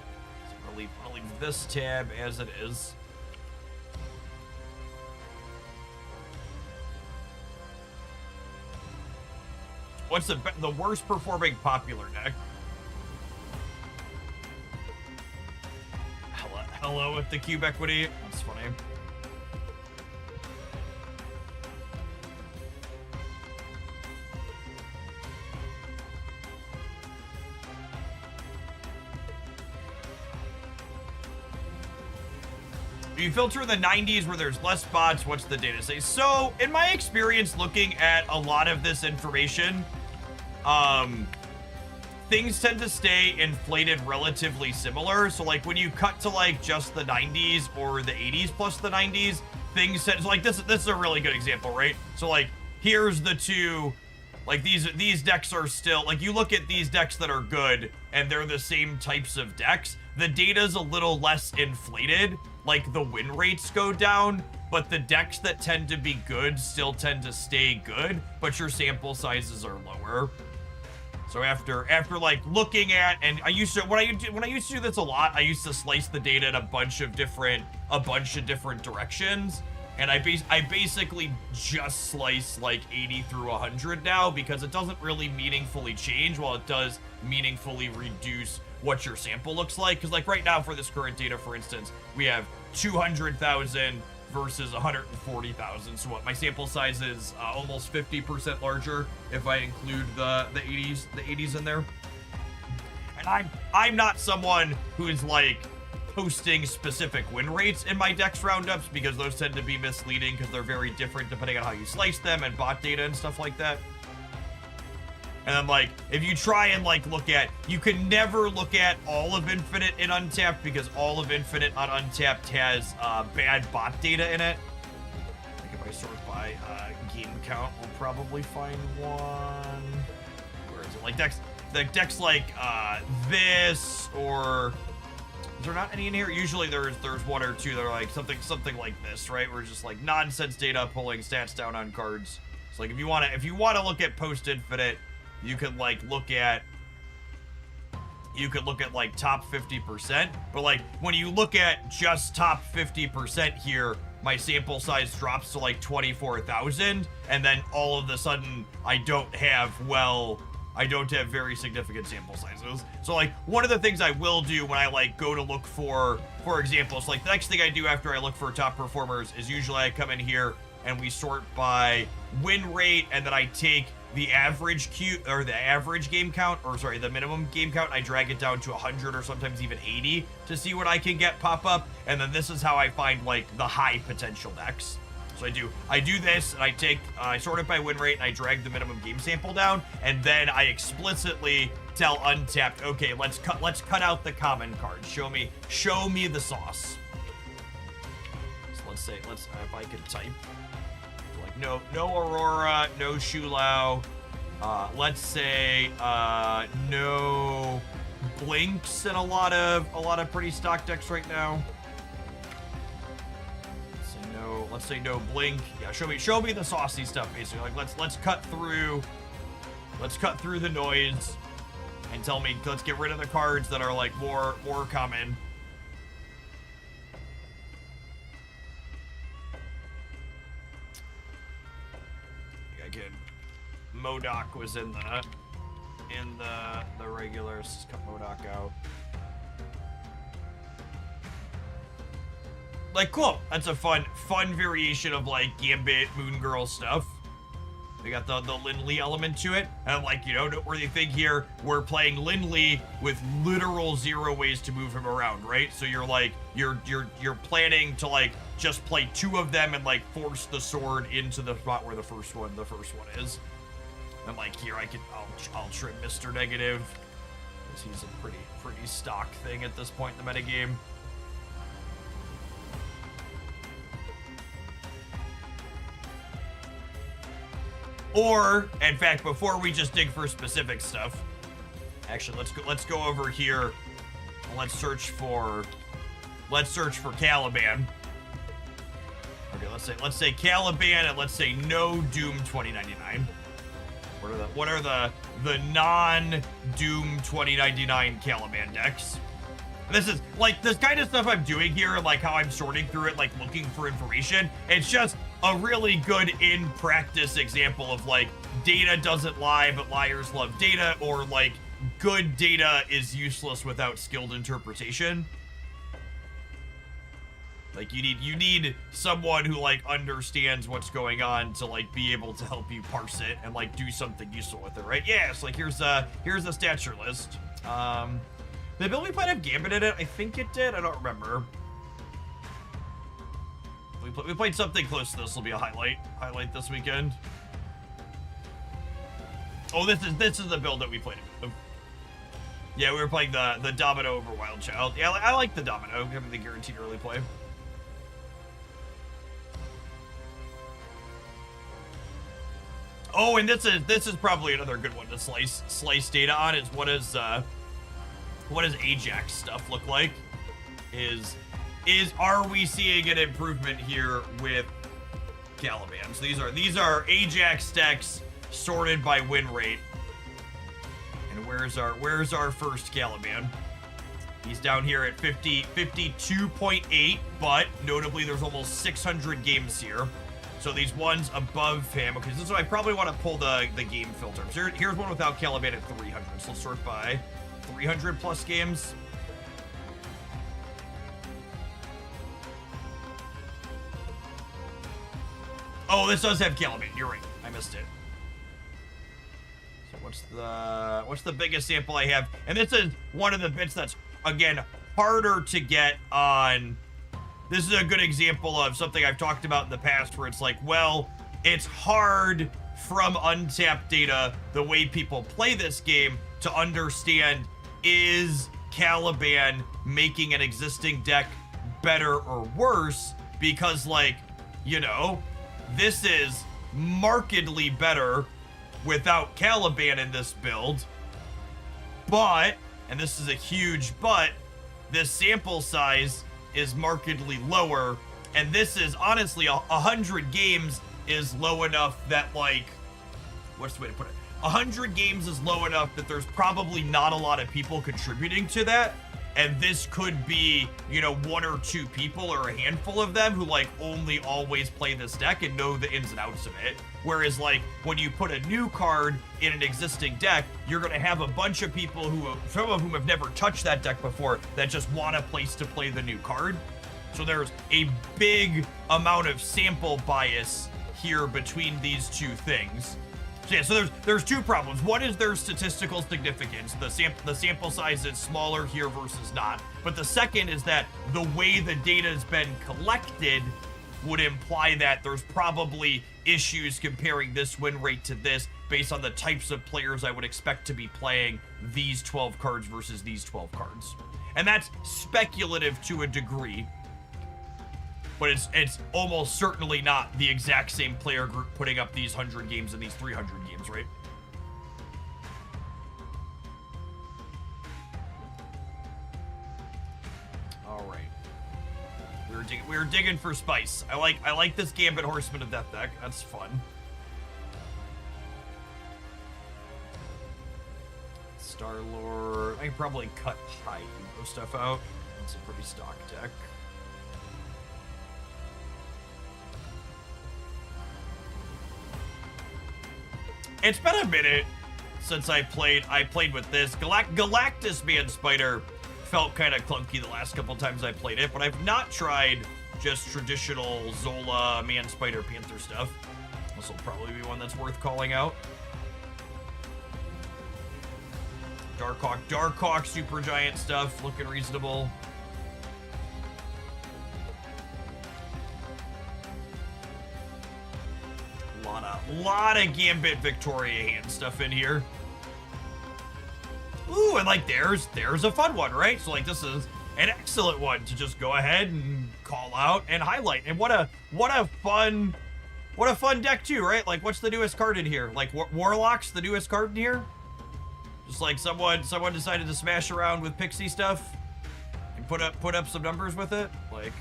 S1: I'll leave this tab as it is. What's the worst performing popular deck? Hello with the cube equity. That's funny. You filter the 90s where there's less bots. What's the data say? So, in my experience looking at a lot of this information, things tend to stay inflated relatively similar. So like when you cut to like just the 90s or the 80s plus the 90s, things tend to, like this is a really good example, right? So like here's the two, like these decks are still, like you look at these decks that are good and they're the same types of decks, the data's a little less inflated, like the win rates go down, but the decks that tend to be good still tend to stay good, but your sample sizes are lower. So after like looking at, and when I used to do this a lot, I used to slice the data in a bunch of different directions, and I basically just slice like 80 through 100 now, because it doesn't really meaningfully change while it does meaningfully reduce what your sample looks like. Because like right now for this current data, for instance, we have 200,000, versus 140,000. So what? My sample size is almost 50% larger if I include the 80s in there. And I'm not someone who's like posting specific win rates in my Dex roundups, because those tend to be misleading because they're very different depending on how you slice them and bot data and stuff like that. And then, like, if you try and, like, look at... You can never look at all of Infinite in Untapped, because all of Infinite on Untapped has bad bot data in it. Like, if I sort by game count, we'll probably find one... Where is it? Like, Dex like, this, or... Is there not any in here? Usually there's one or two that are, like, something like this, right? Where it's just, like, nonsense data pulling stats down on cards. So, like, if you want to look at post-Infinite... You could like look at like top 50%, but like when you look at just top 50% here, my sample size drops to like 24,000, and then all of a sudden I don't have very significant sample sizes. So like one of the things I will do when I like go to look for examples, like the next thing I do after I look for top performers is usually I come in here and we sort by win rate, and then I take the average game count, or sorry, the minimum game count, I drag it down to 100 or sometimes even 80 to see what I can get pop up. And then this is how I find like the high potential decks. So I do this, and I sort it by win rate, and I drag the minimum game sample down, and then I explicitly tell Untapped, okay, let's cut out the common cards. Show me the sauce. So let's say, if I could type. No Aurora, no Shulao. Let's say no Blinks and a lot of pretty stock decks right now. Let's say no Blink. Yeah, show me the saucy stuff basically. Like let's cut through the noise and tell me, let's get rid of the cards that are like more common. MODOK was in the regular. Let's just cut MODOK out. Like, cool. That's a fun variation of like Gambit, Moon Girl stuff. We got the Lin-Li element to it. And like, noteworthy thing here, we're playing Lin-Li with literal 0 ways to move him around, right? So you're like, you're planning to like just play 2 of them and like force the sword into the spot where the first one is. And like here I'll trim Mr. Negative, because he's a pretty stock thing at this point in the metagame. Or, in fact, before we just dig for specific stuff, actually let's go over here and let's search for Caliban. Okay, let's say Caliban, and let's say no Doom 2099. What are the non-Doom 2099 Caliban decks? This is like this kind of stuff I'm doing here, and like how I'm sorting through it, like looking for information. It's just a really good in practice example of like data doesn't lie, but liars love data, or like good data is useless without skilled interpretation. Like you need someone who like understands what's going on to like be able to help you parse it and like do something useful with it, right? Yeah, it's like here's a stature list. The build we played have Gambit in it. I think it did. I don't remember. We played something close to this. Will be a highlight this weekend. Oh, this is the build that we played. Yeah, we were playing the Domino over Wild Child. Yeah, I like the Domino, having the guaranteed early play. Oh, and this is probably another good one to slice data on. Is what does Ajax stuff look like? Are we seeing an improvement here with Caliban? So these are Ajax decks sorted by win rate. And where's our first Caliban? He's down here at 52.8, but notably there's almost 600 games here. So these ones above him, okay, so this is what I probably want to pull the game filter. So here's one without Caliban at 300. So let's sort by 300 plus games. Oh, this does have Caliban. You're right. I missed it. So what's the biggest sample I have? And this is one of the bits that's, again, harder to get on. This is a good example of something I've talked about in the past where it's like, well, it's hard from untapped data, the way people play this game, to understand, is Caliban making an existing deck better or worse? Because, like, you know, this is markedly better without Caliban in this build, but, and this is a huge but, this sample size is markedly lower, and this is honestly 100 games is low enough that, like, what's the way to put it? 100 games is low enough that there's probably not a lot of people contributing to that, and this could be, you know, one or two people or a handful of them who, like, only always play this deck and know the ins and outs of it. Whereas, like, when you put a new card in an existing deck, you're gonna have a bunch of people who, some of whom have never touched that deck before, that just want a place to play the new card. So there's a big amount of sample bias here between these two things. So yeah, so there's two problems. One is there's statistical significance. The sample size is smaller here versus not. But the second is that the way the data has been collected would imply that there's probably issues comparing this win rate to this based on the types of players I would expect to be playing these 12 cards versus these 12 cards. And that's speculative to a degree, but it's almost certainly not the exact same player group putting up these 100 games and these 300 games, right? All right. We were digging for spice. I like this Gambit Horseman of Death deck. That's fun. Star-Lord. I can probably cut high Evo stuff out. It's a pretty stock deck. It's been a minute since I played with this. Galactus Man Spider felt kind of clunky the last couple times I played it, but I've not tried just traditional Zola Man Spider Panther stuff. This will probably be one that's worth calling out. Darkhawk Supergiant stuff looking reasonable. Lot of Gambit Victoria hand stuff in here. Ooh, and like there's a fun one, right? So like this is an excellent one to just go ahead and call out and highlight. And what a fun deck too, right? Like what's the newest card in here? Like Warlock's the newest card in here? Just like someone decided to smash around with pixie stuff and put up some numbers with it. Like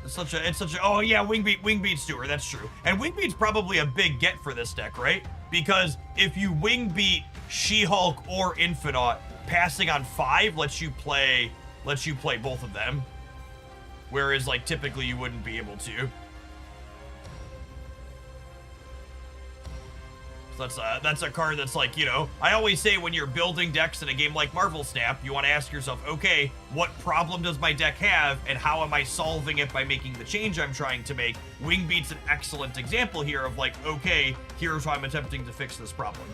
S1: it's such a oh yeah, Wingbeat Stewart, that's true. And Wingbeat's probably a big get for this deck, right? Because if you Wingbeat She-Hulk or Infinite, passing on 5 lets you play both of them. Whereas like typically you wouldn't be able to. That's a card that's like, you know, I always say when you're building decks in a game like Marvel Snap, you want to ask yourself, okay, what problem does my deck have and how am I solving it by making the change I'm trying to make? Wingbeat's an excellent example here of like, okay, here's how I'm attempting to fix this problem.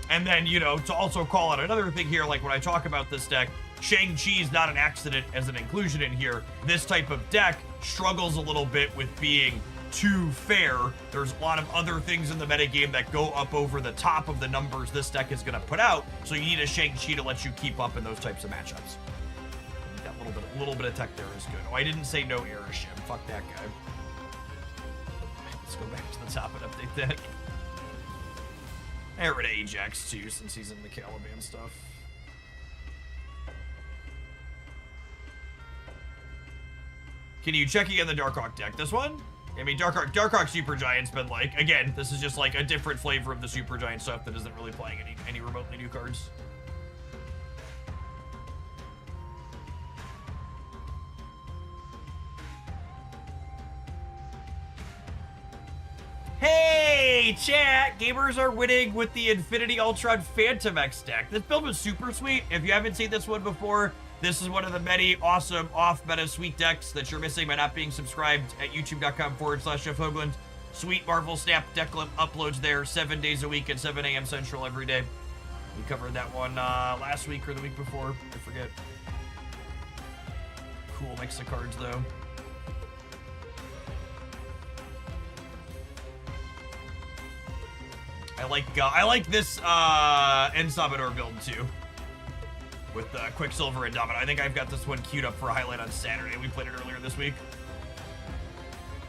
S1: And then, you know, to also call out another thing here, like when I talk about this deck, Shang-Chi's not an accident as an inclusion in here. This type of deck struggles a little bit with being too fair. There's a lot of other things in the metagame that go up over the top of the numbers this deck is going to put out, so you need a Shang-Chi to let you keep up in those types of matchups. That little bit of tech there is good. Oh, I didn't say no Airship. Fuck that guy. Let's go back to the top and update that. I got rid of Ajax too, since he's in the Caliban stuff. Can you check again the Darkhawk deck? This one? I mean, Darkhawk Supergiant's been like, again, this is just like a different flavor of the Supergiant stuff that isn't really playing any remotely new cards. Hey, chat! Gamers are winning with the Infinity Ultron Phantom X deck. This build was super sweet. If you haven't seen this one before, This is one of the many awesome off-meta sweet decks that you're missing by not being subscribed at youtube.com/Jeff Hoagland. Sweet Marvel Snap deck uploads there 7 days a week at 7 a.m. Central every day. We covered that one last week or the week before. I forget. Cool mix of cards, though. I like this Ensamador build too, with Quicksilver and Domino. I think I've got this one queued up for a highlight on Saturday. We played it earlier this week.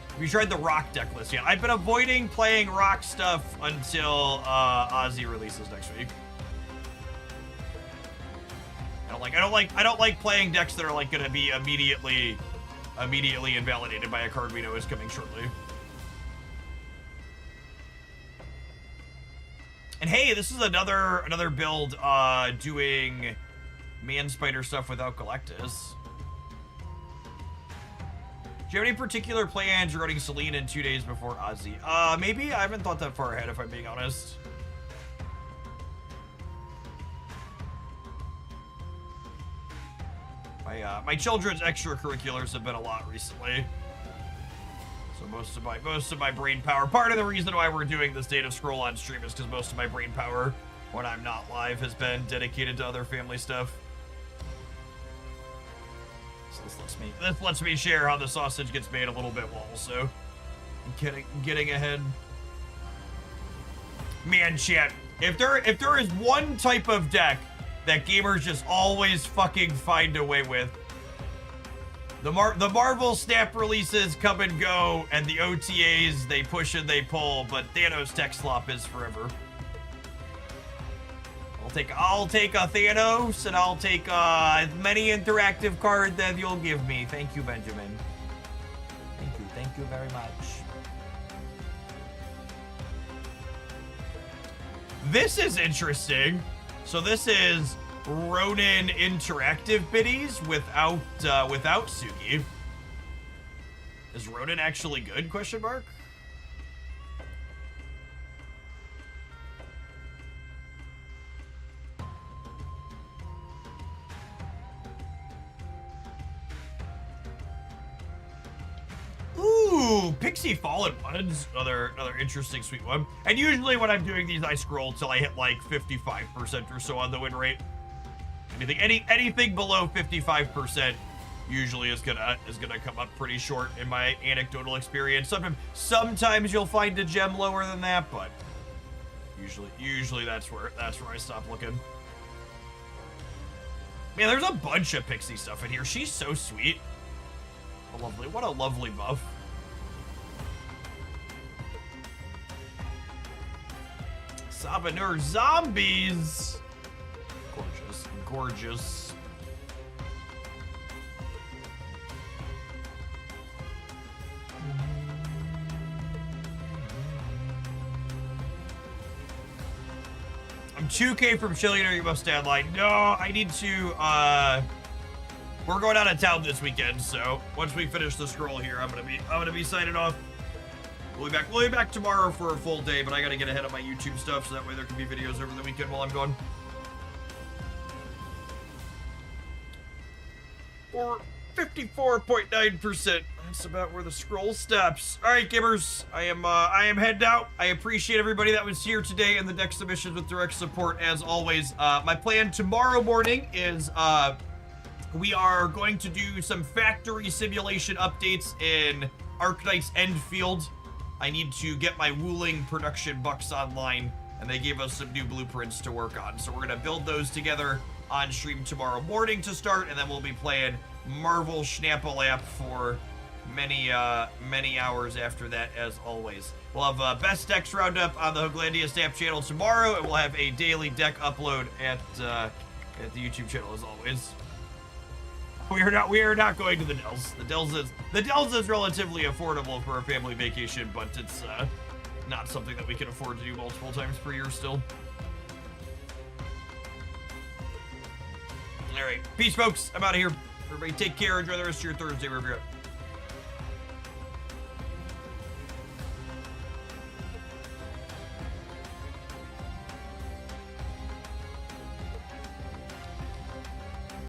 S1: Have you tried the Rock deck list yet? I've been avoiding playing Rock stuff until Ozzy releases next week. I don't like playing decks that are like gonna be immediately invalidated by a card we know is coming shortly. And hey, this is another build doing Man Spider stuff without Galactus. Do you have any particular plans regarding Celine in 2 days before Ozzy? Maybe. I haven't thought that far ahead, if I'm being honest. My children's extracurriculars have been a lot recently. So most of my brain power. Part of the reason why we're doing this State of Scroll on stream is because most of my brain power when I'm not live has been dedicated to other family stuff. So this lets me share how the sausage gets made a little bit while also getting ahead. Man, chat. If there is one type of deck that gamers just always fucking find a way with, the Marvel Snap releases come and go, and the OTAs, they push and they pull, but Thanos Tech Slop is forever. I'll take a Thanos, and I'll take as many interactive cards as you'll give me. Thank you, Benjamin. Thank you very much. This is interesting. So this is Ronin interactive biddies without Sugi. Is Ronin actually good? Question mark. Ooh, Pixie Fallen Ones, another interesting sweet one. And usually when I'm doing these, I scroll till I hit like 55% or so on the win rate. Anything below 55% usually is gonna come up pretty short in my anecdotal experience. Sometimes you'll find a gem lower than that, but usually that's where I stop looking. Man, there's a bunch of Pixie stuff in here. She's so sweet. What a lovely buff. Sabanur zombies. Gorgeous. I'm 2K from Chillionaire, you must stand line. No, I need to, we're going out of town this weekend, so once we finish the scroll here, I'm gonna be signing off. We'll be back tomorrow for a full day, but I gotta get ahead of my YouTube stuff, so that way there can be videos over the weekend while I'm gone. Or 54.9%. That's about where the scroll stops. All right, gamers, I am heading out. I appreciate everybody that was here today in the deck submissions with direct support, as always. My plan tomorrow morning is we are going to do some factory simulation updates in Arknights End Field. I need to get my Wooling production bucks online, and they gave us some new blueprints to work on. So we're gonna build those together on stream tomorrow morning to start, and then we'll be playing Marvel Schnappelap for many hours after that, as always. We'll have best decks roundup on the Hoaglandia Snap channel tomorrow, and we'll have a daily deck upload at the YouTube channel, as always. We are not going to the Dells. The Dells is relatively affordable for a family vacation, but it's not something that we can afford to do multiple times per year still. All right, peace, folks. I'm out of here. Everybody take care. Enjoy the rest of your Thursday wherever you're at.